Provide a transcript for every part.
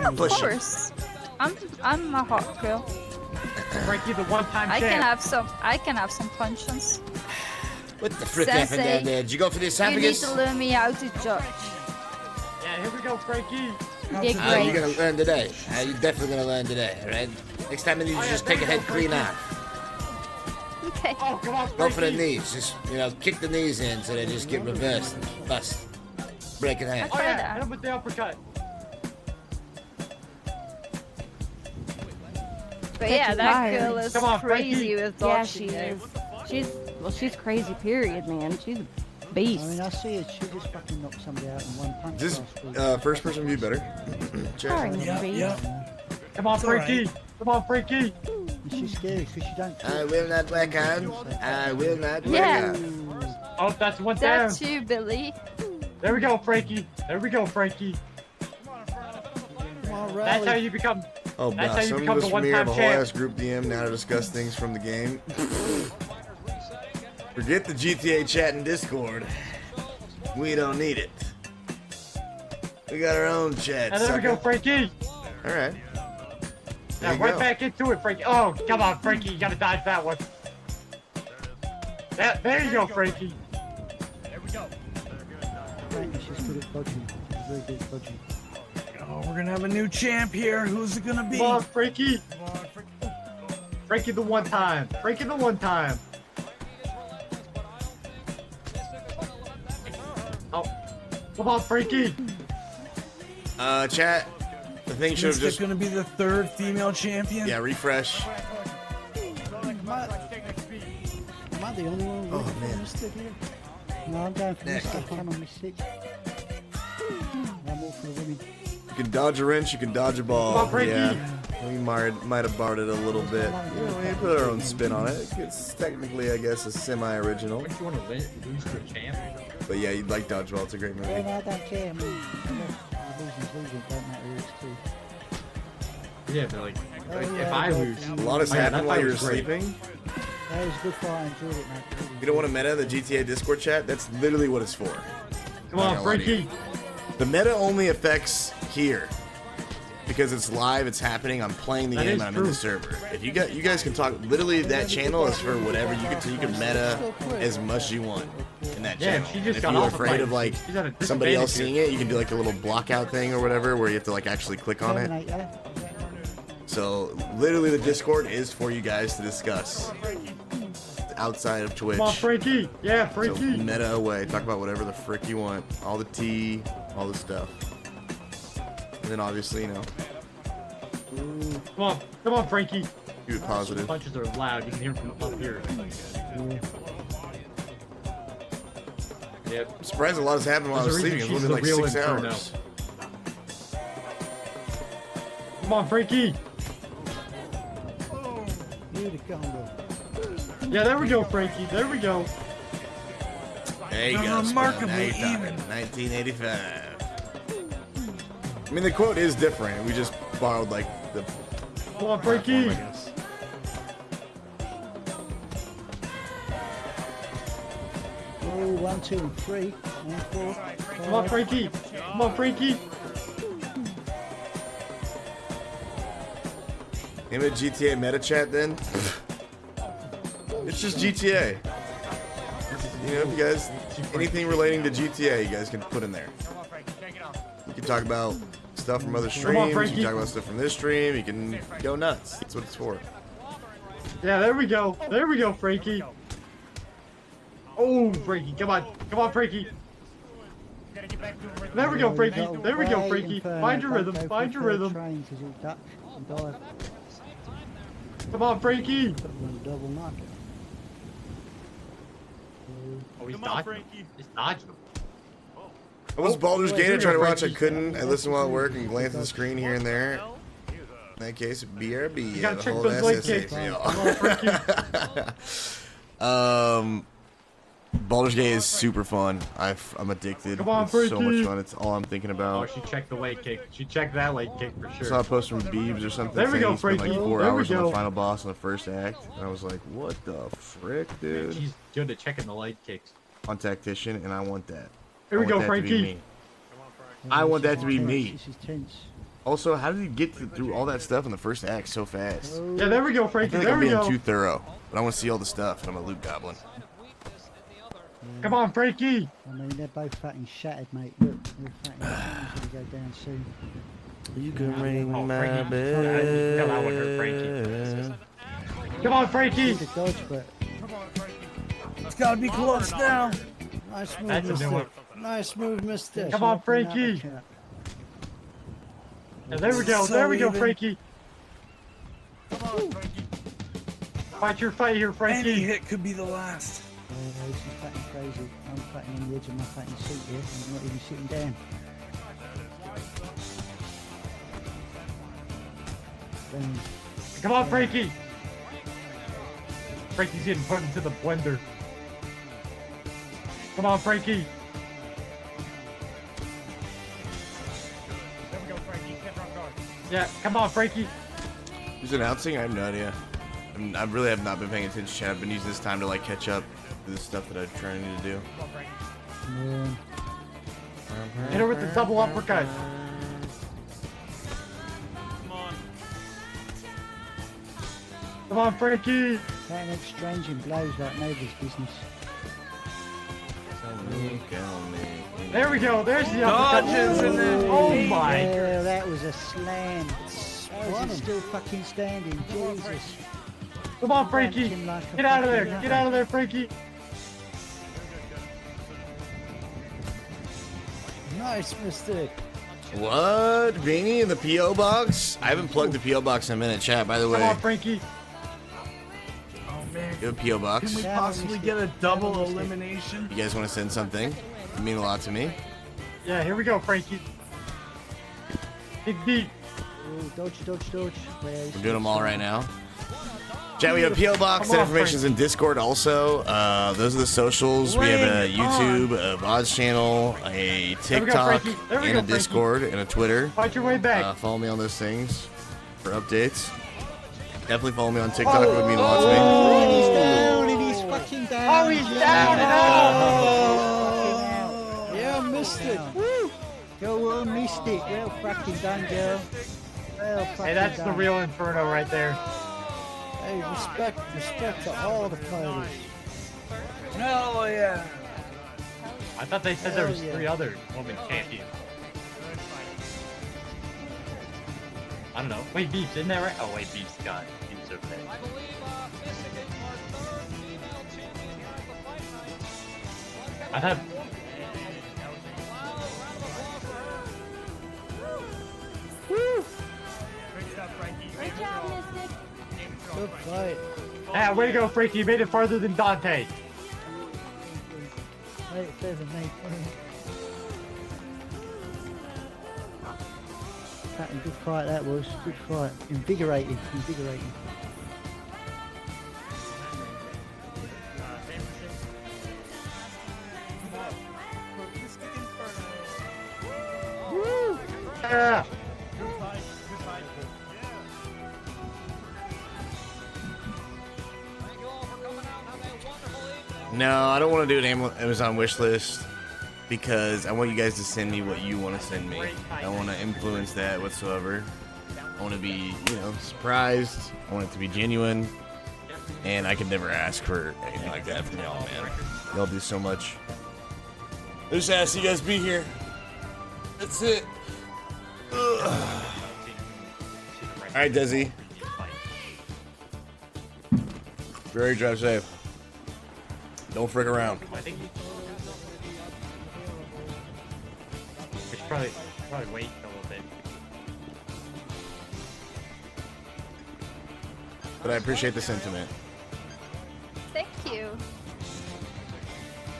Of push it. course. I'm a hot girl. Frankie, the one-time I champ. can have some conscience. What the frick happened down there? Did you go for the You need esophagus? to learn me how to judge. Yeah, here we go, Frankie. You did Oh, you're great. gonna learn today. You're definitely gonna learn today, alright? Next time I need you to just take a head clean off. Okay. Oh, come on, Frankie. Go for the knees. Just, kick the knees in so they just get reversed and bust. Break in half. Oh, yeah, hit him with the uppercut. But yeah, that girl is Come on, crazy Frankie. with Yeah, dodging. she is. She's crazy, period, man. She's a beast. I mean, I see it. She just fucking knocked somebody out in one punch. This last week. first person view better. Sorry, Check. beast. Come on, Frankie. Right. Come on, Frankie. And she's scary because she don't. I will not whack on. I will not Yeah. whack on. Oh, that's one down. That's you, Billy. There we go, Frankie. There we go, Frankie. Come on, That's how rally. you become. Oh, That's how gosh. you Some become of the us from here have a one-time whole champ. ass group DM now to discuss things from the game. Forget the GTA chat and Discord. We don't need it. We got our own chat. And there we go, sucker. Frankie. All right. Now, you right go. back into it, Frankie. Oh, come on, Frankie. You gotta dodge that one. There you go, Frankie. Frankly, she's good at dodging. She's very good at dodging. Oh, we're gonna have a new champ here. Who's it gonna be? Come on, Frankie. Frankie the one time. Frankie the one time. Oh, come on, Frankie. Chat. The thing should have Is just. it gonna be the third female champion? Yeah, refresh. Am I the only one? Oh, man. Mr. here? No, I'm going for Next. Mr. I'm on my six. I'm all for the women. You can dodge a wrench, you can dodge a ball. Come on, Frankie. Yeah, we might have borrowed it a little bit. We put our own spin on it. It's technically, I guess, a semi-original. Don't you want to lose to a champ? But yeah, you'd like Dodgeball. It's a great movie. Well, no, I don't care. I mean, losing, don't matter who it's to. Yeah, but like if I lose, A lot has Oh, yeah, happened that while fight you were was great. sleeping. That was a good fight. I enjoyed it, mate. Really You don't want to meta the GTA Discord chat? That's literally what it's for. come Not on, gonna lie to you. Frankie. The meta only affects here. Because it's live, it's happening. I'm playing the That game, is and I'm in the true. server. If you guys can talk. Literally, that channel is for whatever you can meta as much as you want in that Yeah, channel. she And just if got you're off a afraid fight. of like She's at a somebody else disadvantage seeing it, you can do like a little block out thing or whatever, where you have to like actually click on it. Terminator. So literally, the Discord is for you guys to discuss outside of Twitch. Come on, Frankie. Yeah, So Frankie. meta away. Talk about whatever the frick you want. All the tea, all the stuff. And then obviously, Come on, Frankie. keep it positive. Punches are loud. You can hear them from up here. Yep. I'm surprised a lot has happened while I was There's a sleeping. It's reason only been she's like the 6 real hours. Come on, Frankie. Here the Congo. Yeah, there we go, Frankie. There we go. There you They're go. remarkably Now you're talking. even. 1985. I mean, the quote is different. We just borrowed like the Come on, platform, Frankie. I guess. Oh, 1, 2, and 3. 1, 4. Come on, Frankie. Come on, Frankie. Name it GTA meta chat then. It's just GTA. You know, if you guys anything relating to GTA, you guys can put in there. You can talk about stuff from other streams. You Frankie. can talk about stuff from this stream. You can go nuts. That's what it's for. Yeah, there we go. There we go, Frankie. Oh, Frankie. Come on. Come on, Frankie. There we go, Frankie. There we go, Frankie. Find your rhythm. Find your rhythm. Train because he'll duck and dive. Come on, Frankie. Put him on a double knock. Oh, he's dodging. He's dodging. I was Baldur's wait, Gate. I here tried to we go, watch. I Frankie. couldn't. I listened while at work and glanced at the screen here and there. In that case, BRB. You gotta the check whole those leg SSA kicks. for Come on, Frankie. y'all. Baldur's Gate is super fun. I'm addicted. Come on, It's so Frankie. much fun. It's all I'm thinking Oh, about. she checked the leg kick. She checked that leg kick for I saw sure. a post from Beebs or something There we saying go, he spent like Frankie. 4 There we hours on go. the final boss in the first act, and I was like, "What the frick, dude?" She's good at checking the leg kicks. On Tactician, and I want that. Here we I go, want that to be Frankie. me. I want that to be me. This is tense. Also, how did you get through all that stuff in the first act so fast? Yeah, there we go, I Frankie. feel like There I'm we being go. too thorough, but I want to see all the stuff, and I'm a loot goblin. Come on, Frankie. I mean, they're both fucking shattered, mate. Look, they're fucking gonna go down soon. You can ring Oh, my Frankie. bell. Hell, I would hurt Frankie. Come on, Frankie. Good dodge, but It's gotta be close now. nice move, That's a new one. mister. Nice move, mister. Come on, Frankie. Yeah, there we go. There we go, Frankie. Fight your fight here, Any Frankie. hit could be the last. This is fucking crazy. I'm fucking on the edge of my fucking seat here. I'm not even sitting down. Boom. Come on, Frankie. Frankie's getting put into the blender. Come on, Frankie. There we go, Frankie. Yeah, come on, Frankie. Who's announcing? I have no idea. I really have not been paying attention, chat. I've been using this time to like catch up to the stuff that I'm trying to do. Yeah. Hit her with the double uppercut. Come on, Frankie. That exchanging blows like nobody's business. There we go. There's the uppercut. Dodges and then Oh my. Yeah, that was a slam. How is he still fucking standing? Jesus. Come on, Frankie. Get out of there. Get out of there, Frankie. Nice, mister. What? Beanie in the P.O. box? I haven't plugged the P.O. box in a minute, chat, by the Come way. on, Frankie. Oh man. You have a P.O. box? Can we Yeah, possibly missed get it. a double Yeah, missed it. elimination? You guys want to send something? It'd mean a lot to me. Yeah, here we go, Frankie. Big beat. Oh, dodge, dodge, dodge. We're doing them all right now. Chat, we have P.O. Box. Come That on, information's in Discord also. Those are the socials. We have a YouTube, a VODs channel, a There we go, TikTok, Frankie. There we and go, a Discord, and a Twitter. Fight your way back. Follow me on those things for updates. Definitely follow me on TikTok. It would mean a lot to me. And he's down, and he's fucking down. Oh, he's down and out. Yeah, I missed it. Woo! Go on, missed it. Well fucking done, girl. Well fucking Hey, that's the done. real Inferno right there. Hey, respect to all the fighters. Hell yeah. I thought they said there was Hell yeah. 3 other women champions. I don't know. Wait, Beef's in there, right? Oh, wait, Beef's got. Beef's over there. I thought. Great job, Mystic. Good fight. Yeah, way to go, Frankie. You made it farther than Dante. Hey, feather, mate. Fucking good fight that was. Good fight. Invigorating. Invigorating. Yeah. No, I don't want to do an Amazon wish list because I want you guys to send me what you want to send me. I don't want to influence that whatsoever. I want to be, surprised. I want it to be genuine. And I could never ask for anything like that from y'all, man. Y'all do so much. I just asked you guys be here. That's it. Ugh. Alright, Desi. Very drive safe. Don't frick around. I think we should probably wait a little bit. But I appreciate the sentiment. Thank you.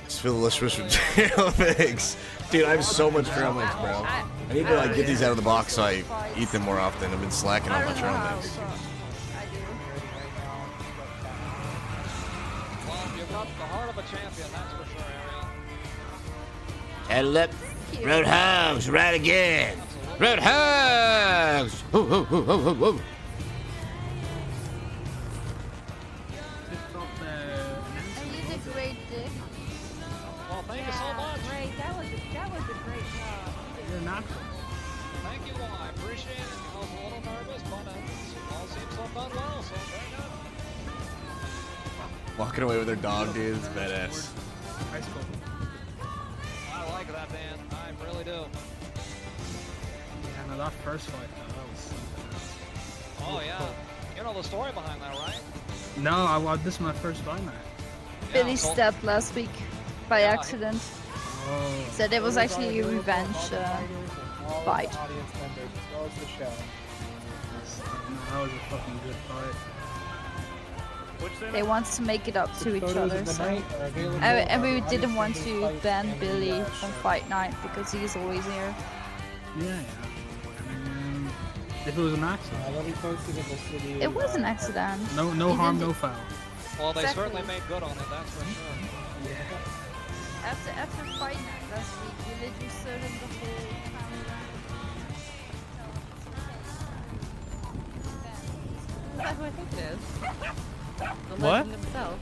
Just feel the wish with trail mix. Dude, I have so much trail mix, bro. I need to get these out of the box so I eat them more often. I've been slacking on my trail mix. I do. You've got the heart of a champion, that's for sure, Ariel. Head lip. Roadhogs, right again. Roadhogs. Woo, woo, woo, woo, woo, woo. You did great, Dick. Well, thank you so much. Great. That was a great job. You're not. Thank you all. I appreciate Walking away with their dog, dude. It's badass. High school. I like that, man. I really do. Yeah, no, that first fight, though, that was so Oh, yeah. You know the story behind that, right? bad. No, this is my first fight night. Billy Yeah, so- stabbed last week by Yeah, accident. Oh. Said it was actually a revenge fight. Audience members, as well as the show. No, that was a fucking good fight. They wanted to make it up to each Photos other, of the so. night are available And we on didn't audience want members' to sites ban and Billy the, from show. fight night because he's always here. Yeah. If it was an accident. Let me post it in the city. It was an accident. No He harm, didn't- no foul. Well, they Exactly. certainly made good on it, that's for sure. After fight night last week, we literally served him the whole time around. Is that who I think it is? The What? legend himself.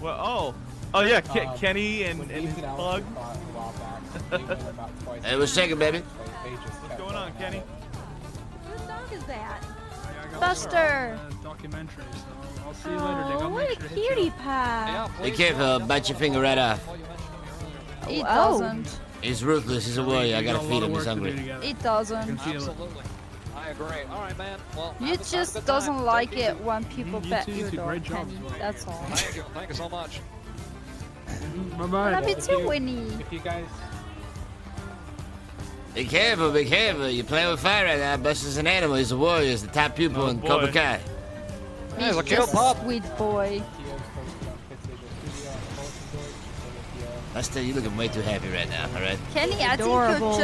Well, oh yeah, Kenny and When his Ethan Allen plug. fought a while back, they went about twice. Hey, what's shaking, baby? What's going on, Kenny? Whose dog is that? Buster! Documentary, so I'll see you later, Dick. Oh, I'll what make a sure to hit you cutie up. pie. Yeah, Be please, careful, I'll bite your finger right off. Well, you mentioned me earlier. He Oh. doesn't. He's ruthless, he's a warrior, I We gotta got a feed lot of him, he's work to do hungry. together. He I can doesn't. feel it. Absolutely. I agree. All right, man. Well, You have a just good doesn't time. like Take it it easy. when people You pet too, your you do dog, great job Kenny. as well. That's all. Thank you. Thank you so much. Bye-bye. Love you If too, you- Winnie. If you guys Be careful, be careful. You're playing with fire right now. Buster's an animal, he's a warrior, he's the top pupil Oh, in boy. Cobra Kai. He's a cute just pup. a sweet boy. TO's posted on Pit Stage Studio on the bulletin board, so if you, Buster, you're looking way too happy right now, alright? Kenny, Adorable.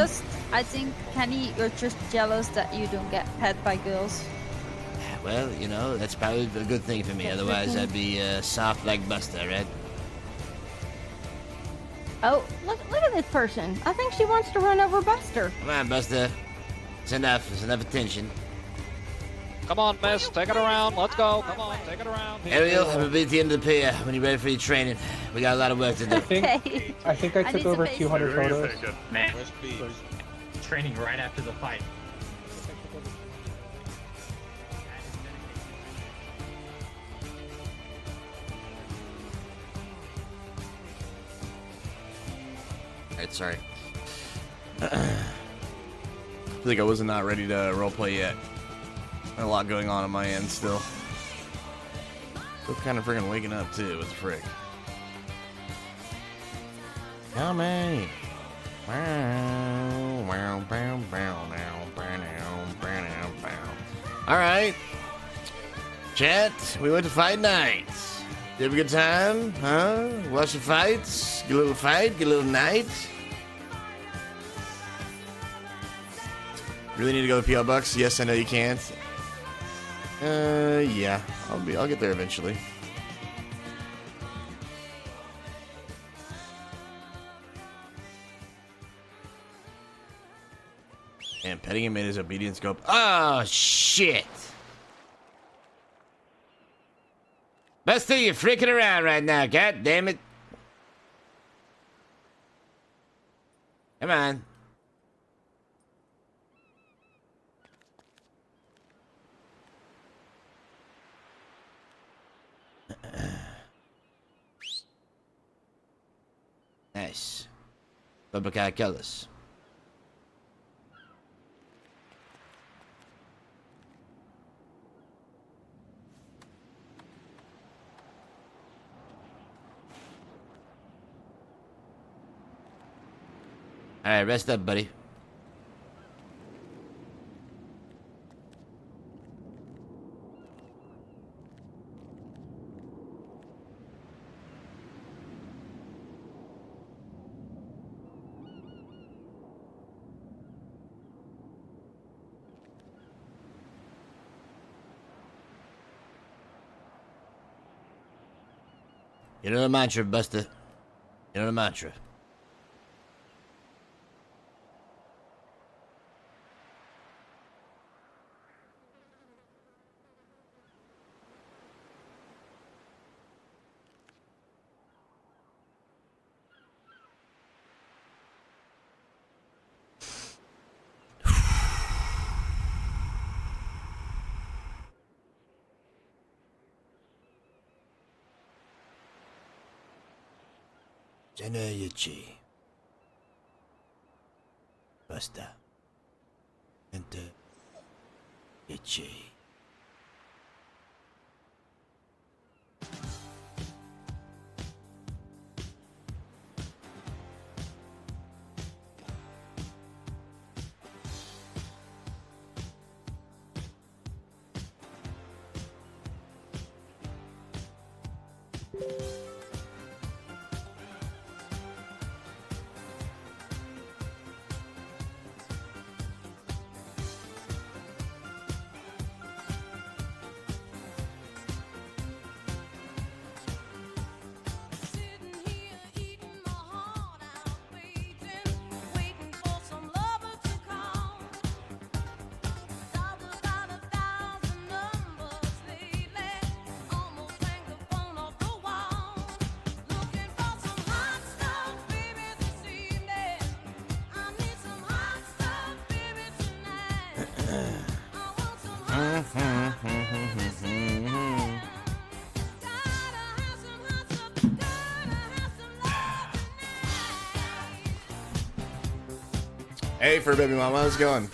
I think, Kenny, you're just jealous that you don't get pet by girls. Well, you know, that's probably a good thing for me. Otherwise, I'd be soft like Buster, right? Oh, look at this person. I think she wants to run over Buster. Come on, Buster. It's enough. It's enough attention. Come on, miss. Take it around. Let's go. Come on. Take it around. Ariel, I'm gonna be at the end of the pier when you're ready for your training. We got a lot of work to do. Okay. I think I I took need to over pay 200 photos. Man, training right after the fight. Alright, sorry. I feel like I was not ready to roleplay yet. A lot going on my end still. Still kind of freaking waking up too. What the frick? Coming. Alright. Chat, we went to fight night. Did you have a good time? Huh? Watch the fights? Get a little fight? Get a little night? Really need to go to PL Bucks? Yes, I know you can't. Yeah. I'll get there eventually. And petting him made his obedience go up. Oh, shit. Buster, you're freaking around right now. God damn it. Come on. Nice. Cobra colors. Alright, rest up, buddy. You know the mantra, Buster. You know the mantra. Zenayachi. Basta. Enter. Yachi. Hey, for baby mama, how's it going?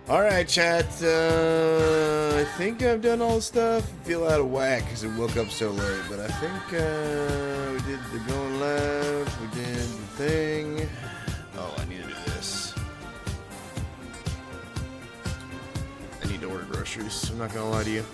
All right, chat. I think I've done all the stuff. I feel out of whack because I woke up so late, but I think we did the going live. We did the thing. Oh, I need to do this. I need to order groceries. I'm not gonna lie to you.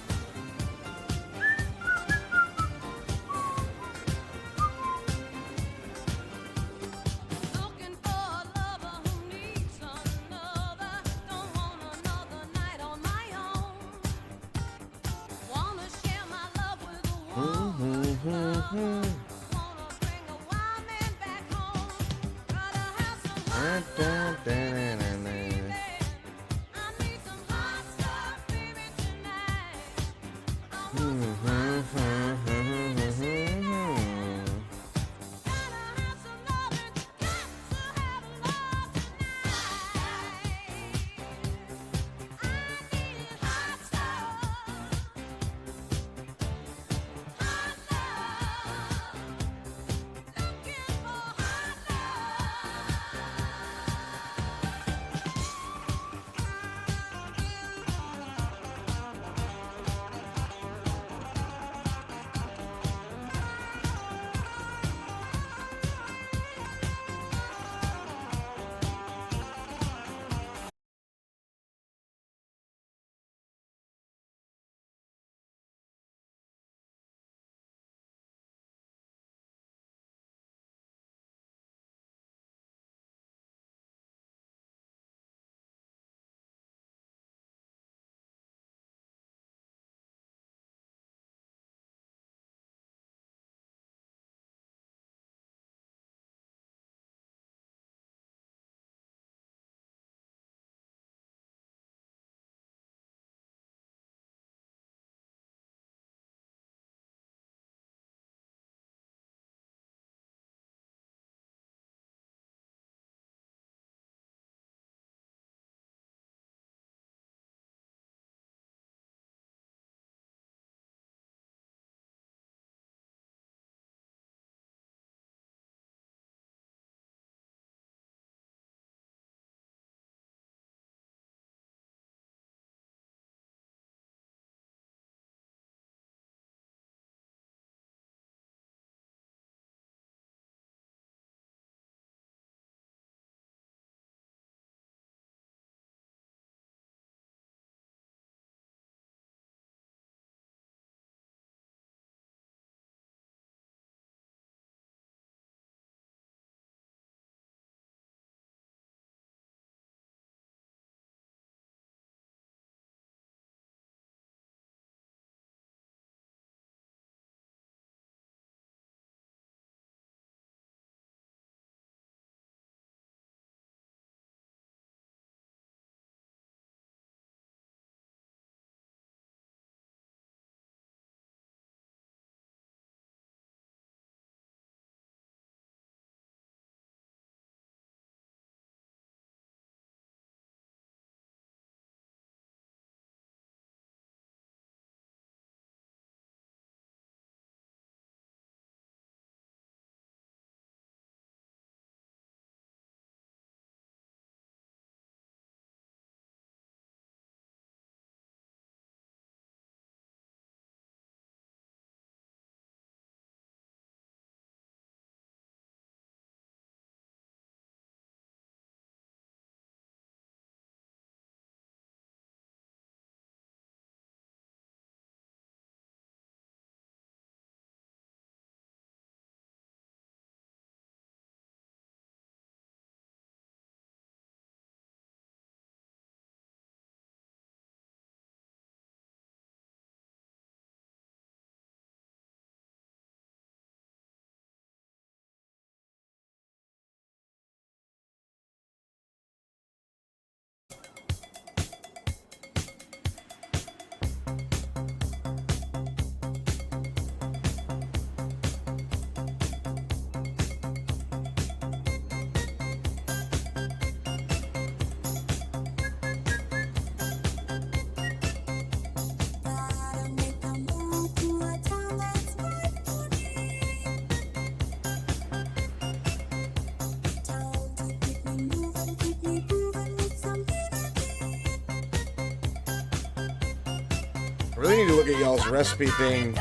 really need to look at y'all's recipe thing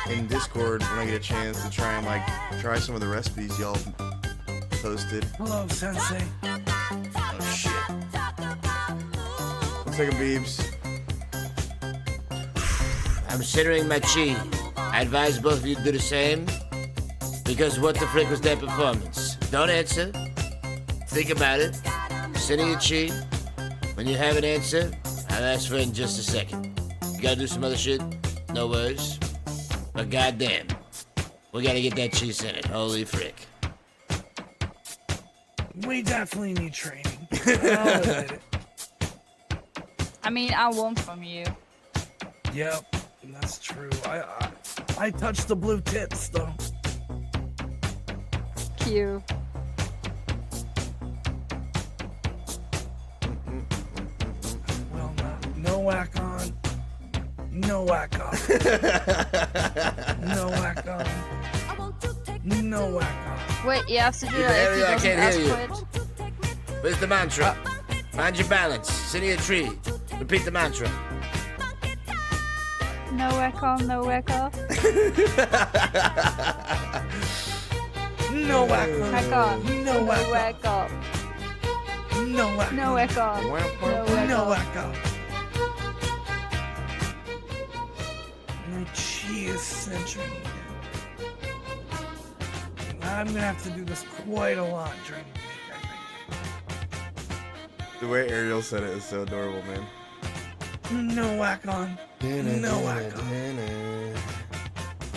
in Discord when I get a chance to try and like try some of the recipes y'all posted. Hello, Sensei. Oh shit. 1 second, Beebs. I'm centering my chi. I advise both of you to do the same. Because what the frick was that performance? Don't answer. Think about it. Center your chi. When you have an answer, I'll ask for it in just a second. You gotta do some other shit? No worries. But goddamn, we gotta get that chi centered. Holy frick. We definitely need training. I'll admit it. I mean, I won from you. Yep, that's true. I touched the blue tips though. Q. Well, no whack on. No whack off. No whack on. No whack off. Wait, you have to do You that if Ariel, I he doesn't can't ask hear for it. Where's the mantra? Find your balance. Center your tree. Repeat the mantra. No whack on, no whack off. No whack on. Whack on. No whack off. whack off. No whack No whack on. No whack No off. whack off. My chi is centering again. I'm gonna have to do this quite a lot during the week, I The way Ariel said it is so adorable, man. think. No whack on. No whack on.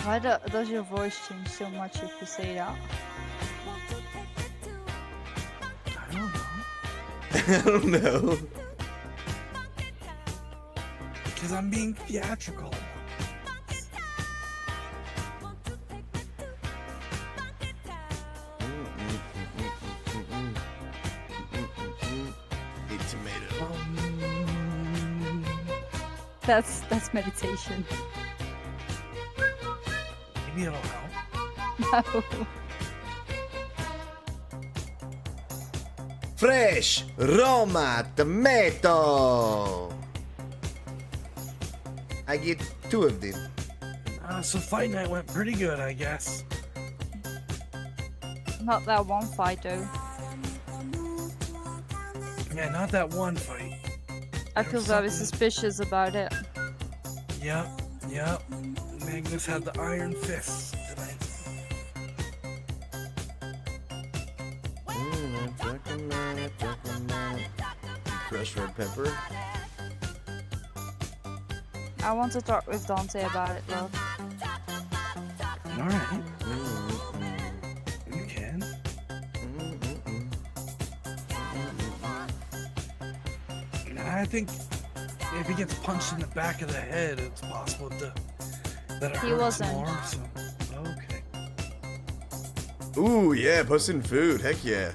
Why does your voice change so much if you say that? I don't know. I don't know. Because I'm being theatrical. Eat tomato. That's meditation. Maybe it'll help. No. Fresh Roma tomato. I get 2 of them. So fight night went pretty good, I guess. Not that one fight though. Yeah, not that one fight. I feel very suspicious about it. Yep. Magnus had the iron fist tonight. Crushed red pepper. I want to talk with Dante about it, love. Alright. You can. I think if he gets punched in the back of the head, it's possible that it He hurts wasn't. more. So, okay. Ooh, yeah, posting food. Heck yeah.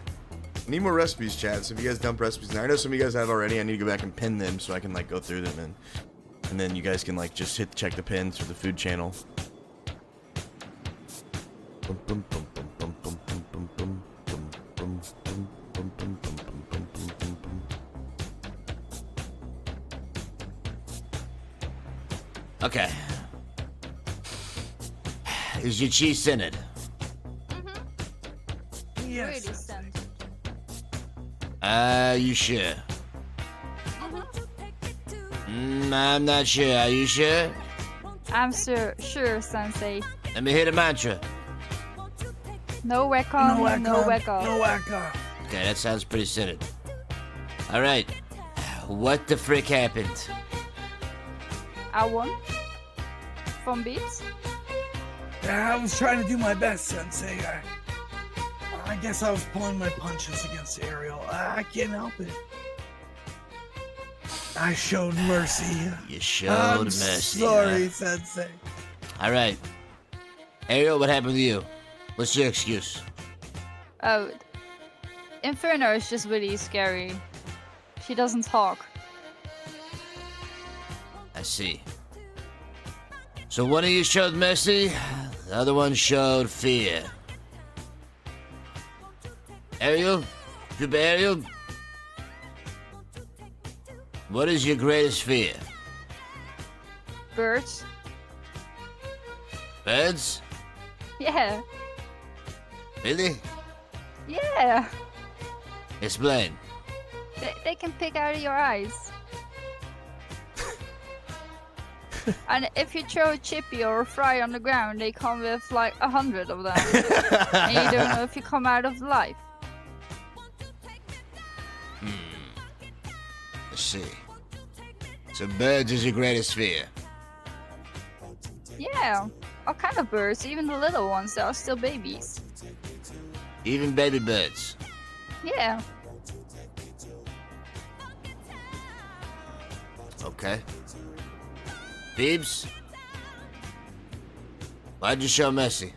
Need more recipes, chat. So if you guys dump recipes, now I know some of you guys have already. I need to go back and pin them so I can like go through them and then you guys can like just check the pins for the food channel. Okay. Is your chi centered? Yes. Really centered. You sure? I'm not sure. Are you sure? I'm sure, Sensei. Let me hear the mantra. No whack on, no whack off. No whack off. Okay, that sounds pretty centered. All right. What the frick happened? I won. From Beats? I was trying to do my best, Sensei. I guess I was pulling my punches against Ariel. I can't help it. I showed mercy. You showed I'm mercy. sorry, huh? Sensei. All right. Ariel, what happened to you? What's your excuse? Oh, Inferno is just really scary. She doesn't talk. I see. So one of you showed mercy, the other one showed fear. Ariel? Super Ariel? What is your greatest fear? birds. Birds? Yeah. Really? Yeah. Explain. They can pick out of your eyes. And if you throw a chippy or a fry on the ground, they come with like 100 of them. And you don't know if you come out of life. Let's see. So birds is your greatest fear. Yeah. All kind of birds, even the little ones that are still babies. Even baby birds. Yeah. Okay. Phoebes? Why'd you show Messi?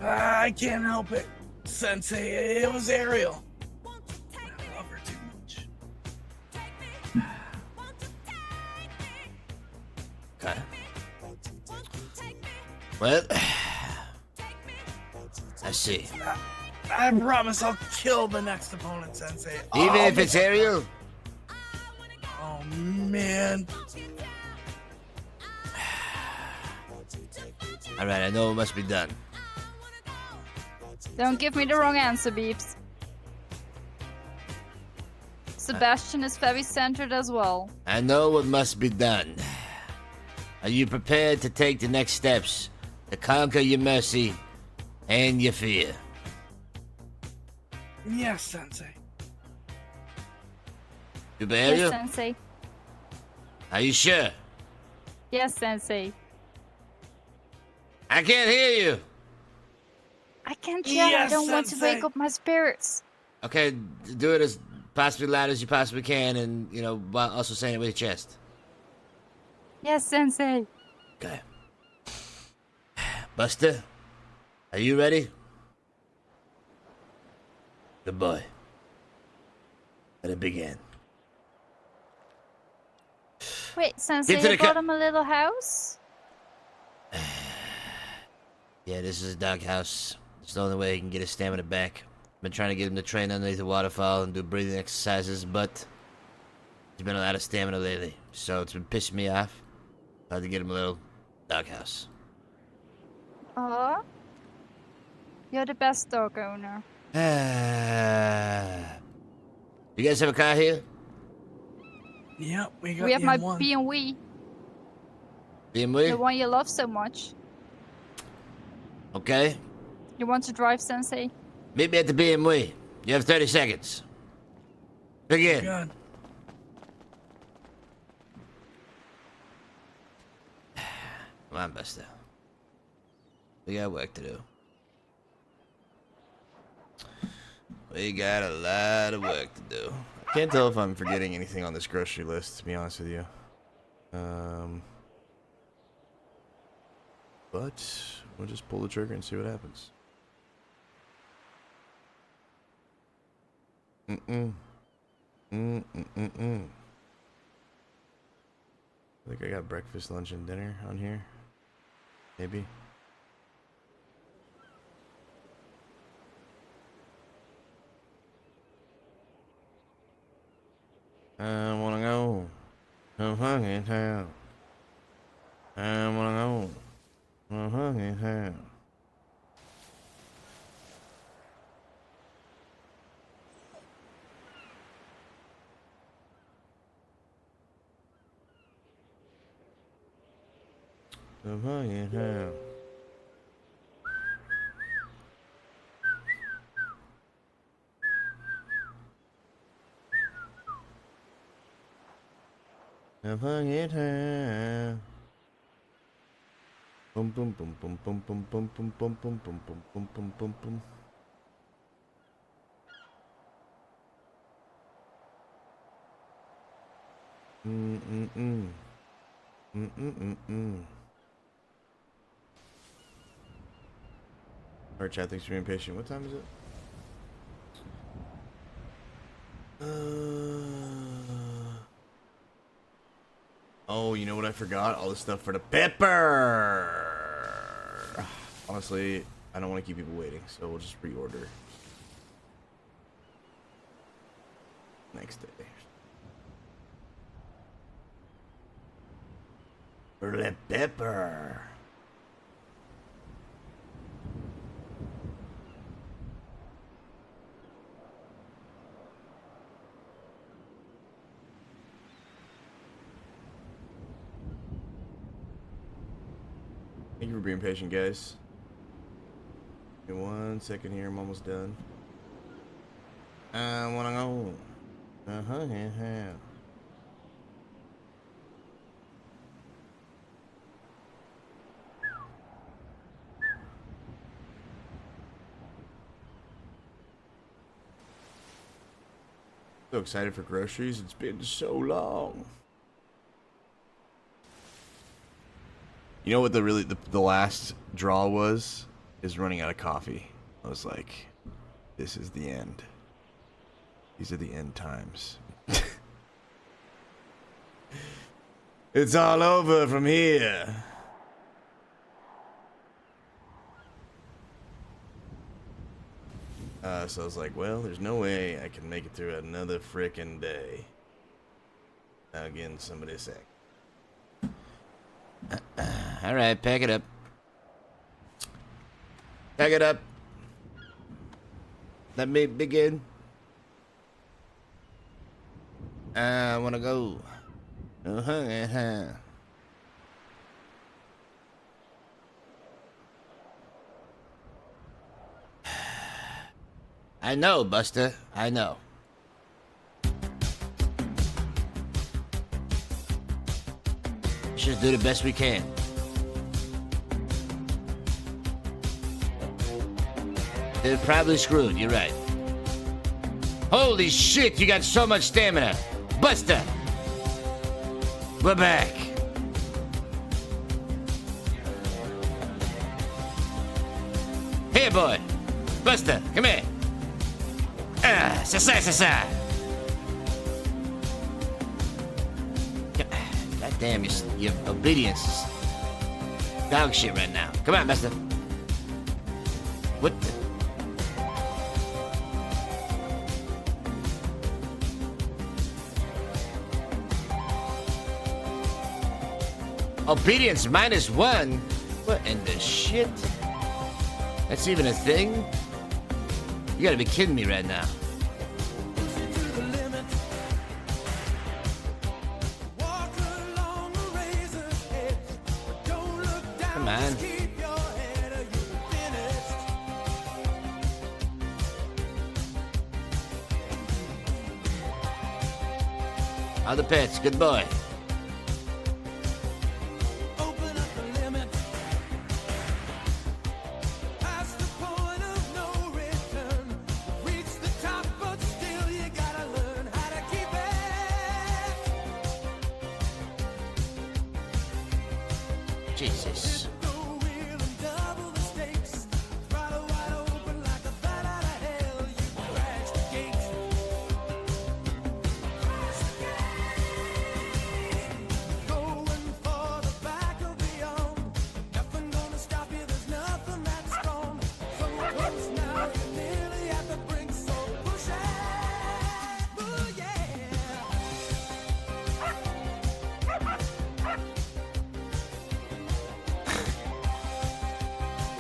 I can't help it, Sensei. It was Ariel. I love her too much. Okay. Well, I see. I promise I'll kill the next opponent, Sensei. Even if it's Ariel? Oh, man. Alright, I know it must be done. Don't give me the wrong answer, Beeps. Sebastian is very centered as well. I know what must be done. Are you prepared to take the next steps to conquer your mercy and your fear? Yes, Sensei. Super Yes, Ariel? Sensei. Are you sure? Yes, Sensei. I can't hear you. I can't yell. I Yes, don't want to Sensei. wake up my spirits. Okay, do it as possibly loud as you possibly can, and while also saying it with your chest. Yes, Sensei. Okay. Buster, are you ready? Good boy. Let it begin. Wait, Sensei, Get to you the bought him a little house? Yeah, this is a doghouse. It's the only way he can get his stamina back. Been trying to get him to train underneath the waterfall and do breathing exercises, but he's been out of stamina lately, so it's been pissing me off. I had to get him a little doghouse. Aw. You're the best dog owner. You guys have a car here? Yep, we got We have my one. BMW, the BMW? one you love so much. Okay. You want to drive, Sensei? Meet me at the BMW. You have 30 seconds. Begin. Good. Come on, Buster. We got work to do. We got a lot of work to do. I can't tell if I'm forgetting anything on this grocery list, to be honest with you. But we'll just pull the trigger and see what happens. I think I got breakfast, lunch, and dinner on here. Maybe. I wanna go to fucking town. I wanna go to fucking town. To fucking town. To fucking town. Boom boom boom boom boom boom boom boom boom boom boom boom boom boom boom boom. Our chat, thanks for being patient. What time is it? Oh, you know what I forgot? All the stuff for the pepper. Honestly, I don't want to keep people waiting, so we'll just reorder next day. Red pepper. Thank you for being patient, guys. Give me 1 second here. I'm almost done. I wanna go. Yeah. So excited for groceries. It's been so long. You know what the last draw was? Is running out of coffee. I was like, this is the end. These are the end times. It's all over from here. So I was like, well, there's no way I can make it through another frickin' day. Now again, somebody say. All right, pack it up. Pack it up. Let me begin. I wanna go. I know, Buster. I know. Just do the best we can. They're probably screwed, you're right. Holy shit, you got so much stamina. Buster! We're back. Here, boy. Buster, come here. Sa. God damn, your obedience is dog shit right now. Come on, Buster. What the? Obedience -1? What in the shit? That's even a thing? You gotta be kidding me right now. Come on. All the pets, good boy. Jesus.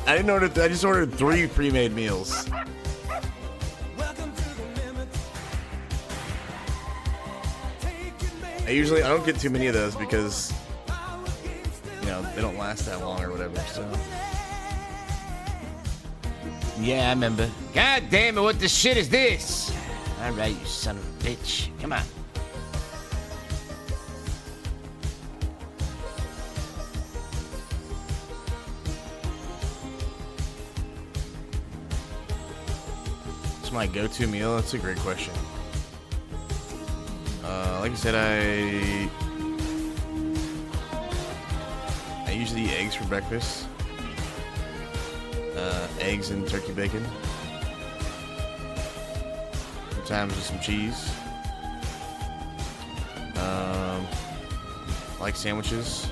I didn't order. I just ordered 3 pre-made meals. I don't get too many of those because, you know, they don't last that long or whatever. So. Yeah, I remember. God damn it, what the shit is this? All right, you son of a bitch. Come on. My go-to meal? That's a great question. Like I said, I usually eat eggs for breakfast. Eggs and turkey bacon. Sometimes with some cheese. I like sandwiches.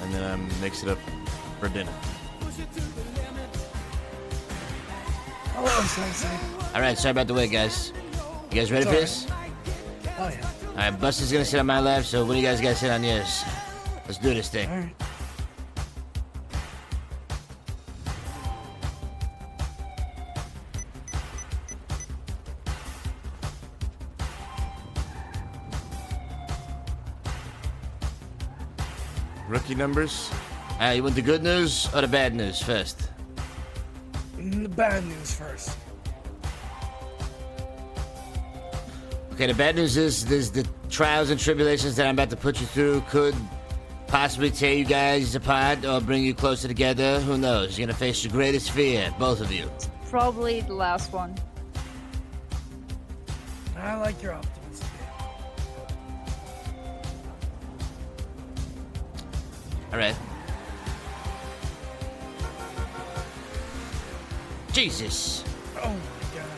And then I mix it up for dinner. Hello, Sensei. All right, sorry about the wait, guys. You guys ready for this? Oh, yeah. Alright, Buster's gonna sit on my left, so what do you guys gotta sit on yours? Let's do this thing. All right. Rookie numbers. Alright, you want the good news or the bad news first? The bad news first. Okay, the bad news is the trials and tribulations that I'm about to put you through could possibly tear you guys apart or bring you closer together. Who knows? You're gonna face your greatest fear, both of you. Probably the last one. I like your optimism. Alright. Jesus. Oh my god.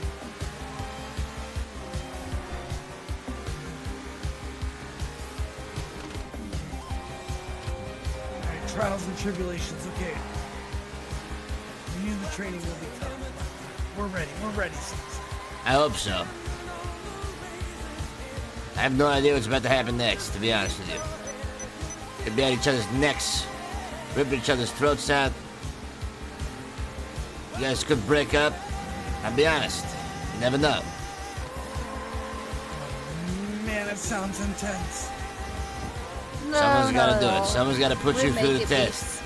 Alright, trials and tribulations, okay. We knew the training will be tough. We're ready, Sensei. I hope so. I have no idea what's about to happen next, to be honest with you. Could be at each other's necks, ripping each other's throats out. You guys could break up. I'll be honest. You never know. Man, it sounds intense. No, Someone's no, gotta do no. it. Someone's gotta put We'll you through make the it test.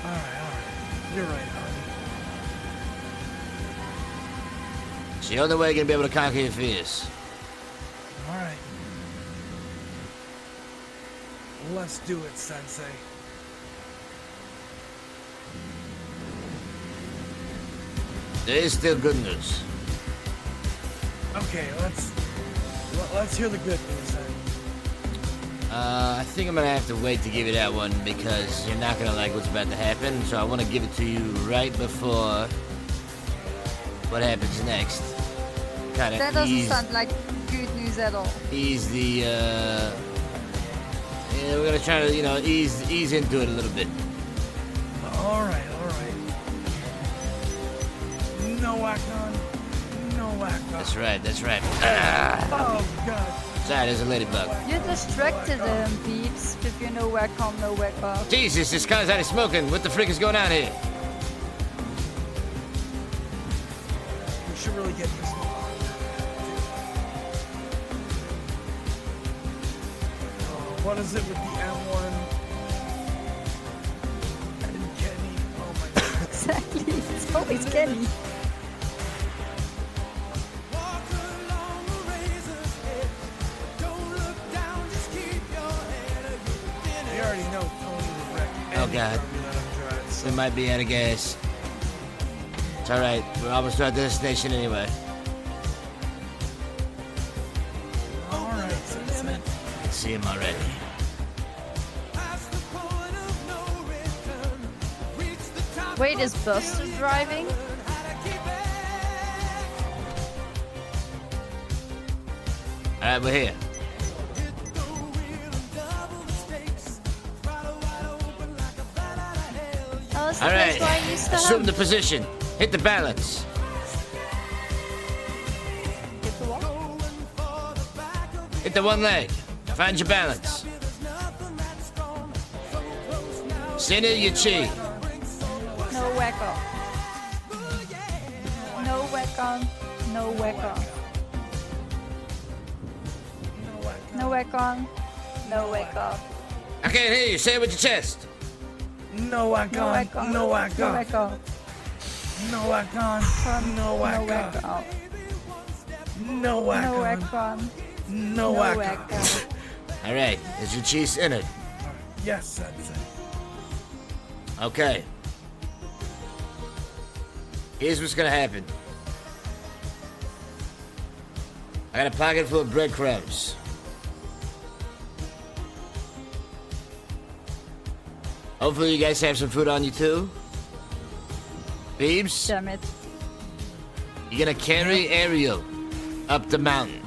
Alright. You're right, Harvey. It's the only way you're gonna be able to conquer your fears. Alright. Let's do it, Sensei. There is still good news. Okay, let's hear the good news then. I think I'm gonna have to wait to give you that one because you're not gonna like what's about to happen. So I want to give it to you right before what happens next. Kind That of doesn't sound like good news at all. ease the. Yeah, we're gonna try to ease into it a little bit. Alright. No whack on. That's right. Oh god. Sorry, there's a ladybug. You distracted him, peeps. If you know whack on, no whack off. Jesus, this guy's out of smoking. What the frick is going on here? We should really get this one. What is it with the M1? And Kenny. Oh my god. Exactly. It's always Kenny. We already know Tony will wreck Oh, any God. car we let him drive, so- We might be out of gas. It's alright. We're almost to our destination anyway. Alright, Sensei. I see him already. Wait, is Buster driving? Alright, we're here. Oh, that's the Alright. place where I used to Assume have. the position. Hit the balance. Hit the wall. Hit the one leg. Find your balance. Center your chi. No whack off. No whack on. No whack off. No whack on. No whack off. I can't hear you. Say it with your chest. No whack No whack on. on. No whack No on. whack off. No whack on. No No whack whack on. off. No whack No on. whack on. No No whack whack on. off. Alright. Is your chi centered? Yes, Sensei. Okay. Here's what's gonna happen. I got a pocket full of breadcrumbs. Hopefully you guys have some food on you too. Beebs, Damn it. you're gonna carry Ariel up the mountain.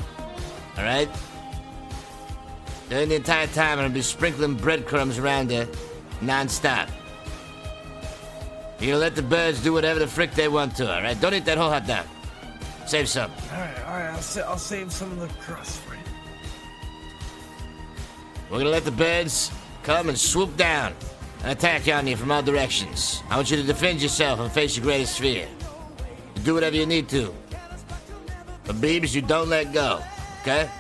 Alright? During the entire time, I'm gonna be sprinkling breadcrumbs around her non-stop. You're gonna let the birds do whatever the frick they want to, alright? Don't eat that whole hot dog. Save some. Alright. I'll save some of the crust for you. We're gonna let the birds come and swoop down and attack on you from all directions. I want you to defend yourself and face your greatest fear. Do whatever you need to. But Beebs, you don't let go, okay?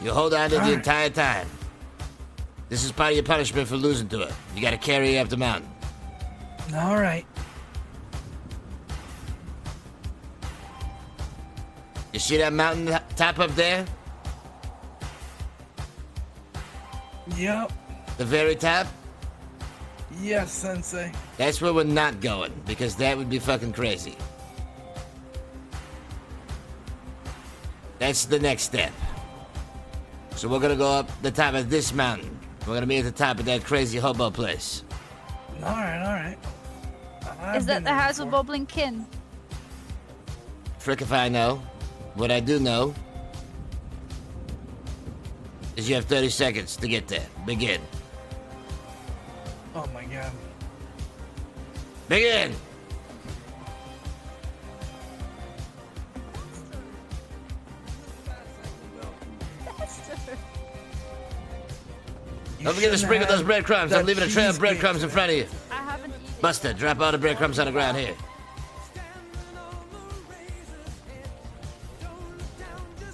You hold on to it the entire time. This is part of your punishment for losing to it. You gotta carry her up the mountain. All right. You see that mountain top up there? Yep. The very top? Yes, Sensei. That's where we're not going, because that would be fucking crazy. That's the next step. So we're gonna go up the top of this mountain. We're gonna be at the top of that crazy hobo place. All right. Is that the house of Bobbling Kin? Frick if I know. What I do know is you have 30 seconds to get there. Begin. Oh my god. Begin! Don't forget to sprinkle those breadcrumbs. I'm leaving a trail of breadcrumbs in front of you. I haven't eaten. Buster, drop all the breadcrumbs on the ground here.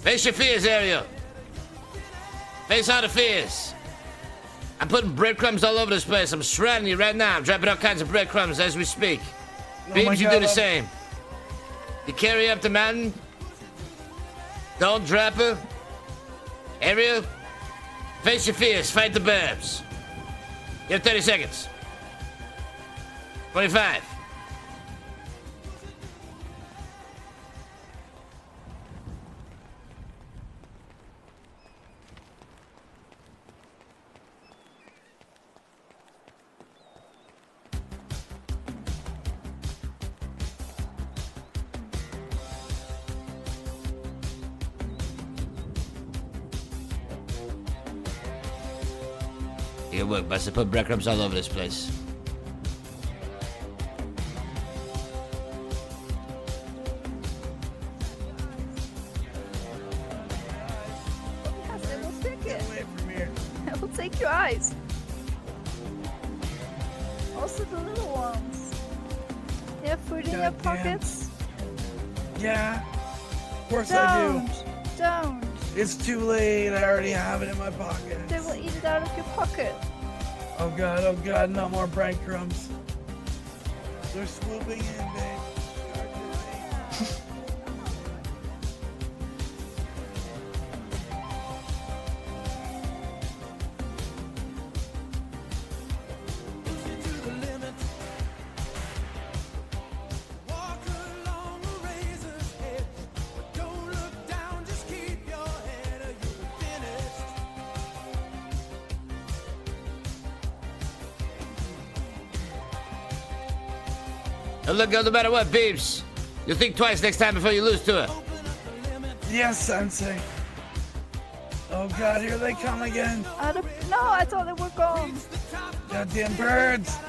Face your fears, Ariel. Face all the fears. I'm putting breadcrumbs all over this place. I'm surrounding you right now. I'm dropping all kinds of breadcrumbs as we speak. Beams, you do the same. You carry up the mountain. Don't drop her. Ariel, face your fears. Fight the burbs. You have 30 seconds. 25. Good work, Buster. Put breadcrumbs all over this place. Yes, it will stick it. Away from here. It will take your eyes. Also the little ones. You have food in your Goddamn. pockets? Yeah. Of course I do. Don't. It's too late. I already have it in my pocket. They will eat it out of your pocket. Oh god, no more breadcrumbs. They're swooping in, babe. Don't let go no matter what, Beeps. You'll think twice next time before you lose to it. Yes, Sensei. Oh god, here they come again. No, I thought they were gone. Goddamn birds.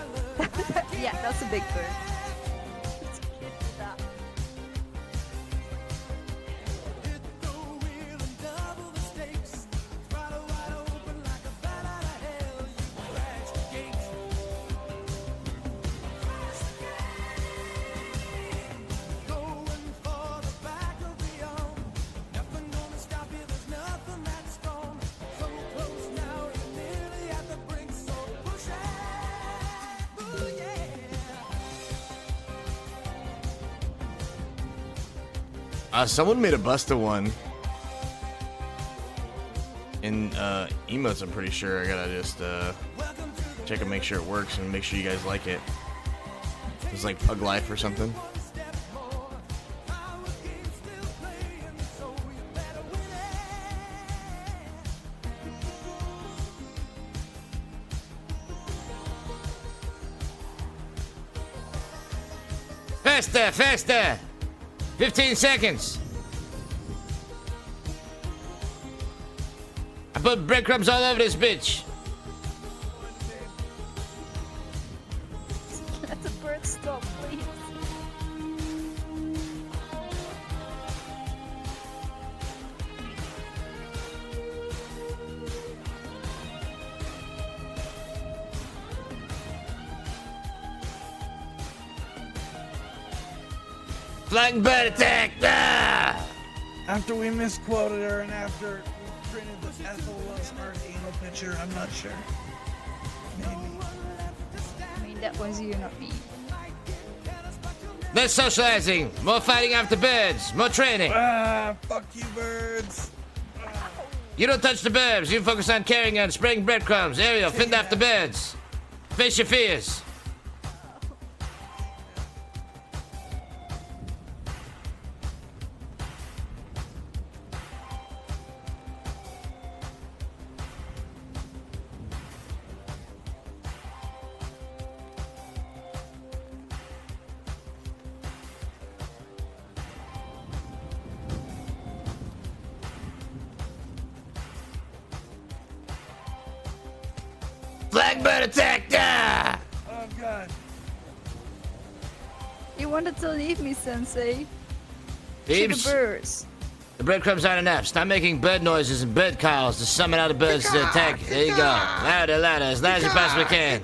Yeah, that's a big bird. Someone made a Busta one. In emotes, I'm pretty sure. I gotta just check and make sure it works and make sure you guys like it. It's like Pug Life or something. Faster, faster! 15 seconds. I put breadcrumbs all over this bitch. Let the bird stop, please. Flying bird attack! Ah! After we misquoted her and after we printed the Ethel loves her anal picture, I'm not sure. Maybe. I mean, that was you, not me. Less socializing, more fighting after birds, more training. Ah, fuck you, birds. You don't touch the birds. You focus on carrying and spraying breadcrumbs. Ariel, fend off the birds. Face your fears. Flag bird attack! Ah! Oh, God. You wanted to leave me, Sensei. To the Beeps, birds. the breadcrumbs aren't enough. Stop making bird noises and bird calls to summon other birds to attack. There you go. Louder, louder, as loud as you possibly can.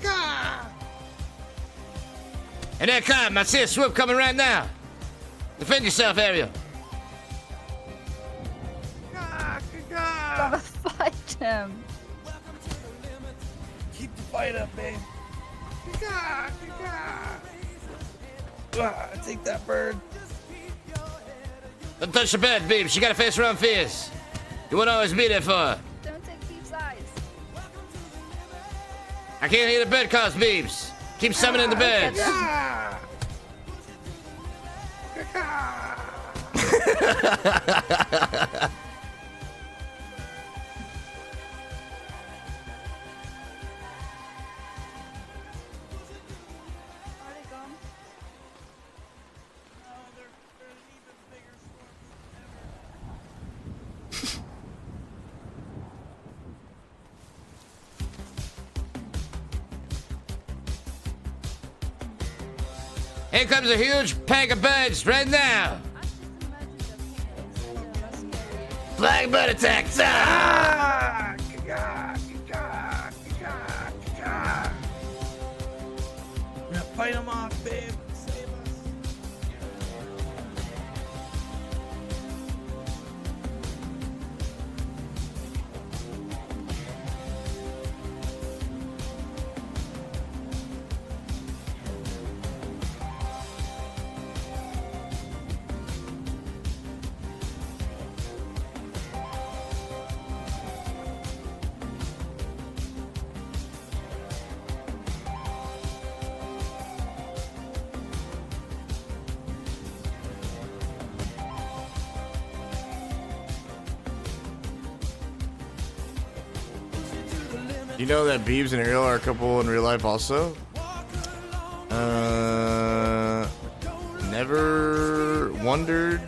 And there come. I see a swoop coming right now. Defend yourself, Ariel. Gotta fight them. Keep the fight up, babe. Ah, take that bird. Don't touch the bird, Beeps. You gotta face your own fears. You won't always be there for her. Don't take Peep's eyes. I can't hear the bird calls, Beeps. Keep summoning the birds. Are they gone? Here comes a huge pack of birds right now. I just imagined the less scary. Flag bird attack. Ah! We're gonna fight them off, babe. Save us. You know that Beebs and Ariel are a couple in real life also? Never wondered,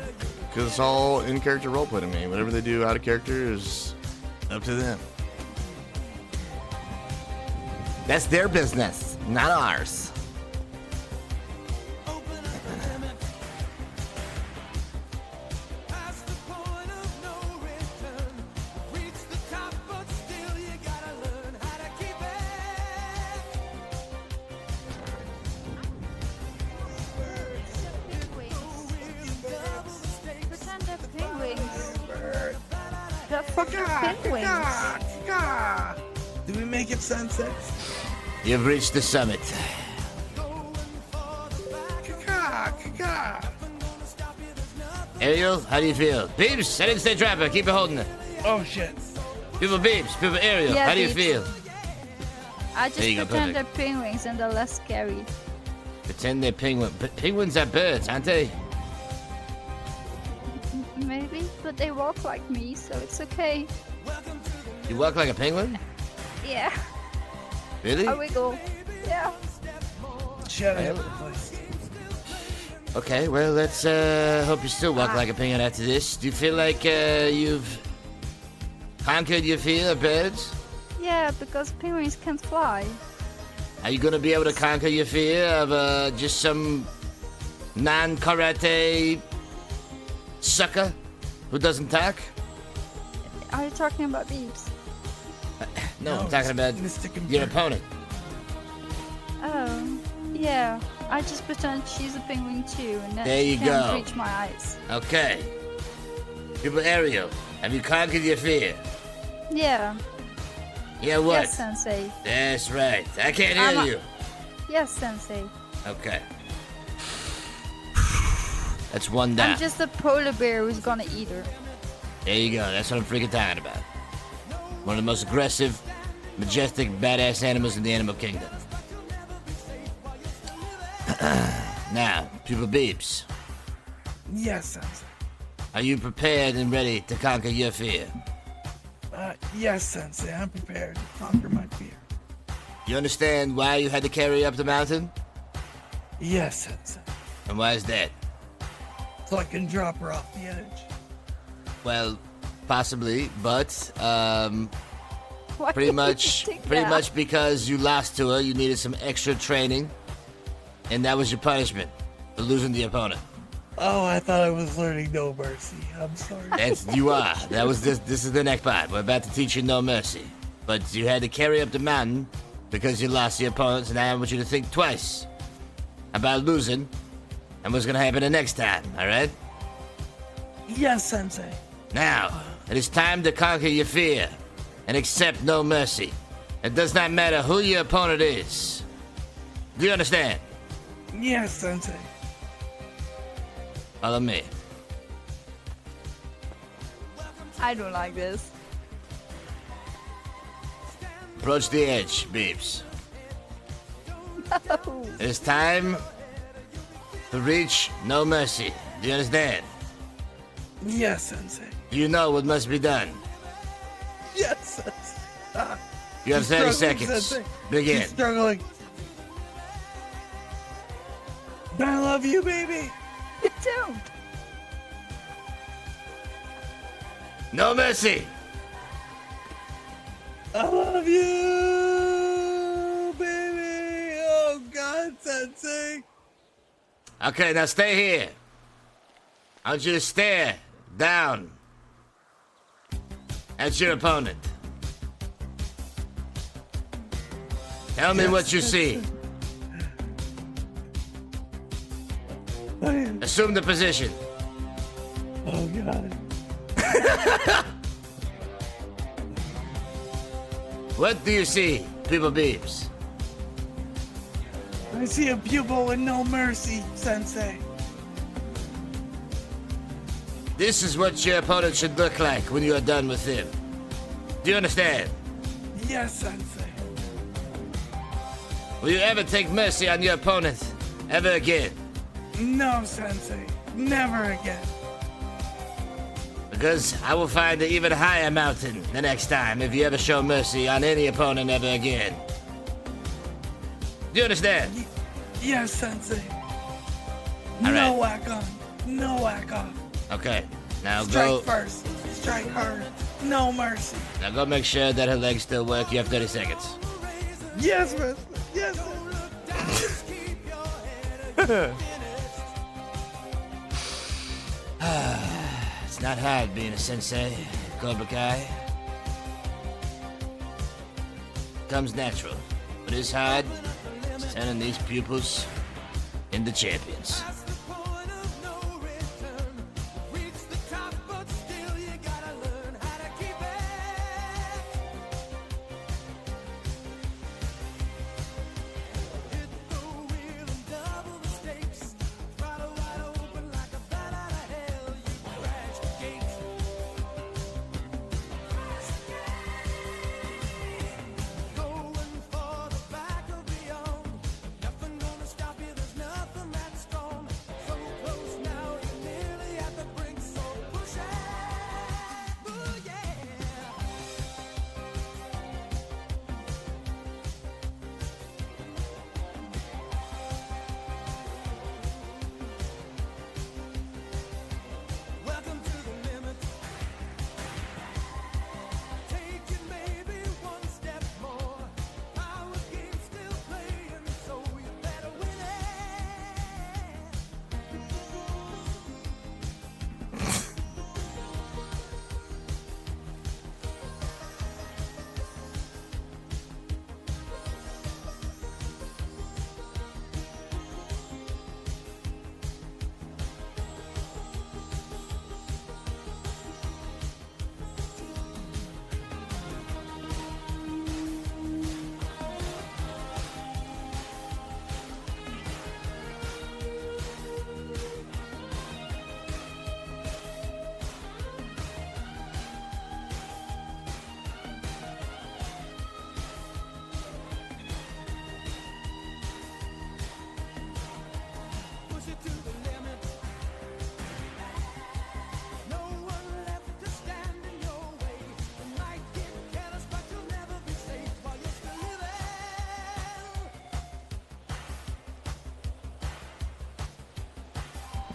because it's all in-character roleplay to me. Whatever they do out of character is up to them. That's their business, not ours. Pretend they're penguins. They're fucking penguins. Did we make it, Sensei? You've reached the summit. Ariel, how do you feel? Beeps, I didn't say drop it. Keep it holding it. Oh, shit. People Beeps, people Ariel, Yeah, how do you Beeps. feel? I just There you go, pretend perfect. they're penguins and they're less scary. Pretend they're penguins. But penguins are birds, aren't they? Maybe, but they walk like me, so it's okay. You walk like a penguin? Yeah, Really? I wiggle. Yeah. Shut Well. up. Okay, well, let's hope you still walk like a penguin after this. Do you feel like you've conquered your fear of birds? Yeah, because penguins can't fly. Are you gonna be able to conquer your fear of just some non-karate sucker who doesn't talk? Are you talking about Beeps? No, I'm talking about Mystic and your Bird. opponent. Oh, yeah. I just pretend she's a penguin too, and then There she you can't go. reach my eyes. Okay. Pupil Ariel, have you conquered your fear? Yeah. Yeah, what? Yes, Sensei. That's right. I can't I'm hear a- you. Yes, Sensei. Okay. That's one down. I'm just a polar bear who's gonna eat her. There you go. That's what I'm freaking talking about. One of the most aggressive, majestic, badass animals in the animal kingdom. Now, Pupil Beeps, Yes, Sensei. are you prepared and ready to conquer your fear? Yes, Sensei. I'm prepared to conquer my fear. You understand why you had to carry up the mountain? Yes, Sensei. And why is that? So I can drop her off the edge. Well, possibly, but Why pretty would you much think that? because you lost to her, you needed some extra training, and that was your punishment for losing the opponent. Oh, I thought I was learning no mercy. I'm sorry. That's you are. That was this. This is the next part. We're about to teach you no mercy, but you had to carry up the mountain because you lost the opponent. So now I want you to think twice about losing and what's gonna happen the next time. All right? Yes, Sensei. Now it is time to conquer your fear and accept no mercy. It does not matter who your opponent is. Do you understand? Yes, Sensei. Follow me. I don't like this. Approach the edge, Beeps. No. It's time to reach no mercy. Do you understand? Yes, Sensei. Do you know what must be done? Yes, Sensei. You have She's 30 struggling, seconds. Sensei. Begin. She's struggling. I love you, baby. You don't. No mercy. I love you, baby. Oh, God, Sensei. Okay, now stay here. I want you to stare down at your opponent. Tell me Yes, what you see. Assume the position. Oh, God. What do you see, Pupil Beeps? I see a pupil with no mercy, Sensei. This is what your opponent should look like when you are done with him. Do you understand? Yes, Sensei. Will you ever take mercy on your opponent ever again? No, Sensei. Never again. Because I will find an even higher mountain the next time if you ever show mercy on any opponent ever again. Do you understand? Yes, Sensei. All No right. whack on. No whack off. Okay, now Strike go. first. Strike hard. No mercy. Now go make sure that her legs still work. You have 30 seconds. Yes, Master. Yes, sir. It's not hard being a sensei, Cobra Kai. Comes natural. What is hard is turning these pupils into champions.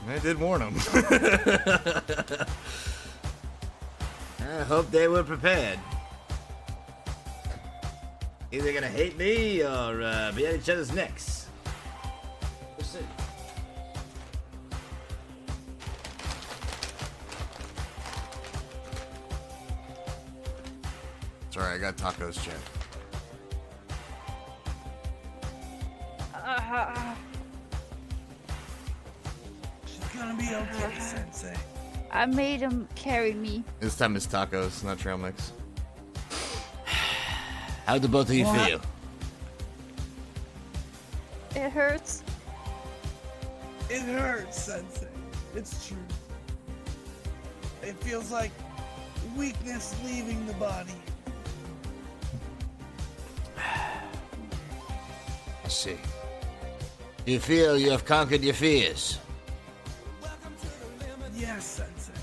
I did warn them. I hope they were prepared. Either gonna hate me or be at each other's necks. We'll see. Sorry, I got tacos, Chad. She's gonna be okay, Sensei. I made him carry me. This time it's tacos, not trail mix. How do both of you What? feel? It hurts. It hurts, Sensei. It's true. It feels like weakness leaving the body. I see. You feel you have conquered your fears. Yes, Sensei.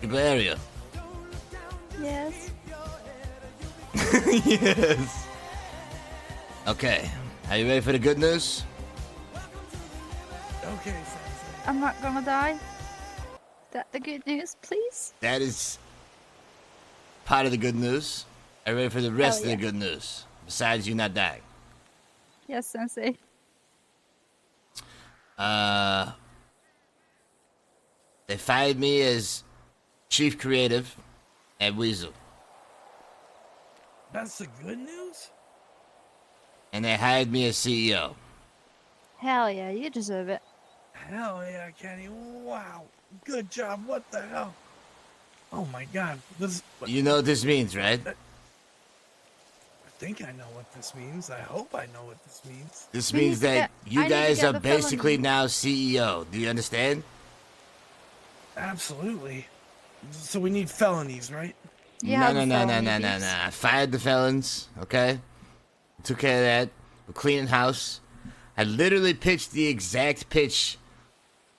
Keeper Ariel. Yes. Yes. Okay. Are you ready for the good news? Okay, Sensei. I'm not gonna die. That the good news, please? That is part of the good news. Are you ready for the rest Hell of the good news? Besides you not dying. Yes, Sensei. They fired me as chief creative at Weasel. That's the good news? And they hired me as CEO. Hell yeah, you deserve it. Hell yeah, Kenny. Wow. Good job. What the hell? Oh my god. This You know what this means, right? I think I know what this means. I hope I know what this means. This We need means to that get- I you need to guys get are the basically felony. now CEO. Do you understand? Absolutely. So we need felonies, right? Yeah, no. the felony I beats. fired the felons, okay? Took care of that. We're cleaning house. I literally pitched the exact pitch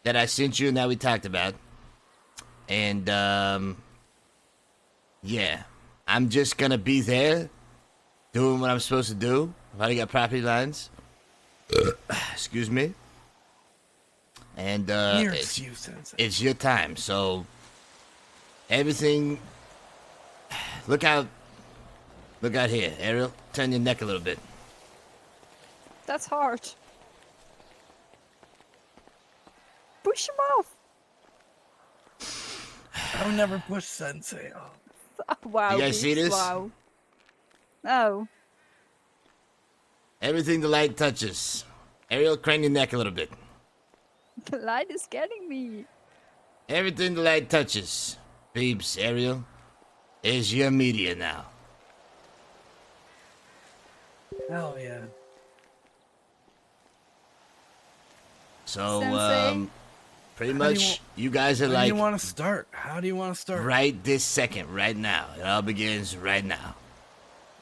that I sent you and that we talked about. And, yeah. I'm just gonna be there, doing what I'm supposed to do. I've already got property lines. Excuse me. And, It's you, Sensei. it's your time, so everything. Look out here, Ariel. Turn your neck a little bit. That's hard. Push him off. I would never push Sensei off. Oh, wow. You guys see Beats, this? Wow. Oh. Everything the light touches. Ariel, crane your neck a little bit. The light is getting me. Everything the light touches, Beebs, Ariel, is your media now. Hell yeah. So, Sensei? pretty How do you much, you guys are When like do you want to start? How do you want to start? right this second, right now. It all begins right now.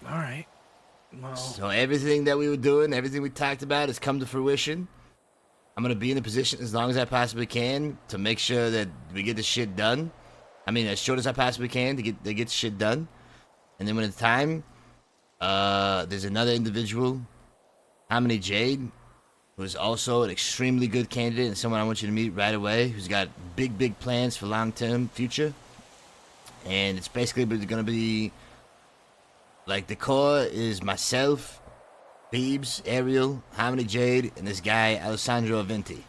All right. Well, So everything that we were doing, everything we talked about has come to fruition. I'm gonna be in a position as long as I possibly can to make sure that we get this shit done. I mean, as short as I possibly can to get shit done. And then when it's time, there's another individual, Harmony Jade, who's also an extremely good candidate and someone I want you to meet right away, who's got big plans for long-term future. And it's basically gonna be like the core is myself, Beebs, Ariel, Harmony Jade, and this guy Alessandro Aventi.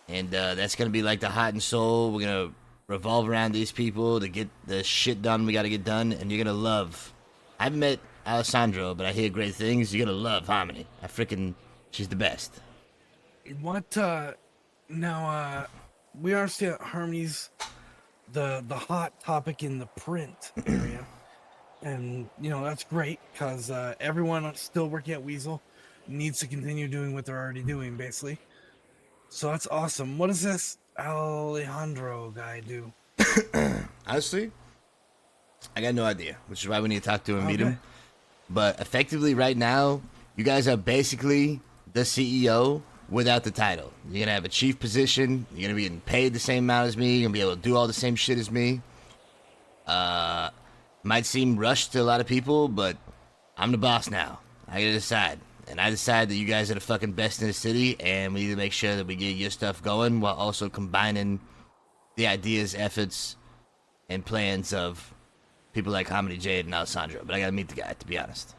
And that's gonna be like the heart and soul. We're gonna revolve around these people to get the shit done we gotta get done, and you're gonna love. I haven't met Alessandro, but I hear great things. You're gonna love Harmony. She's the best. what? Now, we understand that Harmony's the hot topic in the print area, and that's great because everyone still working at Weasel needs to continue doing what they're already doing, basically. So that's awesome. What does this Alejandro guy do? Honestly, I got no idea, which is why we need to talk to him and meet Okay. him. But effectively, right now, you guys are basically the CEO without the title. You're gonna have a chief position. You're gonna be getting paid the same amount as me. You're gonna be able to do all the same shit as me. Might seem rushed to a lot of people, but I'm the boss now. I gotta decide. and I decide that you guys are the fucking best in the city, and we need to make sure that we get your stuff going while also combining the ideas, efforts, and plans of people like Harmony, Jade, and Alessandro. But I gotta meet the guy, to be honest.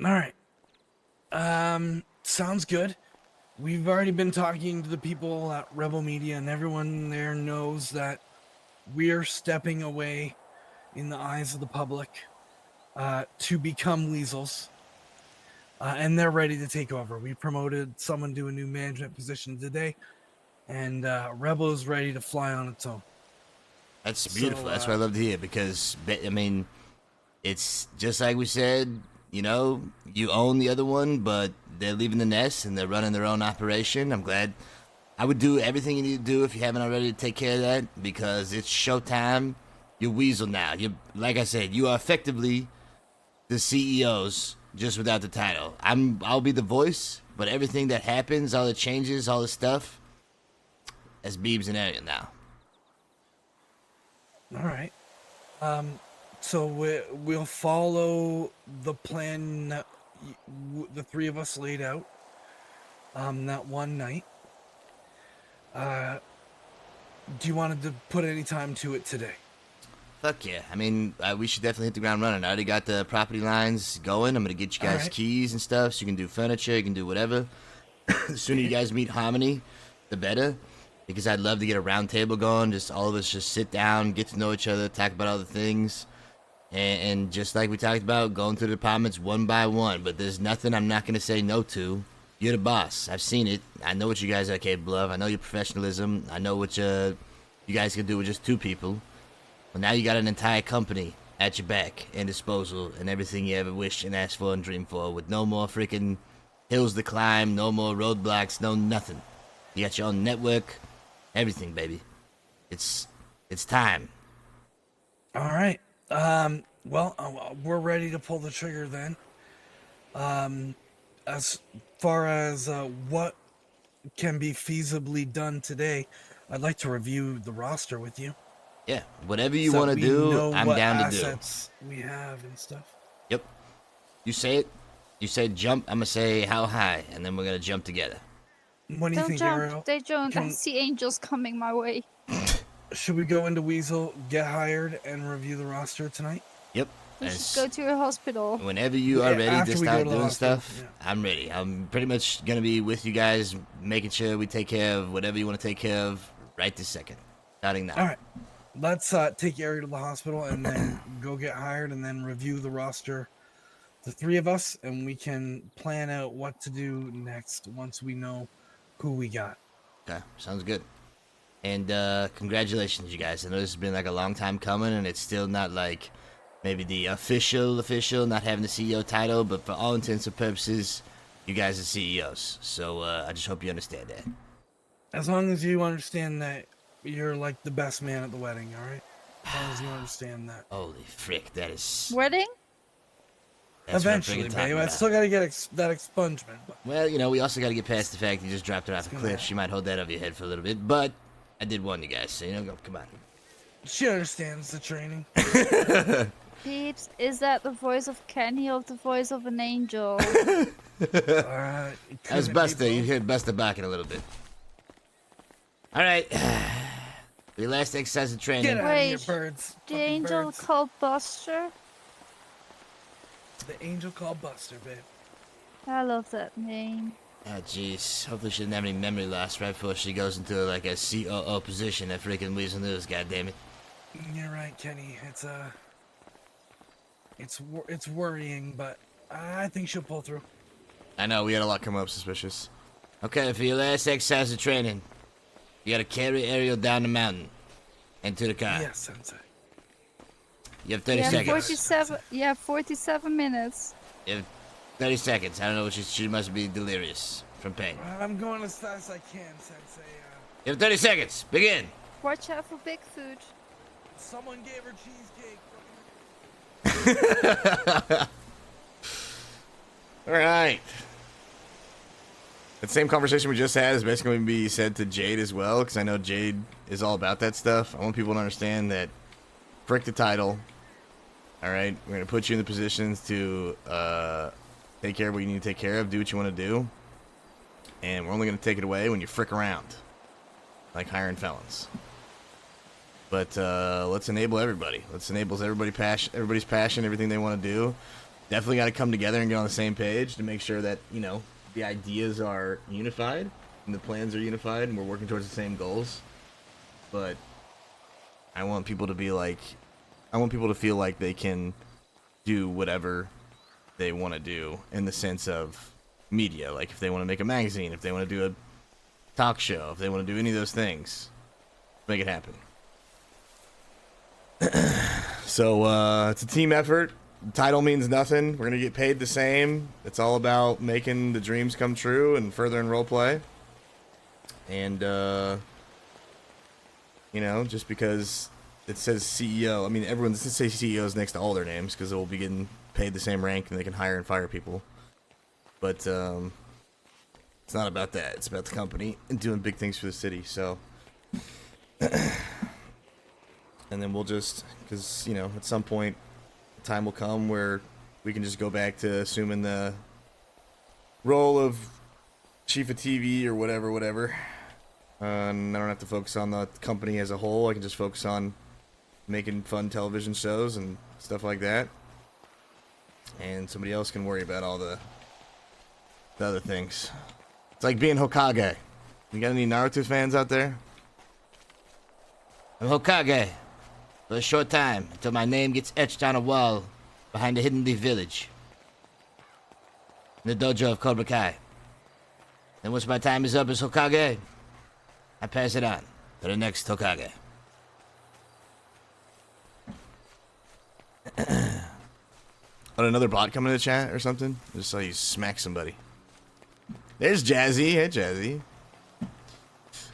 All right. Sounds good. We've already been talking to the people at Rebel Media, and everyone there knows that we're stepping away in the eyes of the public to become weasels. And they're ready to take over. We promoted someone to a new management position today, and Rebel is ready to fly on its own. That's beautiful. That's what I love to hear, because, I mean, it's just like we said, you know, you own the other one, but they're leaving the nest and they're running their own operation. I'm glad. I would do everything you need to do if you haven't already to take care of that, because it's showtime. You're Weasel now. You, like I said, you are effectively the CEOs, just without the title. I'll be the voice, but everything that happens, all the changes, all the stuff, that's Beebs and Ariel now. All right. So we'll follow the plan that the three of us laid out that one night. Do you want to put any time to it today? Fuck yeah. I mean, we should definitely hit the ground running. I already got the property lines going. I'm going to get you guys keys and stuff so you can do furniture, you can do whatever. The sooner you guys meet Harmony, the better. Because I'd love to get a round table going, just all of us just sit down, get to know each other, talk about other things. And just like we talked about, going through the departments one by one. But there's nothing I'm not going to say no to. You're the boss. I've seen it. I know what you guys are capable of. I know your professionalism. I know what you guys can do with just two people. Well, now you got an entire company at your back and disposal and everything you ever wish and ask for and dream for, with no more freaking hills to climb, no more roadblocks, no nothing. You got your own network, everything, baby. It's time. All right. Well, we're ready to pull the trigger then. As far as what can be feasibly done today, I'd like to review the roster with you. Yeah, whatever you want to do, I'm down to do. Assets we have and stuff. Yep. You say it. You say jump. I'm gonna say how high, and then we're gonna jump together. What do you Don't think, jump. Ariel? They don't. I see angels coming my way. Should we go into Weasel, get hired, and review the roster tonight? Yep. We should go to a hospital. Whenever you are ready to start doing stuff, yeah. I'm ready. I'm pretty much gonna be with you guys, making sure we take care of whatever you want to take care of right this second. Starting now. All right. Let's take Ariel to the hospital and then go get hired and then review the roster, the three of us, and we can plan out what to do next once we know who we got. Okay, sounds good. And congratulations, you guys. I know this has been like a long time coming, and it's still not like maybe the official, not having the CEO title, but for all intents and purposes, you guys are CEOs. So I just hope you understand that. As long as you understand that you're like the best man at the wedding, all right? As long as you understand that. Holy frick, that is... Wedding? That's eventually, babe. I still gotta get that expungement. But... Well, you know, we also gotta get past the fact you just dropped her off a cliff. She might hold that over your head for a little bit, but I did warn you guys, so you know, come on. She understands the training. Peeps, is that the voice of Kenny or the voice of an angel? Alright. That's Buster. You heard Buster barking a little bit. Alright. The last exercise of training. Get out of here, birds. The Fucking angel birds. called Buster? The angel called Buster, babe. I love that name. Oh, jeez. Hopefully she didn't have any memory loss right before she goes into like a COO position at freaking Weasel News, goddammit. You're right, Kenny. It's worrying, but I think she'll pull through. I know, we had a lot come up suspicious. Okay, for your last exercise of training, you gotta carry Ariel down the mountain and to the car. Yes, Sensei. You have 30 seconds. 47 minutes. You have 30 seconds. I don't know, she must be delirious from pain. I'm going as fast as I can, Sensei. You have 30 seconds. Begin. Watch out for Bigfoot. Someone gave her cheesecake. All right. That same conversation we just had is basically going to be said to Jade as well, because I know Jade is all about that stuff. I want people to understand that frick the title. All right, we're going to put you in the positions to Take care of what you need to take care of. Do what you want to do. And we're only going to take it away when you frick around. Like hiring felons. But let's enable everybody. Let's enable everybody's passion, everything they want to do. Definitely got to come together and get on the same page to make sure that, you know, the ideas are unified and the plans are unified and we're working towards the same goals. But I want people to be like, I want people to feel like they can do whatever they want to do in the sense of media. Like if they want to make a magazine, if they want to do a talk show, if they want to do any of those things, make it happen. So it's a team effort. The title means nothing. We're gonna get paid the same. It's all about making the dreams come true and furthering roleplay. And you know, just because it says CEO, I mean, everyone says CEOs next to all their names because they'll be getting paid the same rank and they can hire and fire people. But it's not about that. It's about the company and doing big things for the city. So. And then we'll just, because, you know, at some point, time will come where we can just go back to assuming the role of chief of TV or whatever. And I don't have to focus on the company as a whole. I can just focus on making fun television shows and stuff like that. And somebody else can worry about all the other things. It's like being Hokage. You got any Naruto fans out there? I'm Hokage. For a short time, until my name gets etched on a wall behind the Hidden Leaf Village. In the dojo of Cobra Kai. Then once my time is up as Hokage, I pass it on to the next Hokage. Oh, another bot coming in the chat or something? I just saw you smack somebody. There's Jazzy. Hey, Jazzy.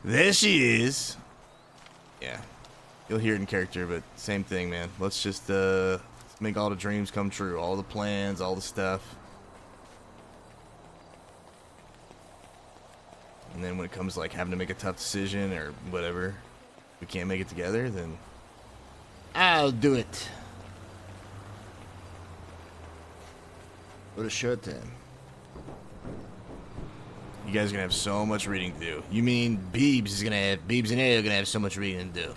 There she is. Yeah. You'll hear it in character, but same thing, man. Let's just make all the dreams come true. All the plans, all the stuff. And then when it comes to, like, having to make a tough decision or whatever, we can't make it together, then I'll do it. For a short time. you guys are going to have so much reading to do. You mean Beebs and A are going to have so much reading to do.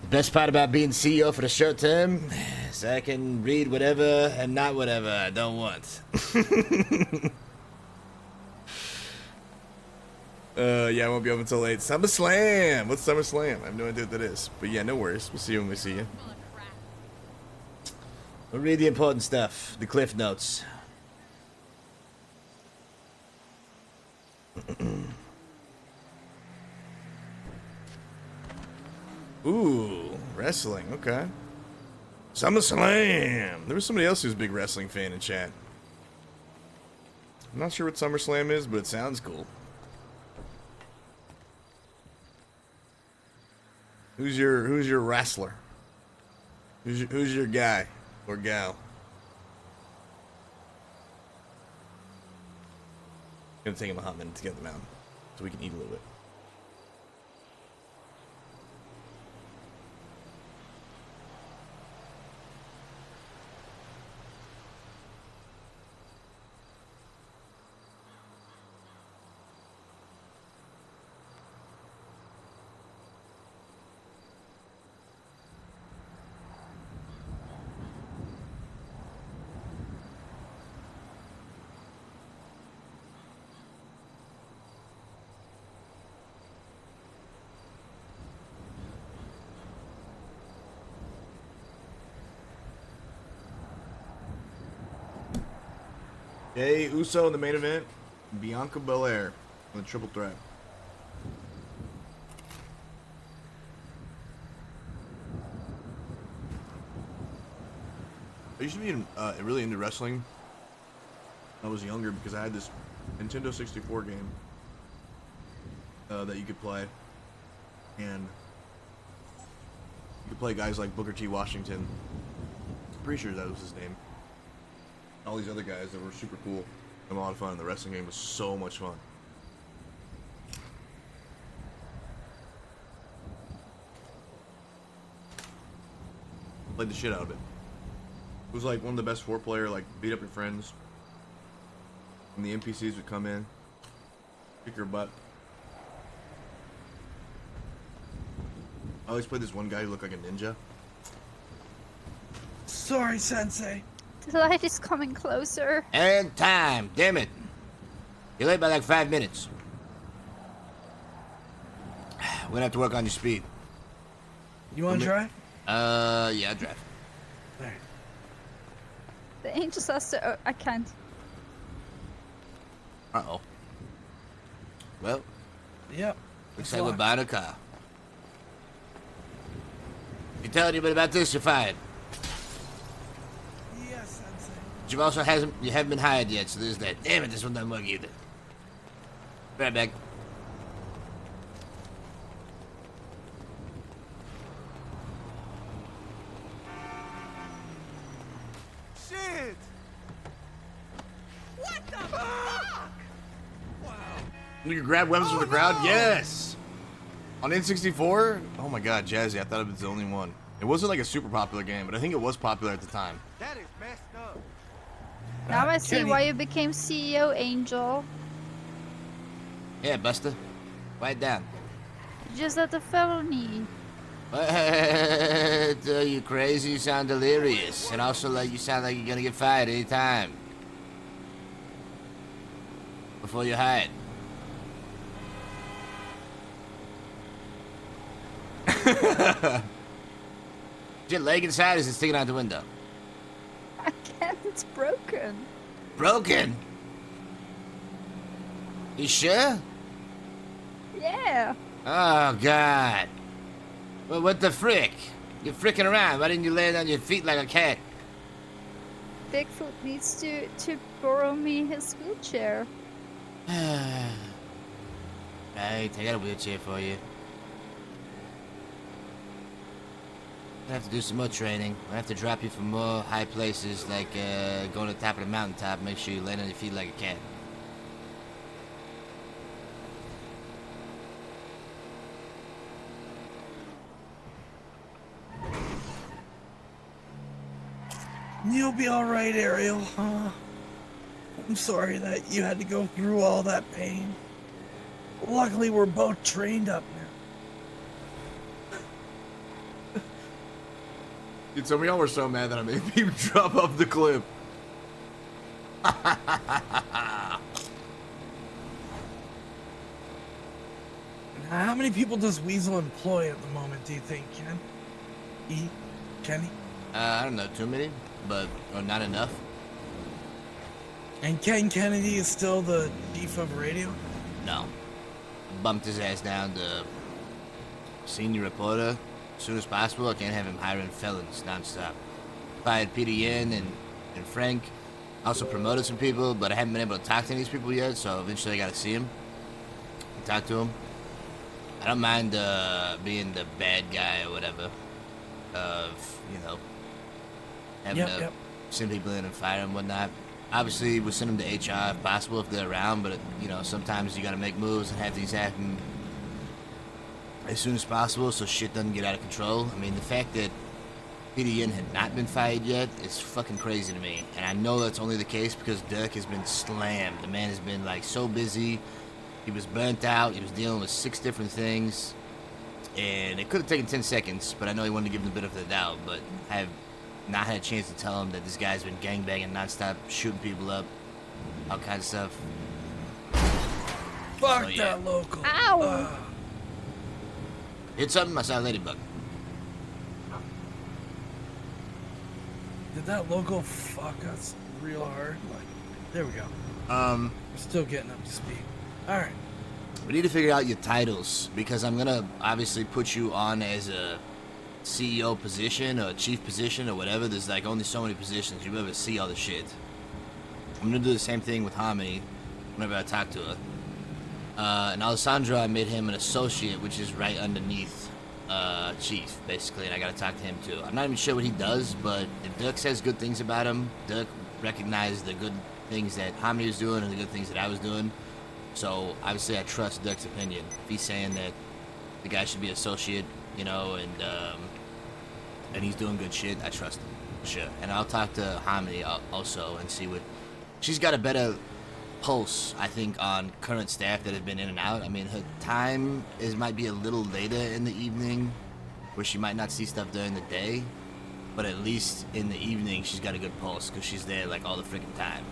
The best part about being CEO for the short term is I can read whatever and not whatever I don't want. Yeah, I won't be open until late. SummerSlam! What's SummerSlam? I have no idea what that is. But yeah, no worries. We'll see you when we see you. We'll read the important stuff, the cliff notes. Ooh, wrestling. Okay. SummerSlam! There was somebody else who's a big wrestling fan in chat. I'm not sure what SummerSlam is, but it sounds cool. Who's your wrestler? Who's your guy or gal? It's gonna take him a hot minute to get them out, so we can eat a little bit. Jey Uso in the main event, Bianca Belair on the triple threat. I used to be really into wrestling when I was younger because I had this Nintendo 64 game that you could play, and you could play guys like Booker T. Washington. I'm pretty sure that was his name. All these other guys that were super cool and a lot of fun. The wrestling game was so much fun. Played the shit out of it. It was like one of the best 4-player, like beat up your friends when the NPCs would come in, kick your butt. I always played this one guy who looked like a ninja. Sorry, Sensei. The light is coming closer. And time, damn it. You're late by like 5 minutes. We're gonna have to work on your speed. You want to drive? Yeah, I'll drive. All right. The angel says to. Oh, I can't. Uh-oh. Well, Yep. looks it's like we're locked. buying a car. You tell anybody about this, you're fired. Yes, Sensei. But you haven't been hired yet, so there's that. Damn it, this one doesn't work either. Be right back. Shit! You can grab weapons from the crowd? Yes! On N64? Oh my god, Jazzy, I thought it was the only one. It wasn't like a super popular game, but I think it was popular at the time. That is messed up. Now I see Kenny. why you became CEO, Angel. Yeah, Buster. Write it down. You just had a felony. What? You crazy? You sound delirious. And also, like, you sound like you're gonna get fired anytime. Before you're hired. Your leg inside, or is it sticking out the window? I can't. It's broken. Broken? You sure? Yeah. Oh, God. Well, what the frick? You're fricking around. Why didn't you land on your feet like a cat? Bigfoot needs to borrow me his wheelchair. Right, I got a wheelchair for you. I have to do some more training. I have to drop you from more high places, like going to the top of the mountaintop. Make sure you land on your feet like a cat. You'll be all right, Ariel. I'm sorry that you had to go through all that pain. Luckily, we're both trained up now. Dude, some of y'all were so mad that I made you drop off the cliff. How many people does Weasel employ at the moment, do you think, Ken? Kenny? I don't know, too many, or not enough. And Ken Kennedy is still the chief of radio? No. Bumped his ass down to senior reporter as soon as possible. I can't have him hiring felons nonstop. Fired Peter Yin and Frank. Also promoted some people, but I haven't been able to talk to any of these people yet, so eventually I gotta see him and talk to him. I don't mind being the bad guy or whatever of, having to send people in and fire and whatnot. Obviously, we'll send them to HR if possible, if they're around, but, sometimes you gotta make moves and have these happen as soon as possible so shit doesn't get out of control. I mean, the fact that Peter Yin had not been fired yet is fucking crazy to me. And I know that's only the case because Dirk has been slammed. The man has been, so busy. He was burnt out. He was dealing with 6 different things. And it could have taken 10 seconds, but I know he wanted to give him the benefit of the doubt. But I have not had a chance to tell him that this guy's been gangbanging nonstop, shooting people up, all kinds of stuff. Fuck So, yeah. that local. Ow! Hit something? I saw a ladybug. Did that local fuck us real hard? There we go. Um, We're still getting up to speed. Alright. We need to figure out your titles because I'm gonna obviously put you on as a CEO position or chief position or whatever. There's only so many positions. You'll be able to see all the shit. I'm gonna do the same thing with Harmony whenever I talk to her. And Alessandro, I made him an associate, which is right underneath chief, basically, and I gotta talk to him too. I'm not even sure what he does, but if Dirk says good things about him, Dirk recognized the good things that Harmony was doing and the good things that I was doing. So obviously I trust Dirk's opinion. If he's saying that the guy should be associate, and he's doing good shit, I trust him, for sure. And I'll talk to Harmony also and see what she's got a better pulse, I think, on current staff that have been in and out. I mean, her time might be a little later in the evening, where she might not see stuff during the day, but at least in the evening she's got a good pulse because she's there like all the freaking time.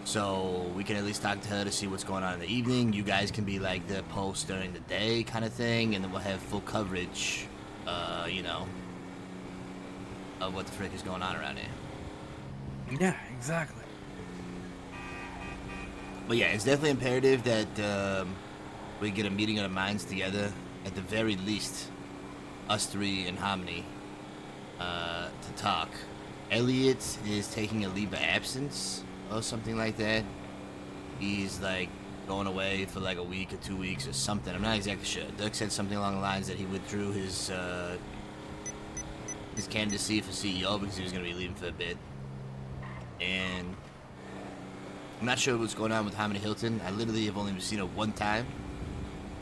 So we can at least talk to her to see what's going on in the evening. You guys can be like the pulse during the day kind of thing, and then we'll have full coverage, you know, of what the frick is going on around here. Yeah, exactly. But yeah, it's definitely imperative that we get a meeting of the minds together, at the very least, us three in Harmony, to talk. Elliot is taking a leave of absence or something like that. He's like going away for like a week or 2 weeks or something. I'm not exactly sure. Doug said something along the lines that he withdrew his candidacy for CEO because he was going to be leaving for a bit. And I'm not sure what's going on with Harmony Hilton. I literally have only seen her one time,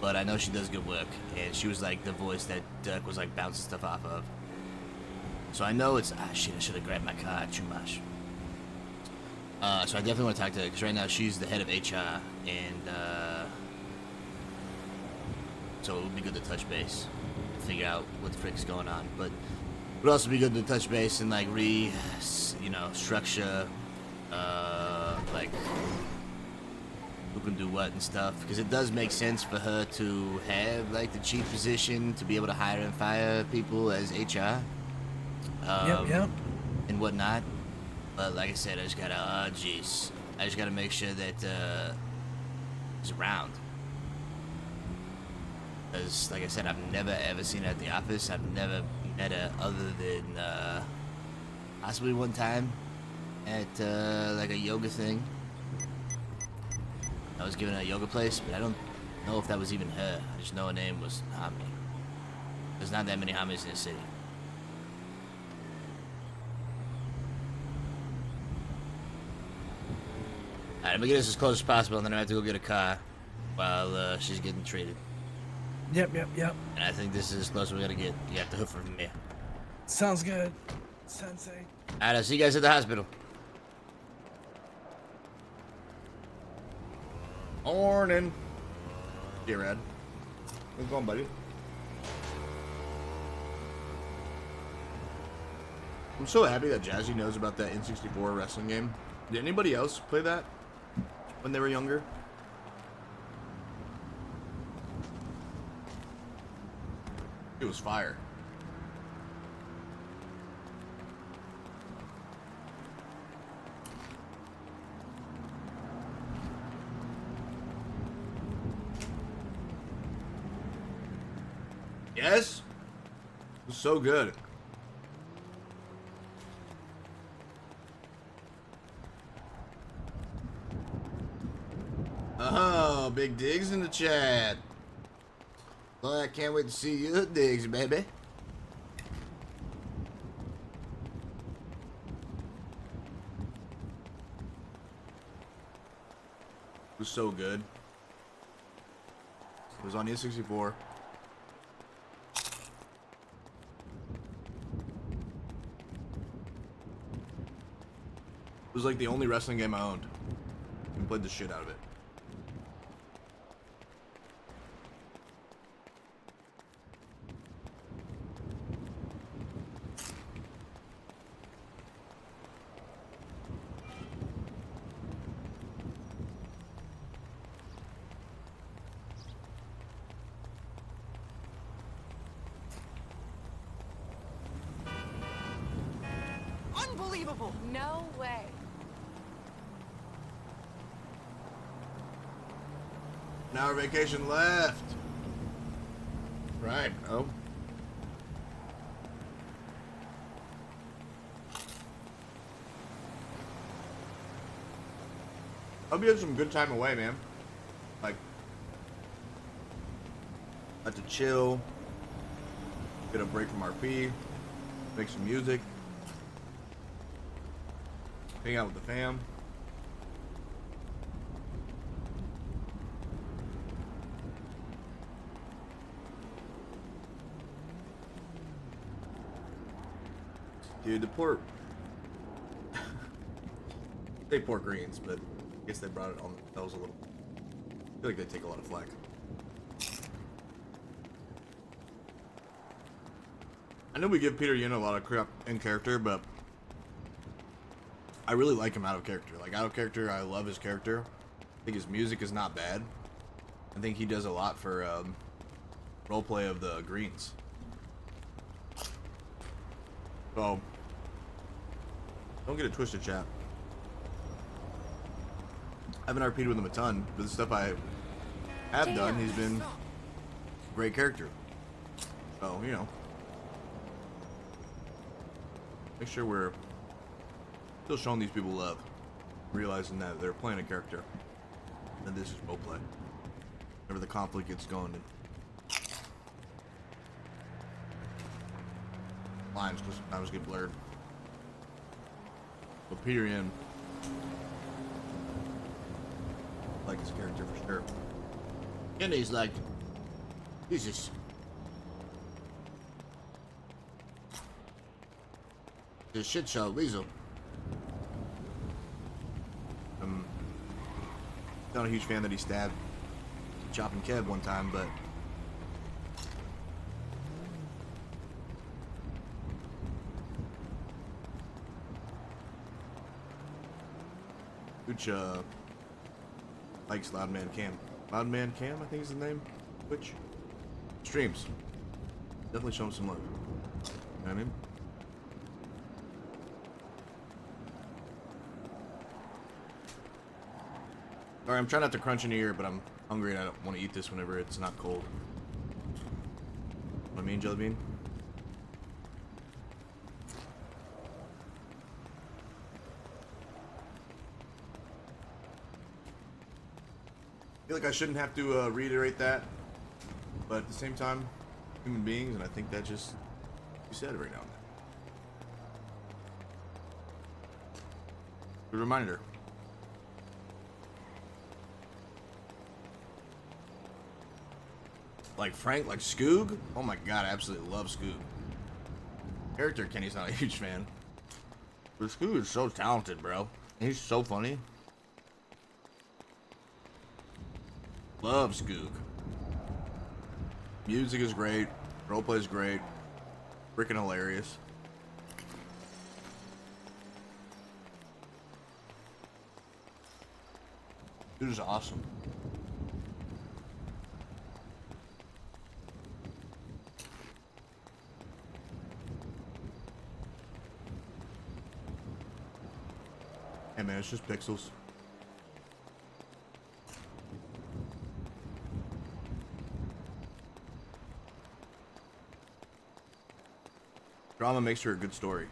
but I know she does good work, and she was like the voice that Doug was like bouncing stuff off of. So I know it's shit. I should have grabbed my car. Too much. So I definitely want to talk to her because right now she's the head of HR, and so it would be good to touch base, and figure out what the frick is going on. But it would also be good to touch base and like structure, like who can do what and stuff, because it does make sense for her to have like the chief position to be able to hire and fire people as HR. Yep. And whatnot. But like I said, I just gotta, I just gotta make sure that he's around. Because, like I said, I've never ever seen her at the office. I've never met her other than possibly one time at like a yoga thing. I was giving her a yoga place, but I don't know if that was even her. I just know her name was Harmony. There's not that many Harmonies in the city. Alright, I'm gonna get us as close as possible, and then I have to go get a car while she's getting treated. Yep. And I think this is as close as we're gonna get. You have to hoof from here. Sounds good, Sensei. Alright, I'll see you guys at the hospital. Morning. Hey, Rad. How's it going, buddy? I'm so happy that Jazzy knows about that N64 wrestling game. Did anybody else play that when they were younger? It was fire. Yes? It was so good. Oh, Big Diggs in the chat. Well, I can't wait to see you, Diggs, baby. It was so good. It was on N64. It was like the only wrestling game I owned. I played the shit out of it. Unbelievable! No way. An hour vacation left. Right, oh. Hope you had some good time away, man. Like, got to chill, get a break from RP, make some music, hang out with the fam. Dude, the poor They pour greens, but I guess they brought it on themselves a little. I feel like they take a lot of flack. I know we give Peter Yin a lot of crap in character, but I really like him out of character. Like, out of character, I love his character. I think his music is not bad. I think he does a lot for roleplay of the greens. So, don't get it twisted, chat. I haven't RP'd with him a ton, but the stuff I have done, he's been a great character. So, you know. Make sure we're still showing these people love. Realizing that they're playing a character. And this is roleplay. Whenever the conflict gets going. Lines will sometimes get blurred. But Peter Yin, I like his character for sure. And he's like, Jesus. The shit show weasel. I'm not a huge fan that he stabbed Chopping Kev one time, but Gooch likes Loudman Cam. Loudman Cam, I think is the name. Which streams. Definitely show him some love. You know what I mean? Alright, I'm trying not to crunch in here, but I'm hungry and I don't want to eat this whenever it's not cold. What I mean, Jelly Bean? I feel like I shouldn't have to reiterate that, but at the same time, human beings, and I think that just, you said it right now. Good reminder. Like Frank, like Skoog? Oh my god, I absolutely love Skoog. Character, Kenny's not a huge fan. But Skoog is so talented, bro. He's so funny. Love Skoog. Music is great. Roleplay is great. Freaking hilarious. Dude is awesome. Hey man, it's just pixels. Drama makes for a good story.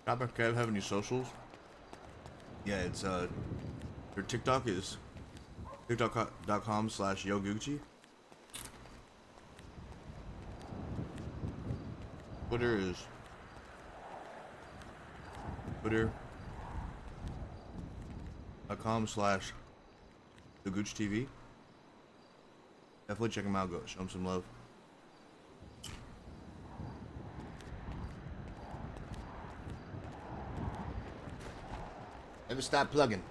Topic Kev have any socials? Yeah, it's your TikTok is tiktok.com/yogucci. Twitter is twitter.com/thegoochtv. Definitely check him out. Go show him some love. Never stop plugging.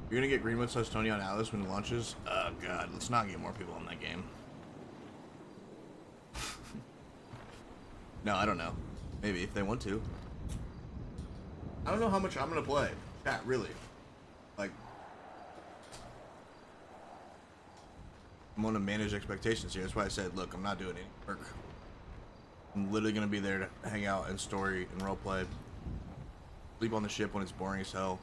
You're gonna get Greenwood/Tony on Alice when it launches? Oh god, let's not get more people in that game. No, I don't know. Maybe if they want to. I don't know how much I'm gonna play. Chat, really. Like, I'm gonna manage expectations here. That's why I said, look, I'm not doing any work. I'm literally gonna be there to hang out and story and roleplay. Sleep on the ship when it's boring as hell.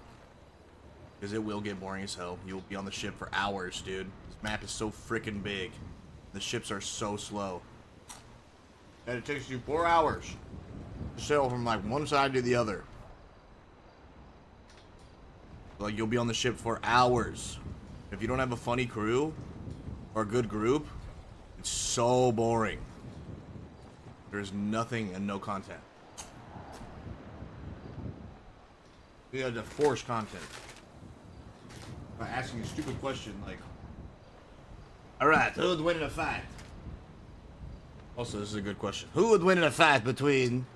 Because it will get boring as hell. You'll be on the ship for hours, dude. This map is so freaking big. The ships are so slow. And it takes you 4 hours to sail from like one side to the other. Like, you'll be on the ship for hours. If you don't have a funny crew or a good group, it's so boring. There's nothing and no content. You have to force content. by asking a stupid question like, All right, who would win in a fight? also, this is a good question. Who would win in a fight between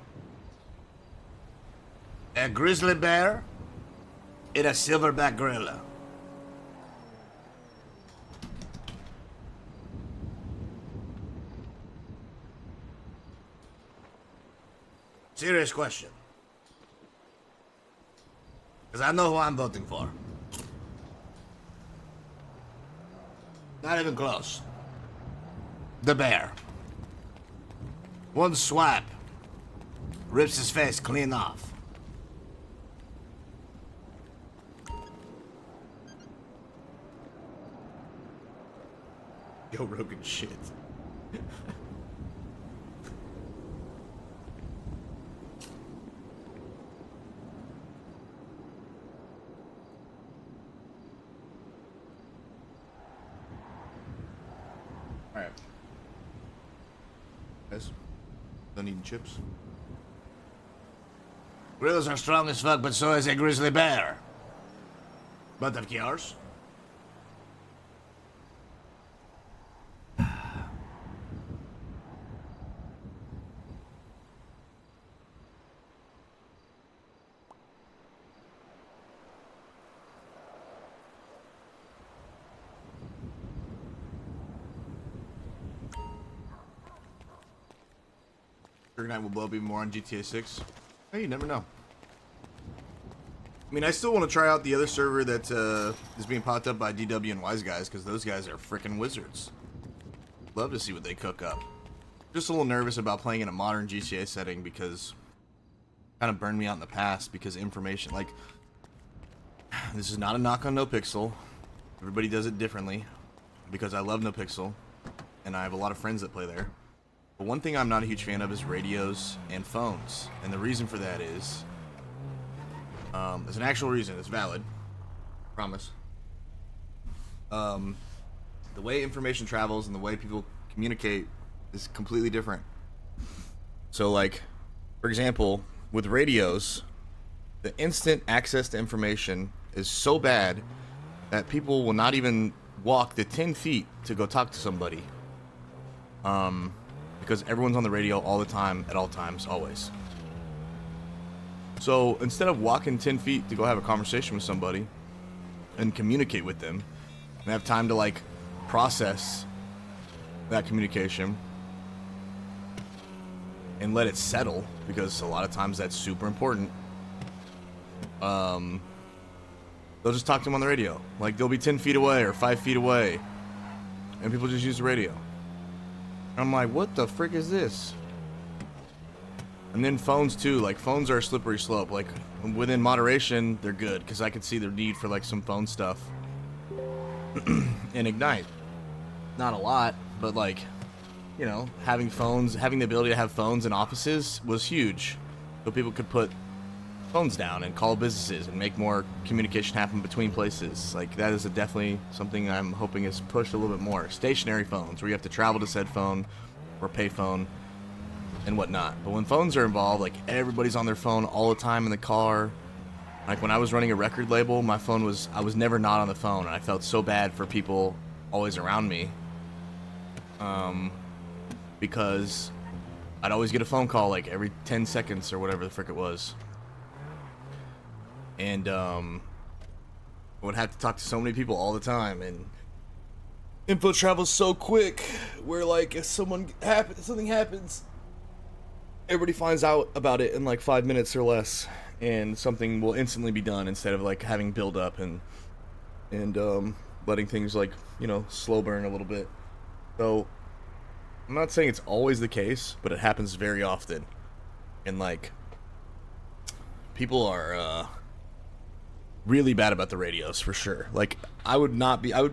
a grizzly bear and a silverback gorilla? Serious question. Because I know who I'm voting for. Not even close. The bear. One swipe rips his face clean off. Joe Rogan shit. Alright. Guys, done eating chips? Gorillas are strong as fuck, but so is a grizzly bear. But of course. Ignite will blow up even more on GTA 6. Hey, you never know. I mean, I still want to try out the other server that is being popped up by DW and Wise Guys, because those guys are freaking wizards. Love to see what they cook up. Just a little nervous about playing in a modern GTA setting because kind of burned me out in the past because information, like, this is not a knock on NoPixel. Everybody does it differently because I love NoPixel and I have a lot of friends that play there. But one thing I'm not a huge fan of is radios and phones. And the reason for that is, there's an actual reason, it's valid, promise. The way information travels and the way people communicate is completely different. So like, for example, with radios, the instant access to information is so bad that people will not even walk the 10 feet to go talk to somebody. Because everyone's on the radio all the time, at all times, always. So instead of walking 10 feet to go have a conversation with somebody and communicate with them and have time to like process that communication and let it settle, because a lot of times that's super important, they'll just talk to them on the radio. Like they'll be 10 feet away or 5 feet away and people just use the radio. I'm like, what the frick is this? And then phones too, like phones are a slippery slope. Like within moderation, they're good because I could see their need for like some phone stuff in Ignite. Not a lot, but like, you know, having phones, having the ability to have phones in offices was huge. So people could put phones down and call businesses and make more communication happen between places. Like that is definitely something I'm hoping is pushed a little bit more. Stationary phones where you have to travel to said phone or pay phone and whatnot. But when phones are involved, like everybody's on their phone all the time in the car. Like when I was running a record label, my phone was, I was never not on the phone, and I felt so bad for people always around me. Because I'd always get a phone call like every 10 seconds or whatever the frick it was. And I would have to talk to so many people all the time, and info travels so quick where like if something happens, everybody finds out about it in like 5 minutes or less, and something will instantly be done instead of like having build up and letting things like, you know, slow burn a little bit. So I'm not saying it's always the case, but it happens very often. And like people are really bad about the radios for sure. Like I would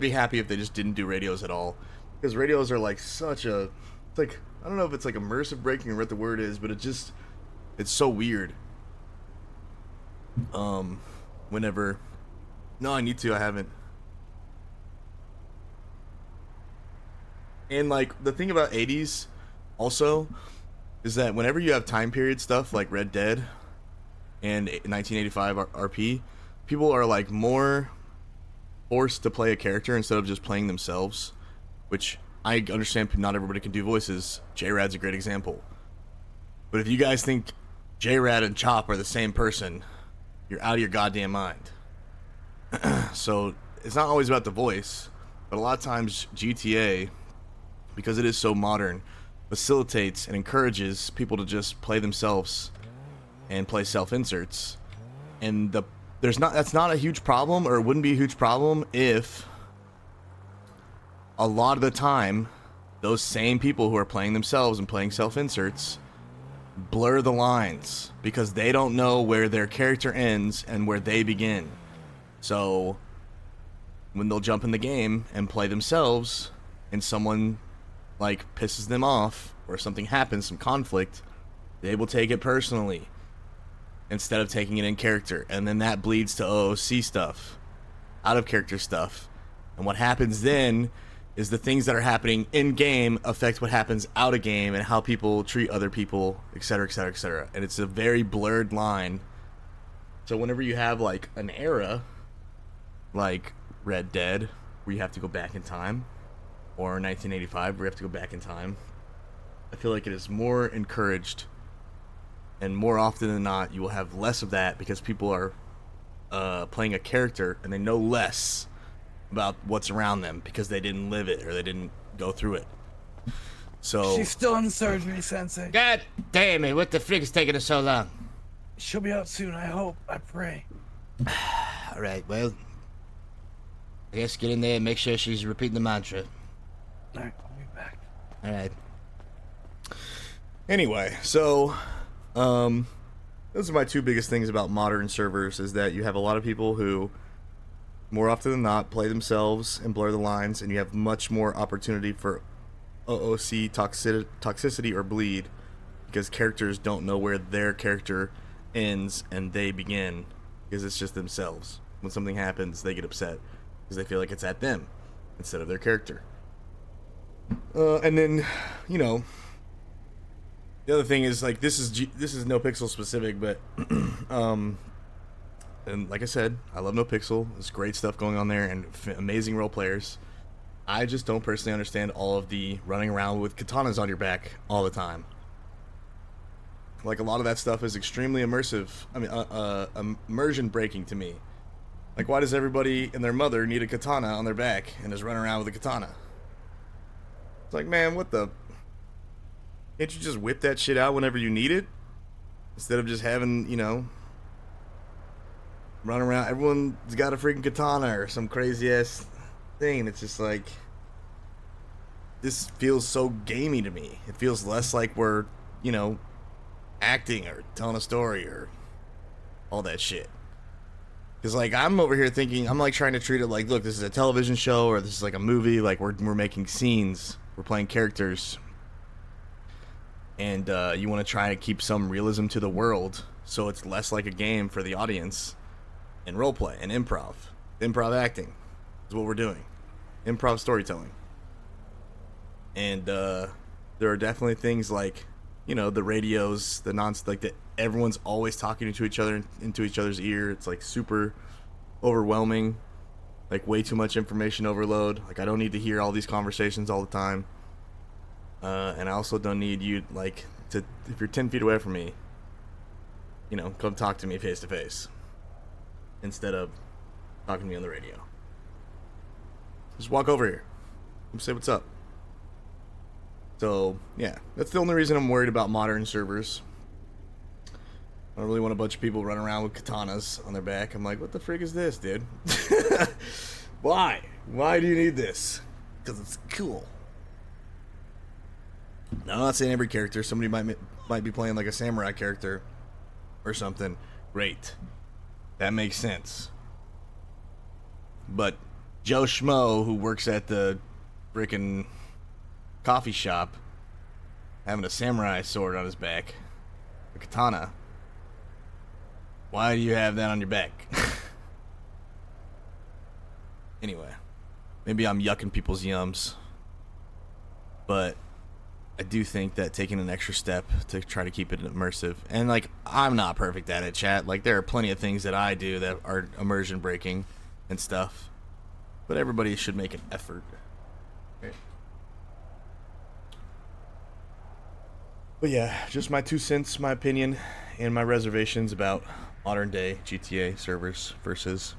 be happy if they just didn't do radios at all, because radios are like such a, it's like, I don't know if it's like immersive breaking or what the word is, but it's so weird. Whenever, no, I need to, I haven't. And like the thing about 80s also is that whenever you have time period stuff like Red Dead and 1985 RP, people are like more forced to play a character instead of just playing themselves, which I understand not everybody can do voices. J-Rad's a great example. But if you guys think J-Rad and Chop are the same person, you're out of your goddamn mind. So it's not always about the voice, but a lot of times GTA, because it is so modern, facilitates and encourages people to just play themselves and play self-inserts. And that's not a huge problem, or it wouldn't be a huge problem if a lot of the time those same people who are playing themselves and playing self-inserts blur the lines because they don't know where their character ends and where they begin. So when they'll jump in the game and play themselves and someone like pisses them off or something happens, some conflict, they will take it personally instead of taking it in character, and then that bleeds to OOC stuff, out of character stuff. And what happens then is the things that are happening in game affect what happens out of game and how people treat other people, etc., etc., etc. And it's a very blurred line. So whenever you have like an era like Red Dead where you have to go back in time, or 1985 where you have to go back in time, I feel like it is more encouraged, and more often than not you will have less of that because people are playing a character and they know less about what's around them because they didn't live it or they didn't go through it. So She's still in surgery, Sensei. God damn it, what the frick is taking us so long? She'll be out soon, I hope. I pray. Alright, well, I guess get in there and make sure she's repeating the mantra. Alright, I'll be back. Alright. anyway, so those are my two biggest things about modern servers, is that you have a lot of people who more often than not play themselves and blur the lines, and you have much more opportunity for OOC toxicity or bleed because characters don't know where their character ends and they begin because it's just themselves. When something happens, they get upset because they feel like it's at them instead of their character. And then, you know, the other thing is, like, this is No Pixel specific, but and like I said, I love No Pixel. There's great stuff going on there and amazing role players. I just don't personally understand all of the running around with katanas on your back all the time. Like, a lot of that stuff is extremely immersive. I mean, immersion breaking to me. Like, why does everybody and their mother need a katana on their back and just run around with a katana? It's like, man, what the... Can't you just whip that shit out whenever you need it? Instead of just having, you know, run around. Everyone's got a freaking katana or some crazy ass thing. It's just like, this feels so gamey to me. It feels less like we're, you know, acting or telling a story or all that shit. Because, like, I'm over here thinking, I'm like trying to treat it like, look, this is a television show or this is like a movie. Like, we're making scenes, we're playing characters, and you want to try to keep some realism to the world so it's less like a game for the audience. And roleplay and improv acting is what we're doing. Improv storytelling. And there are definitely things like, you know, the radios, like that everyone's always talking to each other into each other's ear. It's like super overwhelming, like way too much information overload. Like, I don't need to hear all these conversations all the time. And I also don't need you, like, to, if you're 10 feet away from me, you know, come talk to me face to face instead of talking to me on the radio. Just walk over here and say what's up. So, yeah, that's the only reason I'm worried about modern servers. I don't really want a bunch of people running around with katanas on their back. I'm like, what the frig is this, dude? Why? Why do you need this? Because it's cool. Now, I'm not saying every character. Somebody might be playing like a samurai character or something. Great. That makes sense. But Joe Schmo, who works at the frickin' coffee shop, having a samurai sword on his back, a katana, why do you have that on your back? Anyway, maybe I'm yucking people's yums, but I do think that taking an extra step to try to keep it immersive, and, like, I'm not perfect at it, chat. Like, there are plenty of things that I do that are immersion breaking and stuff, but everybody should make an effort. Right. But yeah, just my 2 cents, my opinion, and my reservations about modern day GTA servers versus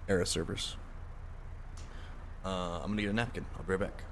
era servers. I'm gonna get a napkin. I'll be right back.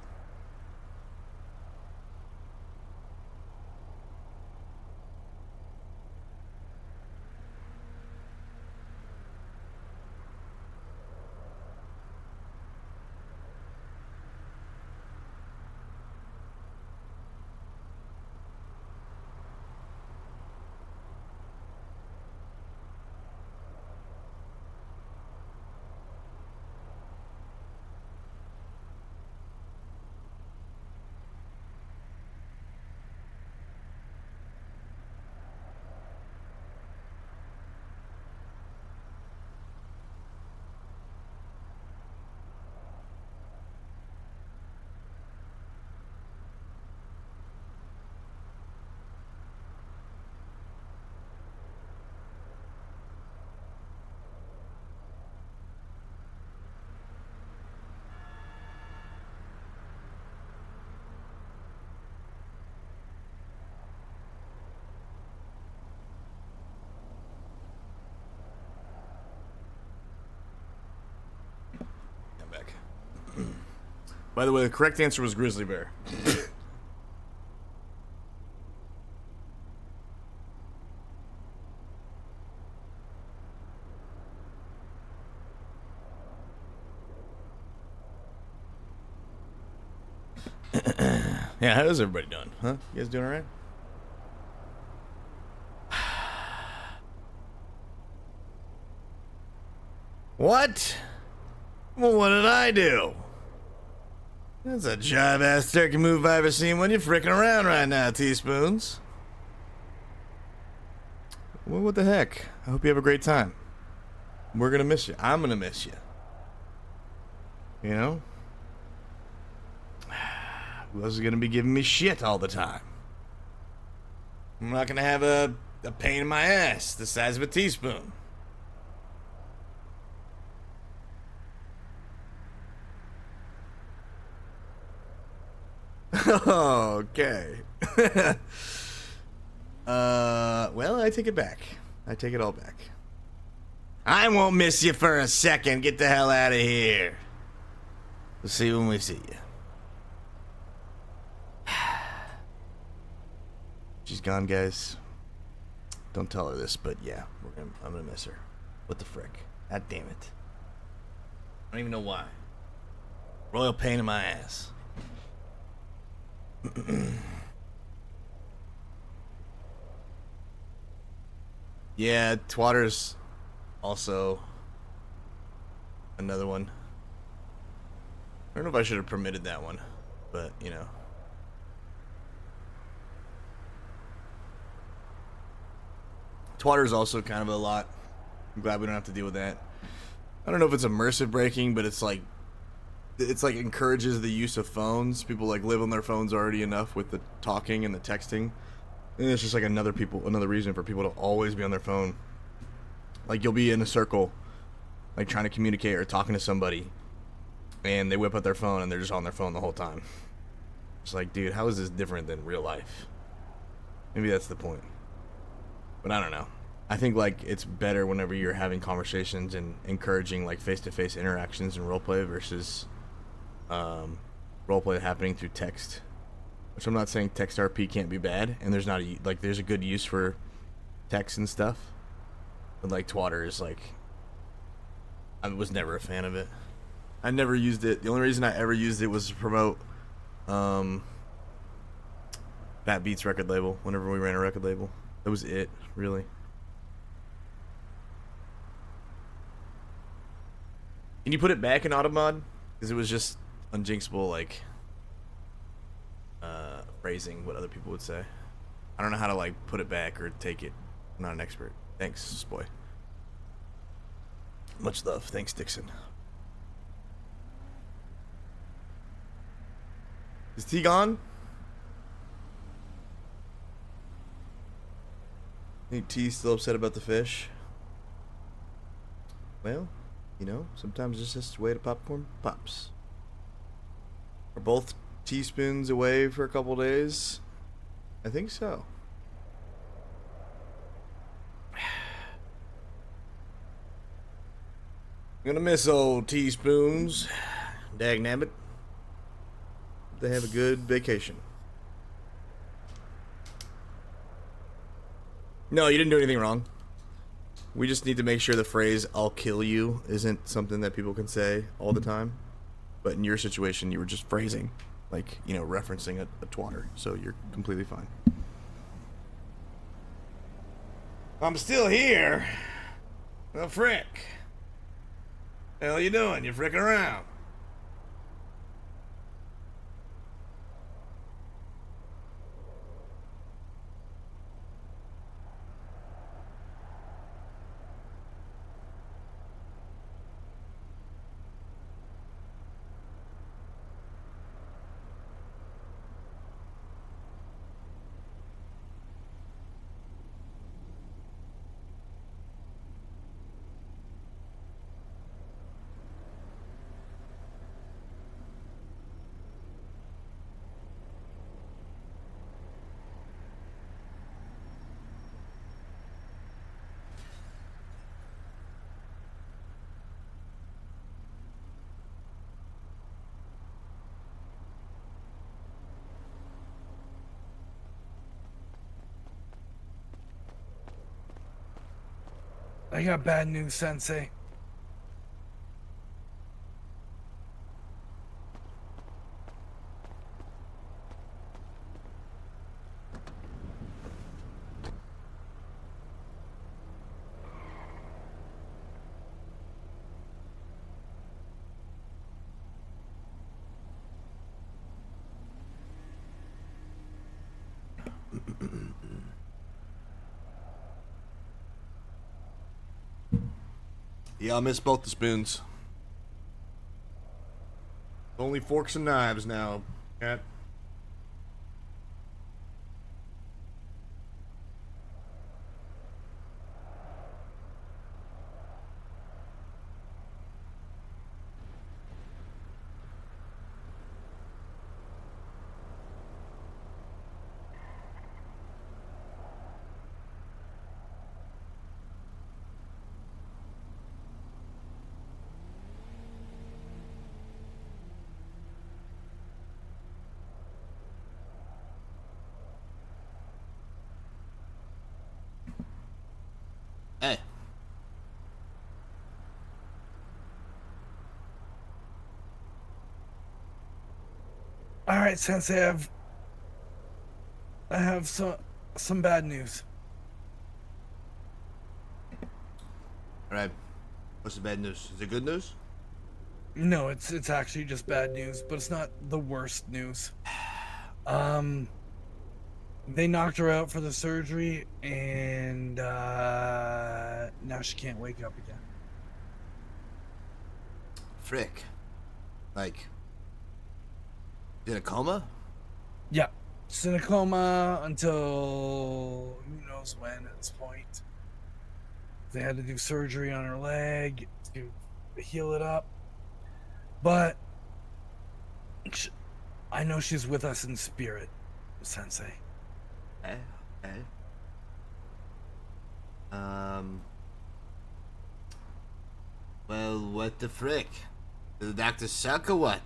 I'm back. By the way, the correct answer was grizzly bear. Yeah, how's everybody doing? Huh? You guys doing alright? What? Well, what did I do? That's a jive-ass turkey move I've ever seen when you're fricking around right now, teaspoons. Well, what the heck? I hope you have a great time. We're gonna miss you. I'm gonna miss you. You know? Who else is gonna be giving me shit all the time? I'm not gonna have a pain in my ass the size of a teaspoon. Okay. Well, I take it back. I take it all back. I won't miss you for a second. Get the hell out of here. We'll see when we see you. She's gone, guys. Don't tell her this, but yeah, I'm gonna miss her. What the frick? God damn it. I don't even know why. Royal pain in my ass. Yeah, Twatter's also another one. I don't know if I should have permitted that one, but you know. Twatter's also kind of a lot. I'm glad we don't have to deal with that. I don't know if it's immersive breaking, but it's like encourages the use of phones. People like live on their phones already enough with the talking and the texting. And it's just like another reason for people to always be on their phone. Like you'll be in a circle, like trying to communicate or talking to somebody, and they whip out their phone and they're just on their phone the whole time. It's like, dude, how is this different than real life? Maybe that's the point. But I don't know. I think like it's better whenever you're having conversations and encouraging like face-to-face interactions and roleplay versus roleplay happening through text. Which I'm not saying text RP can't be bad, and there's not there's a good use for text and stuff. But like Twatter is like, I was never a fan of it. I never used it. The only reason I ever used it was to promote Fat Beats record label whenever we ran a record label. That was it, really. Can you put it back in Automod? Because it was just unjinxable, like phrasing, what other people would say. I don't know how to like put it back or take it. I'm not an expert. Thanks, boy. Much love. Thanks, Dixon. Is T gone? I think T's still upset about the fish. Well, You know, sometimes it's just the way the popcorn pops. Are both teaspoons away for a couple days? I think so. Gonna miss old teaspoons. Dagnabbit. They have a good vacation. No, you didn't do anything wrong. We just need to make sure the phrase "I'll kill you" isn't something that people can say all the time. But in your situation, you were just phrasing, like, you know, referencing a twatter. So you're completely fine. I'm still here. Oh, frick. Hell you doing? You fricking around? I got bad news, Sensei. Yeah, I miss both the spoons. Only forks and knives now, cat. Hey. All right, Sensei, I have some bad news. All right. What's the bad news? Is it good news? No, it's actually just bad news, but it's not the worst news. They knocked her out for the surgery, and now she can't wake up again. Frick. Like, in a coma? Yeah, she's in a coma until who knows when at this point. They had to do surgery on her leg to heal it up. But I know she's with us in spirit, Sensei. Okay. Well, what the frick? Did the doctor suck or what?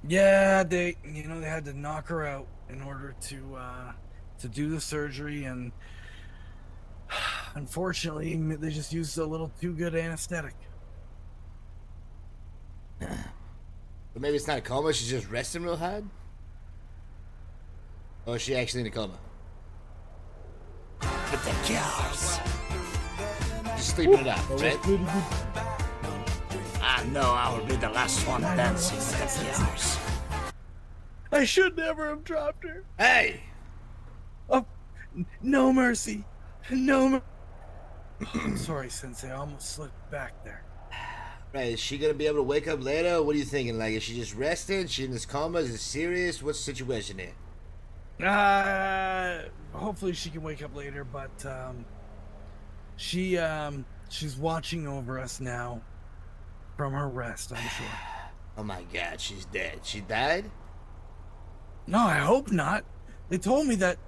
Yeah, they had to knock her out in order to do the surgery, and unfortunately, they just used a little too good anesthetic. But maybe it's not a coma, she's just resting real hard? Or is she actually in a coma? With the cures. Just sleeping it out, right? I know I will be the last one dancing with the cures. I should never have dropped her. Hey! Oh, no mercy. No I'm sorry, Sensei. I almost slipped back there. Right, is she gonna be able to wake up later? What are you thinking? Like, is she just resting? She in this coma? Is it serious? What's the situation here? Hopefully she can wake up later, but she's watching over us now, from her rest, I'm sure. Oh my God, she's dead. She died? No, I hope not. They told me that.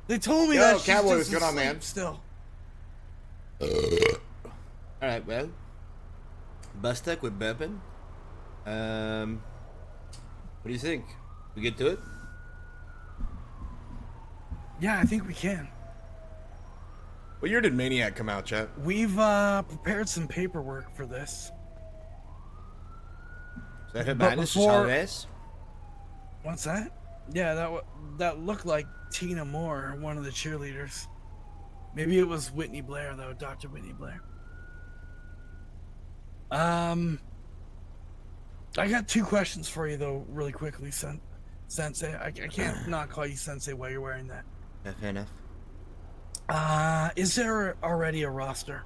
They told me Yo, that she's Cowboy, just what's going on, man? asleep still. All right, well, Buster, quit burping. What do you think? We get to it? Yeah, I think we can. What year did Maniac come out, chat? We've prepared some paperwork for this. Is that her But minus before- Chavez? What's that? Yeah, that looked like Tina Moore, one of the cheerleaders. Maybe it was Whitney Blair, though, Dr. Whitney Blair. I got 2 questions for you, though, really quickly, Sensei. I can't not call you Sensei while you're wearing that. Yeah, fair enough. Is there already a roster,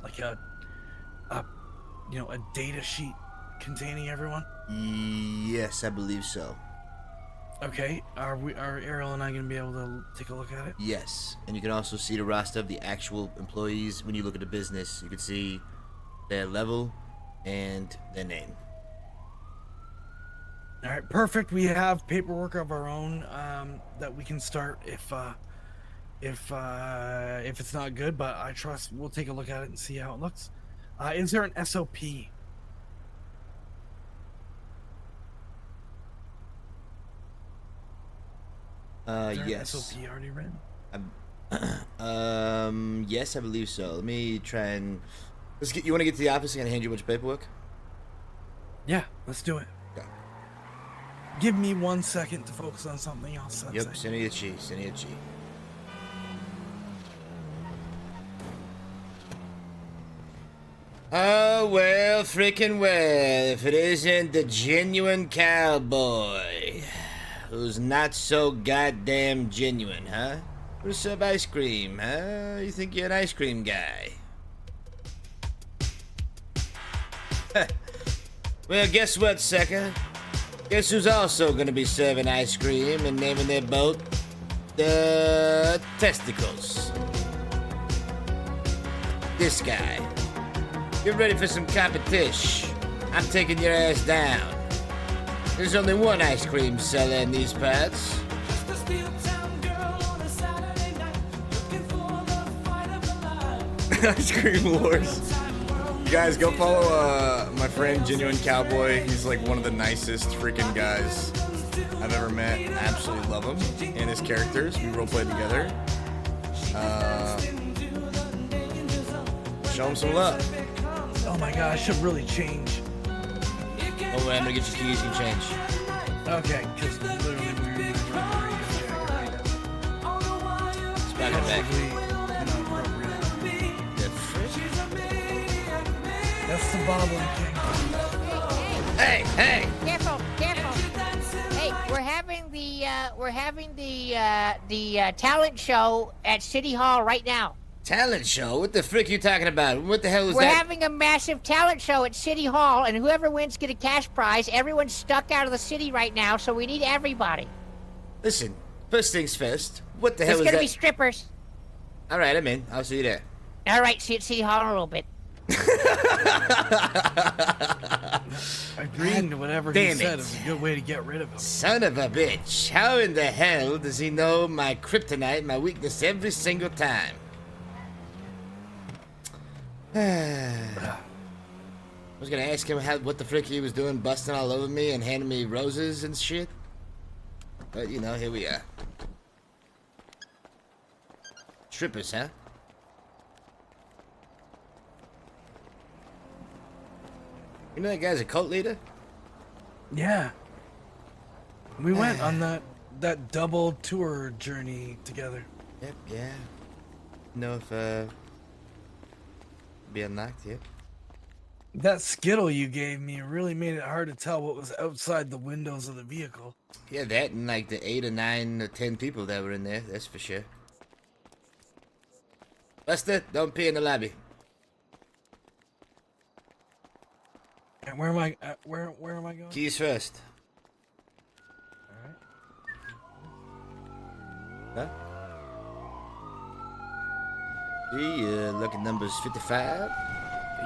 like a data sheet containing everyone? Yes, I believe so. Okay, are Ariel and I gonna be able to take a look at it? Yes, and you can also see the roster of the actual employees. When you look at the business, you can see their level and their name. All right, perfect. We have paperwork of our own that we can start if it's not good, but I trust we'll take a look at it and see how it looks. Is there an SOP? Is there Yes. an SOP already written? Yes, I believe so. Let me try and you want to get to the office? I'm gonna hand you a bunch of paperwork. Yeah, let's do it. Okay. Give me 1 second to focus on something else. Sensei. Yep, send me a chi, send me a chi. Oh, well, freaking well, if it isn't the genuine cowboy. Who's not so goddamn genuine, huh? What's up, ice cream, huh? You think you're an ice cream guy? Well, guess what, sucker? Guess who's also gonna be serving ice cream and naming their boat the Testicles? This guy. Get ready for some competition. I'm taking your ass down. There's only one ice cream seller in these parts. Ice Cream Wars. You guys, go follow my friend Genuine Cowboy. He's like one of the nicest freaking guys I've ever met. I absolutely love him and his characters. We roleplay together. Show him some love. Oh my god, I should really change. Oh, wait, I'm gonna get your keys, you can change. Okay, because literally we're in the radio jacket right now. It's back and back. Probably inappropriate. That's the Bobbling King. Hey, hey! Careful, careful. Hey, we're having the talent show at City Hall right now. Talent show? What the frick are you talking about? What the hell is We're that? having a massive talent show at City Hall, and whoever wins get a cash prize. Everyone's stuck out of the city right now, so we need everybody. Listen, first things first. What the hell There's is gonna that? be strippers. All right, I'm in. I'll see you there. All right, see you at City Hall in a little bit. Agreeing to whatever he Damn said it. is a good way to get rid of him. Son of a bitch. How in the hell does he know my kryptonite, my weakness every single time? I was gonna ask him what the frick he was doing, busting all over me and handing me roses and shit. But, you know, here we are. Strippers, huh? You know that guy's a cult leader? Yeah. We went on that double tour journey together. Yep, yeah. Know if, be unlocked yet. That Skittle you gave me really made it hard to tell what was outside the windows of the vehicle. Yeah, that and like the 8 or 9 or 10 people that were in there, that's for sure. Buster, don't pee in the lobby. And where am I? Where am I going? Keys first. All right. Huh? The lucky number's 55.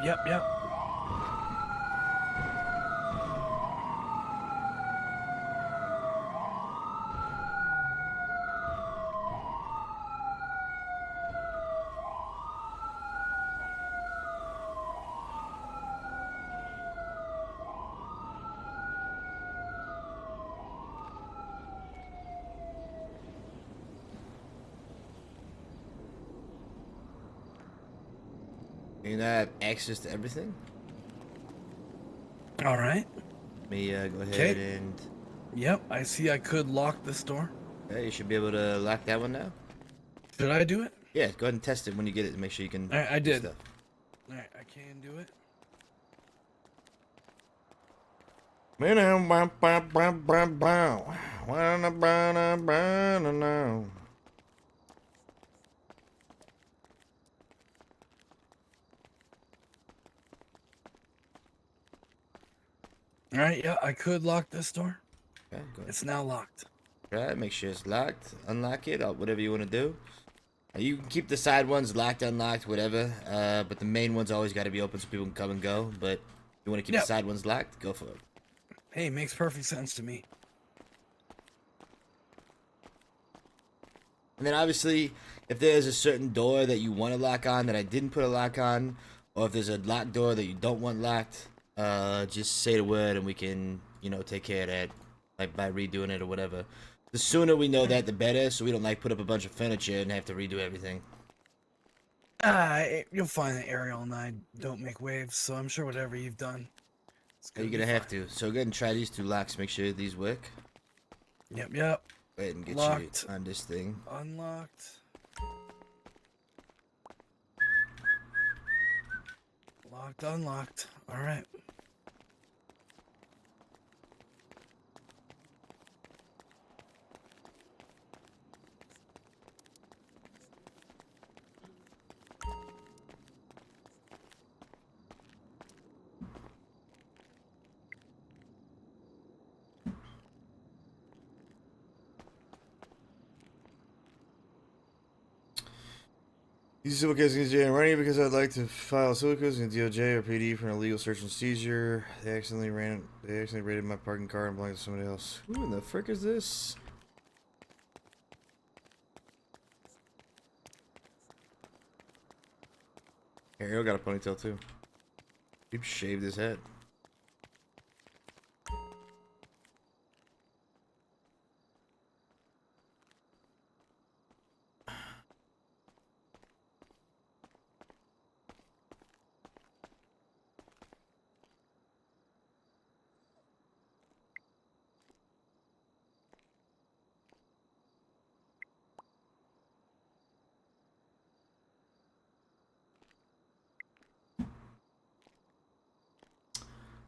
Yep. You now have access to everything. All right. Let me go ahead Okay. and. Yep, I see I could lock this door. Okay, you should be able to lock that one now. Should I do it? Yeah, go ahead and test it when you get it to make sure you can. I do did. Stuff. All right, I can do it. All right, yeah, I could lock this door. Okay, go ahead. It's now locked. Try it, make sure it's locked. Unlock it, or whatever you want to do. You can keep the side ones locked, unlocked, whatever. But the main ones always got to be open so people can come and go. But if you want to keep the side ones locked, go for it. Hey, makes perfect sense to me. And then obviously, if there's a certain door that you want to lock on that I didn't put a lock on, or if there's a locked door that you don't want locked, just say the word and we can, take care of that, like by redoing it or whatever. The sooner we know that, the better, so we don't like put up a bunch of furniture and have to redo everything. You'll find that Ariel and I don't make waves, so I'm sure whatever you've done. You're gonna have to. So go ahead and try these two locks. Make sure these work. Yep. Go ahead and get Locked. you on this thing. Unlocked. Locked, unlocked. All right. These civil cases against Jay and running because I'd like to file civil cases against DOJ or PD for an illegal search and seizure. They accidentally raided my parking car and belonged to somebody else. Who in the frick is this? Ariel got a ponytail too. He shaved his head.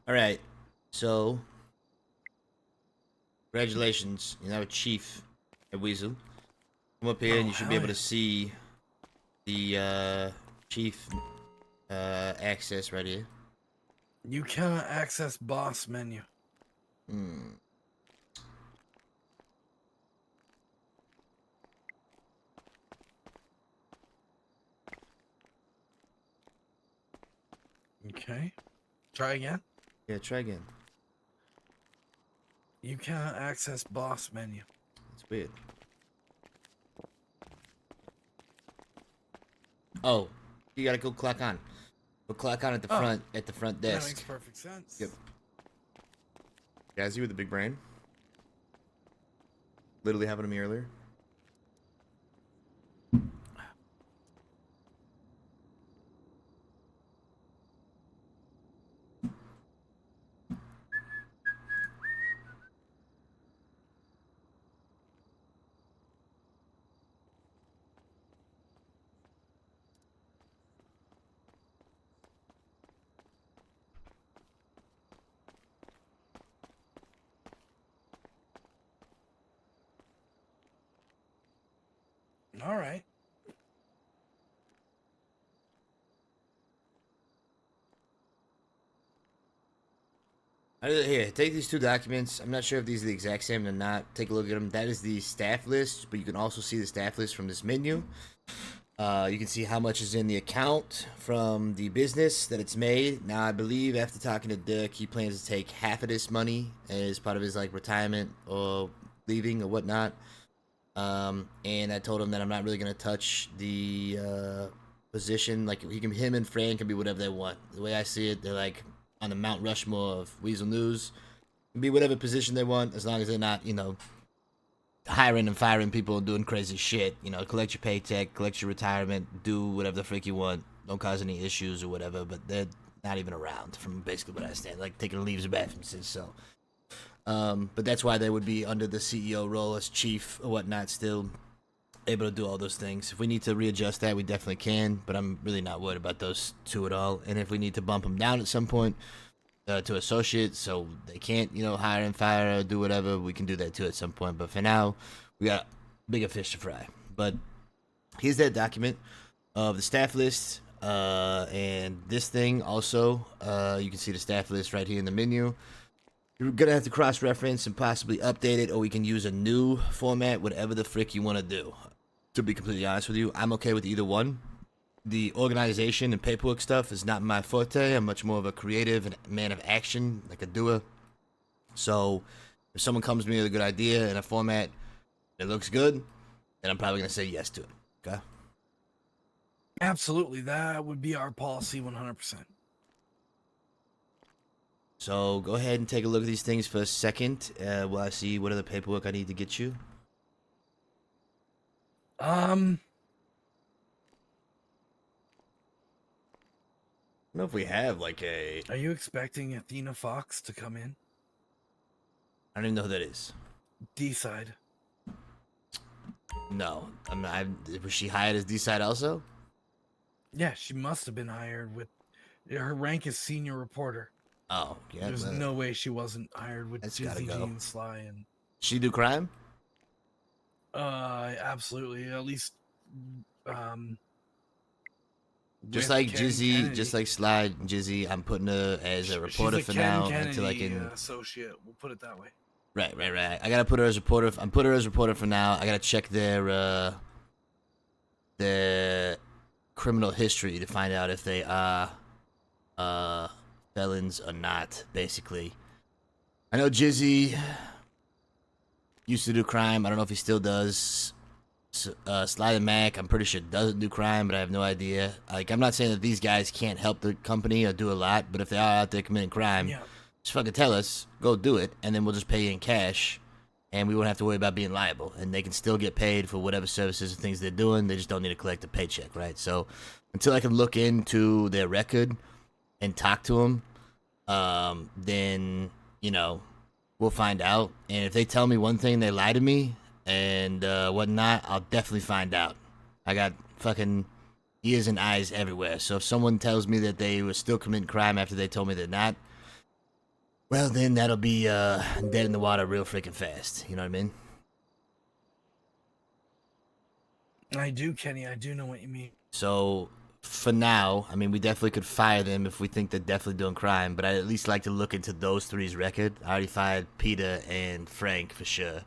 All right. So, congratulations. You're now a chief at Weasel. Come up here and you should be able to see the chief access right here. You cannot access boss menu. Okay. Try again. Yeah, try again. You cannot access boss menu. That's weird. Oh, you gotta go clock on. Go clock on at the front desk. That makes perfect sense. Yep. Guys, you with the big brain. Literally happened to me earlier. All right. Here, take these two documents. I'm not sure if these are the exact same or not. Take a look at them. That is the staff list, but you can also see the staff list from this menu. You can see how much is in the account from the business that it's made. Now, I believe after talking to Dirk, he plans to take half of this money as part of his retirement or leaving or whatnot. And I told him that I'm not really gonna touch the position. Like him and Fran can be whatever they want. The way I see it, they're like on the Mount Rushmore of Weasel News. Can be whatever position they want as long as they're not, hiring and firing people and doing crazy shit. Collect your paycheck, collect your retirement, do whatever the frick you want. don't cause any issues or whatever, but they're not even around from basically what I understand, like taking leaves of absences. So, but that's why they would be under the CEO role as chief or whatnot, still able to do all those things. If we need to readjust that, we definitely can, but I'm really not worried about those two at all. And if we need to bump them down at some point to associate, so they can't, hire and fire or do whatever, we can do that too at some point. But for now, we got bigger fish to fry. But here's that document of the staff list, and this thing also. You can see the staff list right here in the menu. You're gonna have to cross-reference and possibly update it, or we can use a new format, whatever the frick you want to do. To be completely honest with you, I'm okay with either one. The organization and paperwork stuff is not my forte. I'm much more of a creative and man of action, like a doer. So if someone comes to me with a good idea and a format that looks good, then I'm probably gonna say yes to it. Okay. Absolutely, that would be our policy 100%. So go ahead and take a look at these things for a second while I see what other paperwork I need to get you. I don't know if we have like a... Are you expecting Athena Fox to come in? I don't even know who that is. D-side. No. Was she hired as D-side also? Yeah, she must have been hired with... Her rank is senior reporter. Oh, yeah. There's no way she wasn't hired with Dizzy go. and Sly and... She do crime? Absolutely. At least, Just with like Ken Jizzy, Kennedy. just like Sly and Jizzy, I'm putting her as a reporter She's a for Ken now Kennedy until I can... associate. We'll put it that way. Right. I gotta put her as a reporter. I'm putting her as a reporter for now. I gotta check their criminal history to find out if they are felons or not. Basically, I know Jizzy used to do crime. I don't know if he still does. Sly the Mac, I'm pretty sure doesn't do crime, but I have no idea. Like, I'm not saying that these guys can't help the company or do a lot, but if they are out there committing crime, just fucking tell us, go do it, and then we'll just pay you in cash, and we won't have to worry about being liable. And they can still get paid for whatever services and things they're doing. They just don't need to collect a paycheck, right? So until I can look into their record and talk to them, then, we'll find out. And if they tell me one thing, they lie to me, and whatnot, I'll definitely find out. I got fucking ears and eyes everywhere. So if someone tells me that they were still committing crime after they told me they're not, well, then that'll be dead in the water real freaking fast. You know what I mean? I do, Kenny. I do know what you mean. So for now, we definitely could fire them if we think they're definitely doing crime, but I'd at least like to look into those three's record. I already fired Peter and Frank for sure.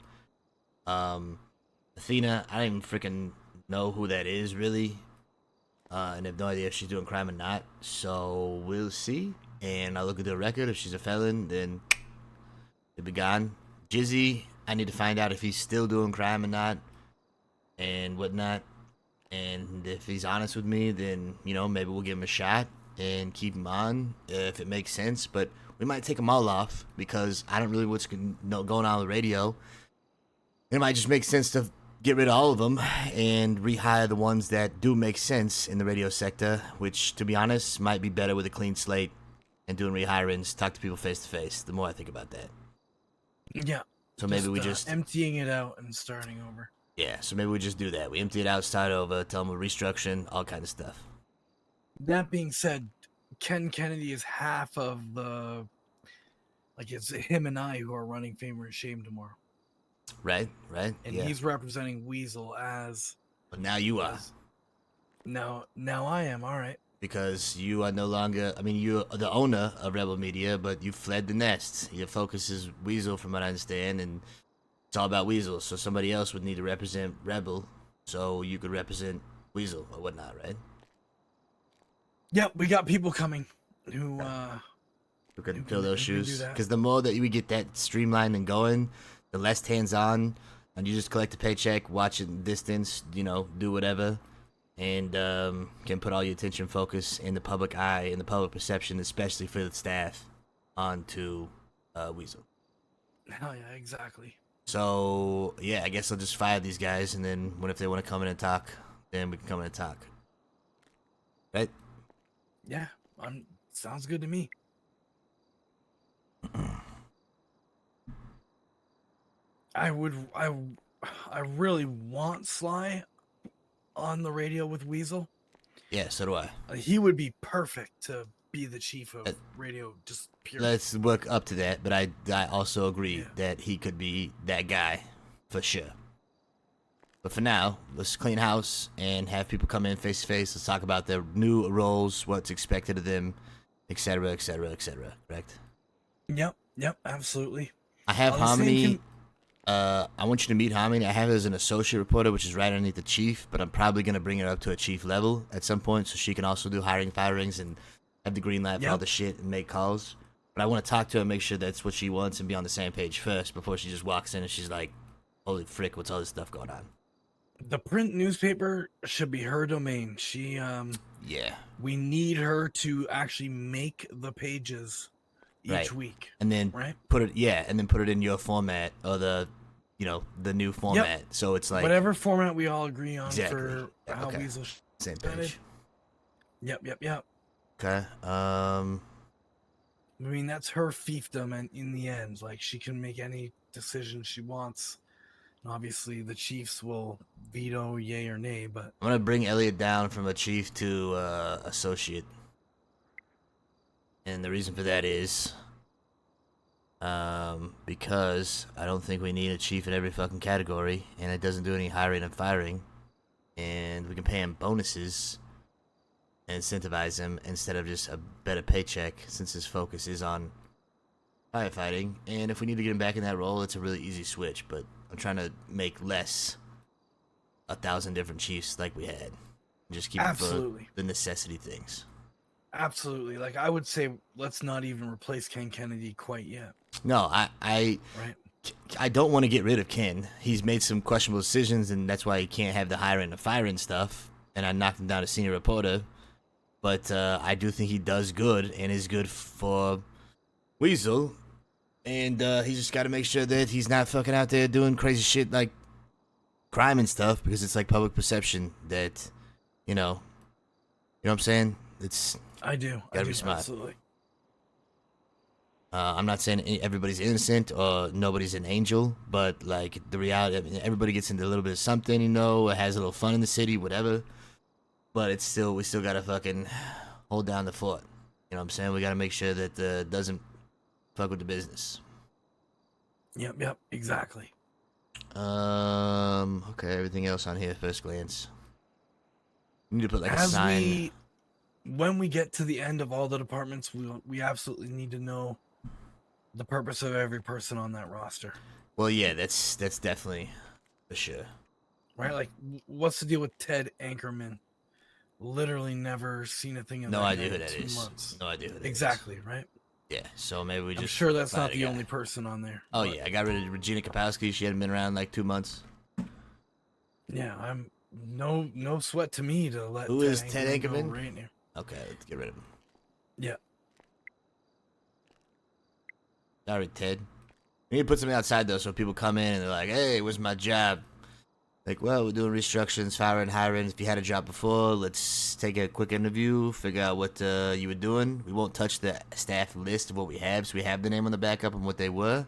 Athena, I don't even freaking know who that is, really. And I have no idea if she's doing crime or not. So we'll see. And I'll look at the record. If she's a felon, then it'll be gone. Jizzy, I need to find out if he's still doing crime or not. And whatnot. And if he's honest with me, then, maybe we'll give him a shot and keep him on if it makes sense. But we might take them all off because I don't really what's going on the radio. It might just make sense to get rid of all of them and rehire the ones that do make sense in the radio sector, which, to be honest, might be better with a clean slate and doing rehirings, talk to people face to face. The more I think about that. Yeah. So maybe we just emptying it out and starting over. Yeah, so maybe we just do that. We empty it out, start over, tell them we're restructuring, all kind of stuff. That being said, Ken Kennedy is half of the... Like, it's him and I who are running Fame or Shame tomorrow. Right. And he's representing Weasel as... But now you are. Now I am, alright. Because you are no longer... you're the owner of Rebel Media, but you fled the nest. Your focus is Weasel, from what I understand, and it's all about Weasel. So somebody else would need to represent Rebel, so you could represent Weasel or whatnot, right? Yep, we got people coming who could fill those shoes. Because the more that we get that streamlined and going, the less hands-on, and you just collect a paycheck, watch it in distance, do whatever, and can put all your attention, focus, in the public eye, in the public perception, especially for the staff, onto Weasel. Hell yeah, exactly. So, yeah, I guess I'll just fire these guys, and then if they want to come in and talk, then we can come in and talk. Right? Yeah, sounds good to me. I really want Sly on the radio with Weasel. Yeah, so do I. He would be perfect to be the chief of radio, just period. Let's work up to that, but I also agree that he could be that guy for sure. But for now, let's clean house and have people come in face to face. Let's talk about their new roles, what's expected of them, etc., etc., etc. Correct? Yep, absolutely. I have Harmony. I want you to meet Harmony. I have her as an associate reporter, which is right underneath the chief, but I'm probably going to bring her up to a chief level at some point so she can also do hiring, firings, and have the green light for all the shit and make calls. But I want to talk to her and make sure that's what she wants and be on the same page first before she just walks in and she's like, holy frick, what's all this stuff going on? The print newspaper should be her domain. She, we need her to actually make the pages each week. And then put it in your format or the new format. So it's like whatever format we all agree on for how Weasel same page. Yep. Okay. I mean, that's her fiefdom, and in the end, like, she can make any decision she wants. And obviously, the Chiefs will veto yay or nay, but I'm gonna bring Elliot down from a chief to associate, and the reason for that is because I don't think we need a chief in every fucking category, and it doesn't do any hiring and firing, and we can pay him bonuses and incentivize him instead of just a better paycheck, since his focus is on firefighting. And if we need to get him back in that role, it's a really easy switch, but I'm trying to make less 1,000 different chiefs like we had. Just keep it for the necessity things. Absolutely. Like, I would say let's not even replace Ken Kennedy quite yet. No, I don't want to get rid of Ken. He's made some questionable decisions, and that's why he can't have the hiring and firing stuff, and I knocked him down to senior reporter. But I do think he does good and is good for Weasel. And he's just got to make sure that he's not fucking out there doing crazy shit like crime and stuff, because it's like public perception that, you know what I'm saying? I do. Gotta be smart. Absolutely. I'm not saying everybody's innocent or nobody's an angel, but like the reality, I mean, everybody gets into a little bit of something, has a little fun in the city, whatever. But we still gotta fucking hold down the fort. You know what I'm saying? We gotta make sure that doesn't fuck with the business. Yep, exactly. Okay, everything else on here at first glance. We need to put like a sign. When we get to the end of all the departments, we absolutely need to know the purpose of every person on that roster. Well, yeah, that's definitely for sure. Right? Like, what's the deal with Ted Anchorman? Literally never seen a thing in no that idea man who that in 2 is. months. No idea who that exactly, is. Right? Yeah, so maybe we just. I'm sure that's not the only person on there. Oh yeah, I got rid of Regina Kapowski. She hadn't been around like 2 months. Yeah, I'm no sweat to me to let. Who is Ted Anchorman? Right now. Okay, let's get rid of him. Yeah. Sorry, Ted. We need to put something outside though, so people come in and they're like, "Hey, where's my job?" Like, well, we're doing restructurings, firing, hiring. If you had a job before, let's take a quick interview, figure out what you were doing. We won't touch the staff list of what we have, so we have the name on the backup and what they were.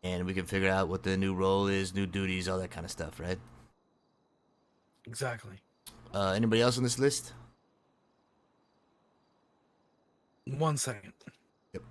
And we can figure out what the new role is, new duties, all that kind of stuff, right? Exactly. Anybody else on this list? 1 second. Yep.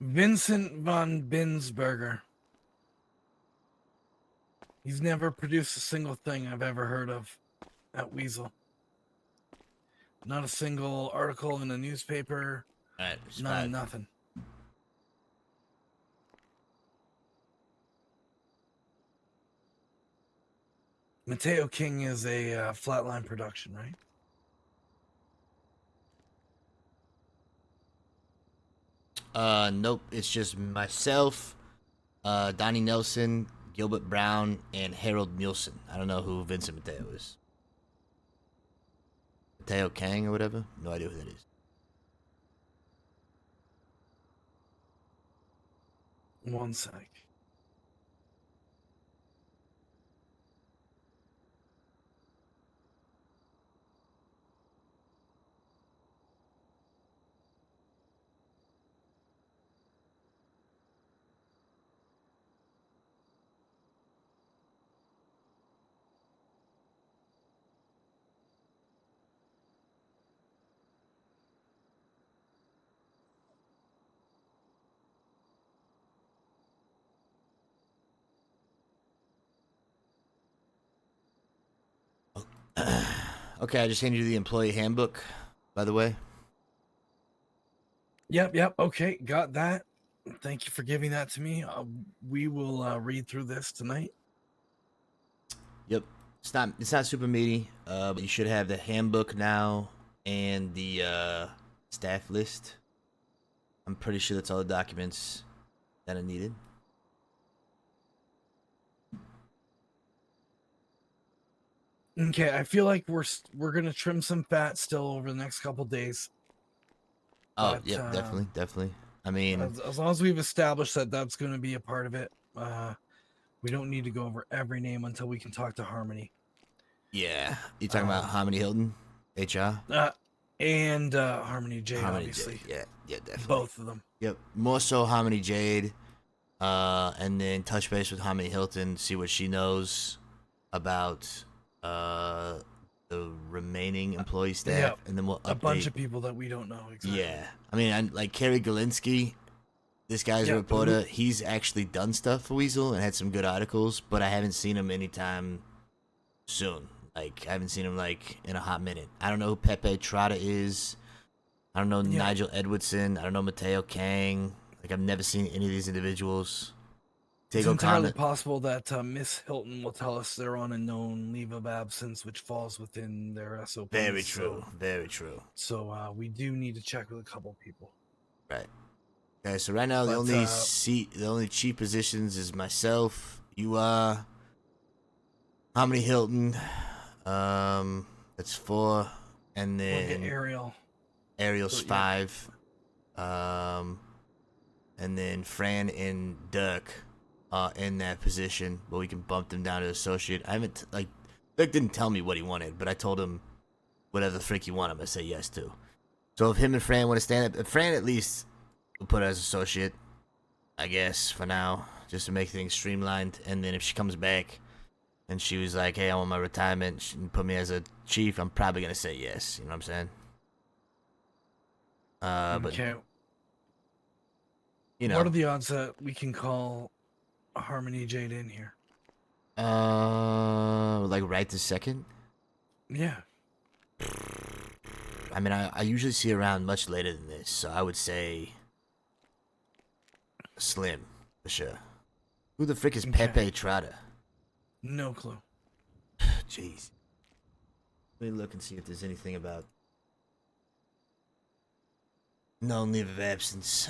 Vincent von Binsberger. He's never produced a single thing I've ever heard of at Weasel. Not a single article in a newspaper. All right, nothing. Mateo King is a Flatline production, right? Nope. It's just myself, Donnie Nelson, Gilbert Brown, and Harold Nielsen. I don't know who Vincent Mateo is. Mateo Kang or whatever? No idea who that is. One sec. Okay, I just handed you the employee handbook, by the way. Yep. Okay, got that. Thank you for giving that to me. We will read through this tonight. Yep. It's not super meaty, but you should have the handbook now and the staff list. I'm pretty sure that's all the documents that are needed. Okay, I feel like we're gonna trim some fat still over the next couple days. Oh, But, yeah, definitely. I mean, as long as we've established that that's going to be a part of it, we don't need to go over every name until we can talk to Harmony. yeah. You talking about Harmony Hilton, HR? And Harmony Jade, Harmony obviously. Jade. Yeah, definitely. Both of them. Yep. More so Harmony Jade, and then touch base with Harmony Hilton, see what she knows about the remaining employee staff, and then we'll update. A bunch of people that we don't know exactly. Yeah, I mean, like Kerry Galinsky, this guy's a reporter. He's actually done stuff for Weasel and had some good articles, but I haven't seen him anytime soon. Like, I haven't seen him like in a hot minute. I don't know who Pepe Trotta is. I don't know Nigel Edwardson. I don't know Mateo Kang. Like, I've never seen any of these individuals. It's entirely possible that Miss Hilton will tell us they're on a known leave of absence, which falls within their SOP. Very true. Very true. So we do need to check with a couple people. Right. Okay, so right now the only chief positions is myself, you are, Harmony Hilton, that's 4, and then we'll get Ariel. Ariel's 5, and then Fran and Dirk are in that position, but we can bump them down to associate. I haven't, Dirk didn't tell me what he wanted, but I told him whatever the frick you want, I'm gonna say yes to. So if him and Fran want to stand up, Fran at least will put her as associate, I guess, for now, just to make things streamlined. And then if she comes back and she was like, hey, I want my retirement, she can put me as a chief, I'm probably gonna say yes. You know what I'm saying? But okay. You know, what are the odds that we can call Harmony Jade in here? Like right this second? Yeah. I mean, I usually see her around much later than this, so I would say slim, for sure. Who the frick is Pepe Trotta? No clue. Jeez. Let me look and see if there's anything about known leave of absence.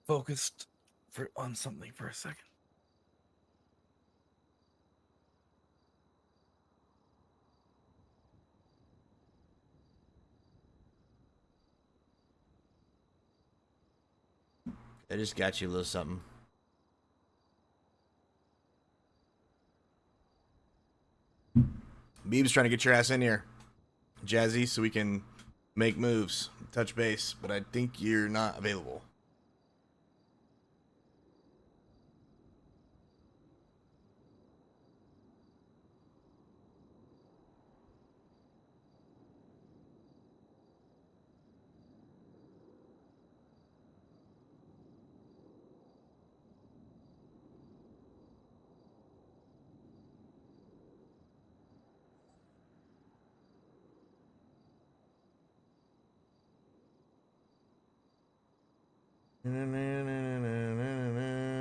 Focused on something for a second. I just got you a little something. Beeb's trying to get your ass in here, Jazzy, so we can make moves, touch base, but I think you're not available.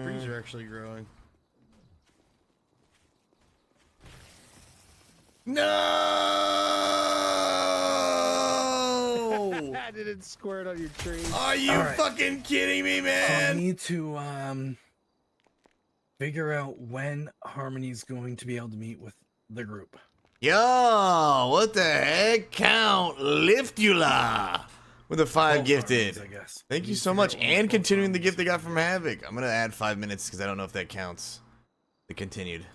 Trees are actually growing. No! didn't squirt on your tree. Are you fucking kidding me, I man? need to figure out when Harmony's going to be able to meet with the group. Yo, what the heck? Count Liftula with a 5 gifted. Harmonies, I guess. Thank you so much. And continuing the gift they got from Havoc. I'm going to add 5 minutes because I don't know if that counts. The continued.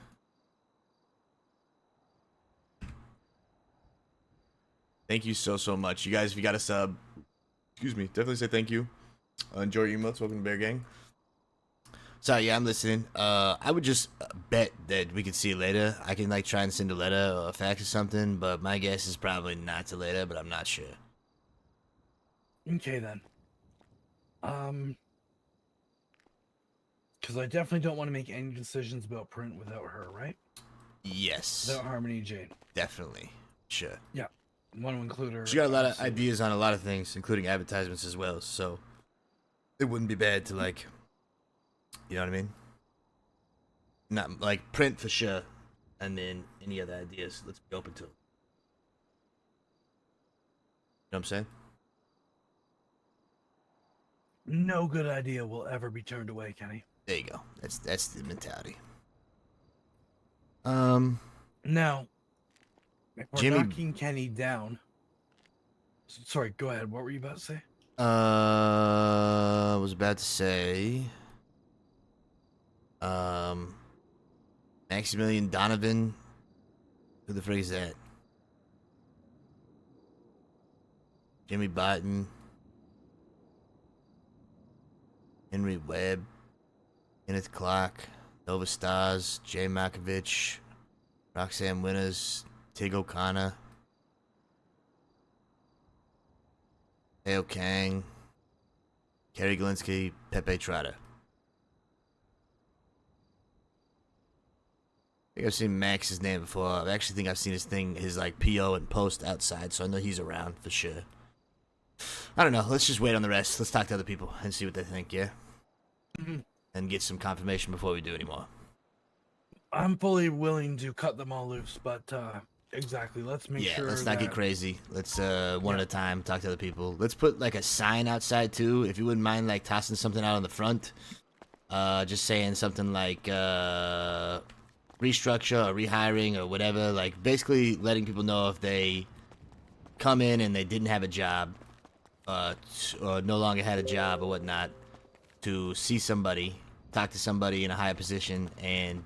Thank you so much. You guys, if you got a sub, excuse me, definitely say thank you. Enjoy your emotes. Welcome to Bear Gang. Sorry, yeah, I'm listening. I would just bet that we could see it later. I can like try and send a letter or a fax or something, but my guess is probably not to later, but I'm not sure. Okay then. Because I definitely don't want to make any decisions about print without her, right? Yes. Without Harmony Jane. Definitely. Sure. Yeah. Want to include her. She got a lot of ideas on a lot of things, including advertisements as well, so it wouldn't be bad to like, you know what I mean? Not like print for sure, and then any other ideas, let's be open to them. You know what I'm saying? No good idea will ever be turned away, Kenny. There you go. That's the mentality. Now, if we're Jimmy- knocking Kenny down. Sorry, go ahead. What were you about to say? I was about to say, Maximilian Donovan. Who the frig is that? Jimmy Button. Henry Webb. Kenneth Clark. Nova Stars. Jay Malkovich. Roxanne Winters. Tig O'Connor. Hale Kang. Kerry Galinsky. Pepe Trotter. I think I've seen Max's name before. I actually think I've seen his like PO and post outside, so I know he's around for sure. I don't know. Let's just wait on the rest. Let's talk to other people and see what they think, yeah? And get some confirmation before we do anymore. I'm fully willing to cut them all loose, but exactly. Let's make sure. Yeah, let's not get crazy. Let's one at a time talk to other people. Let's put like a sign outside too, if you wouldn't mind like tossing something out on the front. Just saying something like restructure or rehiring or whatever. Like basically letting people know if they come in and they didn't have a job, or no longer had a job or whatnot, to see somebody, talk to somebody in a higher position, and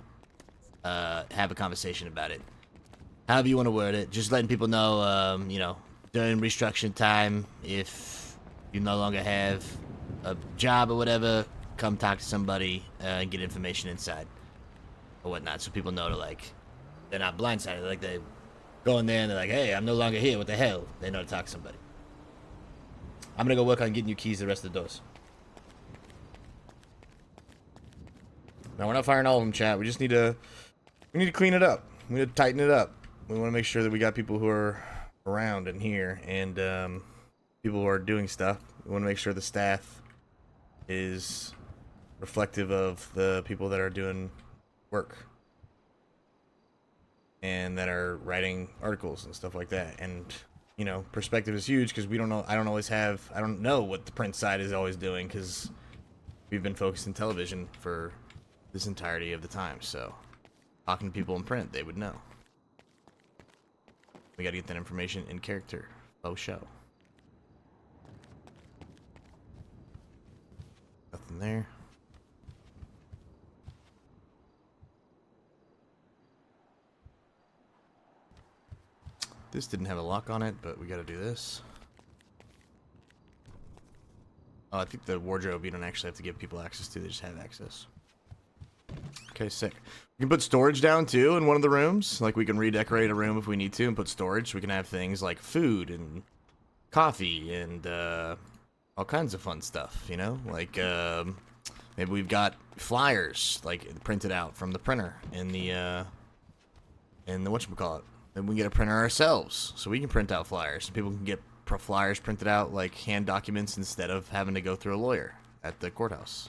have a conversation about it. However you want to word it, just letting people know, you know, during restructuring time, if you no longer have a job or whatever, come talk to somebody and get information inside or whatnot, so people know to like, they're not blindsided. Like they go in there and they're like, hey, I'm no longer here. What the hell? They know to talk to somebody. I'm gonna go work on getting you keys to the rest of the doors. Now we're not firing all of them, chat. We just need to clean it up. We need to tighten it up. We want to make sure that we got people who are around and here, and people who are doing stuff. We want to make sure the staff is reflective of the people that are doing work and that are writing articles and stuff like that. And you know, perspective is huge because we don't know. I don't know what the print side is always doing because we've been focused in television for this entirety of the time. So talking to people in print, they would know. We got to get that information in character. Faux show. Nothing there. This didn't have a lock on it, but we got to do this. Oh, I think the wardrobe you don't actually have to give people access to. They just have access. Okay, sick. We can put storage down too in one of the rooms. Like we can redecorate a room if we need to and put storage. We can have things like food and coffee and all kinds of fun stuff, you know? Like maybe we've got flyers like printed out from the printer in the whatchamacallit. Then we can get a printer ourselves so we can print out flyers. People can get flyers printed out like hand documents instead of having to go through a lawyer at the courthouse.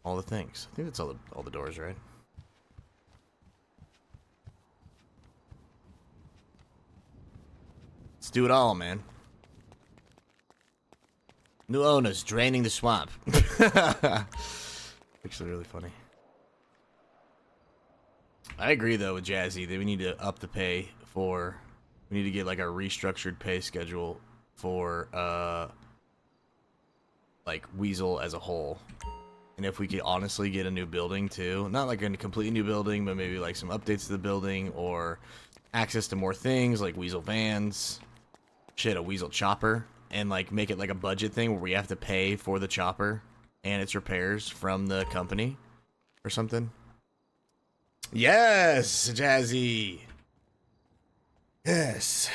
All the things. I think that's all the doors, right? Let's do it all, man. New owners draining the swamp. Actually, really funny. I agree though with Jazzy that we need to up the pay for. We need to get like a restructured pay schedule for like Weasel as a whole. And if we could honestly get a new building too, not like a completely new building, but maybe like some updates to the building or access to more things like Weasel vans, shit, a Weasel chopper, and like make it like a budget thing where we have to pay for the chopper and its repairs from the company or something. Yes, Jazzy. Yes.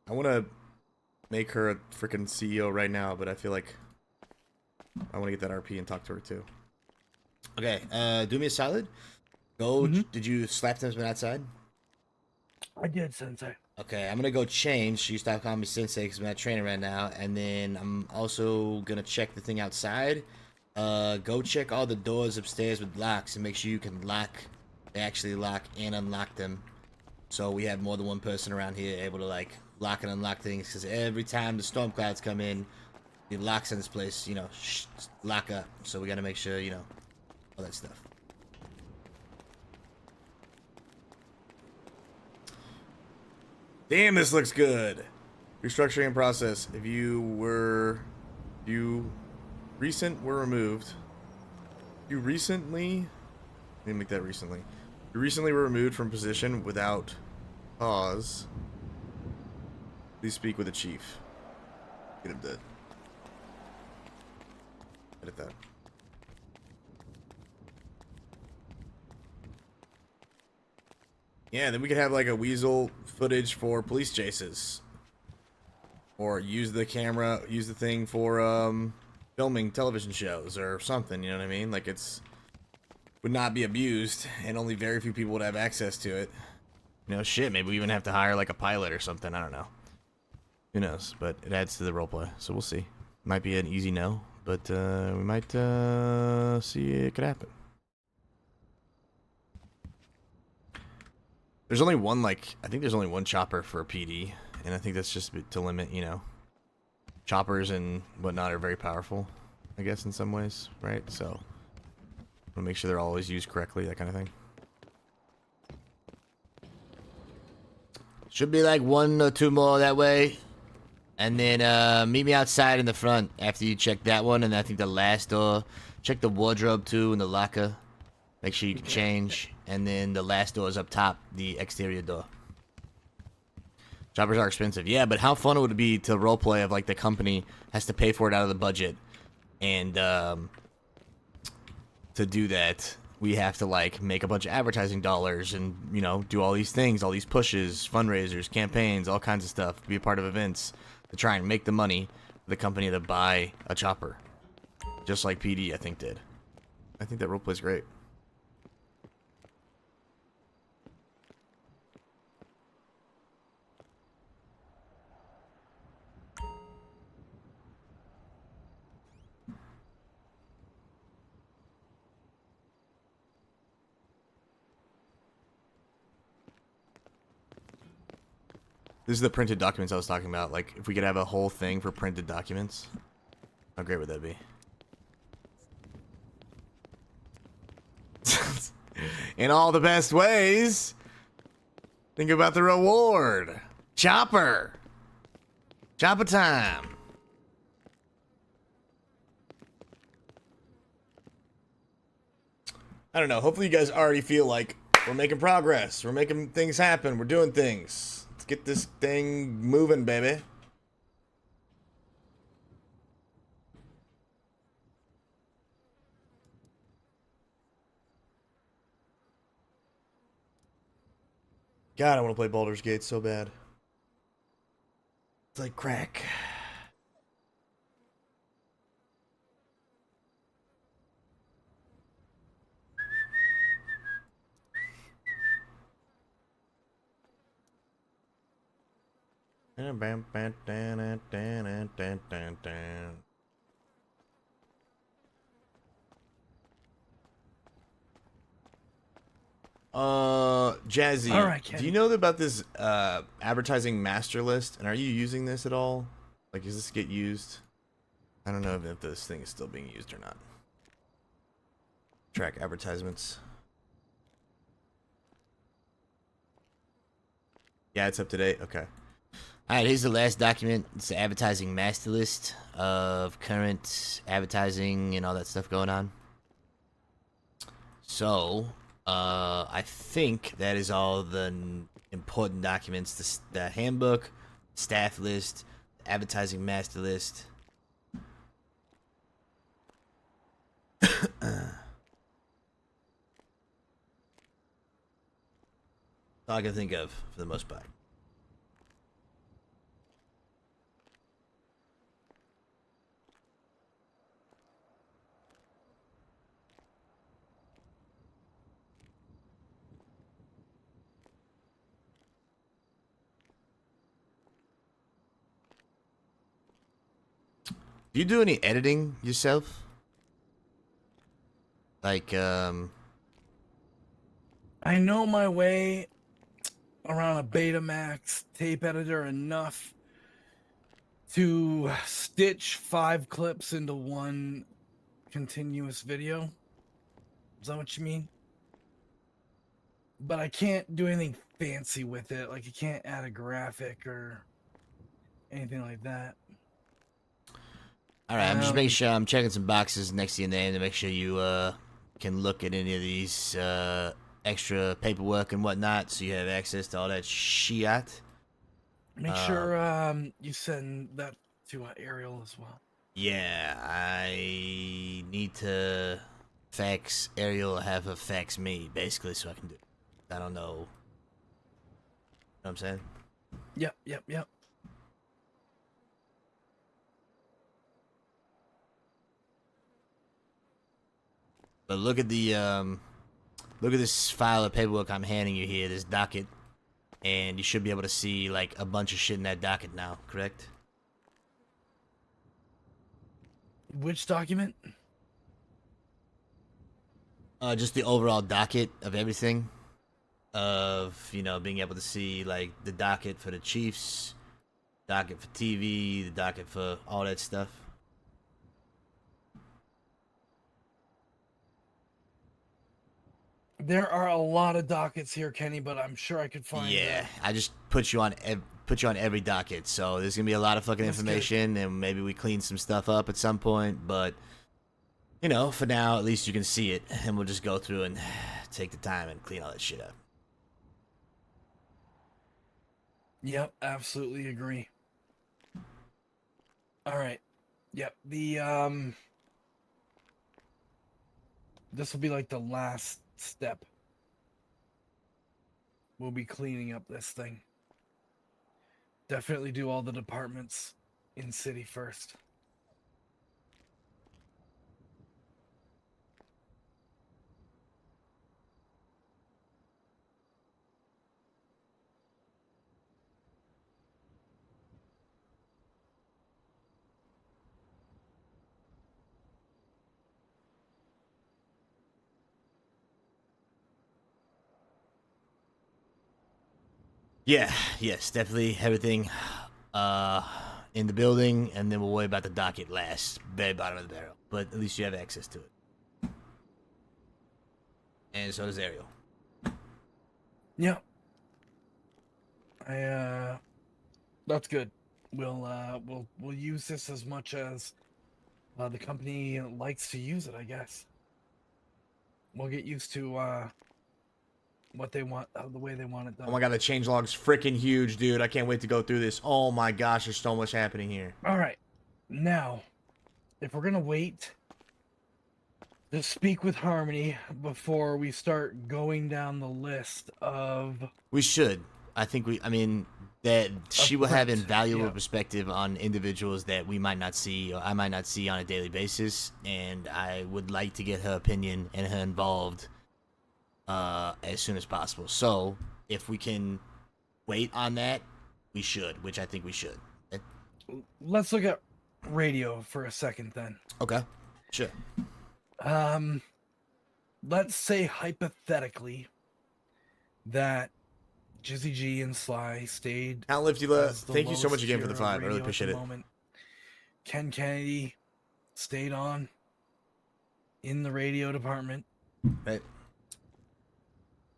I want to make her a freaking CEO right now, but I feel like I want to get that RP and talk to her too. Okay, do me a solid. Go. Did you slap them outside? I did, Sensei. Okay, I'm gonna go change. You stop calling me Sensei because I'm not training right now. And then I'm also gonna check the thing outside. Go check all the doors upstairs with locks and make sure you can lock. They actually lock and unlock them. So we have more than one person around here able to like lock and unlock things. Because every time the storm clouds come in, the locks in this place, you know, lock up. So we gotta make sure, you know, all that stuff. Damn, this looks good. Restructuring in process. If recent were removed. You recently, let me make that recently. You recently were removed from position without cause. Please speak with the chief. Get him dead. Edit that. Yeah, then we could have like a Weasel footage for police chases. Or use the camera, use the thing for filming television shows or something, you know what I mean? Like it's would not be abused and only very few people would have access to it. You know, shit, maybe we even have to hire like a pilot or something, I don't know. Who knows, but it adds to the roleplay, so we'll see. Might be an easy no, but we might see it could happen. There's only one, like, I think there's only one chopper for a PD, and I think that's just to limit, you know, choppers and whatnot are very powerful, I guess, in some ways, right? So, want to make sure they're always used correctly, that kind of thing. Should be like 1 or 2 more that way. And then meet me outside in the front after you check that one, and I think the last door. Check the wardrobe too and the locker. Make sure you can change. And then the last door is up top, the exterior door. Choppers are expensive. Yeah, but how fun would it be to roleplay of like the company has to pay for it out of the budget. And to do that, we have to like make a bunch of advertising dollars and, you know, do all these things, all these pushes, fundraisers, campaigns, all kinds of stuff, be a part of events to try and make the money for the company to buy a chopper. Just like PD, I think, did. I think that roleplay's great. This is the printed documents I was talking about. Like, if we could have a whole thing for printed documents, how great would that be? In all the best ways. Think about the reward. Chopper. Chopper time. I don't know. Hopefully you guys already feel like we're making progress. We're making things happen. We're doing things. Let's get this thing moving, baby. God, I want to play Baldur's Gate so bad. It's like crack. Jazzy, All right, do Kenny. you know about this advertising master list? And are you using this at all? Like, does this get used? I don't know if this thing is still being used or not. Track advertisements. Yeah, it's up to date. Okay. All right, here's the last document. It's the advertising master list of current advertising and all that stuff going on. So, I think that is all the important documents. The handbook, staff list, advertising master list. All I can think of for the most part. Do you do any editing yourself? Like, I know my way around a Betamax tape editor enough to stitch 5 clips into one continuous video. Is that what you mean? But I can't do anything fancy with it. Like, you can't add a graphic or anything like that. all right, I'm just making sure I'm checking some boxes next to your name to make sure you can look at any of these extra paperwork and whatnot, so you have access to all that shit. Make sure you send that to Ariel as well. Yeah, I need to fax Ariel, have her fax me, basically, so I can do it. I don't know. You know what I'm saying? Yep. But look at the look at this file of paperwork I'm handing you here, this docket, and you should be able to see like a bunch of shit in that docket now, correct? Which document? Just the overall docket of everything, of being able to see like the docket for the Chiefs, docket for TV, the docket for all that stuff. There are a lot of dockets here, Kenny, but I'm sure I could find. Yeah, I just put you on every docket, so there's gonna be a lot of fucking That's information, and maybe we clean some stuff up at some point. But for now, at least you can see it, and we'll just go through and take the time and clean all that shit up. Yep, absolutely agree. All right. Yep, this will be like the last step. We'll be cleaning up this thing. Definitely do all the departments in city first. Yeah, yes, definitely everything in the building, and then we'll worry about the docket last, very bottom of the barrel. But at least you have access to it. And so does Ariel. Yep. That's good. We'll use this as much as the company likes to use it, I guess. We'll get used to what they want, the way they want it done. Oh my god, the changelog's freaking huge, dude. I can't wait to go through this. Oh my gosh, there's so much happening here. All right. Now, if we're going to wait to speak with Harmony before we start going down the list of... We should. I mean, that she will have course, invaluable yeah. perspective on individuals that we might not see, or I might not see on a daily basis, and I would like to get her opinion and her involved as soon as possible. So, if we can wait on that, we should, which I think we should. Let's look at radio for a second then. Okay, sure. Let's say hypothetically that Jizzy G and Sly stayed. Count Liftula, as the thank you so much lowest again for the tier of 5. I really radio at appreciate the it. moment. Ken Kennedy stayed on in the radio department. Right.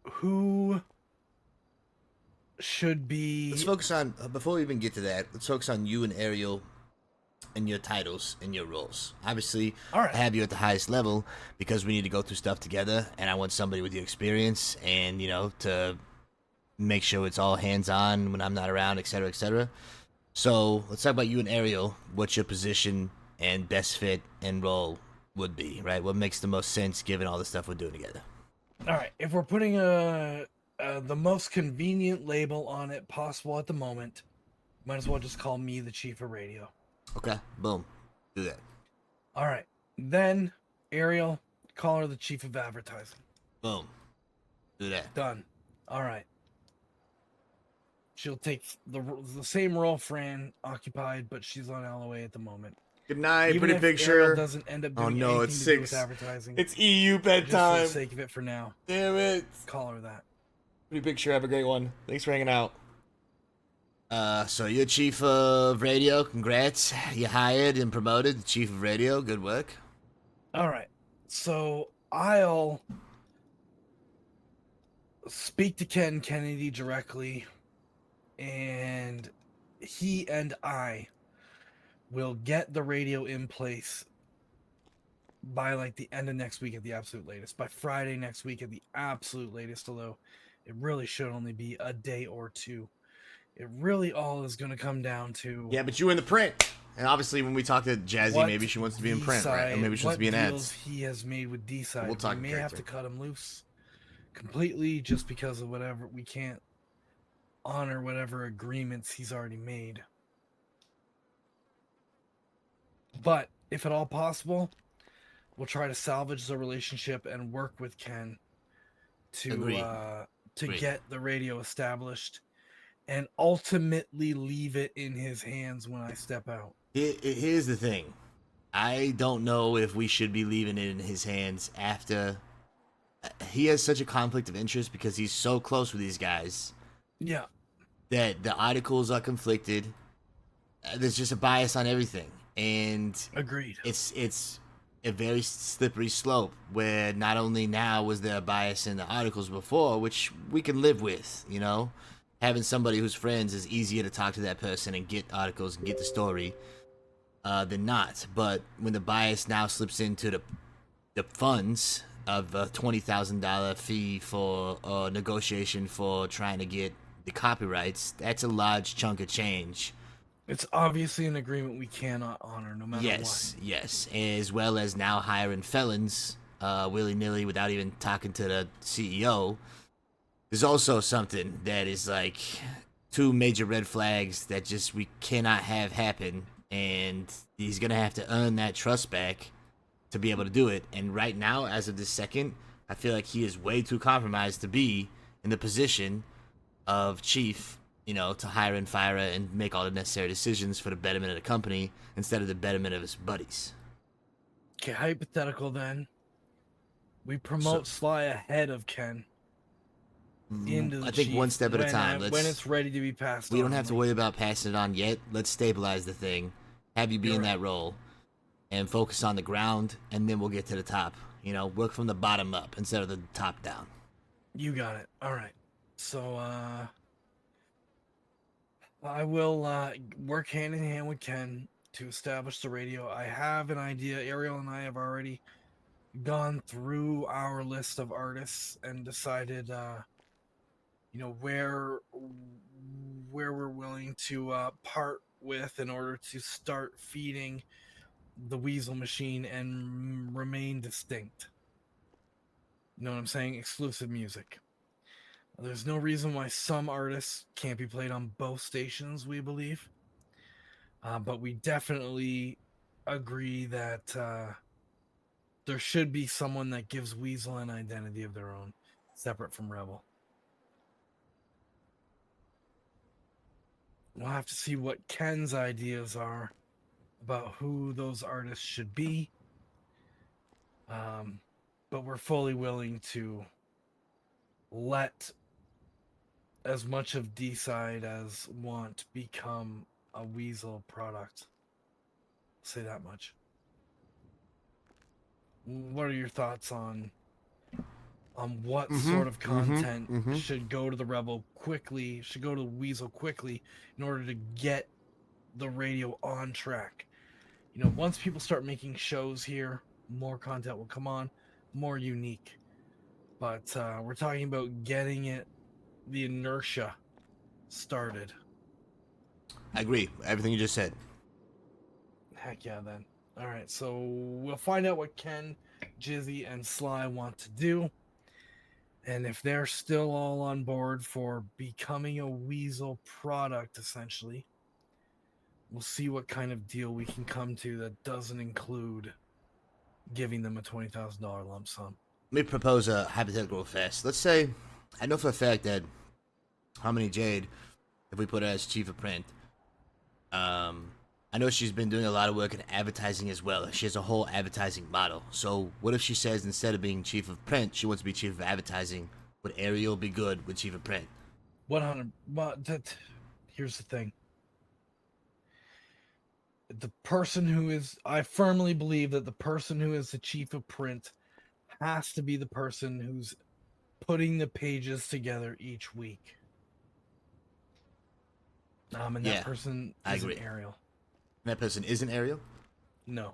Who should be... Let's focus on, before we even get to that, let's focus on you and Ariel and your titles and your roles. Obviously, All right. I have you at the highest level because we need to go through stuff together, and I want somebody with your experience and, you know, to make sure it's all hands-on when I'm not around, etc., etc. So let's talk about you and Ariel, what your position and best fit and role would be, right? What makes the most sense given all the stuff we're doing together? All right, if we're putting the most convenient label on it possible at the moment, might as well just call me the chief of radio. Okay, boom. Do that. All right, then Ariel, call her the chief of advertising. Boom. Do that. Done. All right. She'll take the same role Fran occupied, but she's on LOA at the moment. Good night, Even pretty if picture. Ariel doesn't end up doing Oh no, anything it's to do 6. with advertising. It's EU just for bedtime. the sake of it for now. Damn it. Call her that. Pretty picture. Have a great one. Thanks for hanging out. So you're chief of radio. Congrats. You hired and promoted the chief of radio. Good work. All right. So I'll speak to Ken Kennedy directly, and he and I will get the radio in place by like the end of next week at the absolute latest. By Friday next week at the absolute latest, although it really should only be a day or two. It really all is going to come down to... Yeah, but you in the print. And obviously when we talk to Jazzy, what maybe she wants to be in print, D-side- right? Or maybe she wants to be in what deals ads. he has made with D-side. We'll talk we may to have Drake, to cut him loose completely just because of whatever. We can't honor whatever agreements he's already made. But if at all possible, we'll try to salvage the relationship and work with Ken to Agreed. Agreed. Get the radio established and ultimately leave it in his hands when I step out. Here's the thing. I don't know if we should be leaving it in his hands after. He has such a conflict of interest because he's so close with these guys. Yeah. That the articles are conflicted. There's just a bias on everything. And agreed. It's a very slippery slope where not only now was there a bias in the articles before, which we can live with, you know, having somebody who's friends is easier to talk to that person and get articles and get the story than not. But when the bias now slips into the funds of a $20,000 fee for negotiation for trying to get the copyrights, that's a large chunk of change. It's obviously an agreement we cannot honor no matter what. Yes, as well as now hiring felons willy-nilly without even talking to the CEO. There's also something that is like 2 major red flags that just we cannot have happen, and he's gonna have to earn that trust back to be able to do it. And right now, as of this second, I feel like he is way too compromised to be in the position of chief, you know, to hire and fire and make all the necessary decisions for the betterment of the company instead of the betterment of his buddies. Okay, hypothetical then. We promote Sly ahead of Ken. Into the I think chief one step at a time. when it's ready to be passed on. We don't have to worry about passing it on yet. Let's stabilize the thing. Have you be in that role and focus on the ground, and then we'll get to the top. You know, work from the bottom up instead of the top down. You got it. All right. So, I will work hand in hand with Ken to establish the radio. I have an idea. Ariel and I have already gone through our list of artists and decided, you know, where we're willing to part with in order to start feeding the Weasel machine and remain distinct. You know what I'm saying? Exclusive music. There's no reason why some artists can't be played on both stations, we believe. But we definitely agree that there should be someone that gives Weasel an identity of their own, separate from Rebel. We'll have to see what Ken's ideas are about who those artists should be. But we're fully willing to let as much of D-side as want become a Weasel product. I'll say that much. What are your thoughts on what sort of content should go to the Rebel quickly, should go to the Weasel quickly in order to get the radio on track? You know, once people start making shows here, more content will come on, more unique. But we're talking about getting it, the inertia started. I agree. Everything you just said. Heck yeah, then. All right, so we'll find out what Ken, Jizzy, and Sly want to do. And if they're still all on board for becoming a Weasel product, essentially, we'll see what kind of deal we can come to that doesn't include giving them a $20,000 lump sum. Let me propose a hypothetical fast. Let's say, I know for a fact that Harmony Jade, if we put her as chief of print, I know she's been doing a lot of work in advertising as well. She has a whole advertising model. So what if she says instead of being chief of print, she wants to be chief of advertising? Would Ariel be good with chief of print? 100. But here's the thing. The person who is, I firmly believe that the person who is the chief of print has to be the person who's putting the pages together each week. And that person isn't Ariel. That person isn't Ariel? No.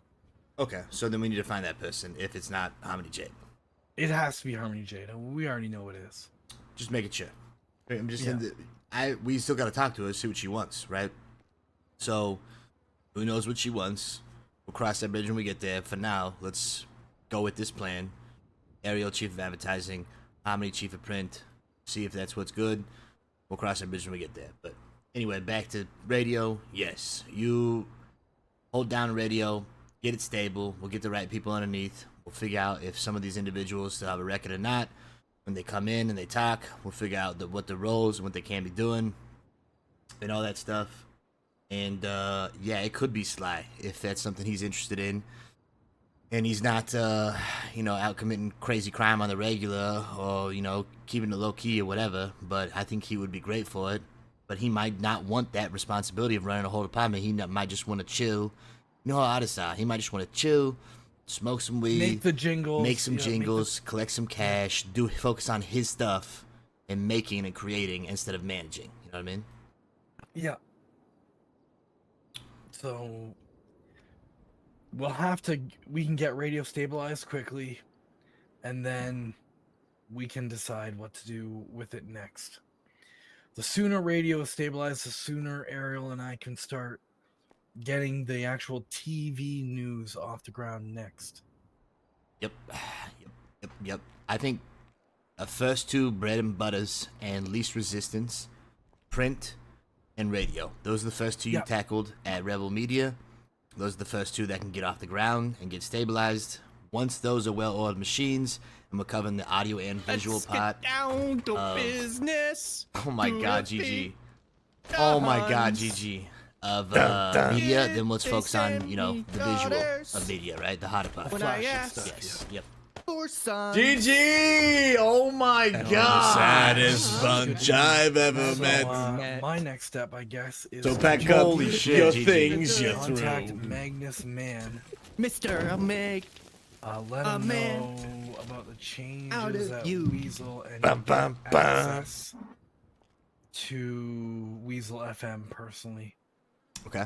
Okay, so then we need to find that person if it's not Harmony Jade. It has to be Harmony Jade. We already know it is. Just make it sure. I'm just we still got to talk to her, see what she wants, right? So, who knows what she wants? We'll cross that bridge when we get there. For now, let's go with this plan. Ariel, chief of advertising. Harmony, chief of print. See if that's what's good. We'll cross that bridge when we get there. But anyway, back to radio. Yes, you hold down radio, get it stable. We'll get the right people underneath. We'll figure out if some of these individuals still have a record or not. When they come in and they talk, we'll figure out what the roles and what they can be doing and all that stuff. And yeah, it could be Sly if that's something he's interested in. And he's not, out committing crazy crime on the regular or, keeping it low key or whatever. But I think he would be great for it. But he might not want that responsibility of running a whole department. He might just want to chill. You know how artists are. He might just want to chill, smoke some weed, make the jingles, make some jingles, collect some cash, focus on his stuff and making and creating instead of managing. You know what I mean? Yeah. So we can get radio stabilized quickly, and then we can decide what to do with it next. The sooner radio is stabilized, the sooner Ariel and I can start getting the actual TV news off the ground next. Yep. I think first two bread and butters and least resistance, print and radio. Those are the first two you tackled at Rebel Media. Those are the first two that can get off the ground and get stabilized. Once those are well-oiled machines, and we're covering the audio and visual part. Get down to business. Oh my God, GG. Oh my God, GG. Of media, then let's focus on, the visual of media, right? The hotter part. Yes. Yep. GG! Oh my God! Saddest bunch I've ever met. My next step, I guess, is so pack up your things you threw. Contact Magnus Man. Mr. I'll make let him know about the changes at Weasel and get access to Weasel FM personally. Okay.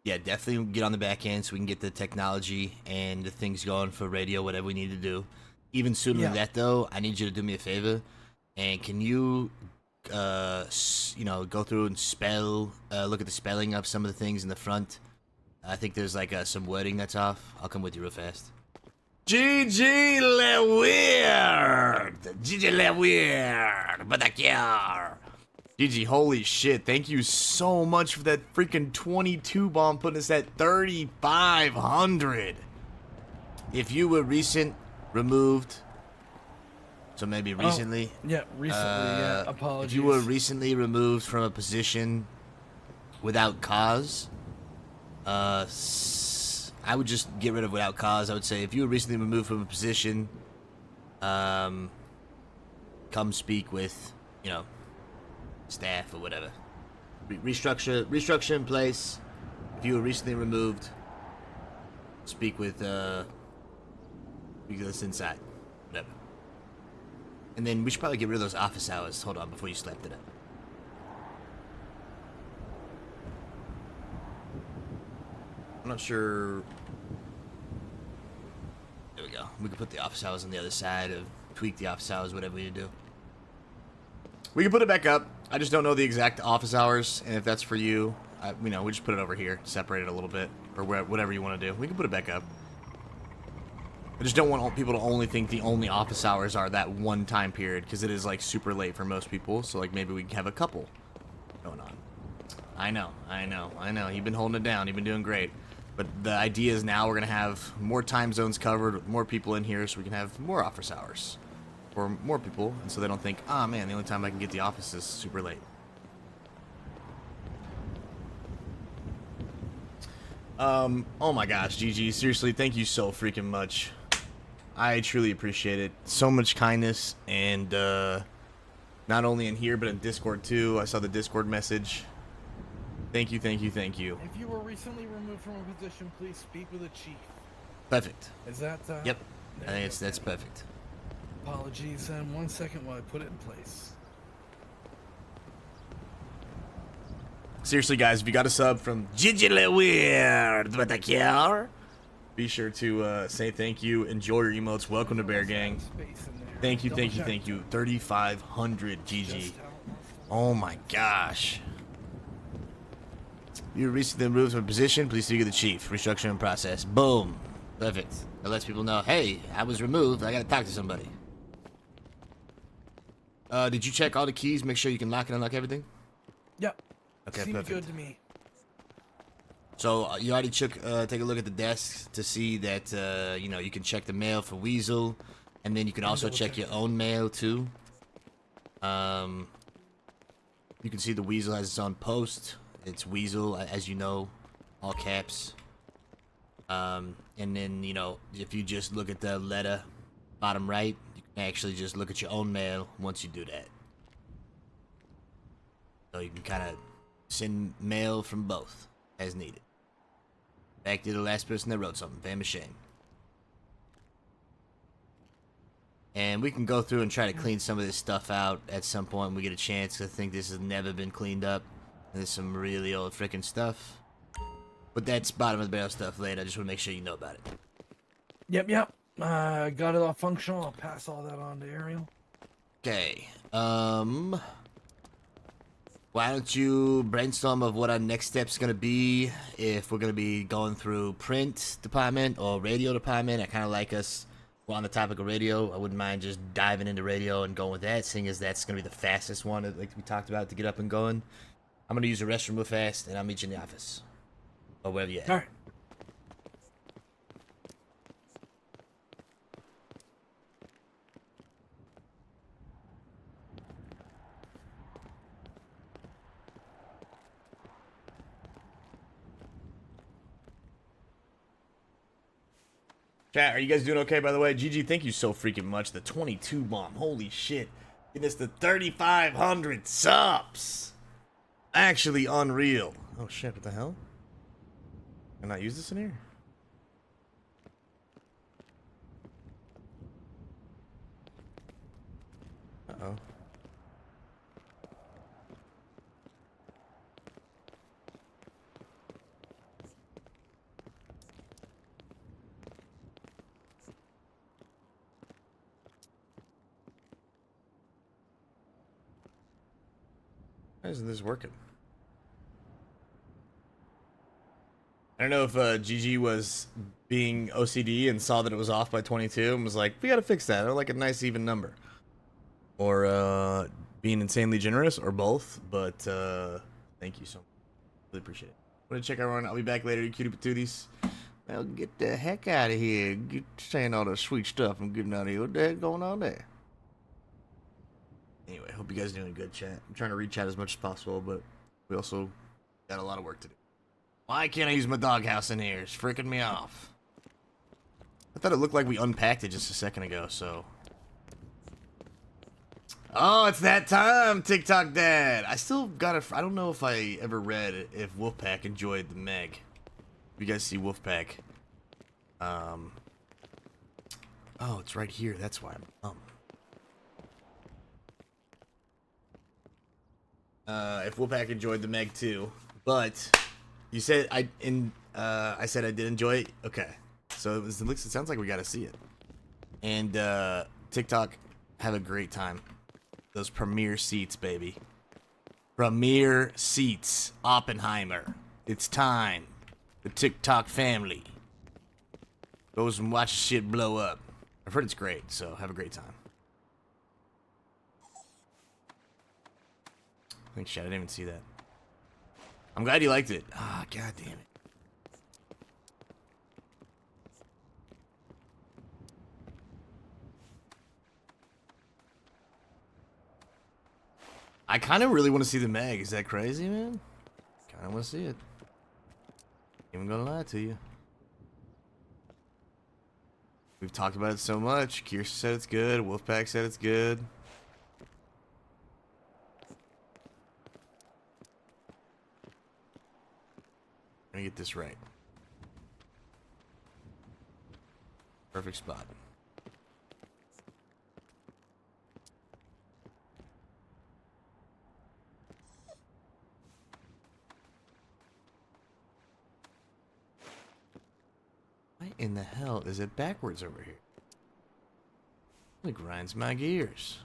Yeah, definitely get on the back end so we can get the technology and the things going for radio, whatever we need to do. Even sooner than that, though, I need you to do me a favor. And can you, go through and look at the spelling of some of the things in the front? I think there's, some wording that's off. I'll come with you real fast. GG Le Weird! GG Le Weird! Badakiar! GG, holy shit, thank you so much for that freaking 22 bomb putting us at 3,500. If you were removed, so maybe recently. Apologies. If you were recently removed from a position without cause, I would just get rid of without cause. I would say if you were recently removed from a position, come speak with you know, staff or whatever. Restructure in place. If you were recently removed, speak with us inside, whatever. And then we should probably get rid of those office hours. Hold on, before you slapped it up. I'm not sure. There we go. We can put the office hours on the other side, or tweak the office hours, whatever you do. We can put it back up. I just don't know the exact office hours, and if that's for you, we just put it over here, separate it a little bit, or whatever you want to do. We can put it back up. I just don't want people to only think the only office hours are that one time period, because it is like super late for most people. So like maybe we can have a couple going on. I know. You've been holding it down. You've been doing great. But the idea is now we're gonna have more time zones covered, with more people in here, so we can have more office hours for more people, and so they don't think, ah, man, the only time I can get the office is super late. Oh my gosh, GG, seriously, thank you so freaking much. I truly appreciate it. So much kindness, and not only in here, but in Discord too. I saw the Discord message. Thank you. If you were recently removed from a position, please speak with a chief. Perfect. Is that? Yep. I think that's perfect. Apologies, and 1 second while I put it in place. Seriously, guys, if you got a sub from Digitally Weird, but I care, be sure to say thank you. Enjoy your emotes. Welcome to Bear Gang. Thank you. 3,500 GG. Oh my gosh. You recently removed from a position. Please speak to the chief. Restructuring process. Boom. Perfect. That lets people know, hey, I was removed. I gotta talk to somebody. Did you check all the keys? Make sure you can lock and unlock everything? Yep. Okay, Seems perfect. good to me. So you already take a look at the desks to see that you can check the mail for Weasel, and then you can also check your own mail too. You can see the Weasel has its own post. It's Weasel, as you know, all caps. And then if you just look at the letter bottom right, you can actually just look at your own mail once you do that. So you can kind of send mail from both as needed. Back to the last person that wrote something. Famous shame. And we can go through and try to clean some of this stuff out at some point when we get a chance. I think this has never been cleaned up. There's some really old freaking stuff. But that's bottom of the barrel stuff later. I just want to make sure you know about it. Yep. Got it all functional. I'll pass all that on to Ariel. Okay. Why don't you brainstorm of what our next step's gonna be? If we're gonna be going through print department or radio department. I kind of like us. Well, on the topic of radio, I wouldn't mind just diving into radio and going with that, seeing as that's gonna be the fastest one, like we talked about, to get up and going. I'm gonna use the restroom real fast, and I'll meet you in the office or wherever you at. All right. Chat, are you guys doing okay, by the way? GG, thank you so freaking much. The 22 bomb. Holy shit. Getting us to 3,500 subs. Actually unreal. Oh shit, what the hell? Can I not use this in here? Uh-oh. Why isn't this working? I don't know if GG was being OCD and saw that it was off by 22 and was like, we gotta fix that. I like a nice even number. Or being insanely generous, or both. But thank you so much. Really appreciate it. Want to check everyone? I'll be back later, you cutie patooties. Well, get the heck out of here. Get saying all the sweet stuff and getting out of here. What the heck going on there? Anyway, hope you guys are doing good, chat. I'm trying to reach out as much as possible, but we also got a lot of work to do. Why can't I use my doghouse in here? It's freaking me off. I thought it looked like we unpacked it just a second ago, so. Oh, it's that time, TikTok Dad. I still got I don't know if I ever read if Wolfpack enjoyed the Meg. You guys see Wolfpack? Oh, it's right here. That's why I'm if Wolfpack enjoyed the Meg too, but you said I said I did enjoy it. Okay, so it sounds like we got to see it. And TikTok, have a great time. Those premier seats, baby. Premier seats, Oppenheimer. It's time. The TikTok family goes and watches shit blow up. I've heard it's great, so have a great time. Thanks, Chad. I didn't even see that. I'm glad you liked it. Ah, god damn it. I kind of really want to see the Meg. Is that crazy, man? Kind of want to see it. Even gonna lie to you. We've talked about it so much. Kirsten said it's good. Wolfpack said it's good. Let me get this right. Perfect spot. Why in the hell is it backwards over here? It grinds my gears.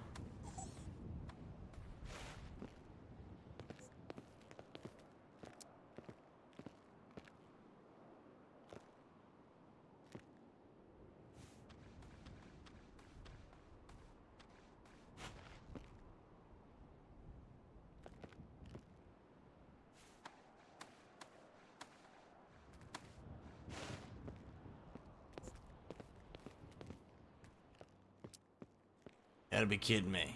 Gotta be kidding me.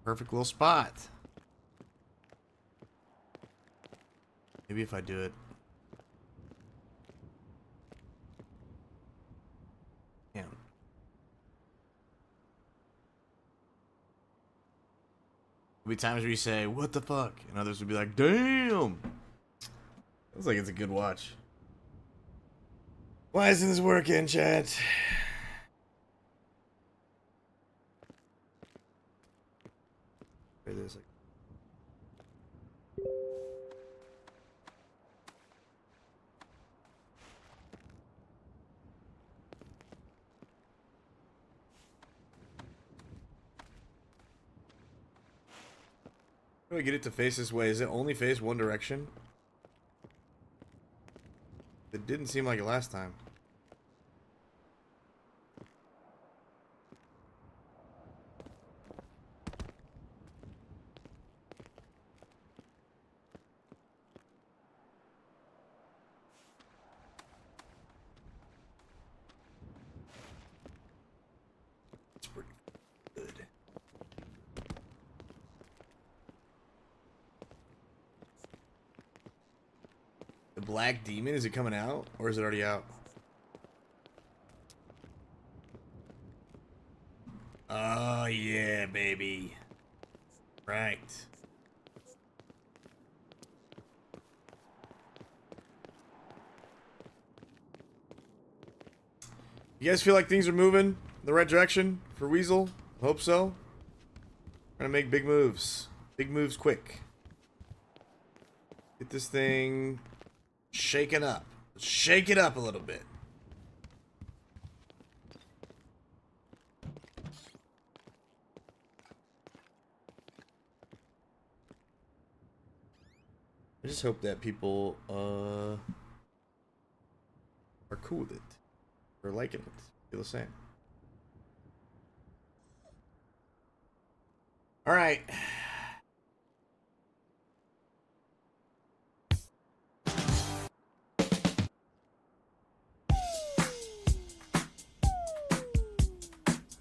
Perfect little spot. Maybe if I do it. Damn. There'll be times where you say, what the fuck? And others will be like, damn. Looks like it's a good watch. Why isn't this working, chat? There's like how do I get it to face this way? Is it only face one direction? It didn't seem like it last time. Black Demon, is it coming out or is it already out? Oh yeah, baby. Right. You guys feel like things are moving in the right direction for Weasel? Hope so. Trying to make big moves. Big moves quick. Get this thing shaken up. Shake it up a little bit. I just hope that people are cool with it. Or liking it. Feel the same. Alright.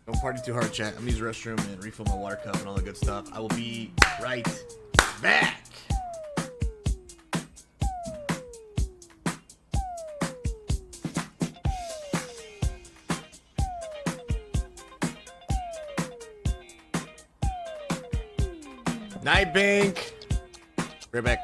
Don't party too hard, chat. I'm gonna use the restroom and refill my water cup and all that good stuff. I will be right back. Night Bank. Right back.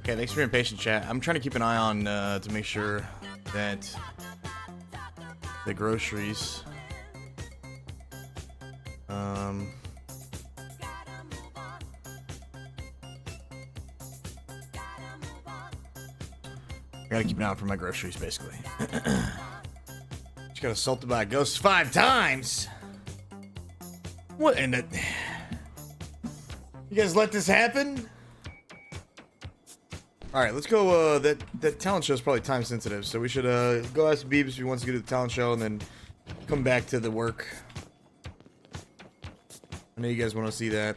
Okay, thanks for being patient, chat. I'm trying to keep an eye on to make sure that the groceries. I gotta keep an eye out for my groceries, basically. Just got assaulted by a ghost 5 times. What in the? You guys let this happen? All right, let's go. That talent show is probably time sensitive, so we should go ask Beebs if he wants to go to the talent show and then come back to the work. I know you guys want to see that.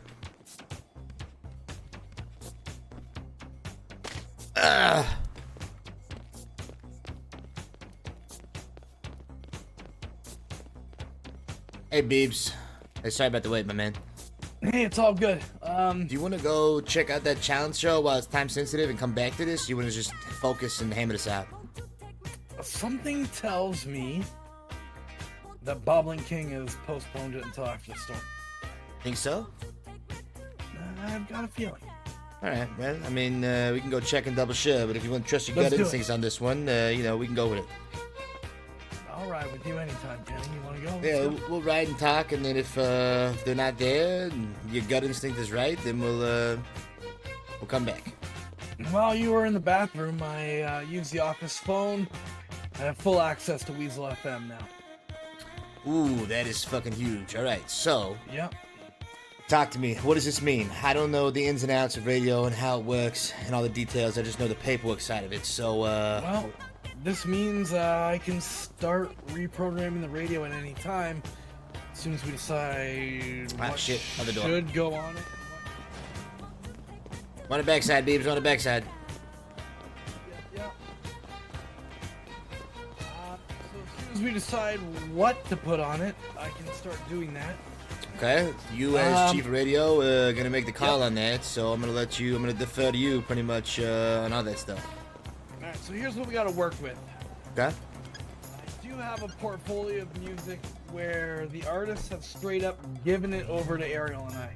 Hey, Beebs. Hey, sorry about the wait, my man. Hey, it's all good. Do you want to go check out that challenge show while it's time sensitive and come back to this? You want to just focus and hammer this out? Something tells me that Bobbling King has postponed it until after the storm. Think so? I've got a feeling. All right, well, I mean, we can go check and double sure, but if you want to trust your gut instincts on this one, you know, we can go with it. I'll ride with you anytime, Kenny. You want to go? Yeah, we'll ride and talk, and then if they're not there and your gut instinct is right, then we'll come back. While you were in the bathroom, I used the office phone. I have full access to Weasel FM now. Ooh, that is fucking huge. All right, so. Yep. Talk to me. What does this mean? I don't know the ins and outs of radio and how it works and all the details. I just know the paperwork side of it. So, well, this means I can start reprogramming the radio at any time as soon as we decide what should go on it. On the backside, Beebs. On the backside. Yeah. So as soon as we decide what to put on it, I can start doing that. Okay, you as chief of radio gonna make the call on that, so I'm gonna defer to you pretty much on all that stuff. Alright, so here's what we gotta work with. Okay. I do have a portfolio of music where the artists have straight up given it over to Ariel and I.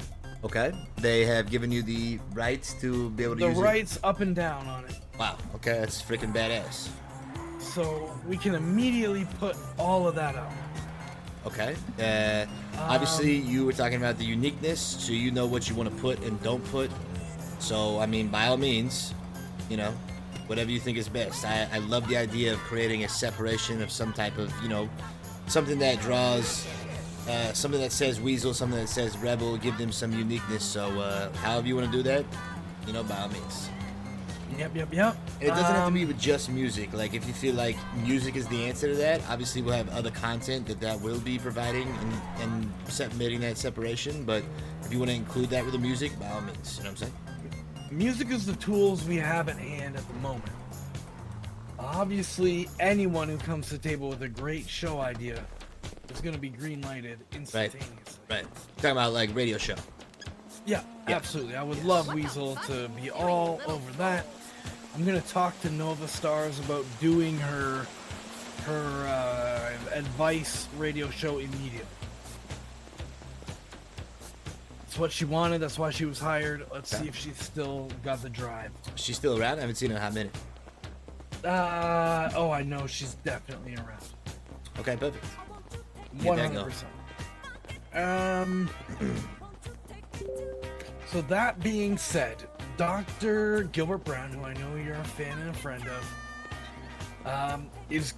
Okay. They have given you the rights to be able to The use rights up and down on it. it. Wow. Okay, that's freaking badass. So we can immediately put all of that out. Okay. Obviously, you were talking about the uniqueness, so you know what you want to put and don't put. So, I mean, by all means, you know, whatever you think is best. I love the idea of creating a separation of some type of, you know, something that draws, something that says Weasel, something that says Rebel, give them some uniqueness. So, however you want to do that, you know, by all means. Yep. It doesn't have to be with just music. Like, if you feel like music is the answer to that, obviously we'll have other content that will be providing and making that separation. But if you want to include that with the music, by all means. You know what I'm saying? Music is the tools we have at hand at the moment. Obviously, anyone who comes to the table with a great show idea is going to be green-lighted instantaneously. Right. Talking about, like, radio show. Yeah, absolutely. I would love Weasel to be all over that. I'm gonna talk to Nova Stars about doing her advice radio show immediately. It's what she wanted. That's why she was hired. Let's see if she's still got the drive. She's still around? I haven't seen her in a hot minute. Oh, I know she's definitely around. Okay, perfect. 100%. So that being said, Dr. Gilbert Brown, who I know you're a fan and a friend of, is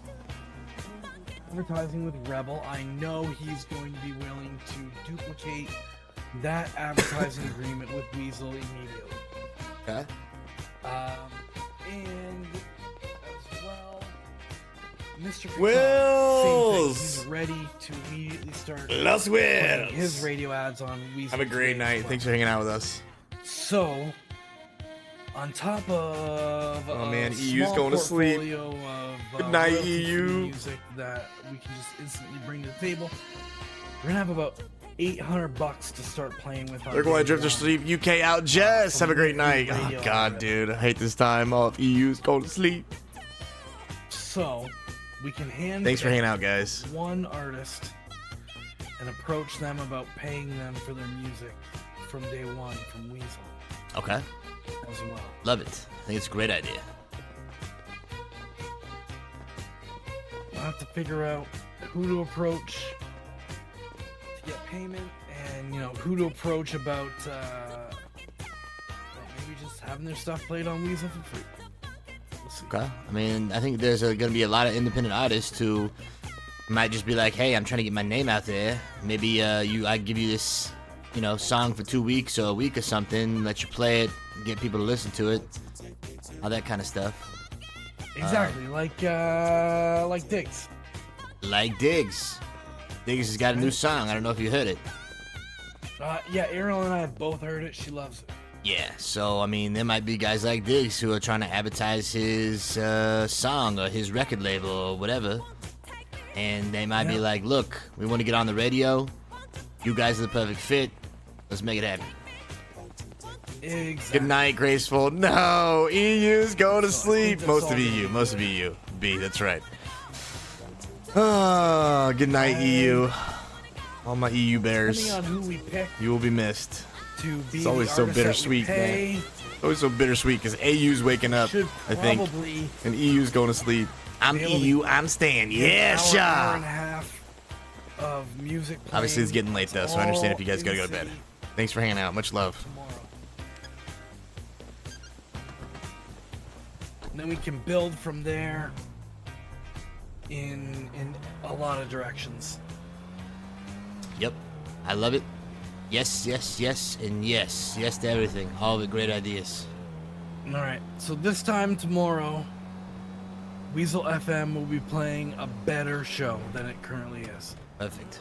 advertising with Rebel. I know he's going to be willing to duplicate that advertising agreement with Weasel immediately. Okay. And as well, Mr. Picard, Wills! he's ready to immediately start Los putting Wills! his radio ads on Weasel. Have a great night. Thanks for hanging out with us. So, on top of Oh man, a EU's small going to sleep. portfolio of, Good night, royalty-free EU. music that we can just instantly bring to the table, we're gonna have about $800 to start playing with. They're going to drift to sleep. UK out, Jess. Have a great night. Oh god, dude, I hate this time off. EU's going to sleep. So, we can hand. Thanks for hanging out, guys. One artist and approach them about paying them for their music from day one from Weasel. Okay. As well. Love it. I think it's a great idea. We'll have to figure out who to approach to get payment, and you know who to approach about maybe just having their stuff played on Weasel for free. We'll see. Okay. I mean, I think there's going to be a lot of independent artists who might just be like, "Hey, I'm trying to get my name out there. Maybe I give you this, you know, song for 2 weeks or a week or something. Let you play it, get people to listen to it, all that kind of stuff." Exactly, like Diggs. Like Diggs. Diggs has got a new song. I don't know if you heard it. Yeah, Ariel and I have both heard it. She loves it. Yeah, so I mean, there might be guys like Diggs who are trying to advertise his song or his record label or whatever, and they might be like, "Look, we want to get on the radio. You guys are the perfect fit. Let's make it happen." Exactly. Good night, Graceful. No, EU's going to sleep. Most of EU. B, that's right. Oh, good night, EU. All my EU bears. Depending on who we pick, You will be missed. to be It's always the so artist that we bittersweet, pay, man. Always so bittersweet because AU's waking up, should I think, probably and EU's going to sleep. I'm be able to EU, I'm Stan. Yeah, an hour and a sure. half of music. Obviously, it's playing. getting late though, It's so I understand all if you guys gotta go to bed. in Thanks for hanging out. Much love. tomorrow. And then we can build from there in a lot of directions. Yep, I love it. Yes, and yes to everything. All of it great ideas. All right. So this time tomorrow, Weasel FM will be playing a better show than it currently is. Perfect.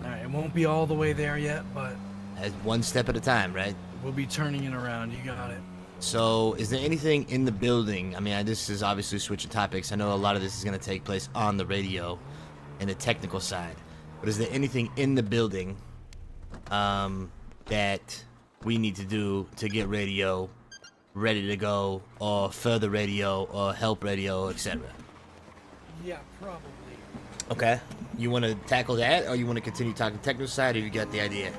All right. It won't be all the way there yet, but As one step at a time, right? we'll be turning it around. You got it. So, is there anything in the building? I mean, this is obviously switching topics. I know a lot of this is going to take place on the radio and the technical side. But is there anything in the building that we need to do to get radio ready to go, or further radio, or help radio, etc.? Yeah, probably. Okay. You want to tackle that, or you want to continue talking technical side, or you got the idea?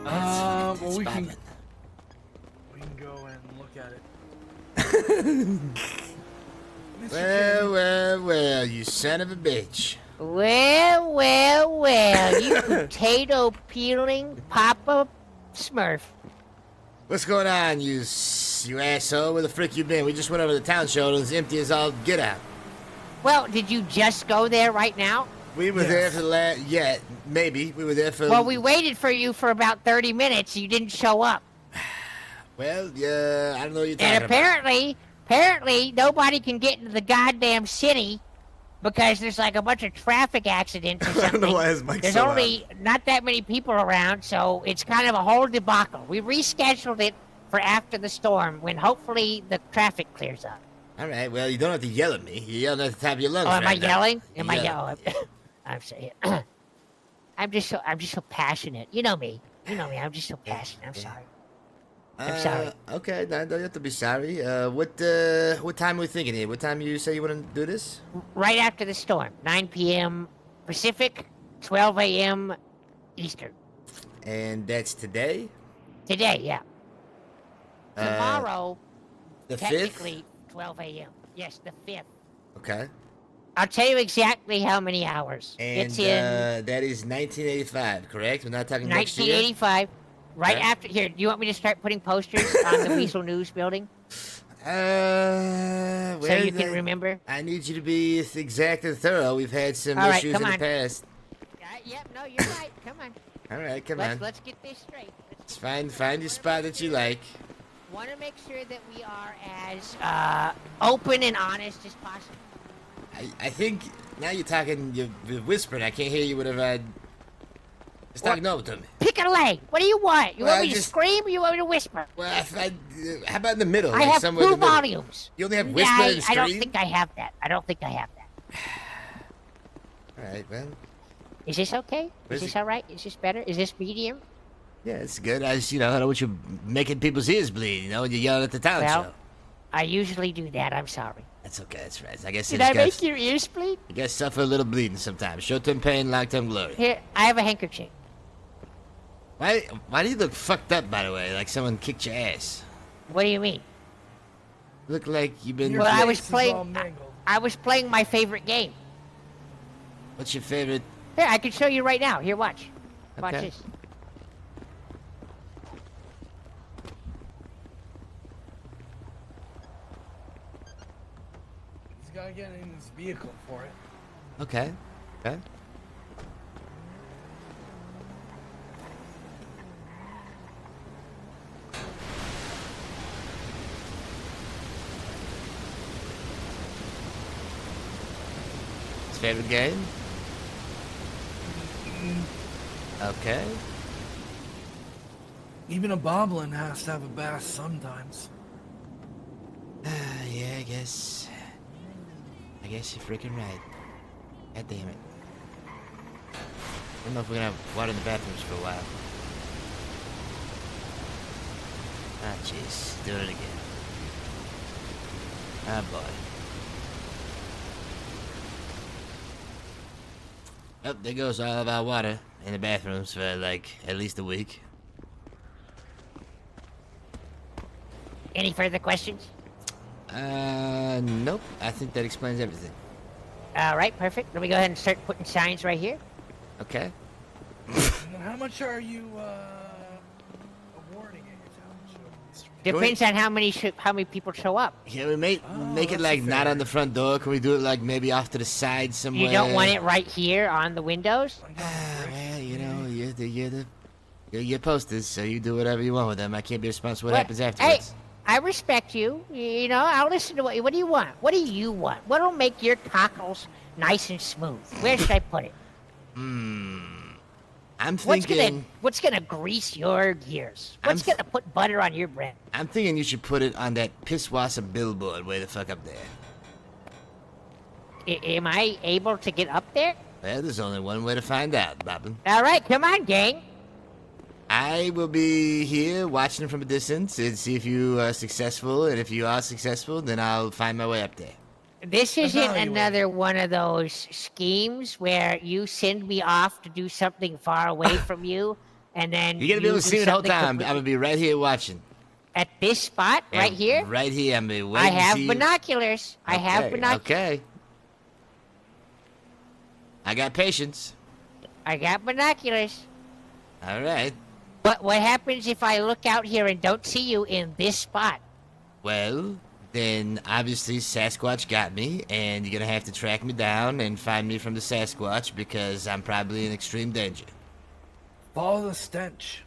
Well, we can go and look at it. Well, you son of a bitch. Well, you potato peeling Papa Smurf. What's going on, you asshole? Where the frick you been? We just went over to the town show and it was empty as all get out. Well, did you just go there right now? We were there for the yeah, maybe. We were there for... Well, we waited for you for about 30 minutes. You didn't show up. Well, yeah, I don't know what you're talking And apparently, nobody can get into the goddamn city because there's like a bunch of traffic accidents or something. I don't know why his mic's There's so only not that many people around, so it's kind of a whole debacle. We rescheduled it for after the storm when hopefully the traffic clears up. All right, well, you don't have to yell at me. You're yelling at the top of your lungs. Oh, am I right now. yelling? Am I Yeah. yelling? I'm saying. I'm just so passionate. You know me. I'm just so passionate. I'm sorry. I'm sorry. Okay, no, don't have to be sorry. What time are we thinking here? What time you say you want to do this? Right after the storm, 9 p.m. Pacific, 12 a.m. Eastern. And that's today? Today, yeah. Uh, Tomorrow, the 5th? technically 12 a.m. Yes, the 5th. Okay. I'll tell you exactly how many hours. And It's in that is 1985, correct? We're not talking next year? 1985. Right Okay. after here, do you want me to start putting posters on the Weasel News building? Well, So you can remember? I need you to be exact and thorough. We've had some All right, issues come in the on. past. Yep, no, you're right. Come on. All right, come on. Let's get this straight. Let's find your spot that you like. Want to make sure that we are as open and honest as possible. I think now you're talking, you're whispering. I can't hear you whatever I... Just talk over to me. Pick a leg. What do you want? You Well, want I me to just- scream or you want me to whisper? Well, how about in the middle? I like have somewhere in two the middle? volumes. You only have whisper and I scream? don't think I have that. All right, well... Is this okay? Where's Is this it- all right? Is this better? Is this medium? Yeah, it's good. I just, I don't want you making people's ears bleed, when you're yelling at the talent Well, show. I usually do that. I'm sorry. That's okay, that's right. I guess Did it's I make your ears bleed? You guys suffer a little bleeding sometimes. Short-term pain, long-term glory. Here, I have a handkerchief. Why do you look fucked up, by the way? Like someone kicked your ass. What do you mean? Look like you've been... Well, I was playing. I was playing my favorite game. What's your favorite... Here, I can show you right now. Here, watch. Watch Okay. this. He's gotta get in his vehicle for it. Okay. Okay. His favorite game? Okay. Even a boblin has to have a bath sometimes. Yeah, I guess you're freaking right. God damn it. I don't know if we're gonna have water in the bathrooms for a while. Ah, jeez. Doing it again. Ah, boy. Oh, there goes all of our water in the bathrooms for, like, at least a week. Any further questions? Nope. I think that explains everything. All right, perfect. Let me go ahead and start putting signs right here. Okay. And how much are you awarding at your talent show? Depends on how many people show up. Can we make it like not on the front door? Can we do it like maybe off to the side somewhere? You don't want it right here on the windows? Well, you're posters, so you do whatever you want with them. I can't be responsible for what happens afterwards. Hey, I respect you. You know, I'll listen to what do you want? What do you want? What'll make your cockles nice and smooth? Where should I put it? I'm thinking... What's gonna grease your gears? What's gonna put butter on your bread? I'm thinking you should put it on that pisswasser billboard way the fuck up there. Am I able to get up there? Well, there's only one way to find out, Bobbin. All right, come on, gang. I will be here watching from a distance and see if you are successful, and if you are successful, then I'll find my way up there. This isn't Evaluate. another one of those schemes where you send me off to do something far away from you, and then You're gonna be able to do see me the whole something time. I'm completely- gonna be right here watching. At this spot, right here. Right here. I'm gonna be I waiting to have see you. binoculars. I have Okay, binoculars. Okay. I got patience. I got binoculars. All right. What happens if I look out here and don't see you in this spot? Well, then obviously Sasquatch got me, and you're gonna have to track me down and find me from the Sasquatch because I'm probably in extreme danger. Follow the stench.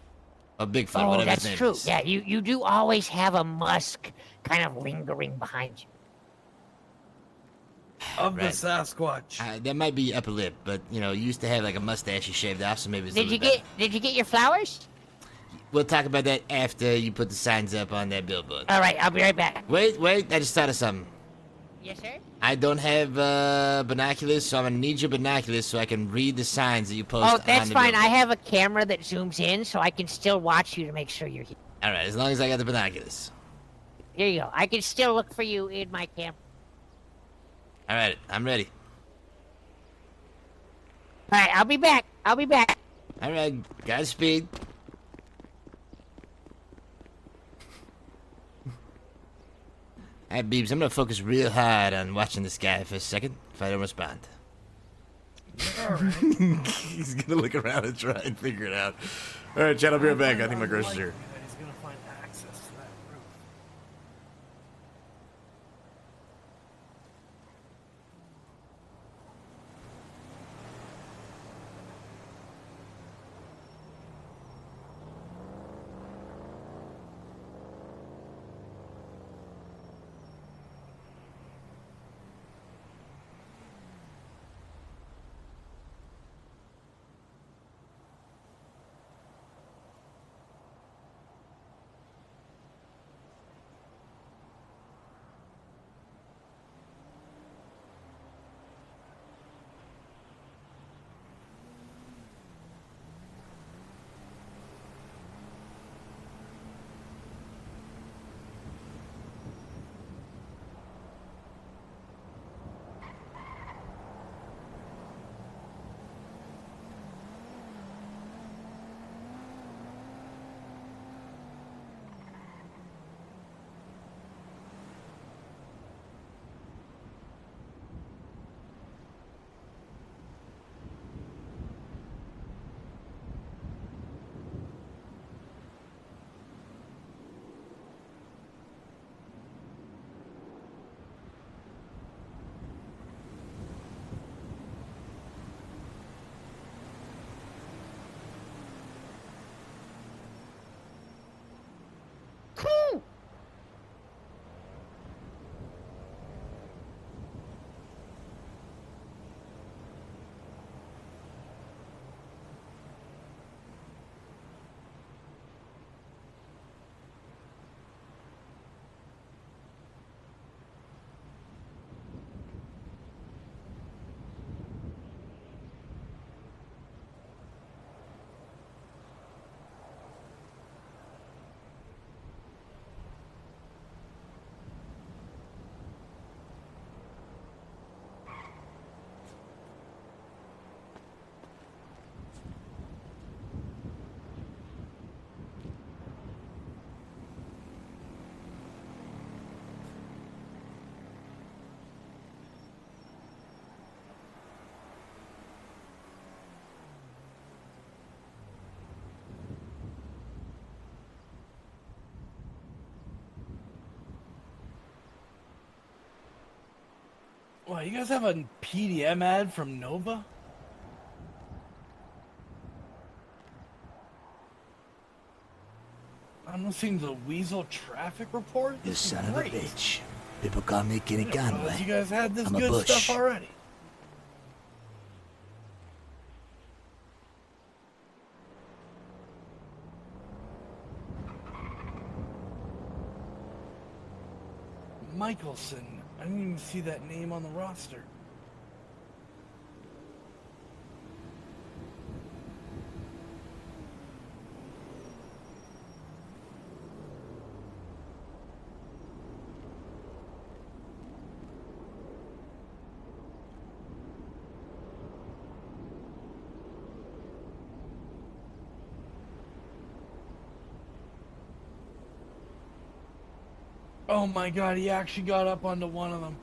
Or Bigfoot, Oh, whatever that's his name true. is. Yeah, you do always have a musk kind of lingering behind you. Of Right. the Sasquatch. That might be upper lip, but you know, you used to have like a mustache you shaved off, so maybe it's a Did you little get your flowers? better. We'll talk about that after you put the signs up on that billboard. All right, I'll be right back. Wait, I just thought of something. Yes, sir. I don't have binoculars, so I'm gonna need your binoculars so I can read the signs that you post. Oh, on that's the fine. I billboard. have a camera that zooms in, so I can still watch you to make sure you're here. All right, as long as I got the binoculars. Here you go. I can still look for you in my camera. All right, I'm ready. All right, I'll be back. I'll be back. All right, Godspeed. All right, Beebs, I'm gonna focus real hard on watching this guy for a second. If I don't respond, he's gonna look around and try and figure it out. All right, Chad, I'll be right back. I think my groceries are here. He's gonna find access to that roof. Cool. Wow, you guys have a PDM ad from Nova? I'm listening to the Weasel traffic report. You This is son of a great. bitch. People call me Kenny I didn't realize Conway. You guys had this I'm a good bush. stuff already. Michelson. I didn't even see that name on the roster. Oh my god, he actually got up onto one of them.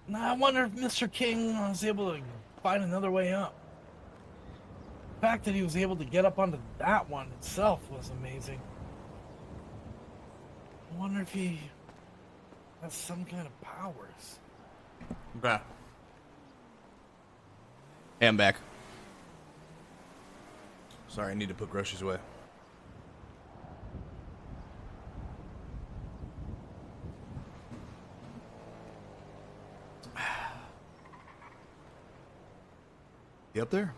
Now I wonder if Mr. King was able to find another way up. The fact that he was able to get up onto that one itself was amazing. I wonder if he has some kind of powers. Okay. Hey, I'm back. Sorry, I need to put groceries away. You up there?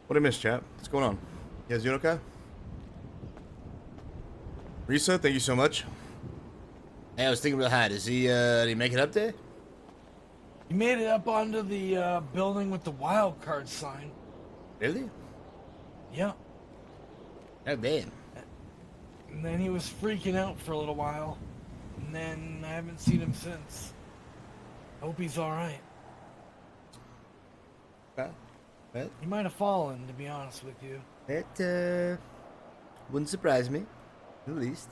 What I missed, chat? What's going on? You guys doing okay? Risa, thank you so much. Hey, I was thinking real hard. Did he make it up there? He made it up onto the building with the wild card sign. Really? Yeah. Oh, damn. And then he was freaking out for a little while. And then I haven't seen him since. Hope he's alright. He might have fallen, to be honest with you. That wouldn't surprise me, at least.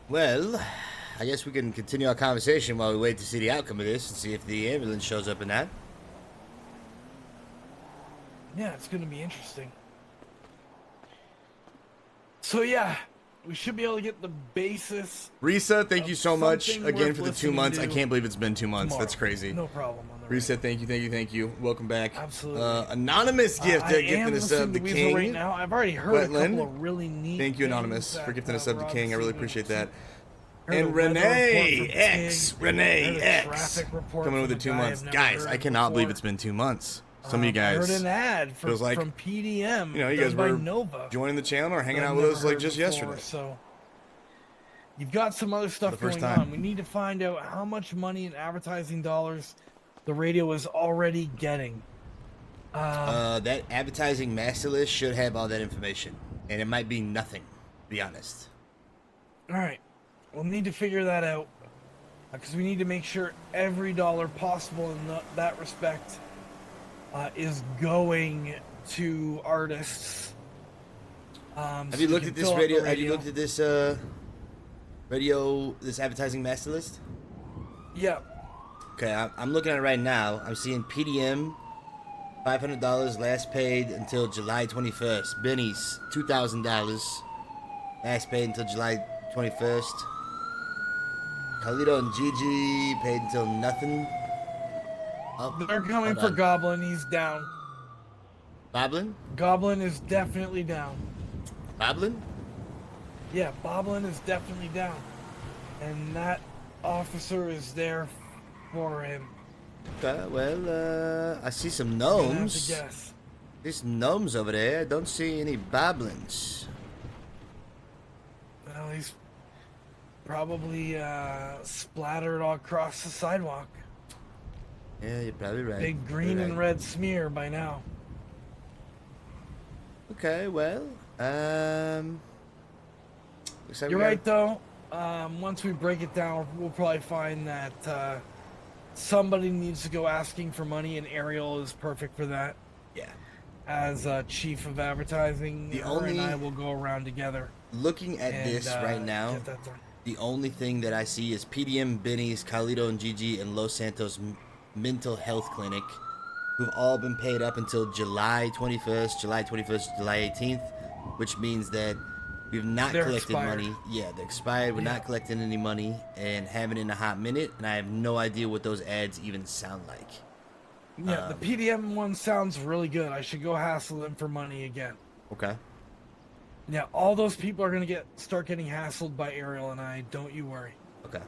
Well, I guess we can continue our conversation while we wait to see the outcome of this and see if the ambulance shows up in that. Yeah, it's gonna be interesting. So yeah, we should be able to get the basis. Risa, thank you so much something again worth for the 2 listening months. I to can't believe it's been 2 months. tomorrow. That's crazy. No problem. On the Risa, thank you. Welcome back. Absolutely. Anonymous gift I gifting am a sub listening to to Weasel King. right now. I've already heard a Wetland. couple of really neat. Thank you, Anonymous, things for that, gifting a sub to we're King. I really obviously appreciate that. Heard a And weather Renee report for X, Pig. Renee Heard a X, traffic report coming from with the a 2 guy months. I've never Guys, heard I of cannot believe before. it's been 2 months. Some of you I heard guys, an ad feels like, from PDM. you know, you done guys by were Nova joining the channel or hanging that out I've with never us like heard just before, yesterday. So you've got some other stuff the first going time. on. We need to find out how much money in advertising dollars the radio is already getting. That advertising master list should have all that information, and it might be nothing, to be honest. All right, we'll need to figure that out because we need to make sure every dollar possible in that respect is going to artists. Have you looked at this radio? Have you looked at this this advertising master list? Yeah. Okay, I'm looking at it right now. I'm seeing PDM, $500 last paid until July 21st. Benny's, $2,000 last paid until July 21st. Carlito and Gigi paid until nothing. Oh, They're coming hold for on. Goblin. He's down. Boblin? Goblin is definitely down. Boblin? Yeah, Boblin is definitely down. And that officer is there for him. Okay, well, I see some I'm gonna have to gnomes. guess. There's gnomes over there. I don't see any boblins. Well, he's probably splattered all across the sidewalk. Yeah, you're probably right. Big green You're and right. red smear by now. Okay, well, looks like You're we got- right, though. Once we break it down, we'll probably find that somebody needs to go asking for money, and Ariel is perfect for that. Yeah. As chief of advertising, The her only- and I will go around together. Looking at and, this right now, get that done. the only thing that I see is PDM, Benny's, Carlito and Gigi, and Los Santos Mental Health Clinic, who've all been paid up until July 21st, July 18th, which means that we've not They're collected expired. money. Yeah, they're expired. We're Yeah. not collecting any money and haven't in a hot minute, and I have no idea what those ads even sound like. Yeah, the PDM one sounds really good. I should go hassle them for money again. Okay. Yeah, all those people are gonna start getting hassled by Ariel and I. Don't you worry. Okay.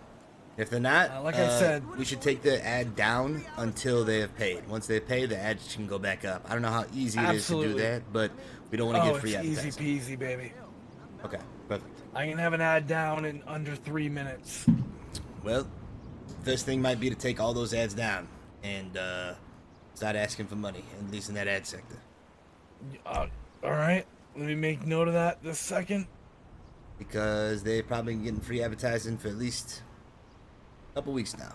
If they're not, Like I said, we should take the ad down until they have paid. Once they pay, the ad can go back up. I don't know how easy it is to do Absolutely. that, but we don't want to get free it's advertising. easy peasy, baby. Okay, perfect. I can have an ad down in under 3 minutes. Well, first thing might be to take all those ads down and start asking for money, at least in that ad sector. All right, let me make note of that this second. Because they've probably been getting free advertising for at least a couple weeks now.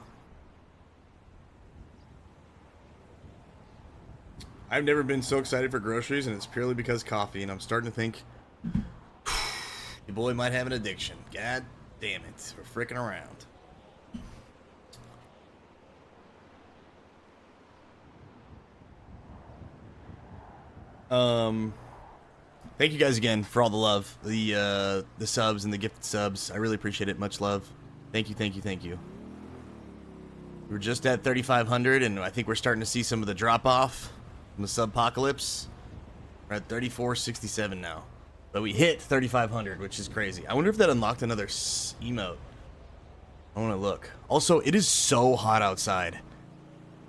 I've never been so excited for groceries, and it's purely because coffee, and I'm starting to think Your boy might have an addiction. God damn it. We're freaking around. Thank you guys again for all the love, the subs and the gifted subs. I really appreciate it. Much love. Thank you. We're just at 3,500, and I think we're starting to see some of the drop off from the subpocalypse. We're at 3,467 now, but we hit 3,500, which is crazy. I wonder if that unlocked another emote. I want to look. Also, it is so hot outside.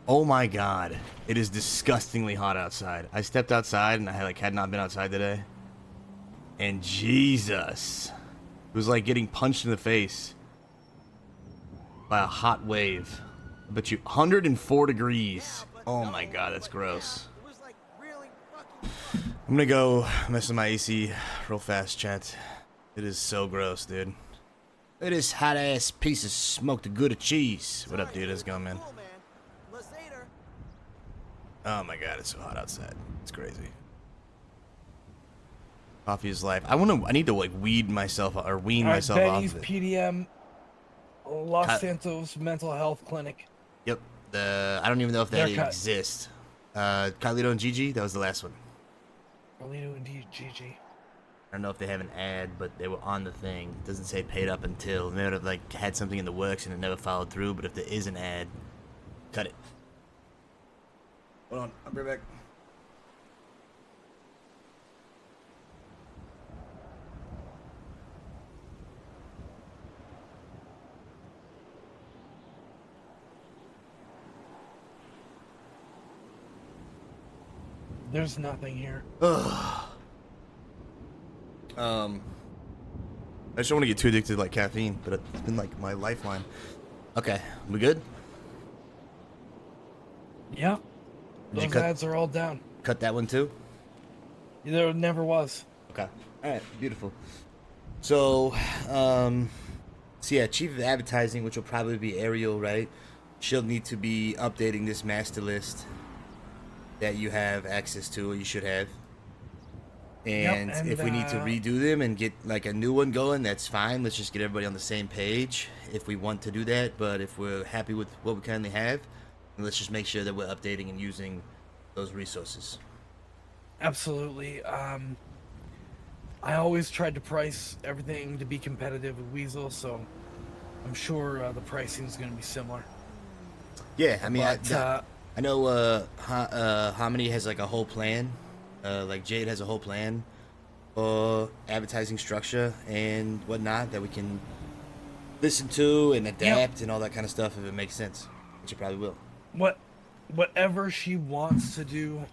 Oh my god, it is disgustingly hot outside. I stepped outside and I had not been outside today. And Jesus, it was like getting punched in the face by a hot wave. I bet you 104 degrees. Oh my god, that's gross. I'm gonna go mess with my AC real fast, chat. It is so gross, dude. Look at this hot ass piece of smoked Gouda cheese. What up, dude? How's it going, man? Oh my god, it's so hot outside. It's crazy. Coffee is life. I need to like wean myself off Benny's of it. PDM, Los Santos Mental Health Clinic. Yep. I don't even know if that Haircut. exists. Carlito and Gigi, that was the last one. Carlito and Gigi. I don't know if they have an ad, but they were on the thing. It doesn't say paid up until. They would have like had something in the works and it never followed through. But if there is an ad, cut it. Hold on, I'll be right back. There's nothing here. I just don't want to get too addicted to like caffeine, but it's been like my lifeline. Okay, we good? Yeah. Did you Those ads are all down. Cut that one too? There never was. Okay. All right. Beautiful. So, so yeah, chief of advertising, which will probably be Ariel, right? She'll need to be updating this master list that you have access to, or you should have. And, and if we need to redo them and get like a new one going, that's fine. Let's just get everybody on the same page if we want to do that. But if we're happy with what we currently have, then let's just make sure that we're updating and using those resources. Absolutely. I always tried to price everything to be competitive with Weasel, so I'm sure the pricing is going to be similar. Yeah, I mean, But, I know Harmony has like a whole plan. Like Jade has a whole plan for advertising structure and whatnot that we can listen to and adapt and all that kind of stuff if it makes sense, which it probably will. Whatever she wants to do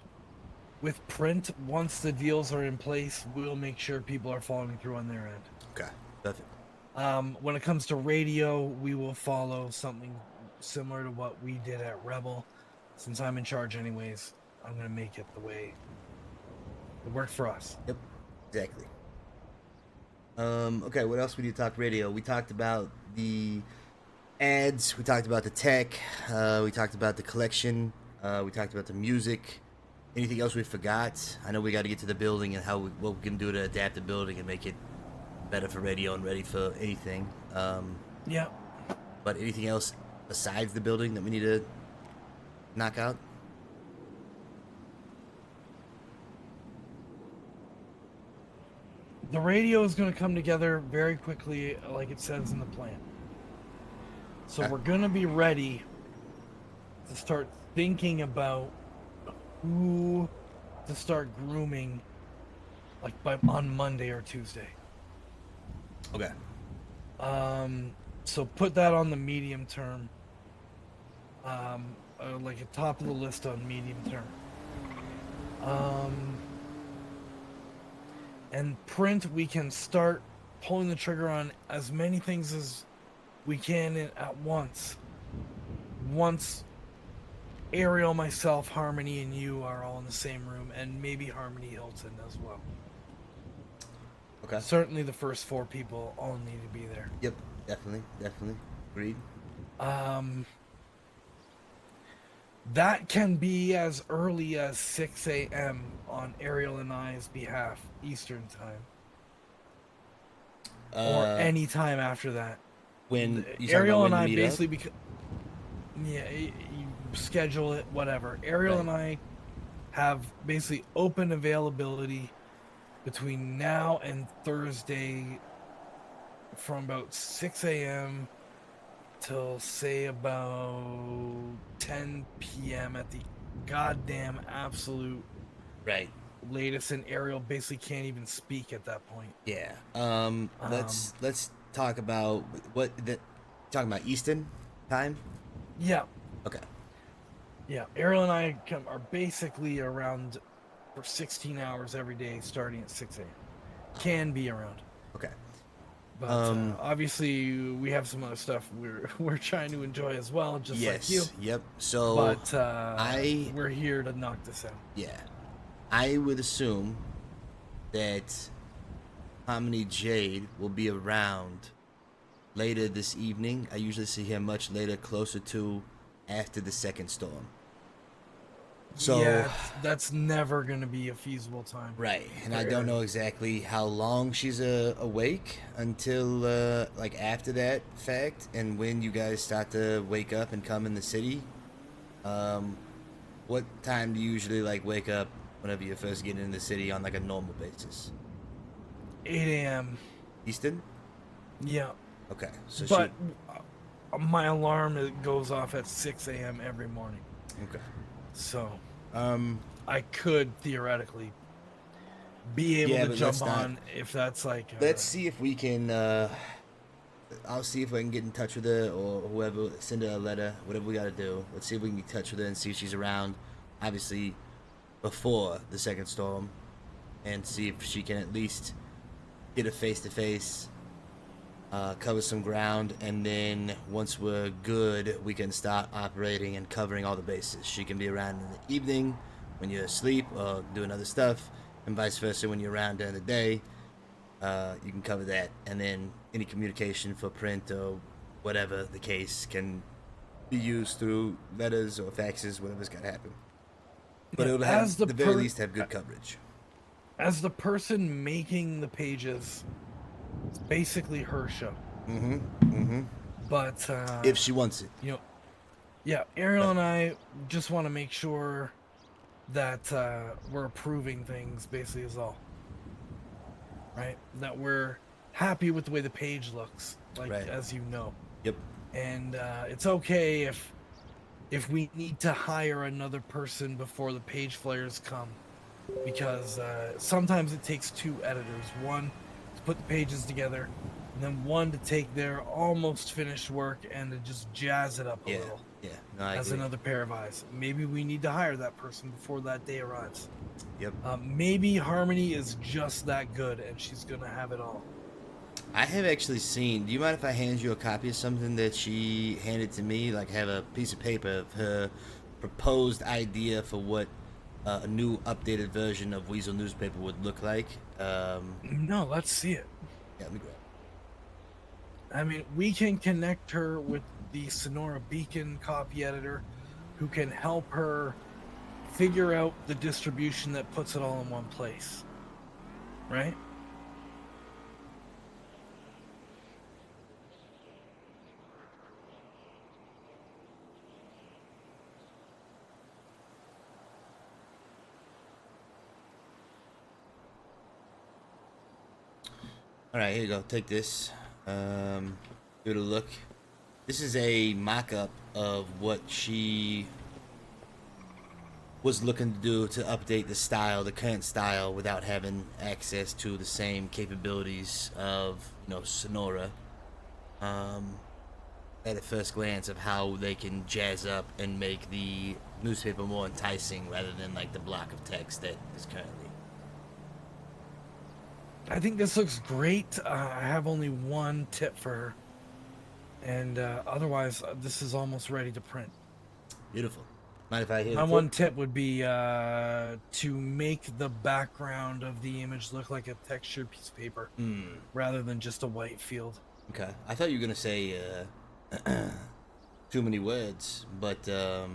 with print, once the deals are in place, we'll make sure people are following through on their end. Okay, perfect. When it comes to radio, we will follow something similar to what we did at Rebel. Since I'm in charge anyways, I'm going to make it the way it worked for us. Yep, exactly. Okay, what else we need to talk radio? We talked about the ads, we talked about the tech, we talked about the collection, we talked about the music. Anything else we forgot? I know we got to get to the building and what we can do to adapt the building and make it better for radio and ready for anything. Yeah. But anything else besides the building that we need to knock out? The radio is going to come together very quickly, like it says in the plan. So we're going to be ready to start thinking about who to start grooming, like on Monday or Tuesday. Okay. So put that on the medium term. Like at top of the list on medium term. And print, we can start pulling the trigger on as many things as we can at once. Once Ariel, myself, Harmony, and you are all in the same room, and maybe Harmony Hilton as well. Okay. Certainly the first 4 people all need to be there. Yep, definitely. Agreed. That can be as early as 6 a.m. on Ariel and I's behalf, Eastern time. Or any time after that. When Ariel and I meet basically you schedule it, whatever. Ariel and I have basically open availability between now and Thursday from about 6 a.m. till say about 10 p.m. at the goddamn absolute latest, and Ariel basically can't even speak at that point. Yeah. Let's talk about talking about Eastern time? Yeah. Okay. Yeah, Ariel and I are basically around for 16 hours every day starting at 6 a.m. Can be around. Okay. But obviously we have some other stuff we're trying to enjoy as well, just like you. Yep. So but we're here to knock this out. Yeah. I would assume that Harmony Jade will be around later this evening. I usually see him much later, closer to after the second storm. So yeah, that's never going to be a feasible time. Right, and I don't know exactly how long she's awake until like after that fact, and when you guys start to wake up and come in the city. What time do you usually like wake up whenever you're first getting in the city on like a normal basis? 8 a.m. Easton? Yeah. Okay, so But my alarm goes off at 6 a.m. every morning. Okay. So, I could theoretically be able Yeah, to but jump let's not- on if that's like. Let's see if we can. I'll see if I can get in touch with her or whoever. Send her a letter, whatever we gotta do. Let's see if we can get in touch with her and see if she's around. Obviously, before the second storm, and see if she can at least get a face-to-face, cover some ground, and then once we're good, we can start operating and covering all the bases. She can be around in the evening when you're asleep or doing other stuff, and vice versa when you're around during the day. You can cover that, and then any communication for print or whatever the case can be used through letters or faxes, whatever's got to happen. But it'll have, As at the very least, have good coverage. As the person making the pages, it's basically her show. But if she wants it, you know, yeah, Ariel and I just want to make sure that we're approving things. Basically, is all. Right, that we're happy with the way the page looks, like as you know. Yep. And it's okay if we need to hire another person before the page flares come, because sometimes it takes two editors, one to put the pages together, and then one to take their almost finished work and to just jazz it up a little. Yeah, no, I as agree. another pair of eyes. Maybe we need to hire that person before that day arrives. Yep. Maybe Harmony is just that good and she's gonna have it all. I have actually seen. Do you mind if I hand you a copy of something that she handed to me? Like, have a piece of paper of her proposed idea for what a new updated version of Weasel newspaper would look like. No, let's see it. Yeah, let me grab it. I mean, we can connect her with the Sonora Beacon copy editor, who can help her figure out the distribution that puts it all in one place. Right? All right, here you go. Take this. Give it a look. This is a mock-up of what she was looking to do to update the style, the current style, without having access to the same capabilities of, you know, Sonora. At a first glance of how they can jazz up and make the newspaper more enticing rather than like the block of text that is currently. I think this looks great. I have only one tip for her. And otherwise, this is almost ready to print. Beautiful. Mind if I hear My the one clip? tip would be to make the background of the image look like a textured piece of paper rather than just a white field. Okay. I thought you were going to say too many words, but I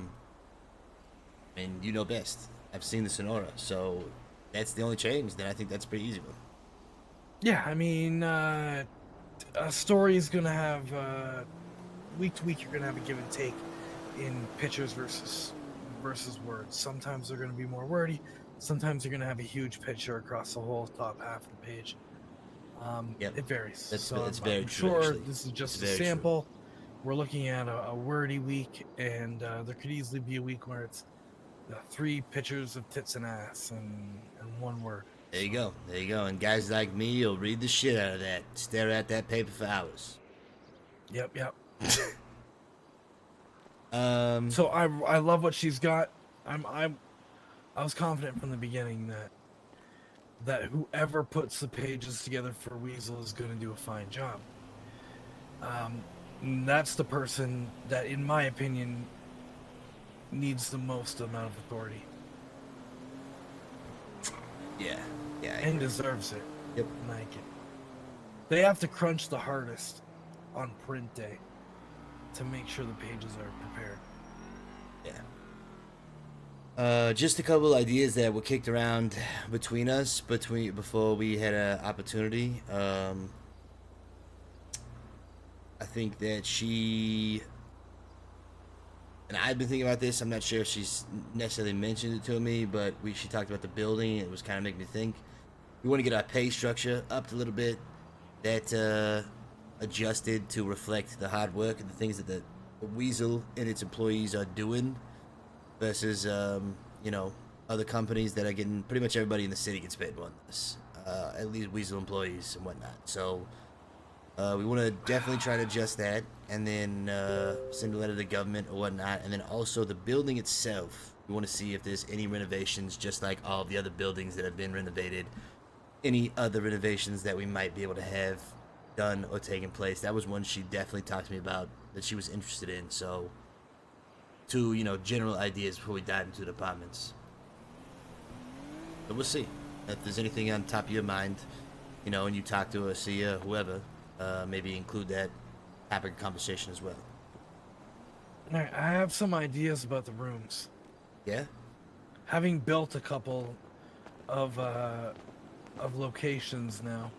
mean, you know best. I've seen the Sonora, so that's the only change. Then I think that's pretty easy one. Yeah, I mean, a story is going to have, week to week, you're going to have a give and take in pictures versus words. Sometimes they're going to be more wordy. Sometimes you're going to have a huge picture across the whole top half of the page. It varies. That's so very I'm true, sure actually. this is just It's a very true. sample. We're looking at a wordy week, and there could easily be a week where it's 3 pictures of tits and ass and 1 word. There you go. There you go. And guys like me will read the shit out of that. Stare at that paper for hours. Yep. Um. So I love what she's got. I was confident from the beginning that whoever puts the pages together for Weasel is going to do a fine job. That's the person that, in my opinion, needs the most amount of authority. Yeah. And deserves it. Yep. Like it. They have to crunch the hardest on print day to make sure the pages are prepared. Yeah. Just a couple ideas that were kicked around between us before we had an opportunity. I think that she, and I've been thinking about this. I'm not sure if she's necessarily mentioned it to me, but she talked about the building. It was kind of making me think. We want to get our pay structure up a little bit. That adjusted to reflect the hard work and the things that the Weasel and its employees are doing versus, you know, other companies that are getting pretty much everybody in the city gets paid more than this. At least Weasel employees and whatnot. So we want to definitely try to adjust that and then send a letter to the government or whatnot. And then also the building itself, we want to see if there's any renovations, just like all of the other buildings that have been renovated. Any other renovations that we might be able to have done or taken place. That was one she definitely talked to me about that she was interested in. So, two, you know, general ideas before we dive into the departments. But we'll see. If there's anything on top of your mind, you know, and you talk to her, see her, whoever, maybe include that topic of conversation as well. All right, I have some ideas about the rooms. Yeah? Having built a couple of locations now.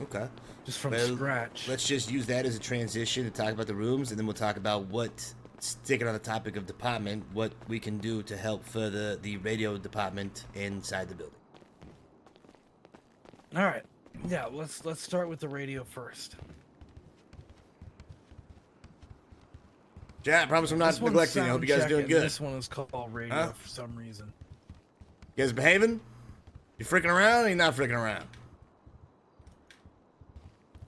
Okay. Just from Well, scratch. Let's just use that as a transition to talk about the rooms, and then we'll talk about what, sticking on the topic of department, what we can do to help further the radio department inside the building. All right. Yeah, let's start with the radio first. Yeah, I promise I'm not This one's neglecting. I hope you guys are sound doing check, good. and This one is called radio Huh? for some reason. You guys behaving? You freaking around or you not freaking around?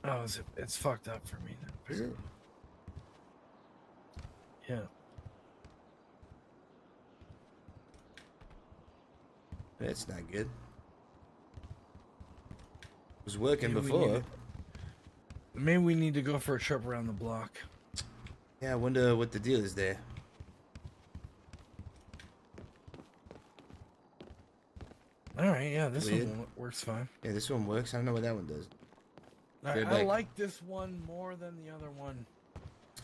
Oh, it's fucked up for me now. Is it? Yeah. That's not good. It was working Maybe we before. need Maybe we need to go for a trip around the block. Yeah, I wonder what the deal is there. All right, yeah, this Weird. one works fine. Yeah, this one works. I don't know what that one does. I Feedback. like this one more than the other one.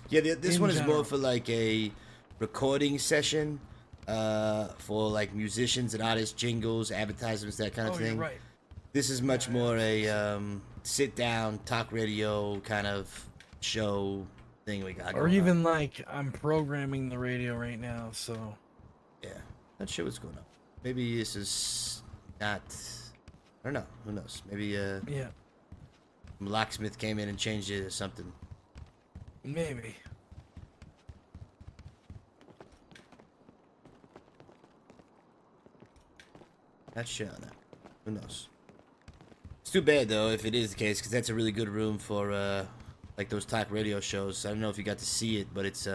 Yeah, this In one is general. more for like a recording session for like musicians and artists, jingles, advertisements, that kind of Oh, thing. you're right. This is much more a sit down, talk radio kind of show thing we got. Or going even on. like I'm programming the radio right now, so Yeah, not sure what's going on. Maybe this is not. I don't know. Who knows? Maybe yeah, locksmith came in and changed it or something. maybe. Not sure on that. Who knows? It's too bad though if it is the case, because that's a really good room for like those talk radio shows. I don't know if you got to see it, but it's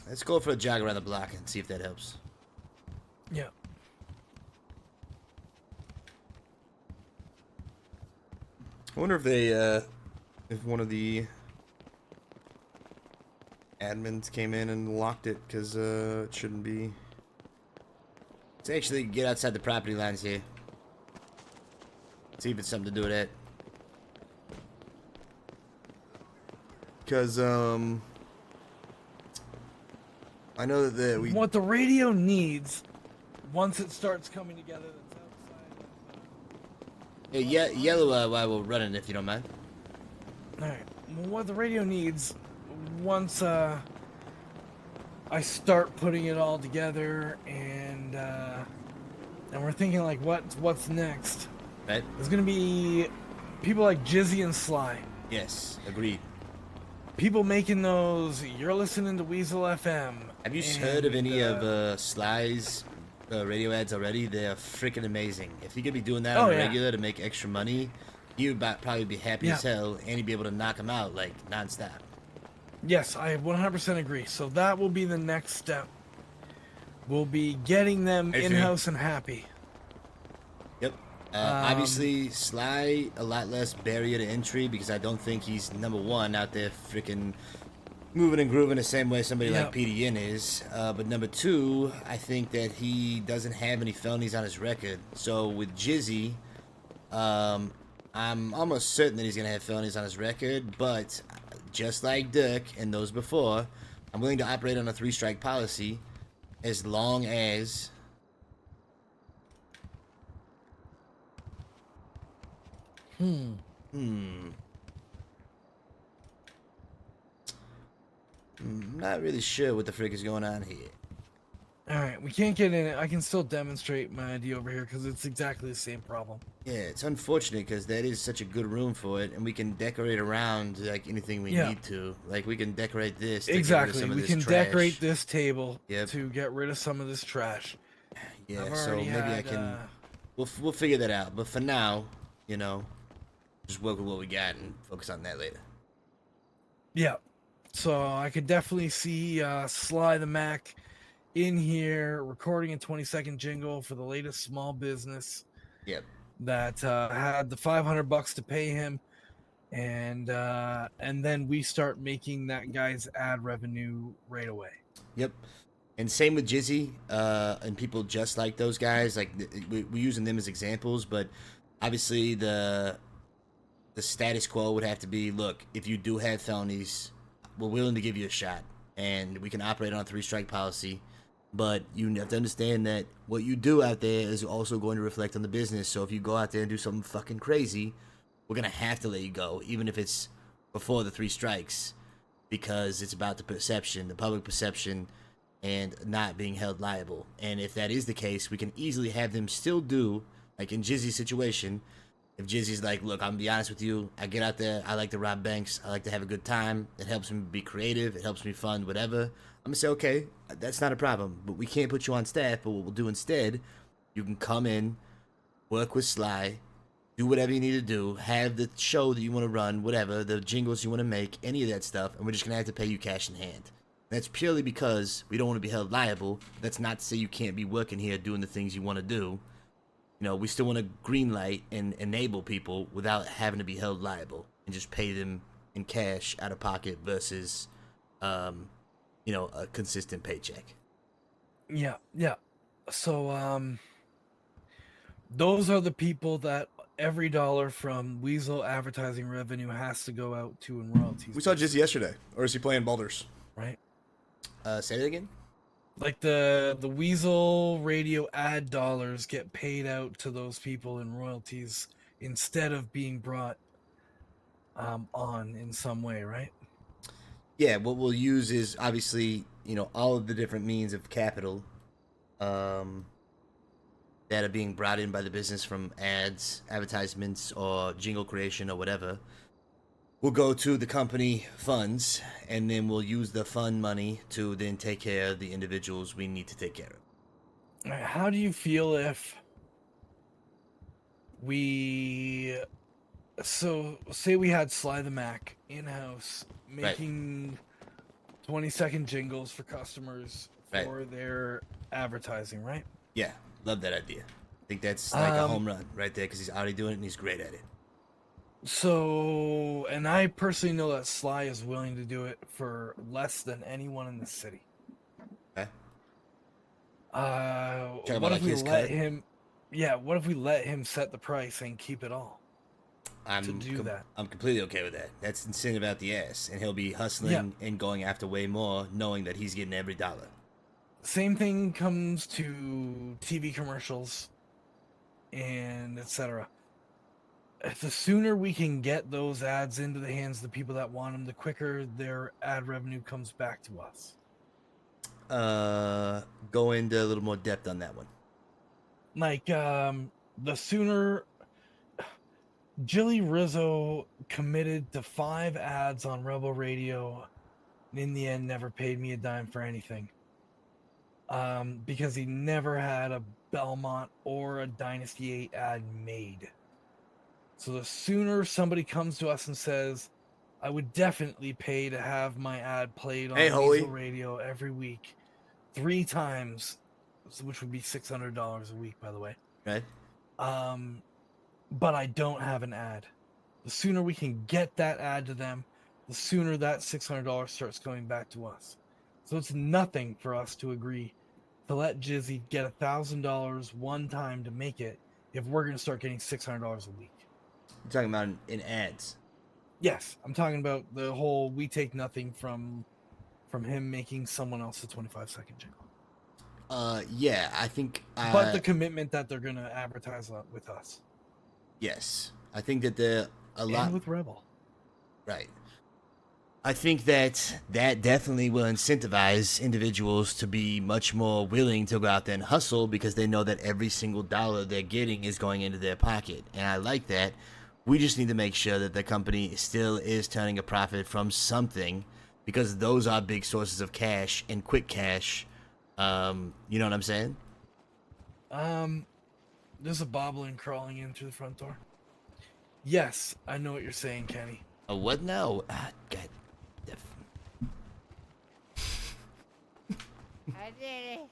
let's go for a jog around the block and see if that helps. Yeah. I wonder if they if one of the admins came in and locked it, because it shouldn't be. Let's actually get outside the property lines here. See if it's something to do with that. Because I know that we. What the radio needs, once it starts coming together, that's outside. Yeah, yellow while we're running, if you don't mind. All right. What the radio needs, once I start putting it all together, and we're thinking like what's next. Right. There's gonna be people like Jizzy and Sly. Yes, agreed. People making those. You're listening to Weasel FM. Have you heard of any of Sly's radio ads already? They're freaking amazing. If he could be doing that on a regular to make extra money, he would probably be happy as hell, and he'd be able to knock them out like nonstop. Yes, I 100% agree. So that will be the next step. We'll be getting them in-house and happy. Yep. Obviously, Sly, a lot less barrier to entry, because I don't think he's number one out there freaking moving and grooving the same way somebody like PDN is. But number two, I think that he doesn't have any felonies on his record. So with Jizzy, I'm almost certain that he's going to have felonies on his record, but just like Dirk and those before, I'm willing to operate on a 3-strike policy as long as I'm not really sure what the frick is going on here. All right, we can't get in it. I can still demonstrate my idea over here because it's exactly the same problem. Yeah, it's unfortunate because that is such a good room for it, and we can decorate around like anything we Yeah. need to. Like we can decorate this. To get rid of Exactly. some of We this can trash. decorate this table Yep. to get rid of some of this trash. Yeah, I've so already maybe I had, can. We'll figure that out. But for now, you know, just work with what we got and focus on that later. Yeah. So I could definitely see Sly the Mac in here recording a 20-second jingle for the latest small business. Yep. That had the $500 to pay him, and then we start making that guy's ad revenue right away. Yep. And same with Jizzy, and people just like those guys. Like we're using them as examples, but obviously the status quo would have to be: look, if you do have felonies, we're willing to give you a shot, and we can operate on a 3-strike policy. But you have to understand that what you do out there is also going to reflect on the business. So if you go out there and do something fucking crazy, we're gonna have to let you go, even if it's before the 3 strikes, because it's about the perception, the public perception, and not being held liable. And if that is the case, we can easily have them still do, like in Jizzy's situation, if Jizzy's like, look, I'm gonna be honest with you, I get out there, I like to rob banks, I like to have a good time, it helps me be creative, it helps me fund whatever. I'm gonna say, okay, that's not a problem, but we can't put you on staff. But what we'll do instead, you can come in, work with Sly, do whatever you need to do, have the show that you want to run, whatever, the jingles you want to make, any of that stuff, and we're just gonna have to pay you cash in hand. That's purely because we don't want to be held liable. That's not to say you can't be working here doing the things you want to do. You know, we still want to green light and enable people without having to be held liable and just pay them in cash out of pocket versus, you know, a consistent paycheck. Yeah, yeah. So those are the people that every dollar from Weasel advertising revenue has to go out to in royalties. We saw Jizzy yesterday, or is he playing Baldur's? Right. Say that again. Like the Weasel radio ad dollars get paid out to those people in royalties instead of being brought on in some way, right? Yeah, what we'll use is obviously, you know, all of the different means of capital that are being brought in by the business from ads, advertisements, or jingle creation or whatever. We'll go to the company funds, and then we'll use the fund money to then take care of the individuals we need to take care of. How do you feel if say we had Sly the Mac in-house making 20-second jingles for customers for their advertising, right? Yeah, love that idea. I think that's like a home run right there because he's already doing it and he's great at it. So, and I personally know that Sly is willing to do it for less than anyone in the city. Okay. What if we let him? Yeah, what if we let him set the price and keep it all? I'm completely okay with that. That's incentive out the ass, and he'll be hustling and going after way more, knowing that he's getting every dollar. Same thing comes to TV commercials and etc. The sooner we can get those ads into the hands of the people that want them, the quicker their ad revenue comes back to us. Go into a little more depth on that one. Like, the sooner Jilly Rizzo committed to 5 ads on Rebel Radio, and in the end never paid me a dime for anything. Because he never had a Belmont or a Dynasty 8 ad made. So the sooner somebody comes to us and says, I would definitely pay to have my ad played on Weasel Radio every week 3 times, which would be $600 a week, by the way. Right. But I don't have an ad. The sooner we can get that ad to them, the sooner that $600 starts coming back to us. So it's nothing for us to agree to let Jizzy get $1,000 one time to make it if we're going to start getting $600 a week. You're talking about in ads? Yes, I'm talking about the whole we take nothing from him making someone else a 25-second jingle. Yeah, I think... but the commitment that they're going to advertise with us. Yes. I think that they're a lot... And with Rebel. Right. I think that definitely will incentivize individuals to be much more willing to go out there and hustle because they know that every single dollar they're getting is going into their pocket. And I like that. We just need to make sure that the company still is turning a profit from something because those are big sources of cash and quick cash. You know what I'm saying? There's a boblin crawling in through the front door. Yes, I know what you're saying, Kenny. A what now? God. I did it.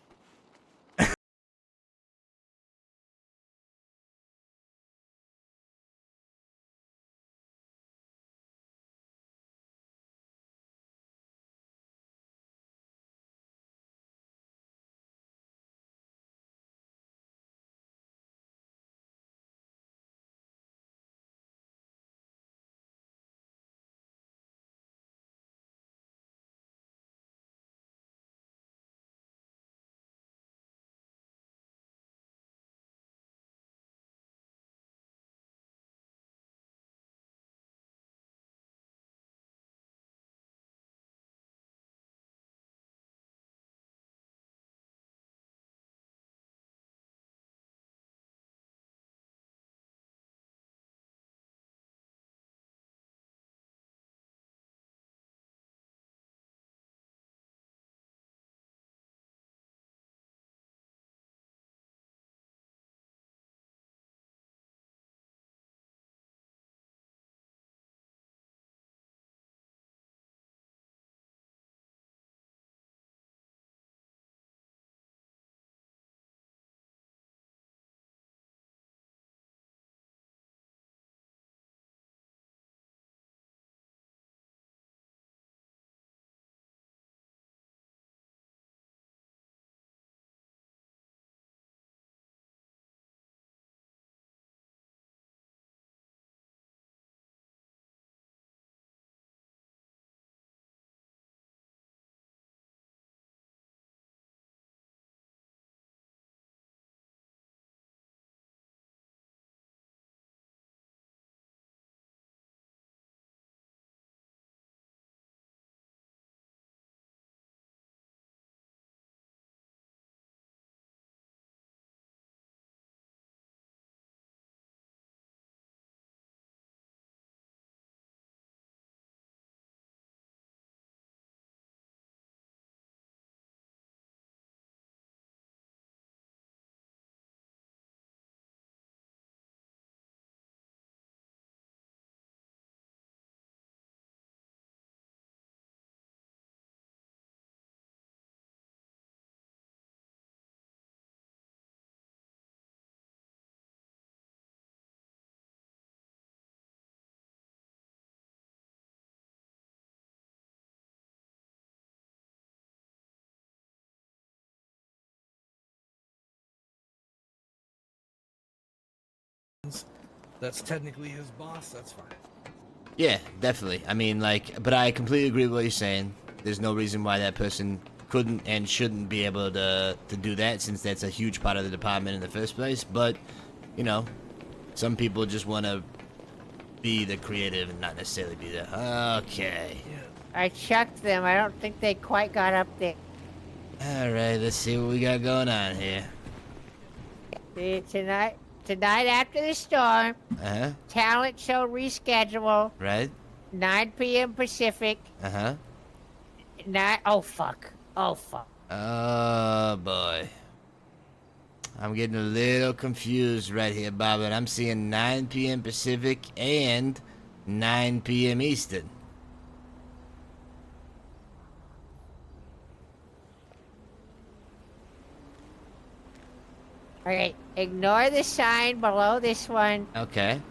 That's technically his boss. That's fine. Yeah, definitely. I mean, like, but I completely agree with what you're saying. There's no reason why that person couldn't and shouldn't be able to do that since that's a huge part of the department in the first place. But, you know, some people just want to be the creative and not necessarily be the... Okay. I checked them. I don't think they quite got up there. Alright, let's see what we got going on here. See, tonight after the storm, Uh-huh. talent show reschedule. Right? 9 p.m. Pacific. Uh-huh. Oh, fuck. Oh, fuck. Oh, boy. I'm getting a little confused right here, Bob, and I'm seeing 9 p.m. Pacific and 9 p.m. Eastern. Okay, ignore the sign below this one. Okay.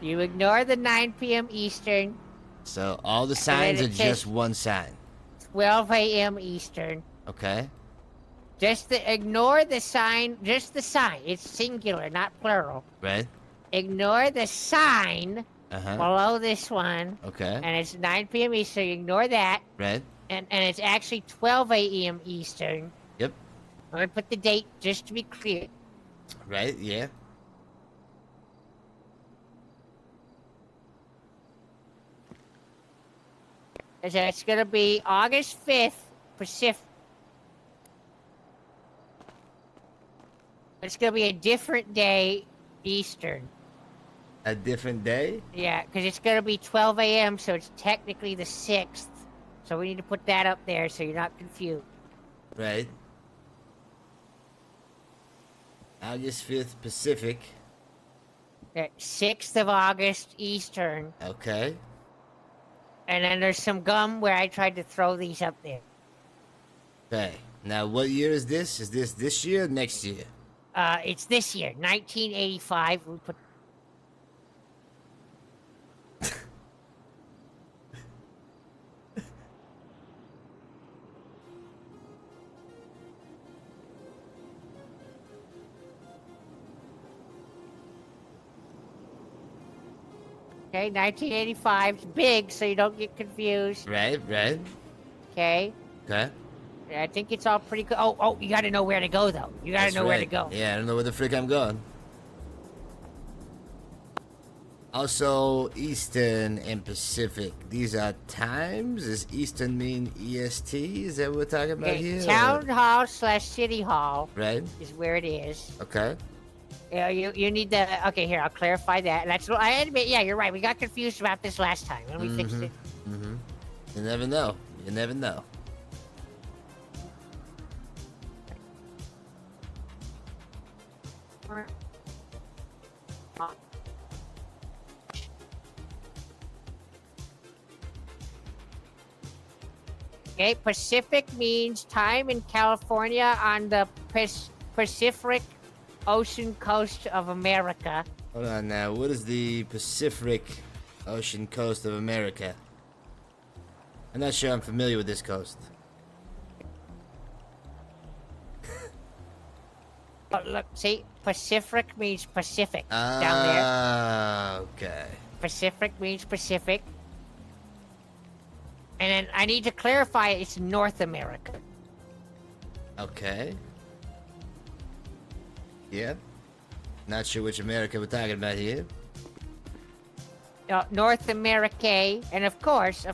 You ignore the 9 p.m. Eastern. So all the signs are just one sign. 12 a.m. Eastern. Okay. Just ignore the sign, just the sign. It's singular, not plural. Right. Ignore the sign below this one. Okay. And it's 9 p.m. Eastern. Ignore that. Right. And it's actually 12 a.m. Eastern. Yep. I'm going to put the date just to be clear. Right, yeah. It's gonna be August 5th, Pacific. It's gonna be a different day, Eastern. A different day? Yeah, because it's gonna be 12 a.m., so it's technically the 6th. So we need to put that up there so you're not confused. Right. August 5th Pacific. 6th of August, Eastern. Okay. And then there's some gum where I tried to throw these up there. Okay. Now, what year is this? Is this year or next year? It's this year, 1985. We put. Okay, 1985 is big, so you don't get confused. Right. Okay. Okay. I think it's all pretty good. Oh, you gotta know where to go, though. You gotta That's know where to right. go. Yeah, I don't know where the frick I'm going. Also, Eastern and Pacific. These are times? Does Eastern mean EST? Is that what we're talking about here? Town Hall / City Hall. Right. Is where it is. Okay. Yeah, you need the. Okay, here, I'll clarify that. That's what I admit. Yeah, you're right. We got confused about this last time when we fixed it. Mm-hmm. You never know. You never know. Okay, Pacific means time in California on the Pacific Ocean coast of America. Hold on now. What is the Pacific Ocean coast of America? I'm not sure I'm familiar with this coast. Oh, look, see, Pacific means Pacific down there. Okay. Pacific means Pacific. And then I need to clarify it's North America. Okay. Yep. Not sure which America we're talking about here. North America, and of course.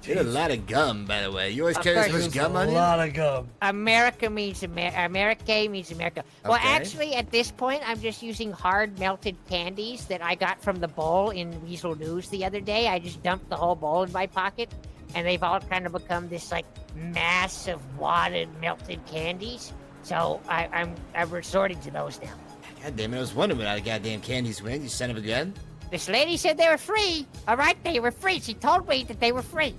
You had a lot of gum, by the way. You always carry so much gum on you? A lot of gum. America means America means America. Well, Okay. actually, at this point, I'm just using hard melted candies that I got from the bowl in Weasel News the other day. I just dumped the whole bowl in my pocket, and they've all kind of become this like mass of wadded melted candies. So I'm resorting to those now. God damn it, I was wondering what all the goddamn candies went, you son of a gun. This lady said they were free. All right, they were free. She told me that they were free.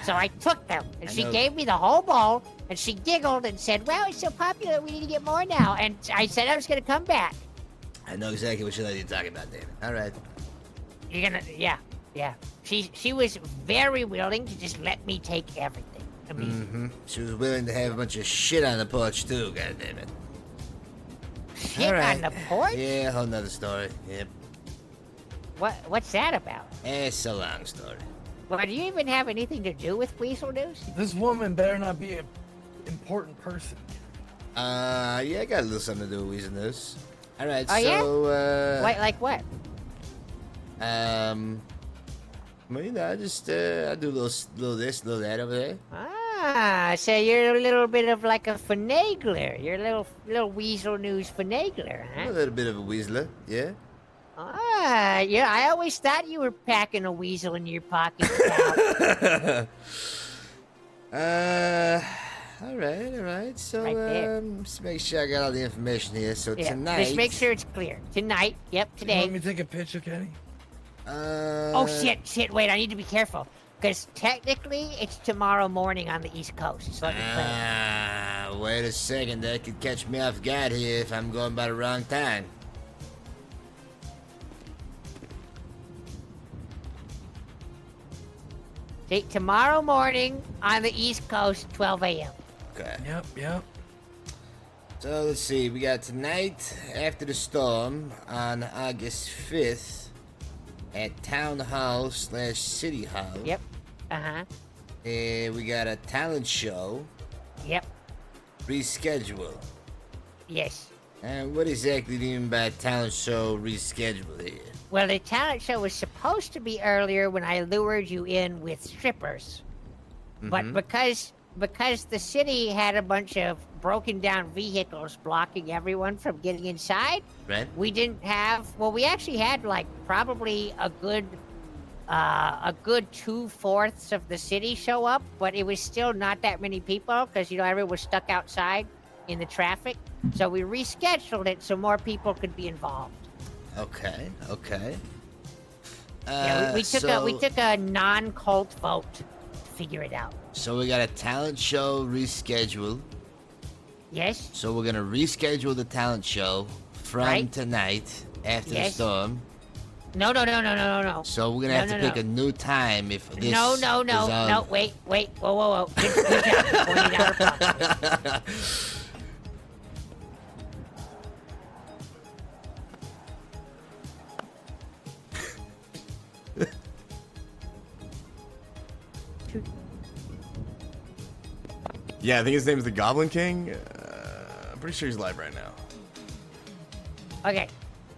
So I took them, and she gave me the whole bowl, and she giggled and said, well, it's so popular, we need to get more now. And I said I was going to come back. I know exactly what you're talking about, David. All right. You're going to, yeah. She was very willing to just let me take everything. I mean, She was willing to have a bunch of shit on the porch, too, goddammit. shit on the porch? Yeah, a whole nother story. Yep. What's that about? It's a long story. Well, do you even have anything to do with Weasel News? This woman better not be an important person. Yeah, I got a little something to do with Weasel News. All right, Oh, so, Like what? well, you know, I just, I do a little this, little that over there. Ah, so you're a little bit of like a finagler. You're a little Weasel News finagler, huh? A little bit of a weaseler, yeah. Ah, yeah, I always thought you were packing a weasel in your pocket. All right. So, Right there. just make sure I got all the information here. So Yeah, tonight. just make sure it's clear. Tonight, yep, You today. want me to take a picture, Kenny? Oh, shit, wait, I need to be careful. Because technically, it's tomorrow morning on the East Coast. So let me play. Wait a second. That could catch me off guard here if I'm going by the wrong time. See, tomorrow morning on the East Coast, 12 a.m. Okay. Yep. So let's see. We got tonight after the storm on August 5th at Town Hall / City Hall. Yep. Uh-huh. We got a talent show. Yep. Reschedule. Yes. And what exactly do you mean by talent show reschedule here? Well, the talent show was supposed to be earlier when I lured you in with strippers. But because the city had a bunch of broken down vehicles blocking everyone from getting inside, Right. we didn't have. Well, we actually had like probably a good 2/4 of the city show up, but it was still not that many people because everyone was stuck outside in the traffic. So we rescheduled it so more people could be involved. Okay. Yeah, we took a non-cult vote to figure it out. So we got a talent show reschedule. Yes. So we're gonna reschedule the talent show from tonight after the storm. No. So we're gonna have to pick a new time if this. No. Wait. Whoa. Good job. 48-hour process. Yeah, I think his name is the Goblin King. I'm pretty sure he's live right now. Okay.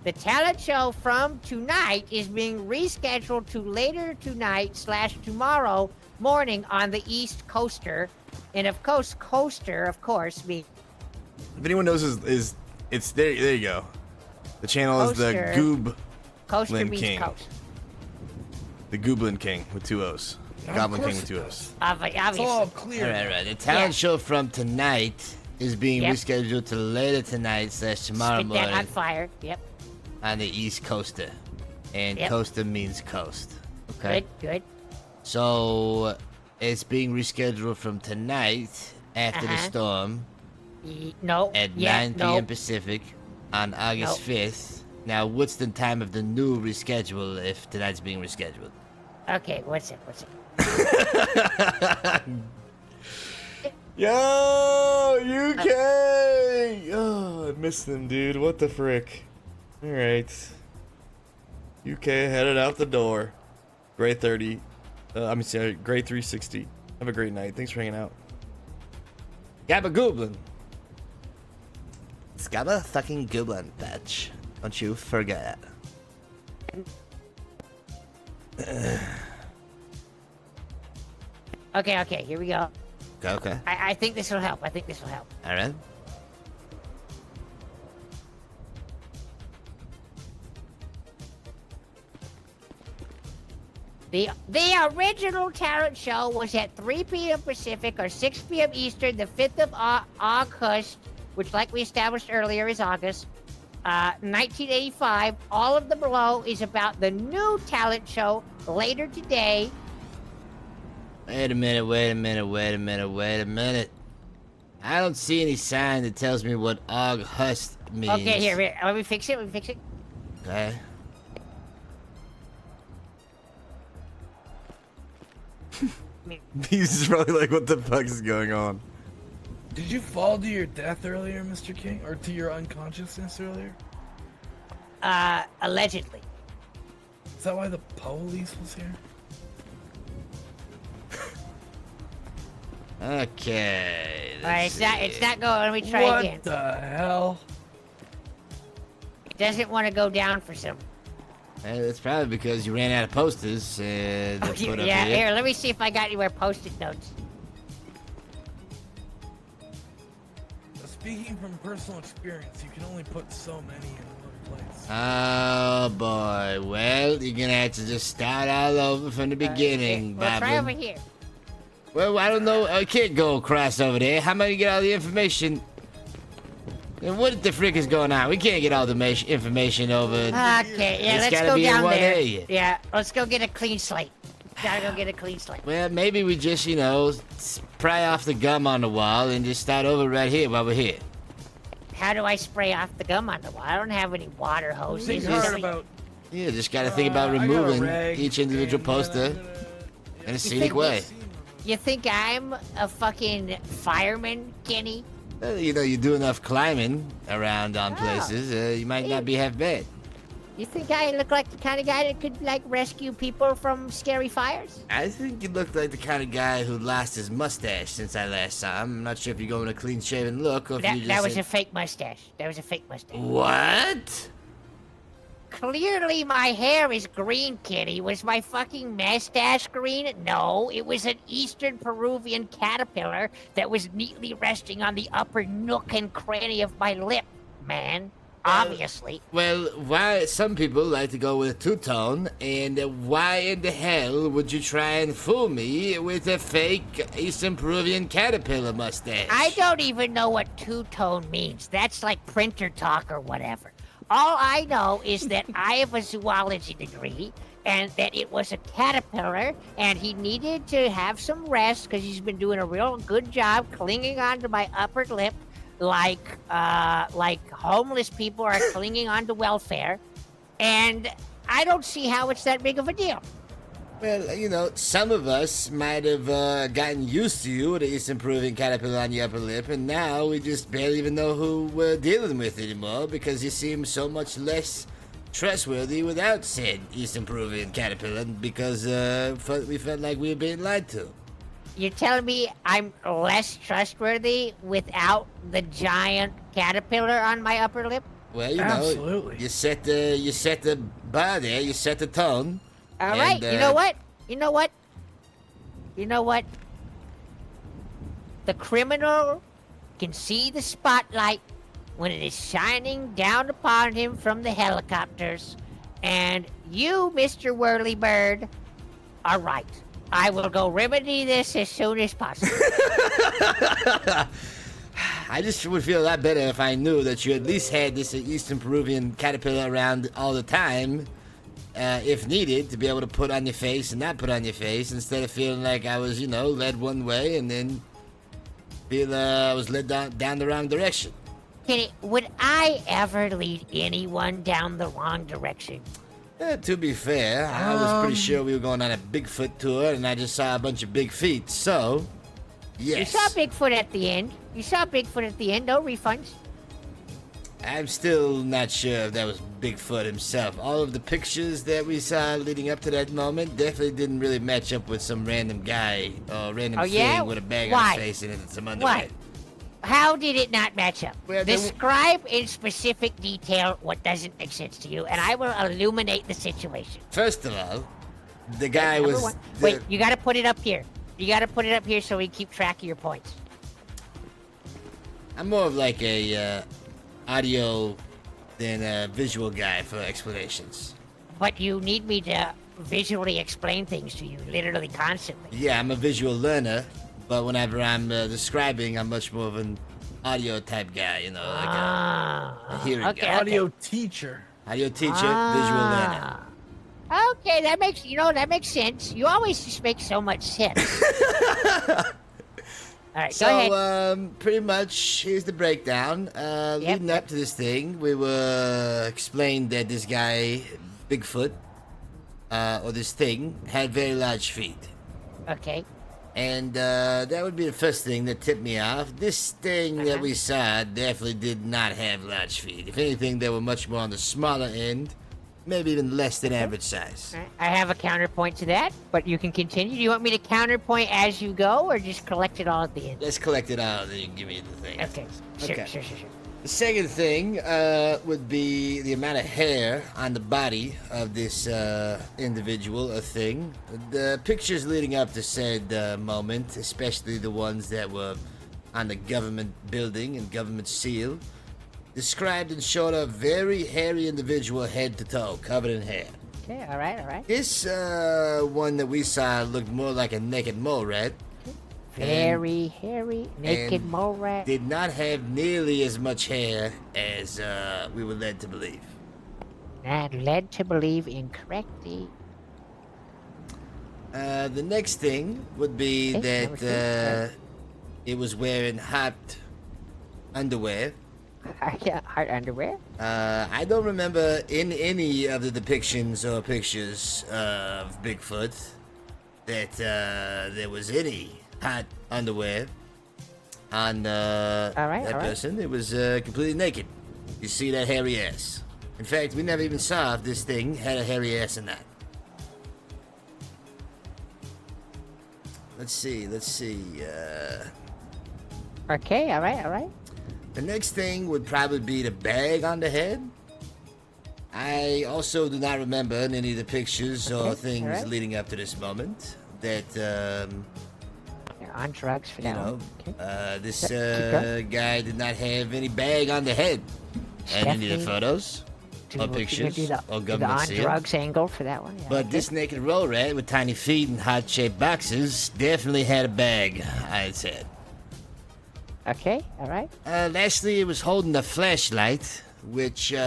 The talent show from tonight is being rescheduled to later tonight/tomorrow morning on the East Coaster. And of course, means... If anyone knows, is it's there you go. The channel is the Coaster Gooblin means King. coast. The Gooblin King with 2 O's. Goblin King with 2 O's. Obviously. all clear. Right. The talent show from tonight is being rescheduled to later tonight/tomorrow Spit that morning on fire. Yep. on the East Coaster. And coaster means coast. Okay. Good. So it's being rescheduled from tonight after the storm No. at 9 p.m. Pacific on August 5th. Now, what's the time of the new reschedule if tonight's being rescheduled? Okay, what's it? Yo, UK! Oh, I missed them, dude. What the frick? Alright. UK headed out the door. Grade 30. Grade 360. Have a great night. Thanks for hanging out. Gabba Gooblin. It's Gabba fucking Gooblin, bitch. Don't you forget. Okay, here we go. Okay. I think this will help. All right. The original talent show was at 3 p.m. Pacific or 6 p.m. Eastern, the 5th of August, which, like we established earlier, is August, 1985. All of the below is about the new talent show later today. Wait a minute. I don't see any sign that tells me what August means. Okay, here, let me fix it. Okay. He's just probably like, what the fuck is going on? Did you fall to your death earlier, Mr. King? Or to your unconsciousness earlier? Allegedly. Is that why the police was here? Okay. Alright, it's not going. Let me try again. What the hell? It doesn't want to go down for some. That's probably because you ran out of posters to put up Here, let me see if I got anywhere post-it notes. Speaking from personal experience, you can only put so many in one place. Oh boy. Well, you're gonna have to just start all over from the beginning, We'll try over Boblin. here. Well, I don't know. I can't go across over there. How am I gonna get all the information? And what the frick is going on? We can't get all the information over. Okay, yeah, It's let's gotta go be in down one there. area. Yeah, let's go get a clean slate. Gotta go get a clean slate. Well, maybe we just, pry off the gum on the wall and just start over right here while we're here. How do I spray off the gum on the wall? I don't have any water hoses. Think hard about. Yeah, just gotta think about I got a removing rag, each individual and then I'm poster gonna- in a scenic way. You think I'm a fucking fireman, Kenny? Well, you do enough climbing around on places, you might not be half bad. You think I look like the kind of guy that could, rescue people from scary fires? I think you look like the kind of guy who lost his mustache since I last saw him. I'm not sure if you're going a clean-shaven look or if you just... That was a fake mustache. That was a fake mustache. What? clearly my hair is green, kitty. Was my fucking mustache green? No, it was an Eastern Peruvian caterpillar that was neatly resting on the upper nook and cranny of my lip, man. Obviously. Well, why some people like to go with two-tone, and why in the hell would you try and fool me with a fake Eastern Peruvian caterpillar mustache? I don't even know what two-tone means. That's like printer talk or whatever. All I know is that I have a zoology degree, and that it was a caterpillar, and he needed to have some rest because he's been doing a real good job clinging onto my upper lip, like homeless people are clinging onto welfare, and I don't see how it's that big of a deal. Well, you know, some of us might have gotten used to you with the Eastern Peruvian caterpillar on your upper lip, and now we just barely even know who we're dealing with anymore because you seem so much less trustworthy without said Eastern Peruvian caterpillar because we felt like we were being lied to. You're telling me I'm less trustworthy without the giant caterpillar on my upper lip? Well, you know, Absolutely. you set the bar there, you set the tone. All right, you know what? The criminal can see the spotlight when it is shining down upon him from the helicopters. And you, Mr. Whirlybird, are right. I will go remedy this as soon as possible. I just would feel a lot better if I knew that you at least had this Eastern Peruvian caterpillar around all the time, if needed, to be able to put on your face and not put on your face, instead of feeling like I was, led one way and then feel I was led down the wrong direction. Kenny, would I ever lead anyone down the wrong direction? To be fair, I was pretty sure we were going on a Bigfoot tour, and I just saw a bunch of big feet, so, yes. You saw Bigfoot at the end. No refunds. I'm still not sure if that was Bigfoot himself. All of the pictures that we saw leading up to that moment definitely didn't really match up with some random guy or random thing with a bag on his face and some underwear. Why? How did it not match up? Well, Describe in specific detail what doesn't make sense to you, and I will illuminate the situation. First of all, the guy was... Wait, you gotta put it up here. So we keep track of your points. I'm more of like a audio than a visual guy for explanations. But you need me to visually explain things to you, literally constantly. Yeah, I'm a visual learner, but whenever I'm describing, I'm much more of an audio type guy, like a hearing guy. Audio teacher. Audio teacher, visual learner. Okay, that makes sense. You always just make so much sense. All right, go ahead. So, pretty much, here's the breakdown. Leading up to this thing, we were explained that this guy, Bigfoot, or this thing, had very large feet. Okay. And that would be the first thing that tipped me off. This thing that we saw definitely did not have large feet. If anything, they were much more on the smaller end, maybe even less than average size. I have a counterpoint to that, but you can continue. Do you want me to counterpoint as you go, or just collect it all at the end? Let's collect it all, and then you can give me the thing. Okay. Sure. The second thing would be the amount of hair on the body of this individual or thing. The pictures leading up to said moment, especially the ones that were on the government building and government seal, described and showed a very hairy individual head to toe, covered in hair. Okay, all right. This one that we saw looked more like a naked mole rat. Very hairy, naked mole rat. Did not have nearly as much hair as we were led to believe. Led to believe incorrectly. The next thing would be that it was wearing hot underwear. Hot underwear? I don't remember in any of the depictions or pictures of Bigfoot that there was any hot underwear on that person. It was completely naked. You see that hairy ass. In fact, we never even saw if this thing had a hairy ass or not. Let's see. Okay, all right. The next thing would probably be the bag on the head. I also do not remember in any of the pictures or Okay, things alright. leading up to this moment that, They're on drugs for you that know, one. Okay. this Keep going. guy did not have any bag on the head. And any of the Definitely photos Do- or you gonna pictures do the, or do the government on seal. drugs angle for that one. Yeah, But okay. this naked roll rat with tiny feet and heart-shaped boxes definitely had a bag on its head. Okay, all right. Lastly, it was holding a flashlight, which, you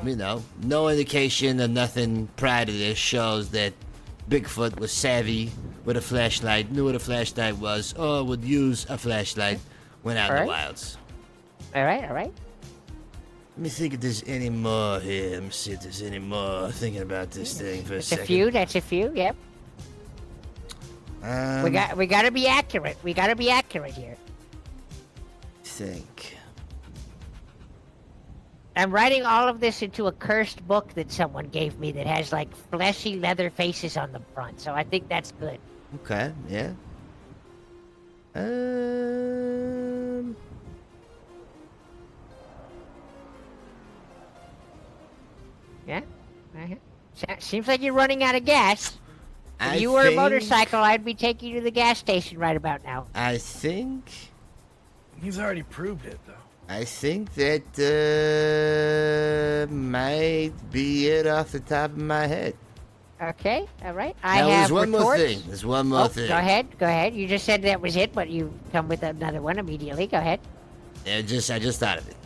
know, no indication of nothing prior to this shows that Bigfoot was savvy with a flashlight, knew what a flashlight was, or would use a flashlight when out in the Alright. wilds. All right, all right. Let me think if there's any more here. Let me see if there's any more. Thinking about this thing for a That's second. a few. That's a few. Yep. We got to be accurate. We got to be accurate here. Think. I'm writing all of this into a cursed book that someone gave me that has like fleshy leather faces on the front. So I think that's good. Okay, yeah. Yeah. Uh-huh. Seems like you're running out of gas. If I you were a think- motorcycle, I'd be taking you to the gas station right about now. I think. He's already proved it, though. I think that might be it off the top of my head. Okay, all right. Now, I have there's one more retorts. thing. There's one more thing. Go ahead, go ahead. You just said that was it, but you come with another one immediately. Go ahead. I just thought of it.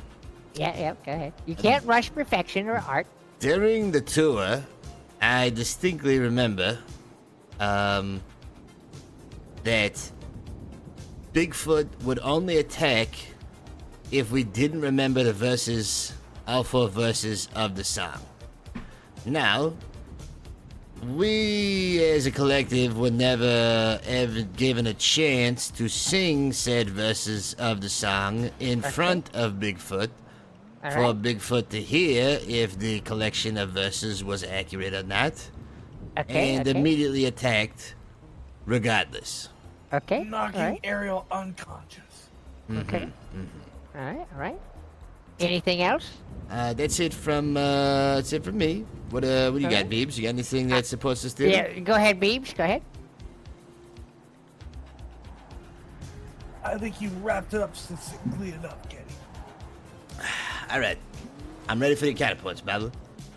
Yeah, go ahead. You can't rush perfection or art. During the tour, I distinctly remember that Bigfoot would only attack if we didn't remember the verses, all 4 verses of the song. Now, we as a collective were never ever given a chance to sing said verses of the song in front of Bigfoot All for right. Bigfoot to hear if the collection of verses was accurate or not, Okay, and okay. immediately attacked regardless. Okay. Knocking all right. Ariel unconscious. Okay. All right. Anything else? That's it from me. What do you got, Alright. Beebs? You got anything that supports this theory? Yeah, go ahead, Beebs. Go ahead. I think you wrapped it up succinctly enough, Kenny. All right, I'm ready for your counterpoints, Babble.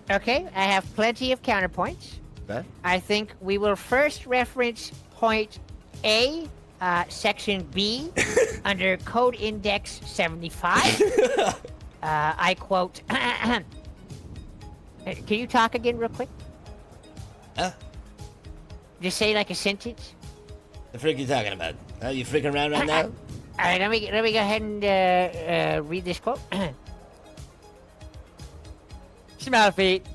Okay, I have plenty of counterpoints. Okay. I think we will first reference point A, section B, under code index 75. I quote, can you talk again real quick? Huh? Just say like a sentence. The frick you talking about? Are you freaking around right now? All right, let me go ahead and read this quote. Small feet.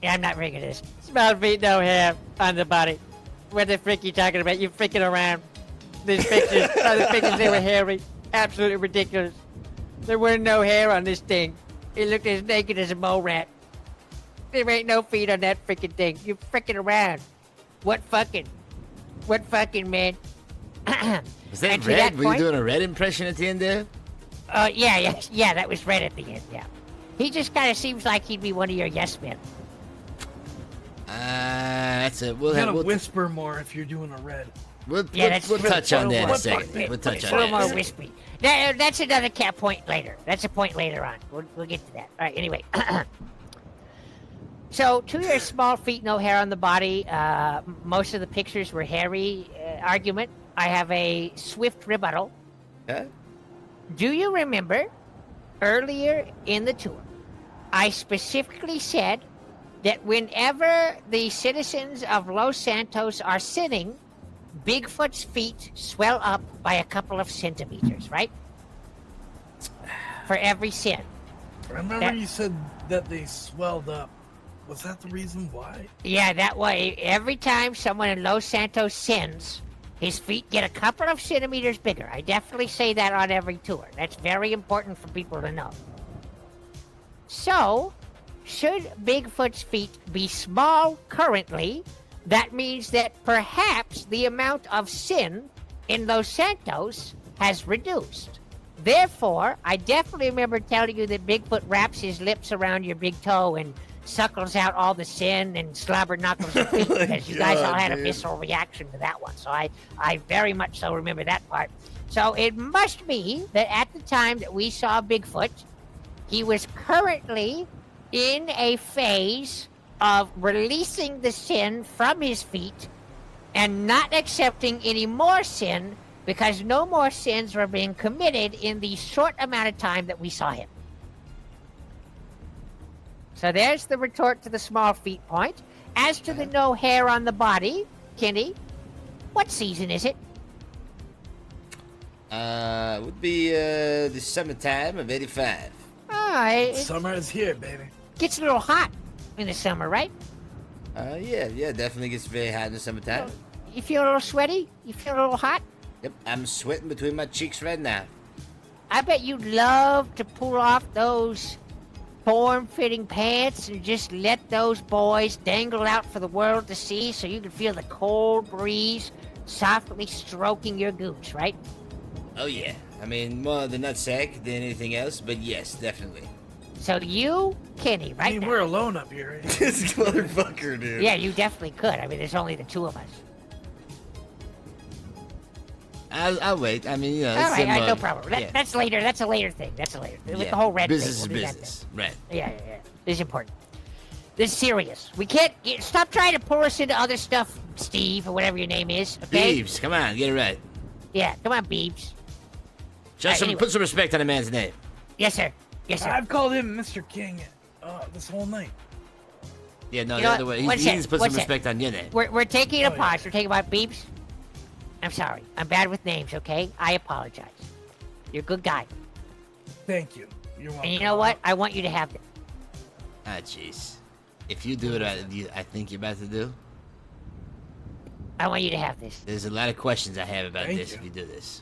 Yeah, I'm not very good at this. Small feet, no hair on the body. What the frick you talking about? You freaking around. These pictures, they were hairy. Absolutely ridiculous. There were no hair on this thing. It looked as naked as a mole rat. There ain't no feet on that freaking thing. You freaking around. What fucking, man? Was that And to Red? that Were you point- doing a Red impression at the end there? Yeah, that was Red at the end, yeah. He just kind of seems like he'd be one of your yes men. That's it. You gotta whisper more if you're doing a red. We'll that's touch on that in a one second. point. We'll touch A on little that. more wispy. That's another point later. That's a point later on. We'll get to that. All right, anyway. So, to your small feet, no hair on the body, most of the pictures were hairy argument. I have a swift rebuttal. Okay. Do you remember earlier in the tour, I specifically said that whenever the citizens of Los Santos are sinning, Bigfoot's feet swell up by a couple of centimeters, right? For every sin. I remember you said that they swelled up. Was that the reason why? Yeah, that way, every time someone in Los Santos sins, his feet get a couple of centimeters bigger. I definitely say that on every tour. That's very important for people to know. So, should Bigfoot's feet be small currently, that means that perhaps the amount of sin in Los Santos has reduced. Therefore, I definitely remember telling you that Bigfoot wraps his lips around your big toe and suckles out all the sin and slobber knuckles your feet because you guys all had a visceral reaction to that one. So I very much so remember that part. So it must be that at the time that we saw Bigfoot, he was currently in a phase of releasing the sin from his feet and not accepting any more sin because no more sins were being committed in the short amount of time that we saw him. So there's the retort to the small feet point. As to the no hair on the body, Kenny, what season is it? Would be the summertime of '85. Summer is here, baby. Gets a little hot in the summer, right? Yeah, definitely gets very hot in the summertime. You feel a little sweaty? You feel a little hot? Yep, I'm sweating between my cheeks right now. I bet you'd love to pull off those form-fitting pants and just let those boys dangle out for the world to see so you can feel the cold breeze softly stroking your gooch, right? Oh yeah, I mean more the nutsack than anything else, but yes, definitely. So you, Kenny, right I mean, now. we're alone up here. Right? This motherfucker, dude. Yeah, you definitely could. I mean, there's only the two of us. I'll wait. I mean, you know. All right, no problem. Yeah. That's later. That's a later thing. With Yeah, the whole red business thing. is We'll do that business. then. Right. Yeah. This is important. This is serious. We can't stop trying to pull us into other stuff, Steve, or whatever your name is. Okay? Beebs, come on, get it right. Yeah, come on, Beebs. Just anyway. put some respect on a man's name. Yes, sir. Yes, sir. I've called him Mr. King this whole night. Yeah, no, You the know other what? way. One He sec, needs to put one some sec. respect on your name. We're taking a Oh, yeah. pause. We're taking about Beebs. I'm sorry. I'm bad with names, okay? I apologize. You're a good guy. Thank you. You're welcome. And you know what? I want you to have this. Ah, jeez. If you do what I think you're about to do, I want you to have this. there's a lot of questions I have about Thank this you. if you do this.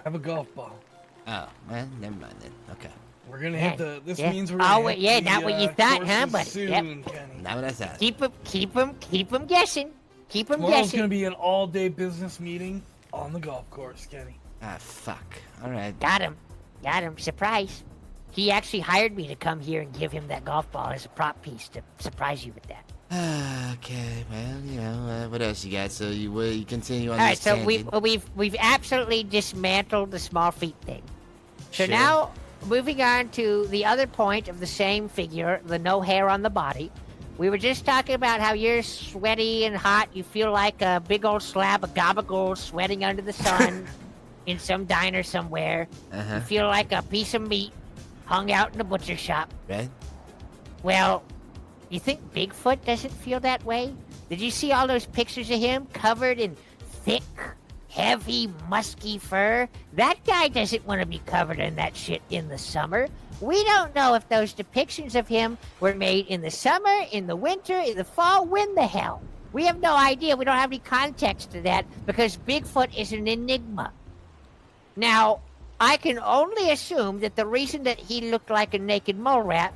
Have a golf ball. Oh, well, never mind then. Okay. We're gonna Yeah, hit the. This yeah. means we're Oh, gonna wait, hit yeah, the, not what you thought, huh, courses buddy? Soon, Yep. Kenny. Not what I thought. Keep them guessing. Keep them Tomorrow's guessing. gonna be an all-day business meeting on the golf course, Kenny. Ah, fuck. All right. Got him. Surprise. He actually hired me to come here and give him that golf ball as a prop piece to surprise you with that. Okay, well, you know, what else you got? So you continue on All right, this so tangent. we've absolutely dismantled the small feet thing. So Sure. now, moving on to the other point of the same figure, the no hair on the body. We were just talking about how you're sweaty and hot. You feel like a big old slab of gabagool sweating under the sun in some diner somewhere. Uh-huh. You feel like a piece of meat hung out in a butcher shop. Right? Well, you think Bigfoot doesn't feel that way? Did you see all those pictures of him covered in thick, heavy, musky fur? That guy doesn't want to be covered in that shit in the summer. We don't know if those depictions of him were made in the summer, in the winter, in the fall, when the hell. We have no idea. We don't have any context to that because Bigfoot is an enigma. Now, I can only assume that the reason that he looked like a naked mole rat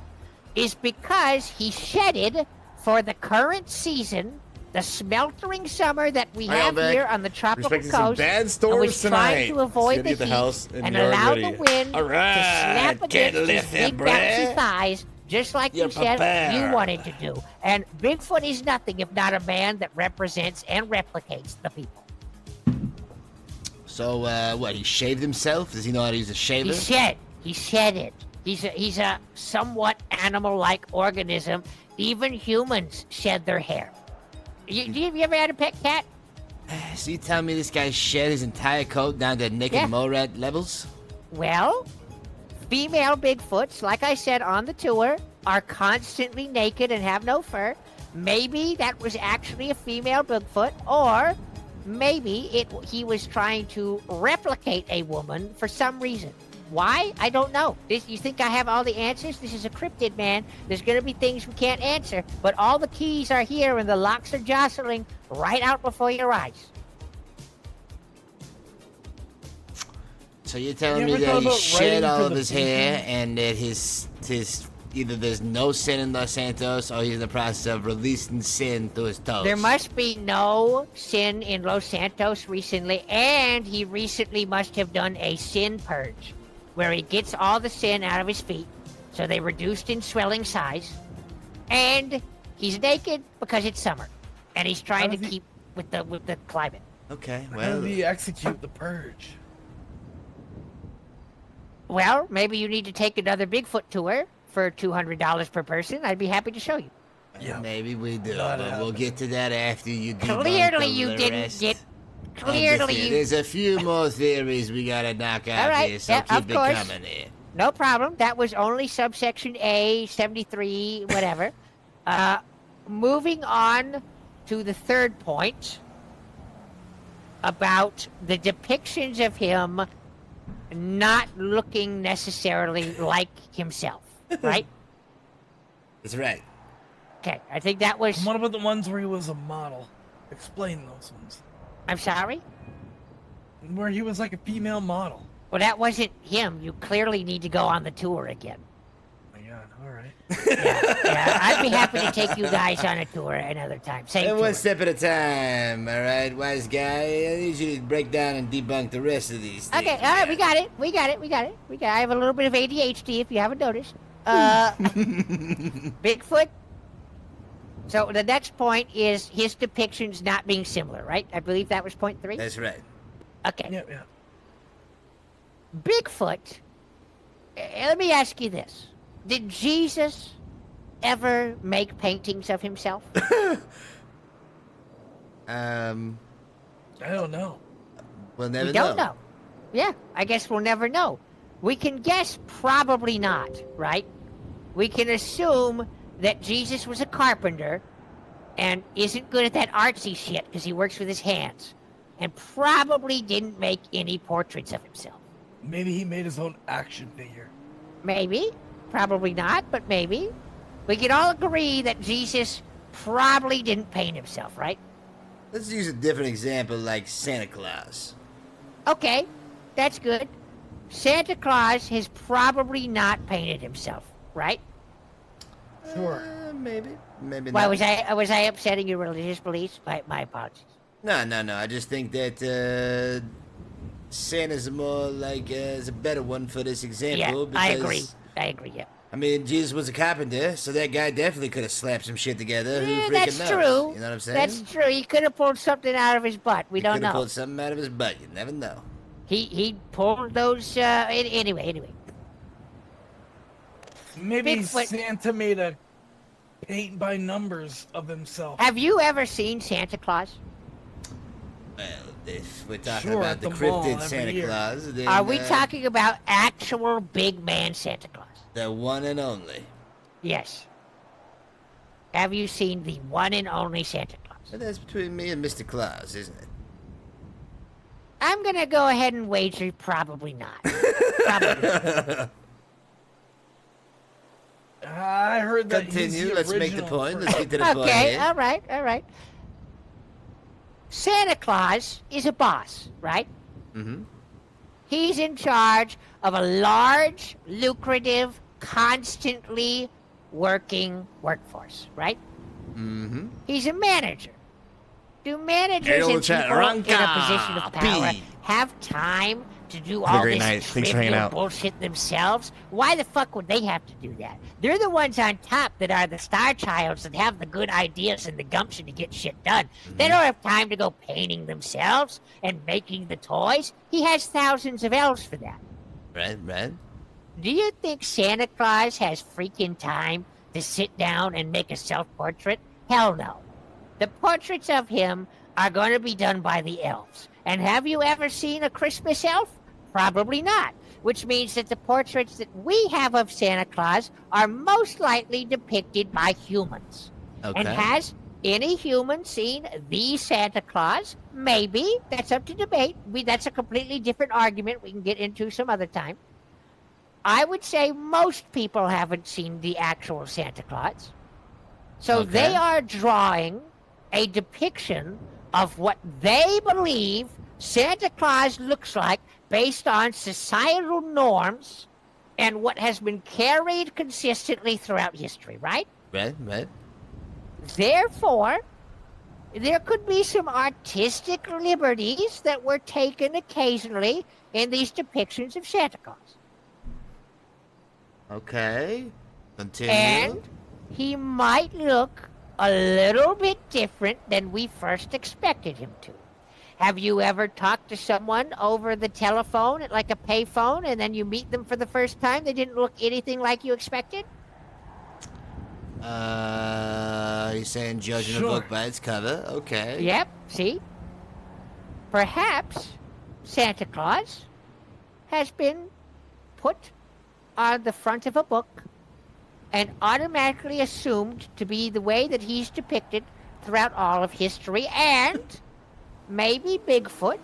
is because he shedded for the current season, the sweltering summer that we Hi, have Outback. here on the tropical Expecting some coast, bad and storms was trying tonight. to avoid It's the gonna get the heat house and and yard allow ready. the wind All to right, snap can't against his lift big it, bouncy bruh. thighs, just like You're you said you prepared. wanted to do. And Bigfoot is nothing if not a man that represents and replicates the people. So, what, he shaved himself? Does he know how to use a shaver? He shed it. He's a somewhat animal-like organism. Even humans shed their hair. Have you ever had a pet cat? So you telling me this guy shed his entire coat down to naked Yeah. mole rat levels? Well, female Bigfoots, like I said on the tour, are constantly naked and have no fur. Maybe that was actually a female Bigfoot, or maybe he was trying to replicate a woman for some reason. Why? I don't know. You think I have all the answers? This is a cryptid, man. There's going to be things we can't answer, but all the keys are here and the locks are jostling right out before your eyes. So you're telling You me ever that thought he about shed writing all for of the his hair and that his either there's no sin in Los Santos or he's in the process of releasing sin through his toes. There must be no sin in Los Santos recently, and he recently must have done a sin purge, where he gets all the sin out of his feet, so they reduced in swelling size, and he's naked because it's summer, and he's trying to keep with the climate. Okay, How well, do you execute the purge? Well, maybe you need to take another Bigfoot tour for $200 per person. I'd be happy to show you. yeah, maybe we do, Not but we'll happening. get to that after you debunk Clearly the you didn't rest get. of the Clearly you. There's a few more theories we gotta knock out All right, here, so yeah, keep of it course. coming here. No problem. That was only subsection A, 73, whatever. Moving on to the third point about the depictions of him not looking necessarily like himself, right? That's right. Okay, I think that was. What about the ones where he was a model? Explain those ones. I'm sorry? Where he was like a female model. Well, that wasn't him. You clearly need to go on the tour again. Oh my god, alright. Yeah, I'd be happy to take you guys on a tour another time. Same And tour. one step at a time, all right, wise guy. I need you to break down and debunk the rest of these things. Okay, all right, we got it. I have a little bit of ADHD, if you haven't noticed. Bigfoot. So the next point is his depictions not being similar, right? I believe that was point 3. That's right. Okay. Yeah. Bigfoot. Let me ask you this: did Jesus ever make paintings of himself? I don't know. We'll never We don't know. Yeah, I guess we'll never know. We can guess probably not, right? We can assume that Jesus was a carpenter and isn't good at that artsy shit because he works with his hands and probably didn't make any portraits of himself. Maybe he made his own action figure. Maybe. Probably not, but maybe. We can all agree that Jesus probably didn't paint himself, right? Let's use a different example like Santa Claus. Okay, that's good. Santa Claus has probably not painted himself, right? Sure. Maybe not. Why was I upsetting your religious beliefs? My apologies. No. I just think that Santa's more like is a better one for this example. Yeah, I because, agree. Yeah. I mean, Jesus was a carpenter, so that guy definitely could have slapped some shit together. Who freaking that's knows? true. You know what I'm saying? That's true. He could have pulled something out of his butt. We don't Could have know. pulled something out of his butt. You never know. He pulled those. Anyway. Maybe Bigfoot. Santa made a paint by numbers of himself. Have you ever seen Santa Claus? Well, if we're talking Sure, about at the the mall cryptid every Santa year. Claus, then Are we talking about actual big man Santa Claus? the one and only? Yes. Have you seen the one and only Santa Claus? But that's between me and Mr. Claus, isn't it? I'm gonna go ahead and wager probably not. Probably not. I heard that he's Continue. the Let's make the original point. first. Let's get to the point Okay, here. all right. Santa Claus is a boss, right? Mm-hmm. He's in charge of a large, lucrative, constantly working workforce, right? Mm-hmm. He's a manager. Do managers and people in a position of power have time to do Have a all great this night. Thanks for hanging trivial out. bullshit themselves? Why the fuck would they have to do that? They're the ones on top that are the star childs that have the good ideas and the gumption to get shit done. They don't have time to go painting themselves and making the toys. He has thousands of elves for that. Right. Do you think Santa Claus has freaking time to sit down and make a self-portrait? Hell no. The portraits of him are going to be done by the elves. And have you ever seen a Christmas elf? Probably not. Which means that the portraits that we have of Santa Claus are most likely depicted by humans. Okay. And has any human seen the Santa Claus? Maybe. That's up to debate. That's a completely different argument we can get into some other time. I would say most people haven't seen the actual Santa Claus. So Okay. they are drawing a depiction of what they believe Santa Claus looks like based on societal norms and what has been carried consistently throughout history, right? Right, right. Therefore, there could be some artistic liberties that were taken occasionally in these depictions of Santa Claus. Okay. Continue. And he might look a little bit different than we first expected him to. Have you ever talked to someone over the telephone at like a payphone and then you meet them for the first time? They didn't look anything like you expected? You're saying judging a book by its cover. Okay. Yep, see? Perhaps Santa Claus has been put on the front of a book and automatically assumed to be the way that he's depicted throughout all of history, and maybe Bigfoot,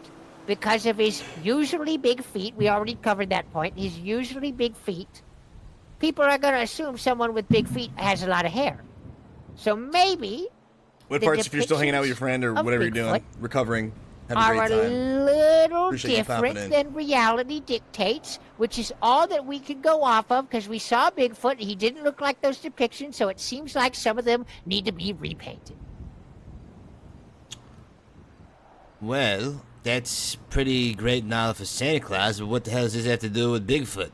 because of his usually big feet, we already covered that point, his usually big feet, people are going to assume someone with big feet has a lot of hair. So maybe What the parts, if you're still hanging out with your friend or of whatever you're Bigfoot doing, recovering, having a are great a time? little Appreciate you popping different in. than reality dictates, which is all that we could go off of because we saw Bigfoot. He didn't look like those depictions, so it seems like some of them need to be repainted. Well, that's pretty great knowledge for Santa Claus, but what the hell does this have to do with Bigfoot?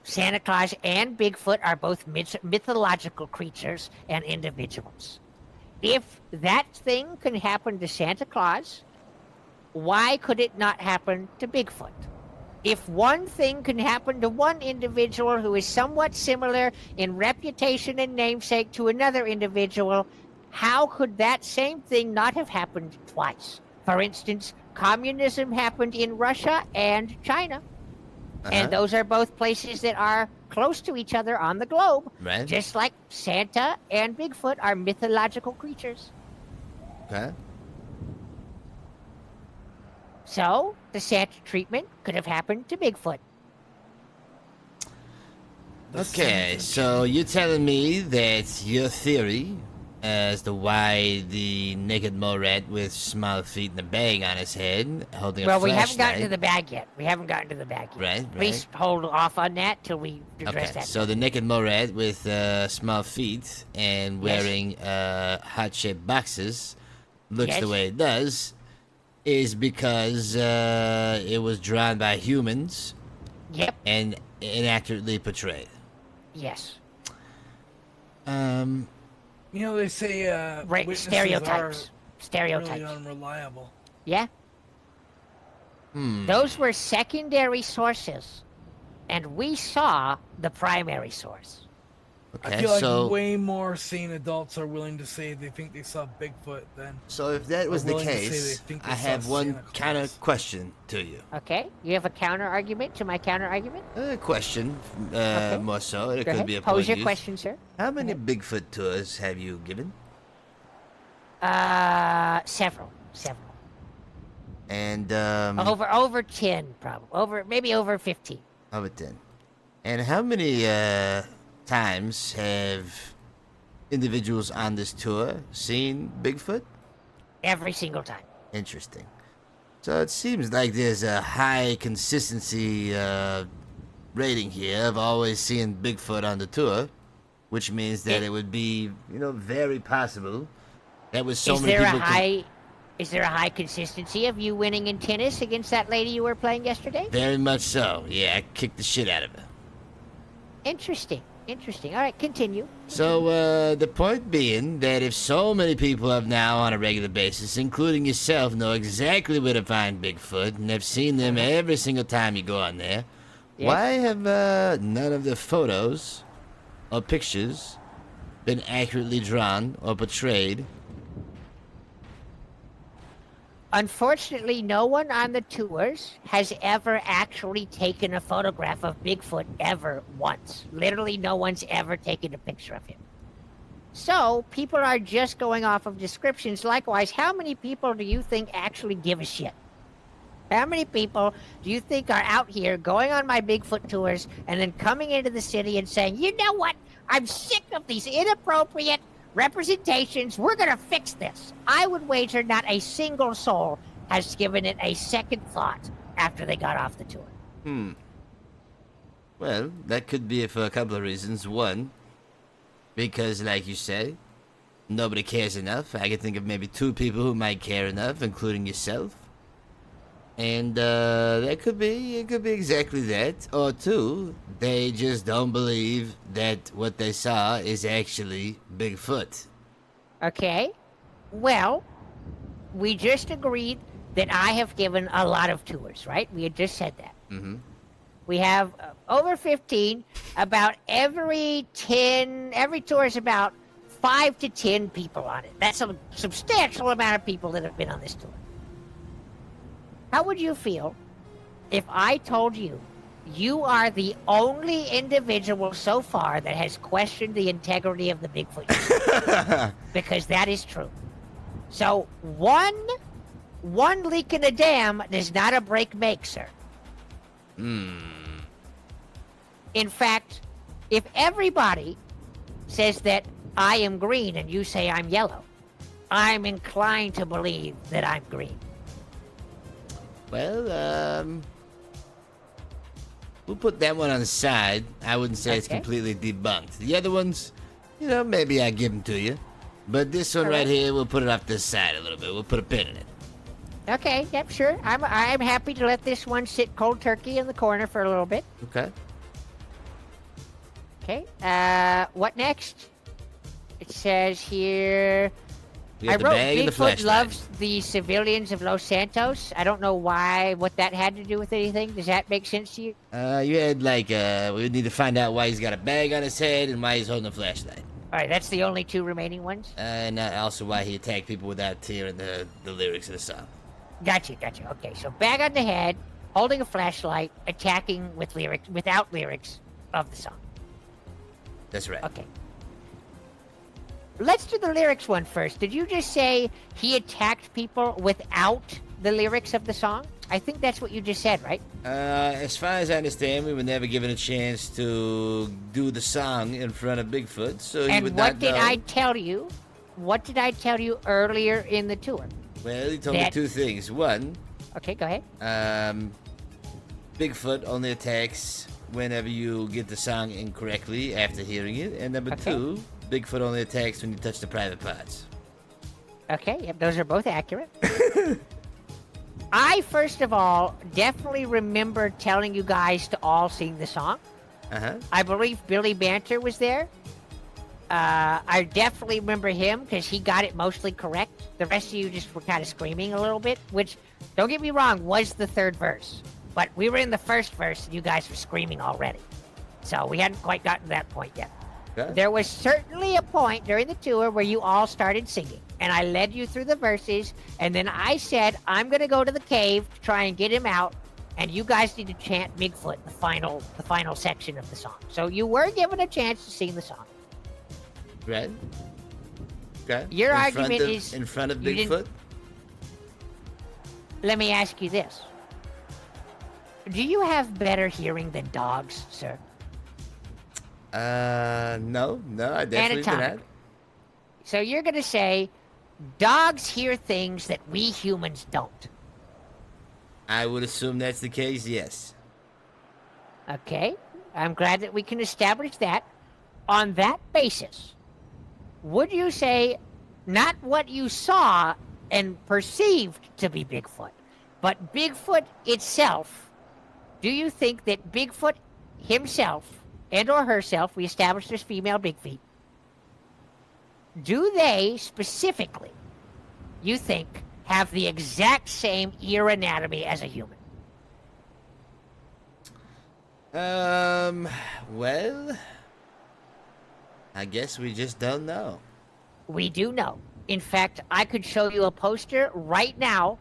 Santa Claus and Bigfoot are both mythological creatures and individuals. If that thing can happen to Santa Claus, why could it not happen to Bigfoot? If one thing can happen to one individual who is somewhat similar in reputation and namesake to another individual, how could that same thing not have happened twice? For instance, communism happened in Russia and China. And those are both places that are close to each other on the globe. Right. Just like Santa and Bigfoot are mythological creatures. Okay. So, the Santa treatment could have happened to Bigfoot. Okay, so you're telling me that your theory as to why the naked mole rat with small feet and a bag on his head holding a Well, flashlight... we haven't gotten to the bag yet. Right. Please hold off on that till we address Okay, that. so the naked mole rat with small feet and wearing heart-shaped boxes looks the Yes. way it does is because it was drawn by humans. Yep. And inaccurately portrayed. Yes. You know, they say witnesses stereotypes. are Stereotypes. really unreliable. Yeah. Those were secondary sources, and we saw the primary source. I feel like way more sane adults are willing to say they think they saw Bigfoot than. So if that was are the willing to say case, they think they I saw have one Santa kind of question to you. Okay, you have a counter argument to my counter argument? A question, more so. It Go could ahead. be a Pose your use. question, sir. How many Bigfoot tours have you given? Several. And Over 10, probably. Maybe over 15. over 10. And how many times have individuals on this tour seen Bigfoot? Every single time. Interesting. So it seems like there's a high consistency rating here of always seeing Bigfoot on the tour, which means that it would be, very possible that with so many people. Is there a high consistency of you winning in tennis against that lady you were playing yesterday? Very much so. Yeah, I kicked the shit out of her. Interesting. All right, continue. So, the point being that if so many people have now on a regular basis, including yourself, know exactly where to find Bigfoot and have seen them every single time you go on there, why have none of the photos or pictures been accurately drawn or portrayed? Unfortunately, no one on the tours has ever actually taken a photograph of Bigfoot ever once. Literally, no one's ever taken a picture of him. So, people are just going off of descriptions. Likewise, how many people do you think actually give a shit? How many people do you think are out here going on my Bigfoot tours and then coming into the city and saying, you know what? I'm sick of these inappropriate representations. We're going to fix this. I would wager not a single soul has given it a second thought after they got off the tour. Well, that could be for a couple of reasons. One, because like you say, nobody cares enough. I can think of maybe 2 people who might care enough, including yourself. And it could be exactly that. Or 2, they just don't believe that what they saw is actually Bigfoot. Okay. Well, we just agreed that I have given a lot of tours, right? We had just said that. Mm-hmm. We have over 15. About every tour is about 5 to 10 people on it. That's a substantial amount of people that have been on this tour. How would you feel if I told you you are the only individual so far that has questioned the integrity of the Bigfoot? Because that is true. So one leak in a dam does not a break make, sir. In fact, if everybody says that I am green and you say I'm yellow, I'm inclined to believe that I'm green. Well, we'll put that one on the side. I wouldn't say it's Okay. completely debunked. The other ones, maybe I give them to you. But this one right here, we'll put it off this side a little bit. We'll put a pin in it. Okay, yep, sure. I'm happy to let this one sit cold turkey in the corner for a little bit. Okay. Okay, what next? It says here... We I have the wrote bag and the Bigfoot flashlight. loves the civilians of Los Santos. I don't know what that had to do with anything. Does that make sense to you? You had we need to find out why he's got a bag on his head and why he's holding a flashlight. All right, that's the only 2 remaining ones? And also why he attacked people without hearing the lyrics of the song. Gotcha. Okay, so bag on the head, holding a flashlight, attacking without lyrics of the song. That's right. Okay. Let's do the lyrics one first. Did you just say he attacked people without the lyrics of the song? I think that's what you just said, right? As far as I understand, we were never given a chance to do the song in front of Bigfoot, so you And would what not did know. I tell you? What did I tell you earlier in the tour? Well, he told me That- 2 things. One, Okay, go ahead. Bigfoot only attacks whenever you get the song incorrectly after hearing it. And number Okay. 2, Bigfoot only attacks when you touch the private parts. Okay, yep, those are both accurate. I, first of all, definitely remember telling you guys to all sing the song. Uh-huh. I believe Billy Banter was there. I definitely remember him because he got it mostly correct. The rest of you just were kind of screaming a little bit, which, don't get me wrong, was the 3rd verse. But we were in the 1st verse and you guys were screaming already. So we hadn't quite gotten to that point yet. Okay. There was certainly a point during the tour where you all started singing. And I led you through the verses. And then I said, I'm going to go to the cave to try and get him out. And you guys need to chant Bigfoot, the final section of the song. So you were given a chance to sing the song. Right? Okay. Your In argument front of- is in front of you didn't- Bigfoot? Let me ask you this. Do you have better hearing than dogs, sir? No, I definitely do not. Anatomic. So you're going to say, dogs hear things that we humans don't. I would assume that's the case, yes. Okay, I'm glad that we can establish that. On that basis, would you say not what you saw and perceived to be Bigfoot, but Bigfoot itself? Do you think that Bigfoot himself and or herself, we established there's female Big Feet, do they specifically, you think, have the exact same ear anatomy as a human? Well, I guess we just don't know. We do know. In fact, I could show you a poster right now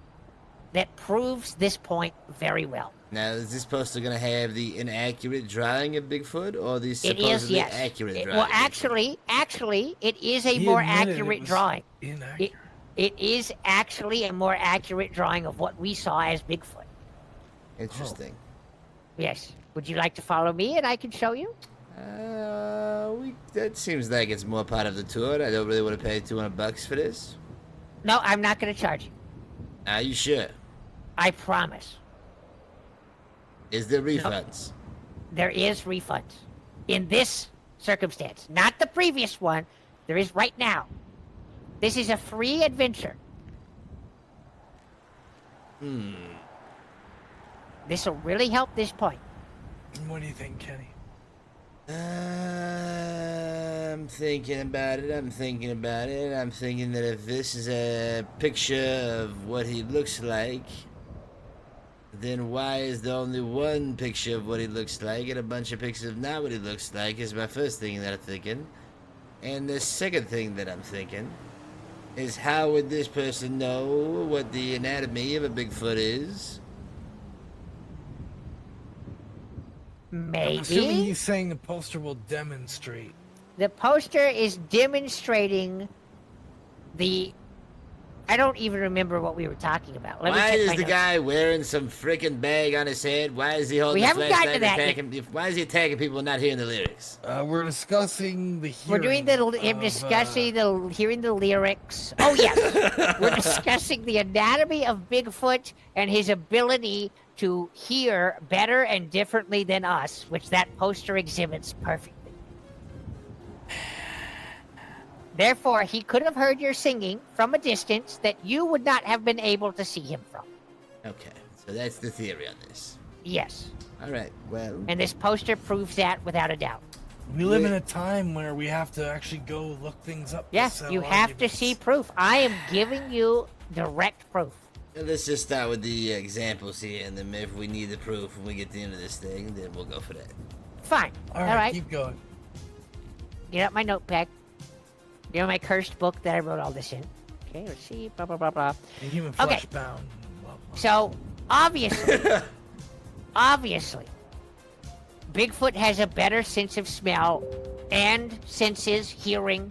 that proves this point very well. Now, is this poster going to have the inaccurate drawing of Bigfoot or the It supposedly is, yes. accurate drawing? Well, actually, it is a He more admitted it accurate was drawing. inaccurate. It is actually a more accurate drawing of what we saw as Bigfoot. Interesting. Yes. Would you like to follow me and I can show you? That seems like it's more part of the tour. I don't really want to pay $200 for this. No, I'm not going to charge you. Are you sure? I promise. Is there refunds? there is refunds in this circumstance, not the previous one. There is right now. This is a free adventure. This will really help this point. What do you think, Kenny? I'm thinking about it. I'm thinking that if this is a picture of what he looks like, then why is there only one picture of what he looks like and a bunch of pictures of not what he looks like is my first thing that I'm thinking. And the second thing that I'm thinking is how would this person know what the anatomy of a Bigfoot is? Maybe. I'm assuming he's saying the poster will demonstrate. The poster is demonstrating the... I don't even remember what we were talking about. Let me Why check is my the notes. guy wearing some freaking bag on his head? Why is he holding We the haven't gotten to flashlight that attacking? Why is he attacking people not hearing the lyrics? We're discussing the We're hearing. doing him discussing hearing the lyrics. Oh yes, we're discussing the anatomy of Bigfoot and his ability to hear better and differently than us, which that poster exhibits perfectly. Therefore, he could have heard your singing from a distance that you would not have been able to see him from. Okay, so that's the theory on this. Yes. All right, well... And this poster proves that without a doubt. We live in a time where we have to actually go look things up. Yes, you have to see proof. I am giving you direct proof. Let's just start with the examples here, and then if we need the proof when we get to the end of this thing, then we'll go for that. Fine. All right, keep going. Get out my notepad. You know my cursed book that I wrote all this in. Okay, let's see. Blah, blah, blah, blah. The human Okay. flesh bound. So, obviously, Bigfoot has a better sense of smell and senses, hearing,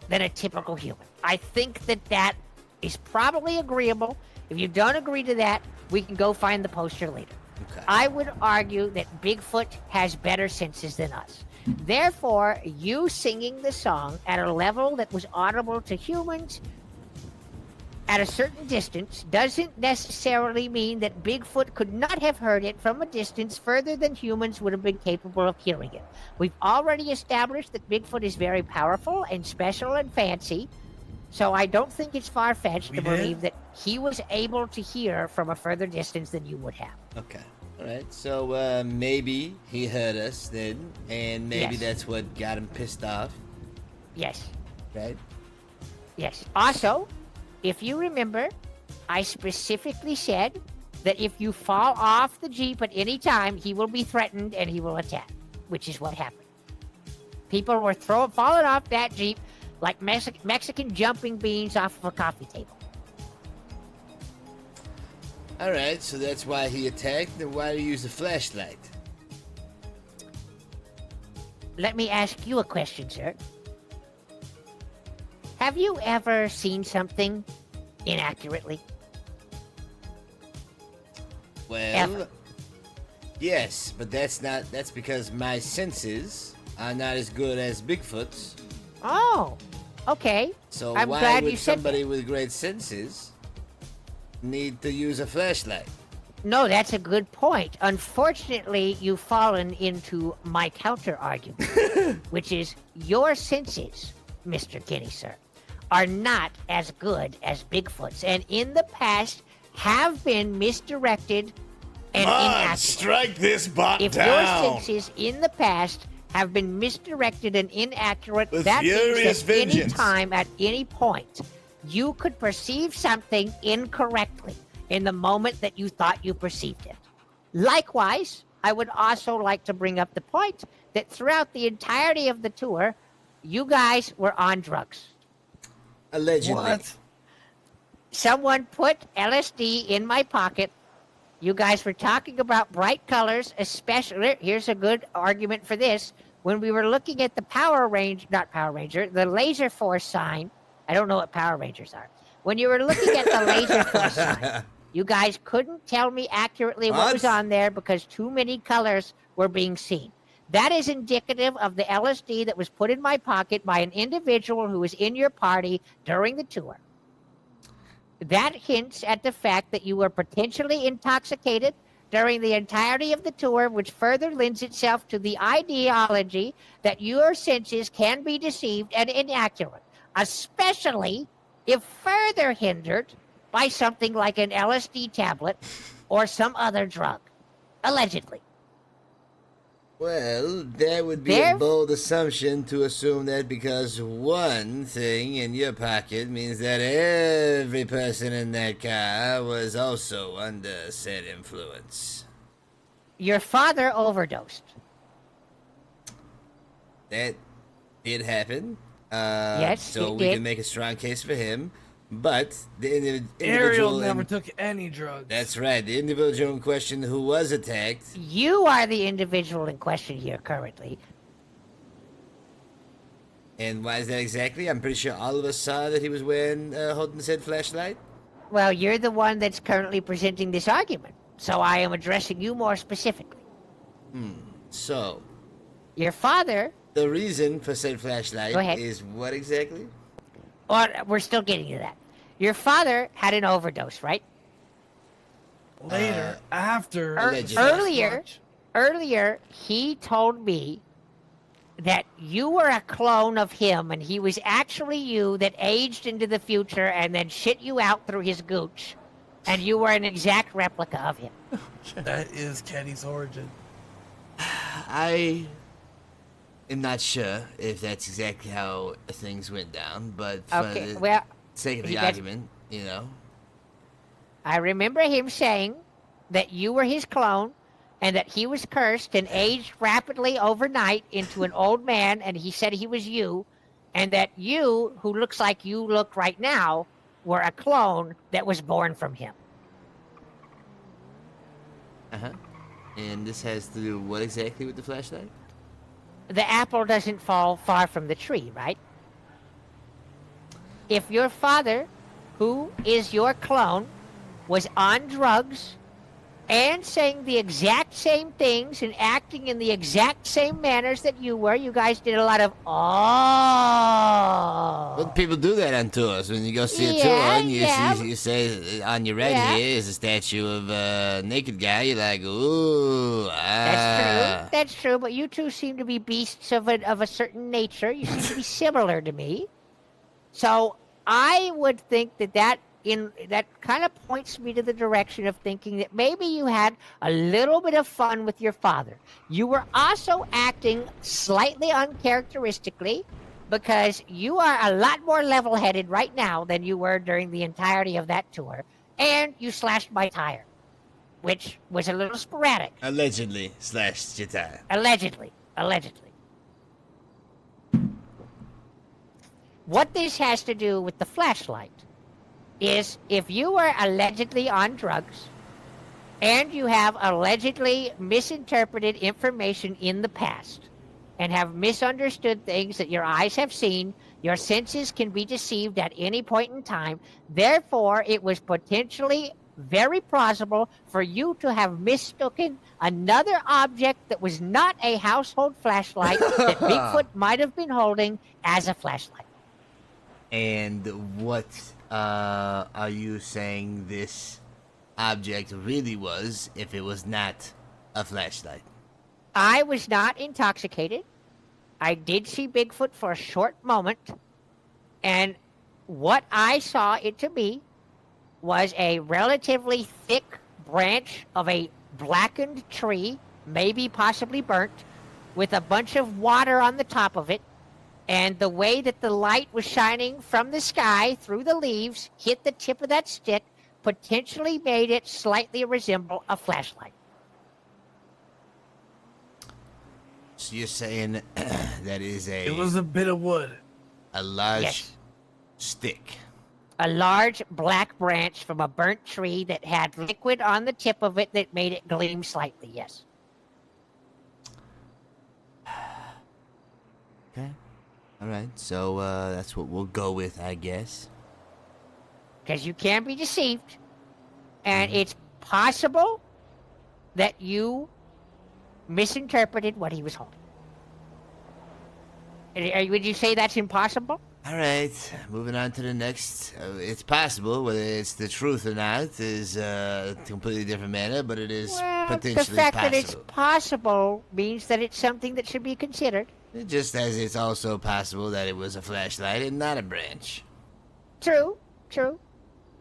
than a typical human. I think that is probably agreeable. If you don't agree to that, we can go find the poster later. Okay. I would argue that Bigfoot has better senses than us. Therefore, you singing the song at a level that was audible to humans at a certain distance doesn't necessarily mean that Bigfoot could not have heard it from a distance further than humans would have been capable of hearing it. We've already established that Bigfoot is very powerful and special and fancy, so I don't think it's far-fetched to believe that he was able to hear from a further distance than you would have. Okay. All right, so maybe he heard us then, and maybe Yes. that's what got him pissed off, Yes. right? Yes. Also, if you remember, I specifically said that if you fall off the Jeep at any time, he will be threatened and he will attack, which is what happened. People were falling off that Jeep like Mexican jumping beans off of a coffee table. All right, so that's why he attacked, then why do you use a flashlight? Let me ask you a question, sir. Have you ever seen something inaccurately? Well, Ever. yes, but that's because my senses are not as good as Bigfoot's. Oh, okay. So I'm why glad would you said somebody with great senses need to use a flashlight? No, that's a good point. Unfortunately, you've fallen into my counter argument, which is your senses, Mr. Kenny, sir, are not as good as Bigfoot's, and in the past have been misdirected and inaccurate. Strike this bot If down. your senses in the past have been misdirected and inaccurate, With that means furious that any vengeance. time, at any point, you could perceive something incorrectly in the moment that you thought you perceived it. Likewise, I would also like to bring up the point that throughout the entirety of the tour, you guys were on drugs. Allegedly. What? Someone put LSD in my pocket. You guys were talking about bright colors, especially, here's a good argument for this. When we were looking at the the Laser Force sign, I don't know what Power Rangers are. When you were looking at the Laser Force sign, you guys couldn't tell me accurately what was on there because too many colors were being seen. That is indicative of the LSD that was put in my pocket by an individual who was in your party during the tour. That hints at the fact that you were potentially intoxicated during the entirety of the tour, which further lends itself to the ideology that your senses can be deceived and inaccurate, especially if further hindered by something like an LSD tablet or some other drug, allegedly. Well, that would be a bold assumption to assume that because one thing in your pocket means that every person in that car was also under said influence. Your father overdosed. That did happen. Yes, so it we did. can make a strong case for him. But the Ariel individual never took any drugs. That's right. The individual in question who was attacked. You are the individual in question here currently. And why is that exactly? I'm pretty sure all of us saw that he was wearing holding said flashlight. Well, you're the one that's currently presenting this argument, so I am addressing you more specifically. So, your father. The reason for said flashlight Go ahead. is what exactly? Or we're still getting to that. Your father had an overdose, right? Later, after. Earlier, he told me that you were a clone of him and he was actually you that aged into the future and then shit you out through his gooch. And you were an exact replica of him. That is Kenny's origin. I am not sure if that's exactly how things went down, but for the sake of the argument, you know. I remember him saying that you were his clone and that he was cursed and aged rapidly overnight into an old man, and he said he was you, and that you, who looks like you look right now, were a clone that was born from him. And this has to do what exactly with the flashlight? The apple doesn't fall far from the tree, right? If your father, who is your clone, was on drugs and saying the exact same things and acting in the exact same manners that you were, you guys did a lot of Well, people do that on tours. When you go see a tour and you say on your right here is a statue of a naked guy, you're like, ooh, That's true, but you two seem to be beasts of a certain nature. You seem to be similar to me. So I would think that kind of points me to the direction of thinking that maybe you had a little bit of fun with your father. You were also acting slightly uncharacteristically because you are a lot more level-headed right now than you were during the entirety of that tour. And you slashed my tire, which was a little sporadic. Allegedly slashed your tire. Allegedly. What this has to do with the flashlight is if you were allegedly on drugs and you have allegedly misinterpreted information in the past and have misunderstood things that your eyes have seen, your senses can be deceived at any point in time. Therefore, it was potentially very plausible for you to have mistaken another object that was not a household flashlight that Bigfoot might have been holding as a flashlight. And what are you saying this object really was if it was not a flashlight? I was not intoxicated. I did see Bigfoot for a short moment, and what I saw it to be was a relatively thick branch of a blackened tree, maybe possibly burnt, with a bunch of water on the top of it. And the way that the light was shining from the sky through the leaves hit the tip of that stick potentially made it slightly resemble a flashlight. So you're saying that is It was a bit of wood. A large stick. A large black branch from a burnt tree that had liquid on the tip of it that made it gleam slightly, yes. Okay. All right, so that's what we'll go with, I guess. Because you can be deceived, and it's possible that you misinterpreted what he was holding. Would you say that's impossible? All right, moving on to the next. It's possible, whether it's the truth or not, is a completely different matter, but it is potentially the fact possible. that it's possible means that it's something that should be considered. Just as it's also possible that it was a flashlight and not a branch. True.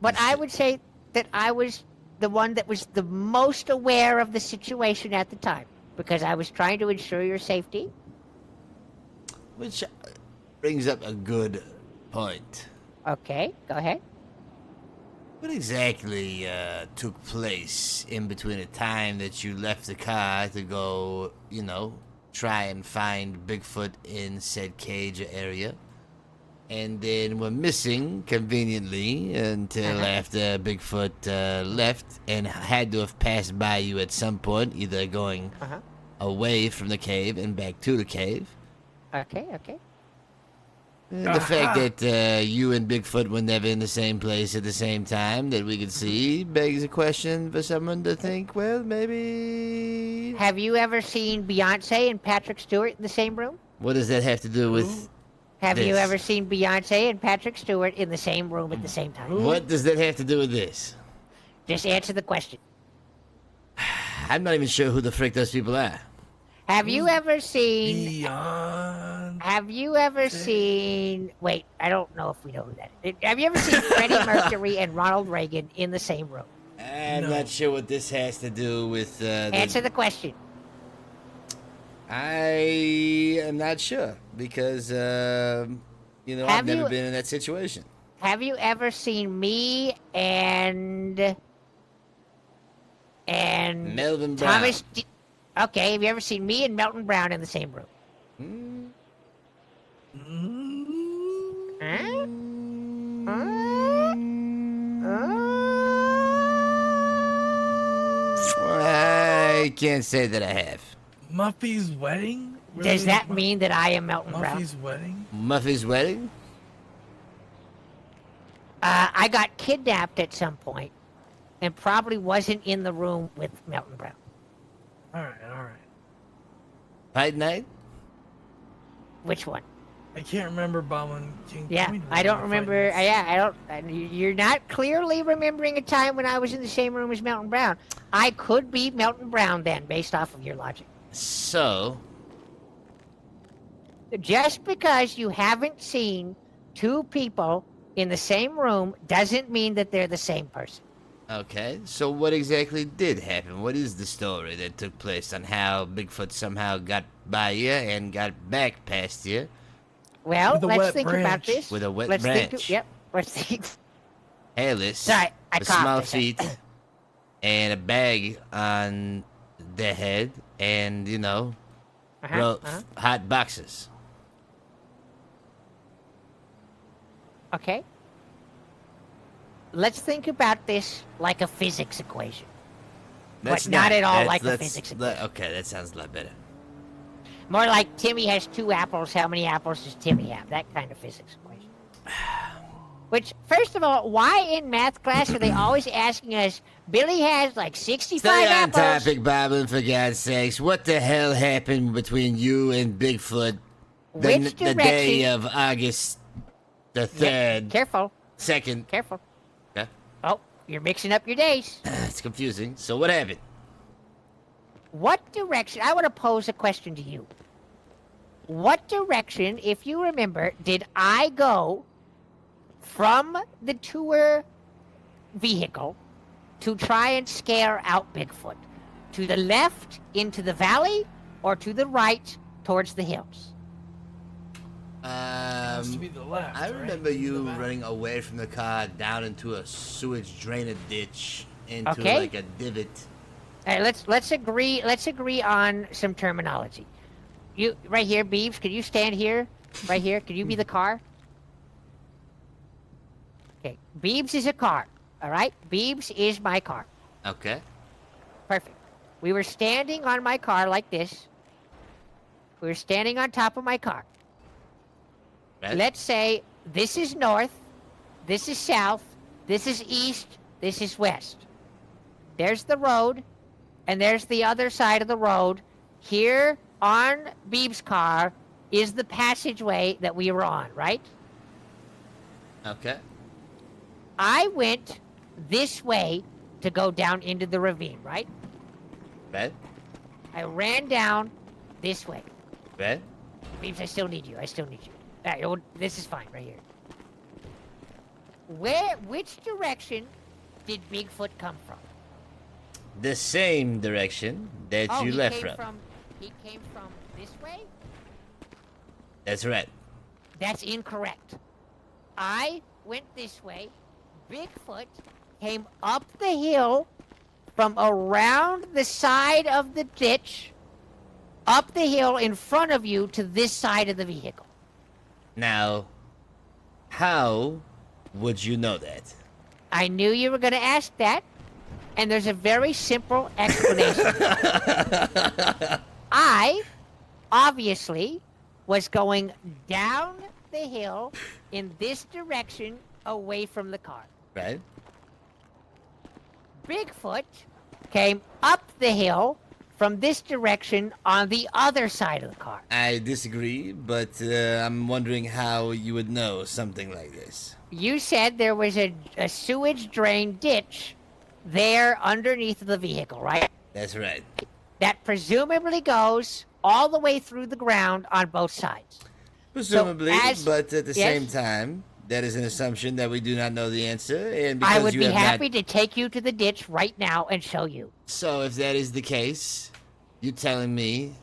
But I would say that I was the one that was the most aware of the situation at the time because I was trying to ensure your safety. Which brings up a good point. Okay, go ahead. What exactly took place in between the time that you left the car to go, try and find Bigfoot in said cage area, and then were missing conveniently until after Bigfoot left and had to have passed by you at some point, either going away from the cave and back to the cave? Okay. And the fact that you and Bigfoot were never in the same place at the same time that we could see begs a question for someone to think, well, maybe... Have you ever seen Beyonce and Patrick Stewart in the same room? What does that have to do with Have this? you ever seen Beyonce and Patrick Stewart in the same room at the same time? What does that have to do with this? Just answer the question. I'm not even sure who the frick those people are. Have you ever seen... Beyond. Have you ever seen... Wait, I don't know if we know who that is. Have you ever seen Freddie Mercury and Ronald Reagan in the same room? I'm not sure what this has to do with... Answer the question. I am not sure because, I've never been in that situation. Have you ever seen me and Melvin Brown. Thomas... Okay, have you ever seen me and Melton Brown in the same room? I can't say that I have. Muffy's wedding? Does that mean that I am Melton Brown? Muffy's wedding? Muffy's wedding? I got kidnapped at some point and probably wasn't in the room with Melton Brown. All right. Fight night? Which one? I can't remember Bauman King. Yeah, I don't remember. I don't. You're not clearly remembering a time when I was in the same room as Melton Brown. I could be Melton Brown then, based off of your logic. So? Just because you haven't seen two people in the same room doesn't mean that they're the same person. Okay, so what exactly did happen? What is the story that took place on how Bigfoot somehow got by you and got back past you? Well, let's think about this. With a wet Let's branch. Let's think. Hairless. Sorry, I with coughed. small feet. And a bag on their head. And, hot boxes. Okay. Let's think about this like a physics equation. That's but not at all that's- like a that's- physics equation. Okay, that sounds a lot better. More like Timmy has 2 apples. How many apples does Timmy have? That kind of physics equation. Which, first of all, why in math class are they always asking us, Billy has like 65 Stay on apples? topic, Boblin, for God's sakes. What the hell happened between you and Bigfoot the day of August the 3rd? Careful. 2nd. Careful. Yeah. Oh, you're mixing up your days. It's confusing. So what happened? What direction? I want to pose a question to you. What direction, if you remember, did I go from the tour vehicle to try and scare out Bigfoot? To the left into the valley or to the right towards the hills? Has to be the left. I right? remember you running away from the car down into a sewage drainage ditch into Okay. like a divot. All right, let's agree. Let's agree on some terminology. You right here, Beebs. Could you stand here? Right here. Could you be the car? Okay. Beebs is a car. All right. Beebs is my car. Okay. Perfect. We were standing on my car like this. We were standing on top of my car. Right. Let's say this is north, this is south, this is east, this is west. There's the road, and there's the other side of the road. Here on Beeb's car is the passageway that we were on, right? Okay. I went this way to go down into the ravine, right? Right. I ran down this way. Right. Beeps, I still need you. I still need you. All right, well, this is fine right here. Which direction did Bigfoot come from? The same direction that you left from. He came from this way? That's right. That's incorrect. I went this way. Bigfoot came up the hill from around the side of the ditch, up the hill in front of you to this side of the vehicle. Now, how would you know that? I knew you were going to ask that, and there's a very simple explanation. I, obviously, was going down the hill in this direction away from the car. Right. Bigfoot came up the hill from this direction on the other side of the car. I disagree, but I'm wondering how you would know something like this. You said there was a sewage drain ditch there underneath the vehicle, right? That's right. That presumably goes all the way through the ground on both sides. Presumably, but at the yes? same time, that is an assumption that we do not know the answer, and because I would you be have happy not... to take you to the ditch right now and show you. So if that is the case, you're telling me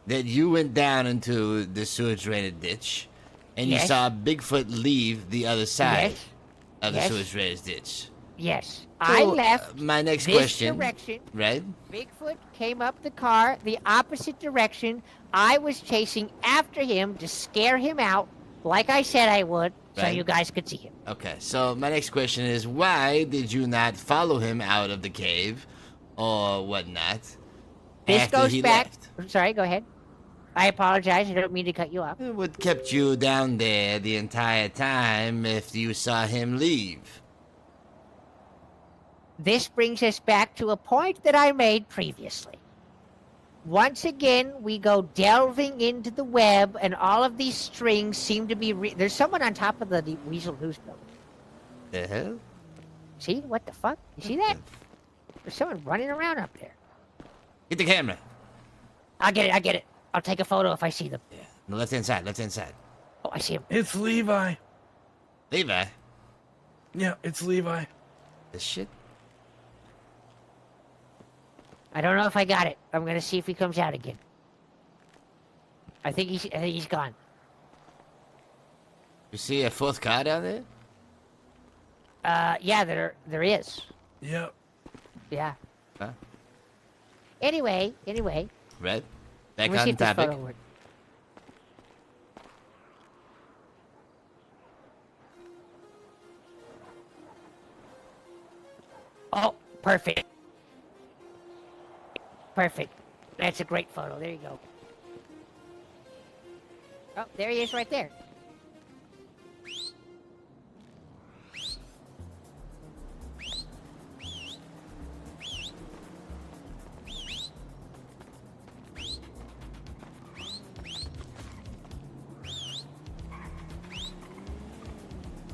that you went down into the sewage drainage ditch, and you Yes. saw Bigfoot leave the other side Yes. of the Yes. sewage drainage ditch. Yes. So, I left my next this question, direction. right? Bigfoot came up the car the opposite direction. I was chasing after him to scare him out, like I said I would, so Right. you guys could see him. Okay, so my next question is, why did you not follow him out of the cave or whatnot This after goes he back. left? I'm sorry, go ahead. I apologize. I don't mean to cut you off. What kept you down there the entire time if you saw him leave? This brings us back to a point that I made previously. Once again, we go delving into the web, and all of these strings seem to be... There's someone on top of the Weasel News building. The hell? See? What the fuck? You see that? There's someone running around up there. Get the camera. I'll get it. I'll take a photo if I see them. Yeah, the left-hand side, left-hand side. Oh, I see him. It's Levi. Levi? Yeah, it's Levi. The shit? I don't know if I got it. I'm gonna see if he comes out again. I think he's gone. You see a fourth car down there? Yeah, there is. Yep. Yeah. Huh? Anyway. Right. Back Let me see on if this topic. photo works. Oh, perfect. Perfect. That's a great photo. There you go. Oh, there he is right there.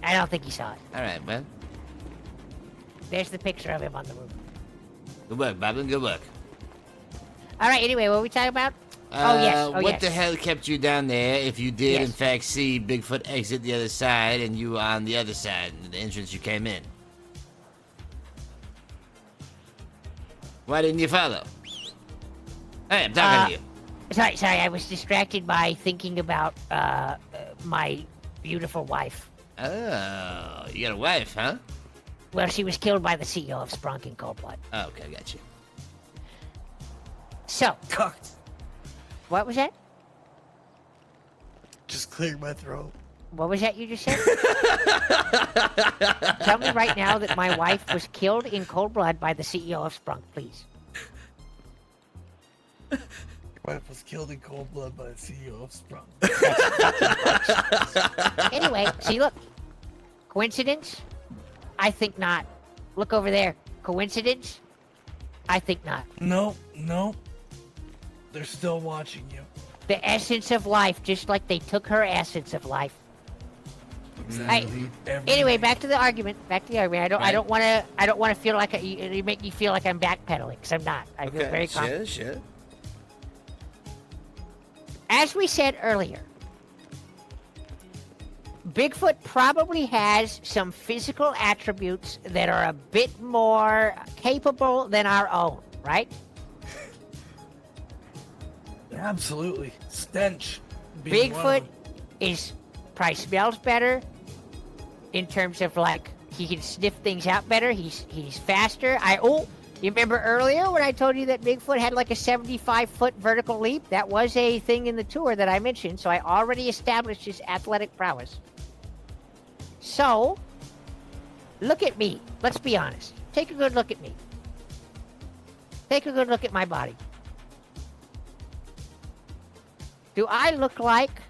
I don't think he saw it. All right, man. There's the picture of him on the roof. Good work, Boblin. Good work. All right, anyway, what were we talking about? Yes. What the hell kept you down there if you did, Yes. in fact, see Bigfoot exit the other side and you were on the other side, the entrance you came in? Why didn't you follow? Hey, I'm talking to you. Sorry, I was distracted by thinking about my beautiful wife. Oh, you got a wife, huh? Well, she was killed by the CEO of Sprunk in cold blood. Oh, okay, I got you. So, what was that? Just cleared my throat. What was that you just said? Tell me right now that my wife was killed in cold blood by the CEO of Sprunk, please. Your wife was killed in cold blood by the CEO of Sprung. Anyway, see, look. Coincidence? I think not. Look over there. Coincidence? I think not. No. They're still watching you. The essence of life, just like they took her essence of life. Exactly. Anyway, back to the argument. I don't want to feel like you make me feel like I'm backpedaling, because I'm not. I feel very confident. Sure. As we said earlier, Bigfoot probably has some physical attributes that are a bit more capable than our own, right? Absolutely. Stench. being one of Bigfoot is probably smells better in terms of like he can sniff things out better. He's faster. You remember earlier when I told you that Bigfoot had like a 75-foot vertical leap? That was a thing in the tour that I mentioned, so I already established his athletic prowess. So, look at me. Let's be honest. Take a good look at me. Take a good look at my body. Do I look like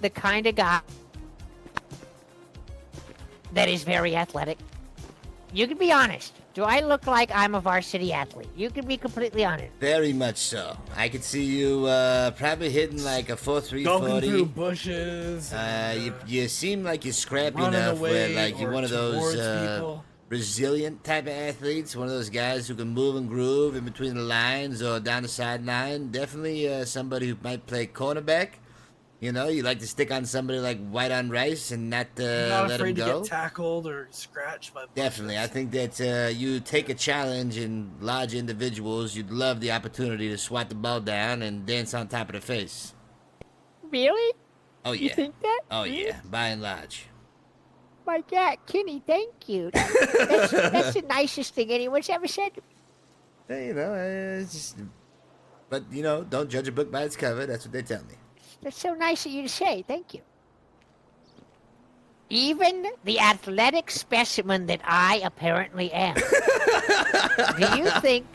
the kind of guy that is very athletic? You can be honest. Do I look like I'm a varsity athlete? You can be completely honest. Very much so. I could see you probably hitting like a 4.340. Going through bushes. You seem like you're scrappy running enough where away like you're or one of towards those people. resilient type of athletes, one of those guys who can move and groove in between the lines or down the sideline. Definitely somebody who might play cornerback. You know, you like to stick on somebody like White on Rice and not Not let him afraid to go. get tackled or scratched by bushes. Definitely. I think that you take a challenge in large individuals, you'd love the opportunity to swat the ball down and dance on top of the face. Really? Oh, yeah. You think that? Oh, yeah. By and large. My God, Kenny, thank you. That's the nicest thing anyone's ever said to me. Hey, you know, it's just... But, you know, don't judge a book by its cover. That's what they tell me. That's so nice of you to say. Thank you. Even the athletic specimen that I apparently am, do you think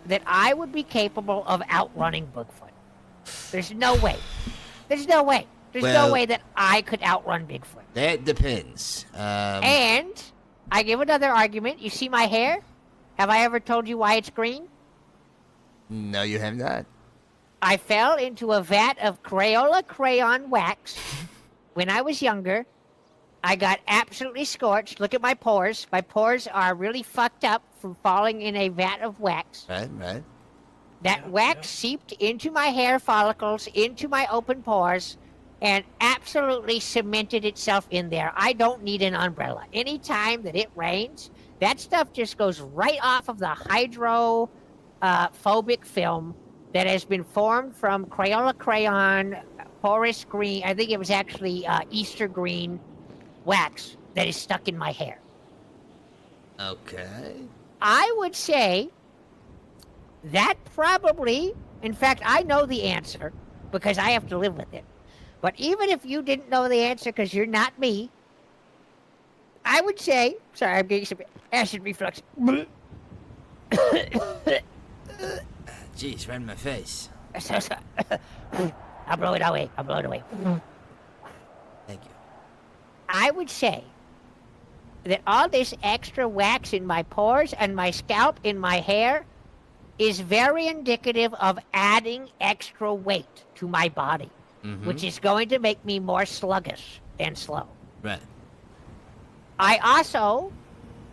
that I would be capable of outrunning Bigfoot? There's no way. There's no way. There's no way that I could outrun Bigfoot. That depends. And I give another argument. You see my hair? Have I ever told you why it's green? No, you have not. I fell into a vat of Crayola crayon wax when I was younger. I got absolutely scorched. Look at my pores. My pores are really fucked up from falling in a vat of wax. Right. That wax seeped into my hair follicles, into my open pores, and absolutely cemented itself in there. I don't need an umbrella. Anytime that it rains, that stuff just goes right off of the hydrophobic film that has been formed from Crayola crayon, porous green, I think it was actually Easter green wax that is stuck in my hair. Okay. I would say that probably, in fact, I know the answer because I have to live with it. But even if you didn't know the answer because you're not me, I would say, sorry, I'm getting some acid reflux. Jeez, right in my face. I'll blow it away. Thank you. I would say that all this extra wax in my pores and my scalp, in my hair, is very indicative of adding extra weight to my body, which is going to make me more sluggish and slow. Right. I also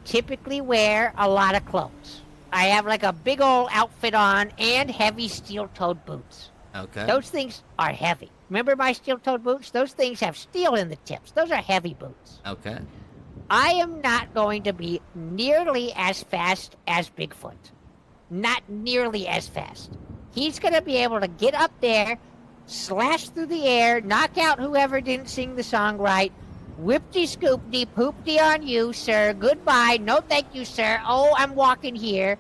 typically wear a lot of clothes. I have like a big old outfit on and heavy steel-toed boots. Okay. Those things are heavy. Remember my steel-toed boots? Those things have steel in the tips. Those are heavy boots. Okay. I am not going to be nearly as fast as Bigfoot. Not nearly as fast. He's going to be able to get up there, slash through the air, knock out whoever didn't sing the song right, whipty-scoopty, poopty on you, sir. Goodbye. No thank you, sir. Oh, I'm walking here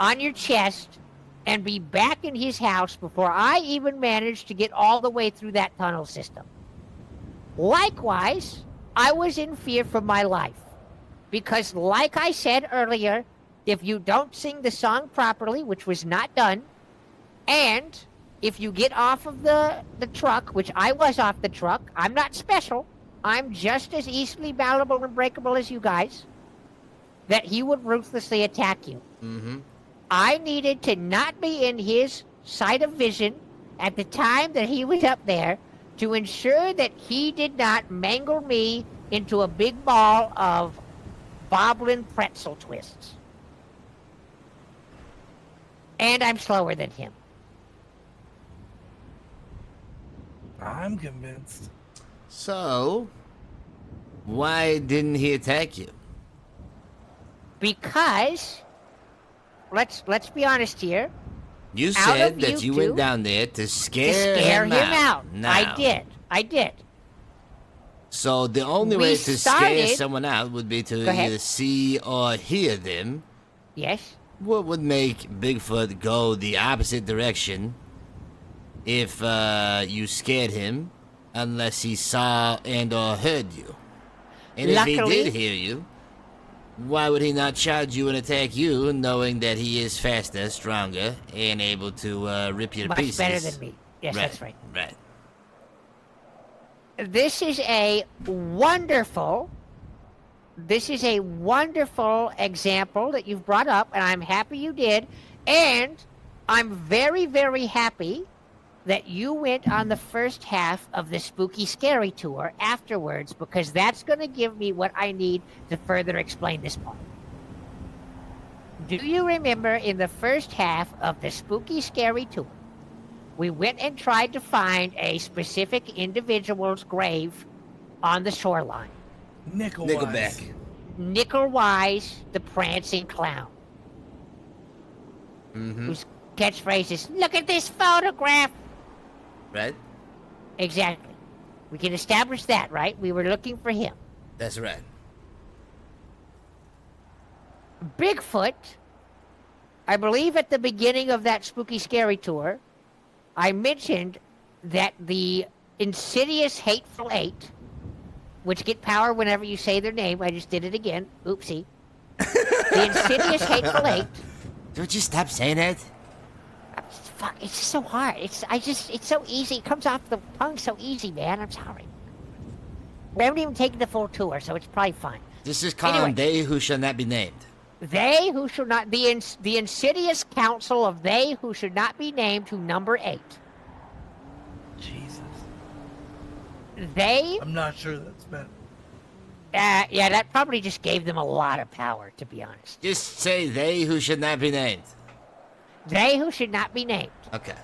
on your chest and be back in his house before I even manage to get all the way through that tunnel system. Likewise, I was in fear for my life because, like I said earlier, if you don't sing the song properly, which was not done, and if you get off of the truck, which I was off the truck, I'm not special, I'm just as easily malleable and breakable as you guys, that he would ruthlessly attack you. I needed to not be in his sight of vision at the time that he was up there to ensure that he did not mangle me into a big ball of boblin pretzel twists. And I'm slower than him. I'm convinced. So, why didn't he attack you? Because, let's be honest here. You Out said of that you two, went down there to scare, him out. Now, I did. So the only We way to scare started- someone out would be to Go ahead. either see or hear them. Yes. What would make Bigfoot go the opposite direction if you scared him, unless he saw and or heard you? And if he Luckily- did hear you, why would he not charge you and attack you, knowing that he is faster, stronger, and able to rip you to Much pieces? better than me. Yes, Right, that's right. Right. This is a wonderful example that you've brought up, and I'm happy you did. And I'm very, very happy that you went on the first half of the Spooky Scary Tour afterwards, because that's going to give me what I need to further explain this part. Do you remember in the first half of the Spooky Scary Tour, we went and tried to find a specific individual's grave on the shoreline? Nickelback. Nickelwise, the prancing clown, Mm-hmm. whose catchphrase is, "Look at this photograph." Right? Exactly. We can establish that, right? We were looking for him. That's right. Bigfoot, I believe at the beginning of that Spooky Scary Tour, I mentioned that the Insidious Hateful Eight, which get power whenever you say their name, I just did it again, oopsie. The Insidious Hateful Eight. Would you stop saying that? Fuck, it's just so hard. It's so easy. It comes off the tongue so easy, man. I'm sorry. We haven't even taken the full tour, so it's probably fine. This is called Anyway. They Who Shall Not Be Named. They who should not, the Insidious Council of They Who Should Not Be Named to number 8. Jesus. They, I'm not sure that's been. yeah, that probably just gave them a lot of power, to be honest. Just say They Who Should Not Be Named. They who should not be named Okay.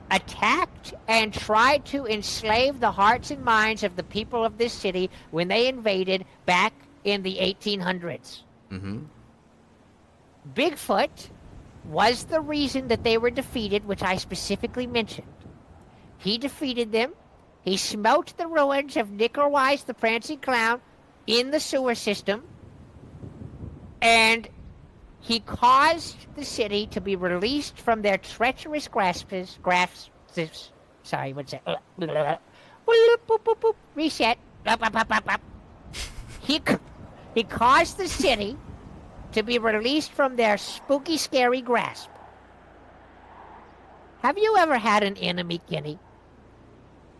attacked and tried to enslave the hearts and minds of the people of this city when they invaded back in the 1800s. Mm-hmm. Bigfoot was the reason that they were defeated, which I specifically mentioned. He defeated them. He smote the ruins of Nickelwise the Prancing Clown in the sewer system, and he caused the city to be released from their treacherous grasps. Sorry, what's that? Reset. He caused the city to be released from their spooky, scary grasp. Have you ever had an enemy, Kenny,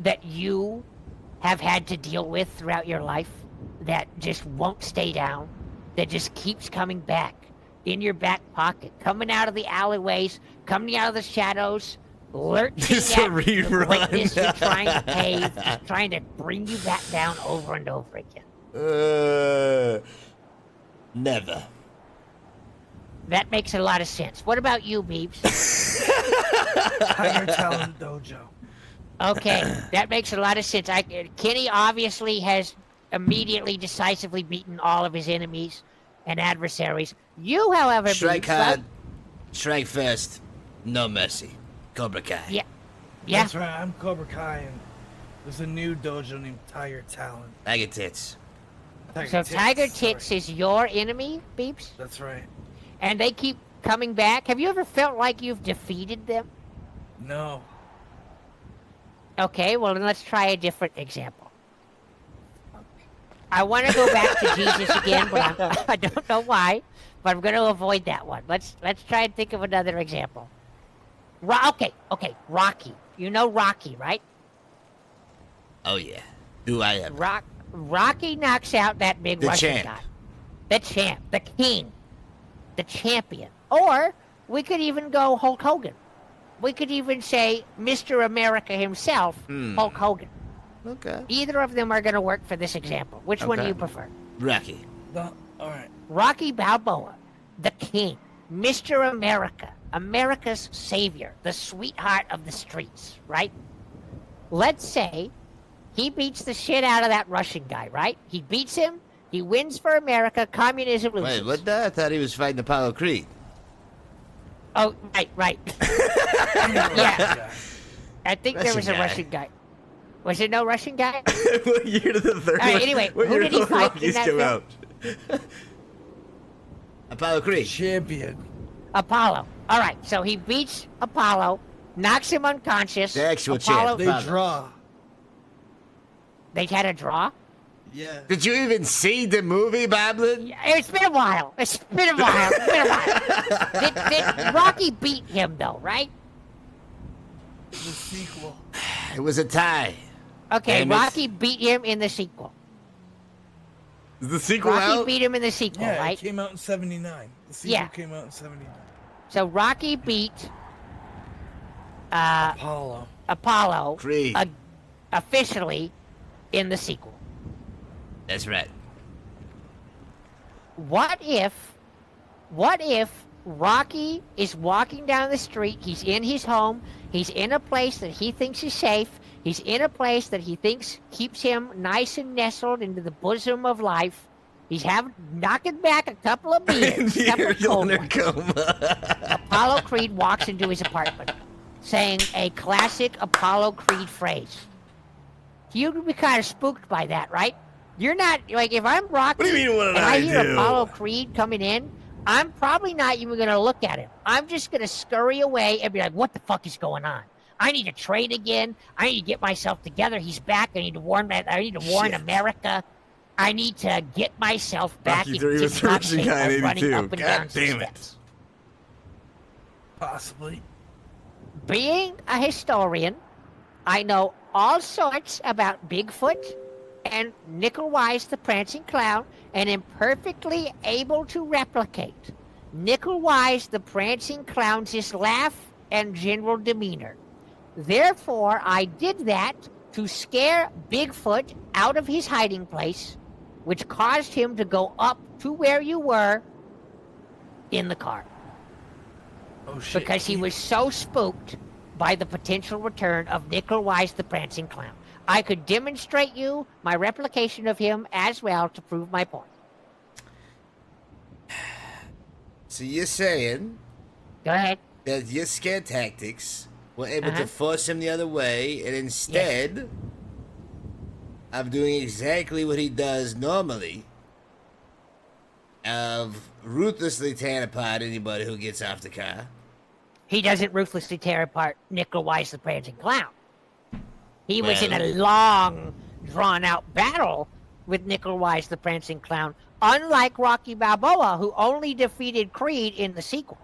that you have had to deal with throughout your life that just won't stay down, that just keeps coming back in your back pocket, coming out of the alleyways, coming out of the shadows, lurching It's a at the rerun. greatness you're trying to pave, just trying to bring you back down over and over again? Never. That makes a lot of sense. What about you, Beeps? Tiger Talent Dojo. Okay, that makes a lot of sense. Kenny obviously has immediately, decisively beaten all of his enemies and adversaries. You, however, Strike Beeps, hard, strike fast, no mercy. Cobra Kai. Yeah. Yeah. That's right. I'm Cobra Kai, and there's a new dojo named Tiger Talent. Tiger Tits. So Tiger sorry. Tits is your enemy, Beeps? That's right. And they keep coming back. Have you ever felt like you've defeated them? No. Okay, well then let's try a different example. I want to go back to Jesus again, but I don't know why. But I'm going to avoid that one. Let's try and think of another example. Okay, Rocky. You know Rocky, right? Oh yeah. Do I ever? Rocky knocks out that big The Russian champ. guy. The champ, the king, the champion. Or we could even go Hulk Hogan. We could even say Mr. America himself, Hulk Hogan. Okay. Either of them are going to work for this example. Which one do Okay. you prefer? Rocky. All right. Rocky Balboa, the king, Mr. America, America's savior, the sweetheart of the streets, right? Let's say he beats the shit out of that Russian guy, right? He beats him, he wins for America, communism loses. Wait, what? I thought he was fighting Apollo Creed. Oh, right. Yeah. I think there was a Russian guy. Was there no Russian guy? What year did the third All right, one? anyway, what who year did he the fight in Rockies that come film? out? Apollo Creed. Champion. Apollo. All right, so he beats Apollo, knocks him unconscious. The actual Apollo, champ. They draw. They had a draw? Yeah. Did you even see the movie, Boblin? It's been a while. Did Rocky beat him, though, right? The sequel. It was a tie. Okay, Damn it. Rocky beat him in the sequel. Is the sequel Rocky out? beat him in the sequel, Yeah, right? it came out in '79. The sequel Yeah. came out in '79. So Rocky beat Apollo. Creed. Officially in the sequel. That's right. What if Rocky is walking down the street, he's in his home, he's in a place that he thinks is safe, he's in a place that he thinks keeps him nice and nestled into the bosom of life, he's knocking back a couple of beers, Apollo Creed walks into his apartment, saying a classic Apollo Creed phrase. You'd be kind of spooked by that, right? You're not, like, if I'm Rocky What do you mean, what did and I hear do? Apollo Creed coming in, I'm probably not even going to look at him. I'm just going to scurry away and be like, what the fuck is going on? I need to train again. I need to get myself together. He's back. I need to warn America. I need to get myself back Rocky in 3 was the tip-top Russian shape guy of in running 82. up and God down some damn it. steps. Possibly. Being a historian, I know all sorts about Bigfoot and Nickel-Wise the Prancing Clown, and am perfectly able to replicate Nickel-Wise the Prancing Clown's laugh and general demeanor. Therefore, I did that to scare Bigfoot out of his hiding place, which caused him to go up to where you were in the car. Oh shit. Because he was so spooked by the potential return of Nickel-Wise the Prancing Clown. I could demonstrate you my replication of him as well to prove my point. So you're saying Go ahead. that your scare tactics were able to force him the other way, and instead of doing exactly what he does normally, of ruthlessly tearing apart anybody who gets off the car. He doesn't ruthlessly tear apart Nickel-Wise the Prancing Clown. He was in a long, drawn-out battle with Nickel-Wise the Prancing Clown, unlike Rocky Balboa, who only defeated Creed in the sequel.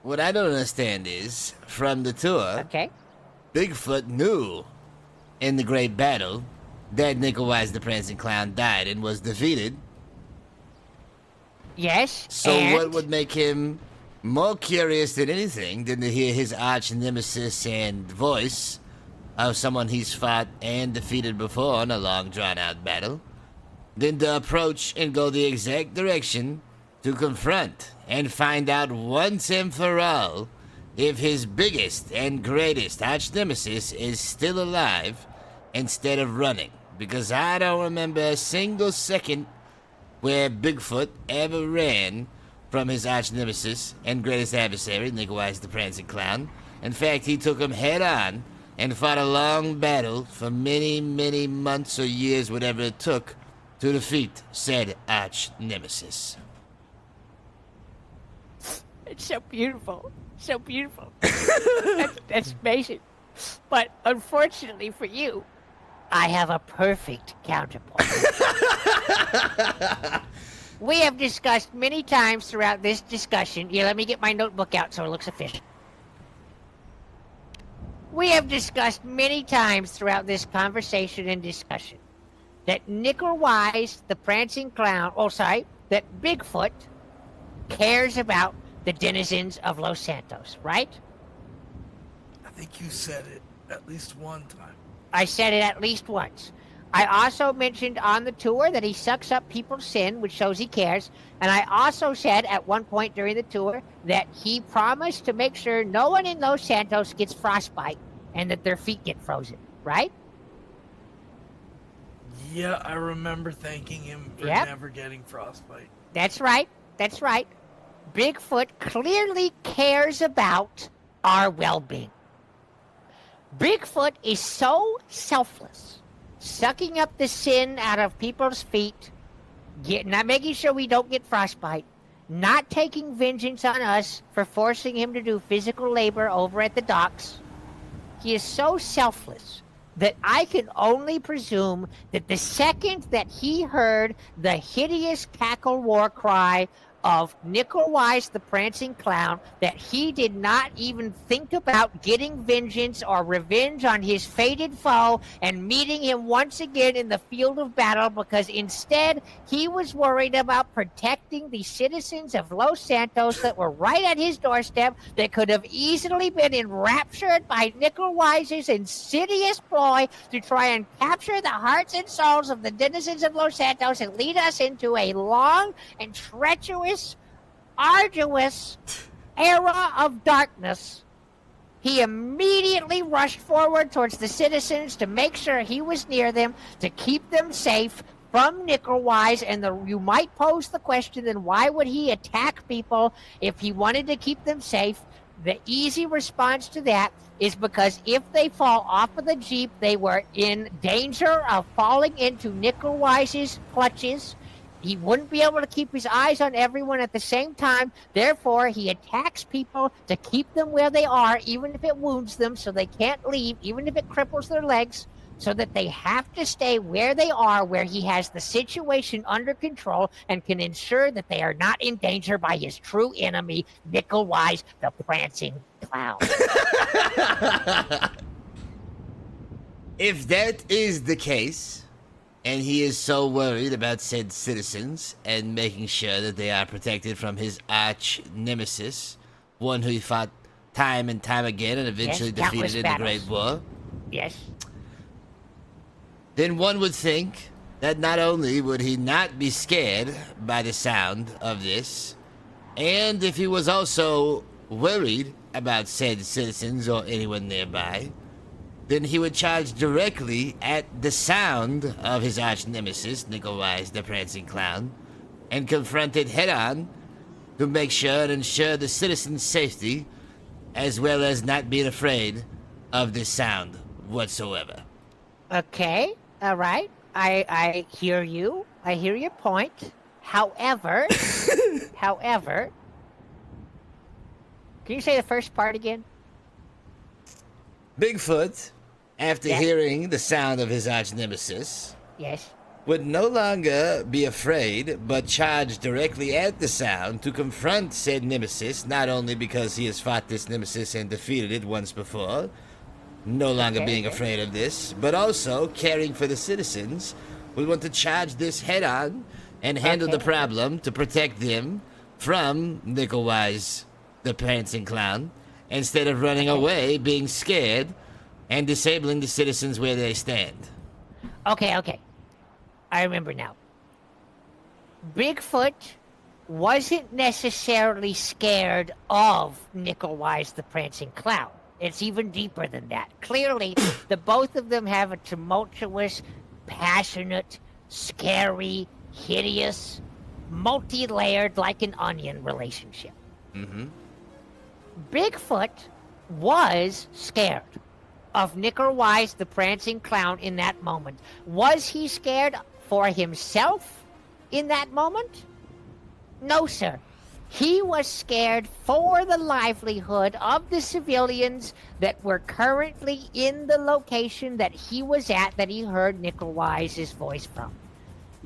What I don't understand is, from the tour, Bigfoot knew in the great battle that Nickel-Wise the Prancing Clown died and was defeated. Yes, So and what would make him more curious than anything than to hear his arch nemesis and voice of someone he's fought and defeated before in a long drawn-out battle, than to approach and go the exact direction to confront and find out once and for all if his biggest and greatest arch nemesis is still alive instead of running. Because I don't remember a single second where Bigfoot ever ran from his arch nemesis and greatest adversary, Nickel-Wise the Prancing Clown. In fact, he took him head on and fought a long battle for many, many months or years, whatever it took, to defeat said arch nemesis. it's so beautiful. So beautiful. That's amazing. But unfortunately for you, I have a perfect counterpoint. We have discussed many times throughout this discussion. Here, let me get my notebook out so it looks official. We have discussed many times throughout this conversation and discussion that Nickel-Wise, the Prancing Clown, that Bigfoot cares about the denizens of Los Santos, right? I think you said it at least one time. I said it at least once. I also mentioned on the tour that he sucks up people's sin, which shows he cares. And I also said at one point during the tour that he promised to make sure no one in Los Santos gets frostbite and that their feet get frozen, right? Yeah, I remember thanking him for Yep. never getting frostbite. That's right. That's right. Bigfoot clearly cares about our well-being. Bigfoot is so selfless, sucking up the sin out of people's feet, not making sure we don't get frostbite, not taking vengeance on us for forcing him to do physical labor over at the docks. He is so selfless that I can only presume that the second that he heard the hideous cackle war cry of Nickel Wise the Prancing Clown, that he did not even think about getting vengeance or revenge on his fated foe and meeting him once again in the field of battle, because instead he was worried about protecting the citizens of Los Santos that were right at his doorstep, that could have easily been enraptured by Nickel Wise's insidious ploy to try and capture the hearts and souls of the denizens of Los Santos and lead us into a long and treacherous, arduous era of darkness. He immediately rushed forward towards the citizens to make sure he was near them, to keep them safe from Nickel Wise. And you might pose the question, then why would he attack people if he wanted to keep them safe? The easy response to that is because if they fall off of the Jeep, they were in danger of falling into Nickel Wise's clutches. He wouldn't be able to keep his eyes on everyone at the same time. Therefore, he attacks people to keep them where they are, even if it wounds them, so they can't leave, even if it cripples their legs, so that they have to stay where they are, where he has the situation under control and can ensure that they are not in danger by his true enemy, Nickel Wise, the Prancing Clown. If that is the case, and he is so worried about said citizens and making sure that they are protected from his arch nemesis, one who he fought time and time again and eventually defeated in the Great War. Yes. Then one would think that not only would he not be scared by the sound of this, and if he was also worried about said citizens or anyone nearby, then he would charge directly at the sound of his arch nemesis, Nickel Wise the Prancing Clown, and confront it head-on to make sure and ensure the citizens' safety, as well as not being afraid of this sound whatsoever. Okay, all right. I hear you. I hear your point. However, can you say the first part again? Bigfoot, after hearing the sound of his arch nemesis, yes, would no longer be afraid, but charge directly at the sound to confront said nemesis, not only because he has fought this nemesis and defeated it once before, no longer being afraid of this, but also caring for the citizens, would want to charge this head-on and handle the problem to protect them from Nickel Wise, the Prancing Clown, instead of running away, being scared, and disabling the citizens where they stand. Okay. I remember now. Bigfoot wasn't necessarily scared of Nickel Wise the Prancing Clown. It's even deeper than that. Clearly, the both of them have a tumultuous, passionate, scary, hideous, multi-layered, like an onion relationship. Mm-hmm. Bigfoot was scared of Nickel Wise the Prancing Clown in that moment. Was he scared for himself in that moment? No, sir. He was scared for the livelihood of the civilians that were currently in the location that he was at, that he heard Nickel Wise's voice from.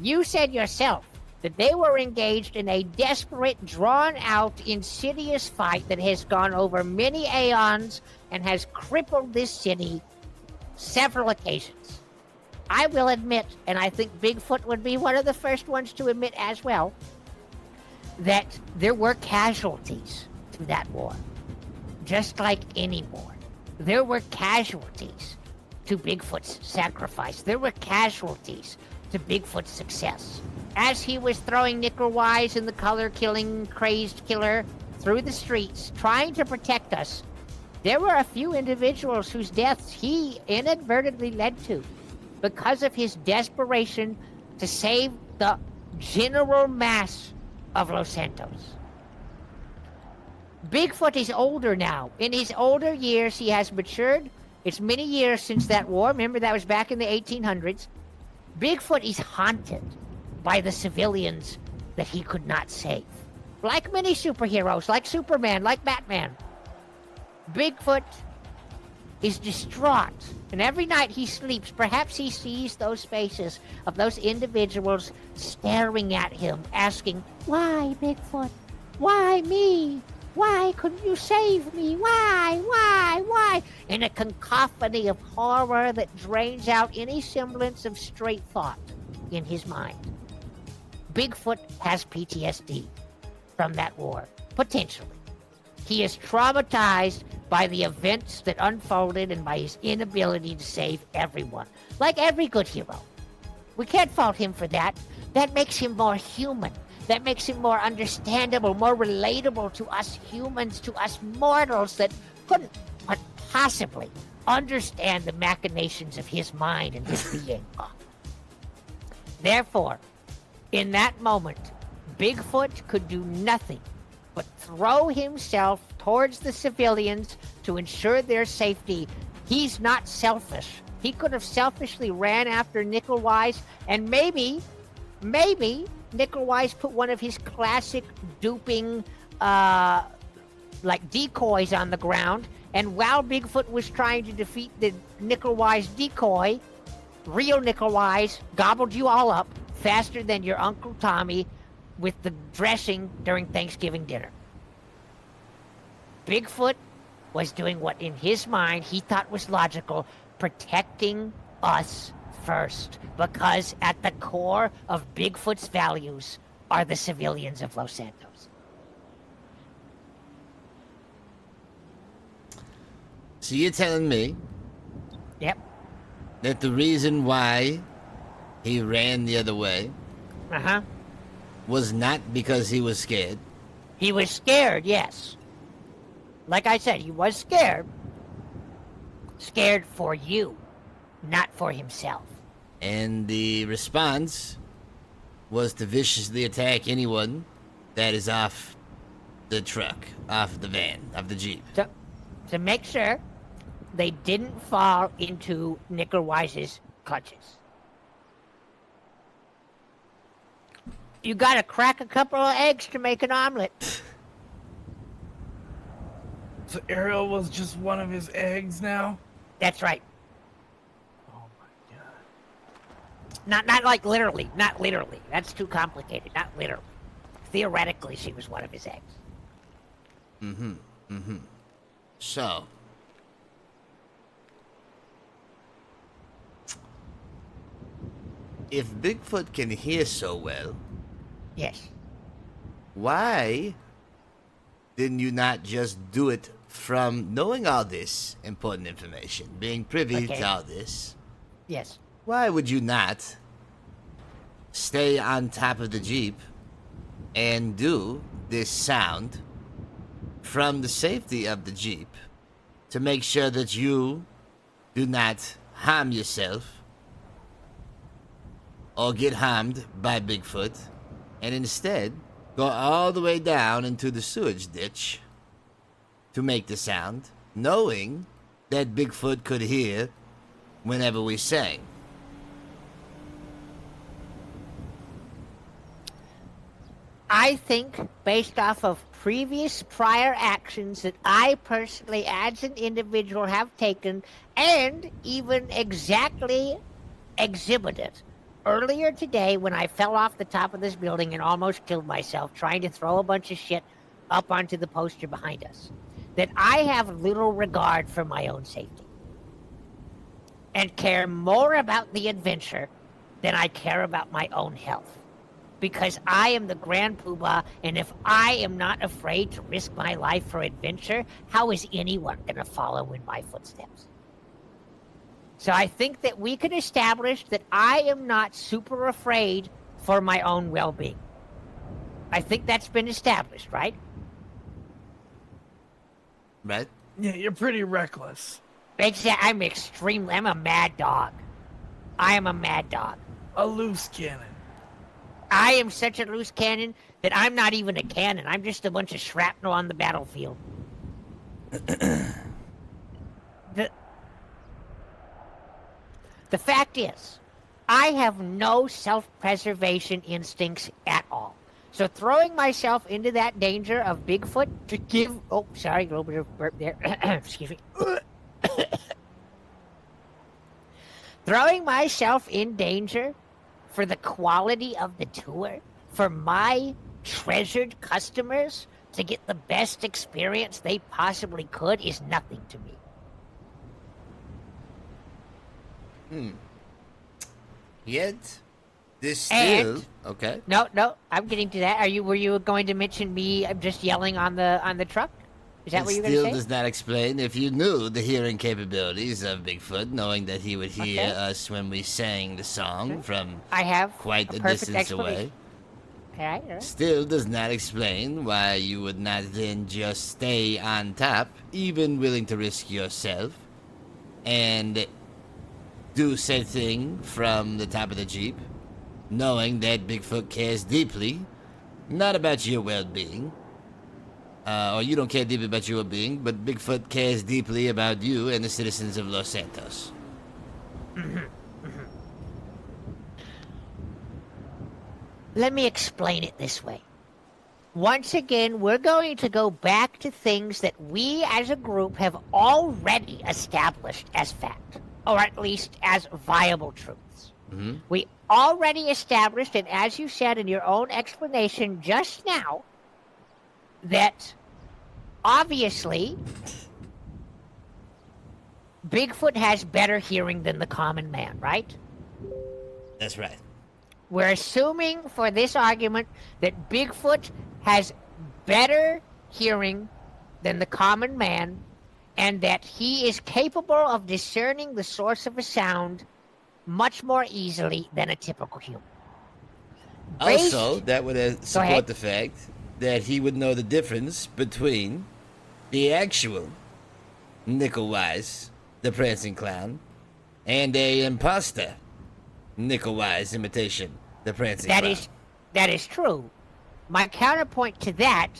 You said yourself that they were engaged in a desperate, drawn-out, insidious fight that has gone over many aeons and has crippled this city several occasions. I will admit, and I think Bigfoot would be one of the first ones to admit as well, that there were casualties to that war. Just like any war. There were casualties. to Bigfoot's sacrifice. There were casualties to Bigfoot's success. As he was throwing Nickel Wise and the color-killing, crazed killer through the streets, trying to protect us, there were a few individuals whose deaths he inadvertently led to because of his desperation to save the general mass of Los Santos. Bigfoot is older now. In his older years, he has matured. It's many years since that war. Remember, that was back in the 1800s. Bigfoot is haunted by the civilians that he could not save. Like many superheroes, like Superman, like Batman. Bigfoot is distraught, and every night he sleeps, perhaps he sees those faces of those individuals staring at him, asking, "Why, Bigfoot? Why me? Why couldn't you save me? Why? In a cacophony of horror that drains out any semblance of straight thought in his mind. Bigfoot has PTSD from that war, potentially. He is traumatized by the events that unfolded and by his inability to save everyone, like every good hero. We can't fault him for that. That makes him more human. That makes him more understandable, more relatable to us humans, to us mortals that couldn't possibly understand the machinations of his mind and his being. Therefore, in that moment, Bigfoot could do nothing but throw himself towards the civilians to ensure their safety. He's not selfish. He could have selfishly ran after Nickel Wise, and maybe Nickel Wise put one of his classic duping decoys on the ground, and while Bigfoot was trying to defeat the Nickel Wise decoy, real Nickel Wise gobbled you all up faster than your Uncle Tommy with the dressing during Thanksgiving dinner. Bigfoot was doing what in his mind he thought was logical, protecting us first, because at the core of Bigfoot's values are the civilians of Los Santos. So you're telling me Yep. that the reason why he ran the other way Uh-huh. was not because he was scared? He was scared, yes. Like I said, he was scared. Scared for you, not for himself. And the response was to viciously attack anyone that is off the truck, off the van, off the Jeep. To make sure they didn't fall into Nickel Wise's clutches. You gotta crack a couple of eggs to make an omelet. So Ariel was just one of his eggs now? That's right. Oh my god. Not like literally. Not literally. That's too complicated. Not literally. Theoretically, she was one of his eggs. So, if Bigfoot can hear so well, yes, why didn't you not just do it from knowing all this important information, being privy to all this? Yes. Why would you not stay on top of the Jeep and do this sound from the safety of the Jeep to make sure that you do not harm yourself or get harmed by Bigfoot, and instead go all the way down into the sewage ditch to make the sound, knowing that Bigfoot could hear whenever we sang? I think, based off of previous prior actions that I personally, as an individual, have taken, and even exactly exhibited earlier today when I fell off the top of this building and almost killed myself trying to throw a bunch of shit up onto the poster behind us, that I have little regard for my own safety and care more about the adventure than I care about my own health. Because I am the Grand Poobah, and if I am not afraid to risk my life for adventure, how is anyone going to follow in my footsteps? So I think that we could establish that I am not super afraid for my own well-being. I think that's been established, right? Right? Yeah, you're pretty reckless. I'm a mad dog. I am a mad dog. A loose cannon. I am such a loose cannon that I'm not even a cannon. I'm just a bunch of shrapnel on the battlefield. The fact is, I have no self-preservation instincts at all. So throwing myself into that danger of Bigfoot to give... Oh, sorry, a little bit of burp there. Excuse me. Throwing myself in danger for the quality of the tour, for my treasured customers to get the best experience they possibly could is nothing to me. Yet, this still... Okay. No, I'm getting to that. Were you going to mention me just yelling on the truck? Is that what you were going to say? Still does not explain if you knew the hearing capabilities of Bigfoot, knowing that he would hear us when we sang the song from quite a distance away. All right. Still does not explain why you would not then just stay on top, even willing to risk yourself, and do said thing from the top of the Jeep, knowing that Bigfoot cares deeply, not about your well-being, or you don't care deeply about your well-being, but Bigfoot cares deeply about you and the citizens of Los Santos. Let me explain it this way. Once again, we're going to go back to things that we as a group have already established as fact, or at least as viable truths. We already established, and as you said in your own explanation just now, that obviously Bigfoot has better hearing than the common man, right? That's right. We're assuming for this argument that Bigfoot has better hearing than the common man, and that he is capable of discerning the source of a sound much more easily than a typical human. Also, that would support the fact that he would know the difference between the actual Nickel-Wise, the prancing clown, and a imposter Nickel-Wise imitation, the prancing clown. That is true. My counterpoint to that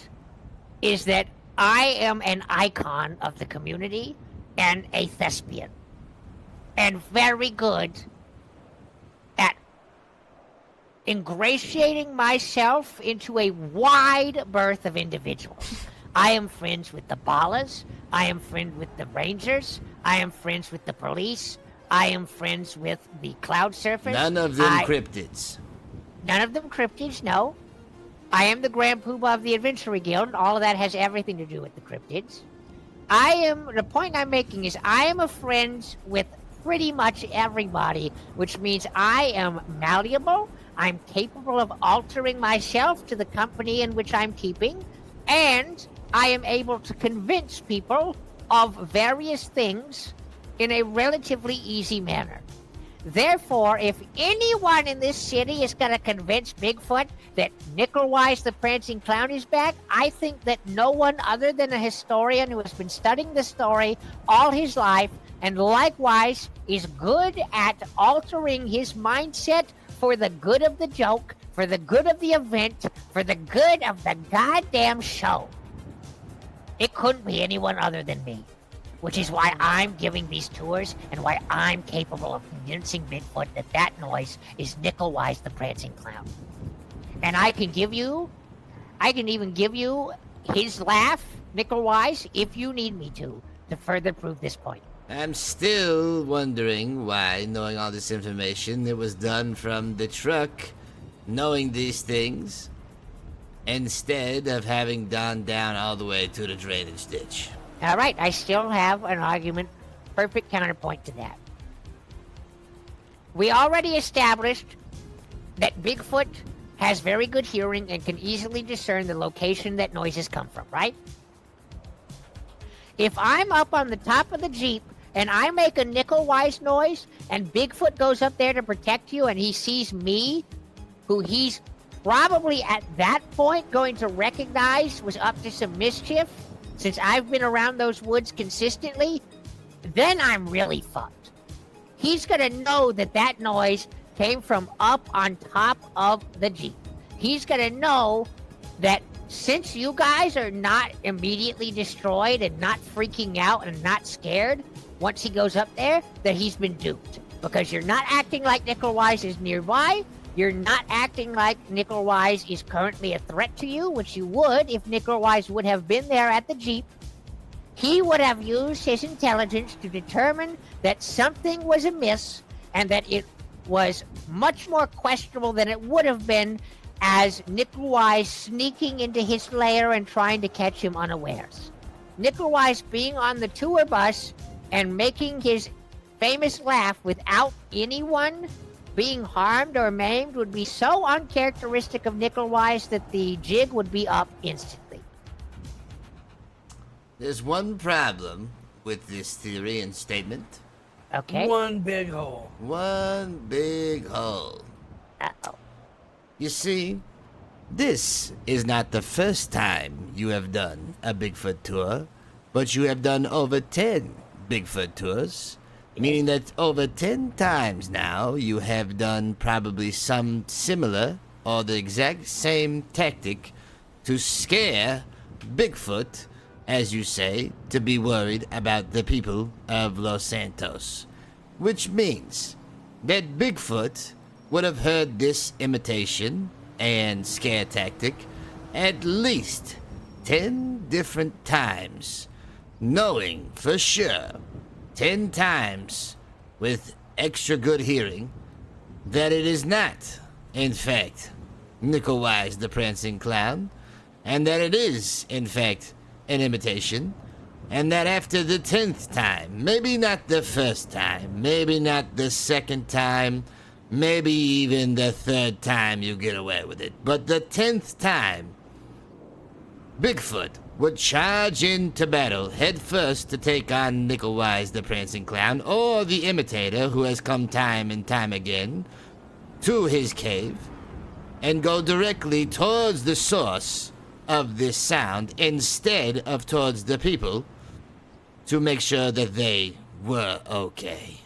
is that I am an icon of the community and a thespian, and very good at ingratiating myself into a wide berth of individuals. I am friends with the Ballas. I am friends with the Rangers. I am friends with the police. I am friends with the Cloud Surfers. None of them cryptids. None of them cryptids, no. I am the Grand Poobah of the Adventuring Guild. All of that has everything to do with the cryptids. The point I'm making is I am a friend with pretty much everybody, which means I am malleable, I'm capable of altering myself to the company in which I'm keeping, and I am able to convince people of various things in a relatively easy manner. Therefore, if anyone in this city is going to convince Bigfoot that Nickel-Wise the Prancing Clown is back, I think that no one other than a historian who has been studying the story all his life and likewise is good at altering his mindset for the good of the joke, for the good of the event, for the good of the goddamn show. It couldn't be anyone other than me, which is why I'm giving these tours and why I'm capable of convincing Bigfoot that that noise is Nickel-Wise the Prancing Clown. And I can even give you his laugh, Nickel-Wise, if you need me to further prove this point. I'm still wondering why, knowing all this information, it was done from the truck, knowing these things, instead of having gone down all the way to the drainage ditch. All right, I still have an argument, perfect counterpoint to that. We already established that Bigfoot has very good hearing and can easily discern the location that noises come from, right? If I'm up on the top of the Jeep and I make a nickel-wise noise, and Bigfoot goes up there to protect you, and he sees me, who he's probably at that point going to recognize was up to some mischief, since I've been around those woods consistently, then I'm really fucked. He's gonna know that that noise came from up on top of the Jeep. He's gonna know that since you guys are not immediately destroyed and not freaking out and not scared, once he goes up there, that he's been duped. Because you're not acting like Nickel-Wise is nearby, you're not acting like Nickel-Wise is currently a threat to you, which you would if Nickel-Wise would have been there at the Jeep. He would have used his intelligence to determine that something was amiss and that it was much more questionable than it would have been as Nickel-Wise sneaking into his lair and trying to catch him unawares. Nickel-Wise being on the tour bus and making his famous laugh without anyone being harmed or maimed would be so uncharacteristic of Nickel-Wise that the jig would be up instantly. There's one problem with this theory and statement. Okay. One big hole. One big hole. Uh-oh. You see, this is not the first time you have done a Bigfoot tour, but you have done over 10 Bigfoot tours, meaning that over 10 times now you have done probably some similar or the exact same tactic to scare Bigfoot, as you say, to be worried about the people of Los Santos. Which means that Bigfoot would have heard this imitation and scare tactic at least 10 different times, knowing for sure 10 times with extra good hearing that it is not, in fact, Nickel-Wise the Prancing Clown, and that it is, in fact, an imitation, and that after the 10th time, maybe not the first time, maybe not the second time, maybe even the 3rd time you get away with it, but the 10th time, Bigfoot would charge into battle head first to take on Nickel-Wise the Prancing Clown, or the imitator who has come time and time again to his cave, and go directly towards the source of this sound instead of towards the people to make sure that they were okay.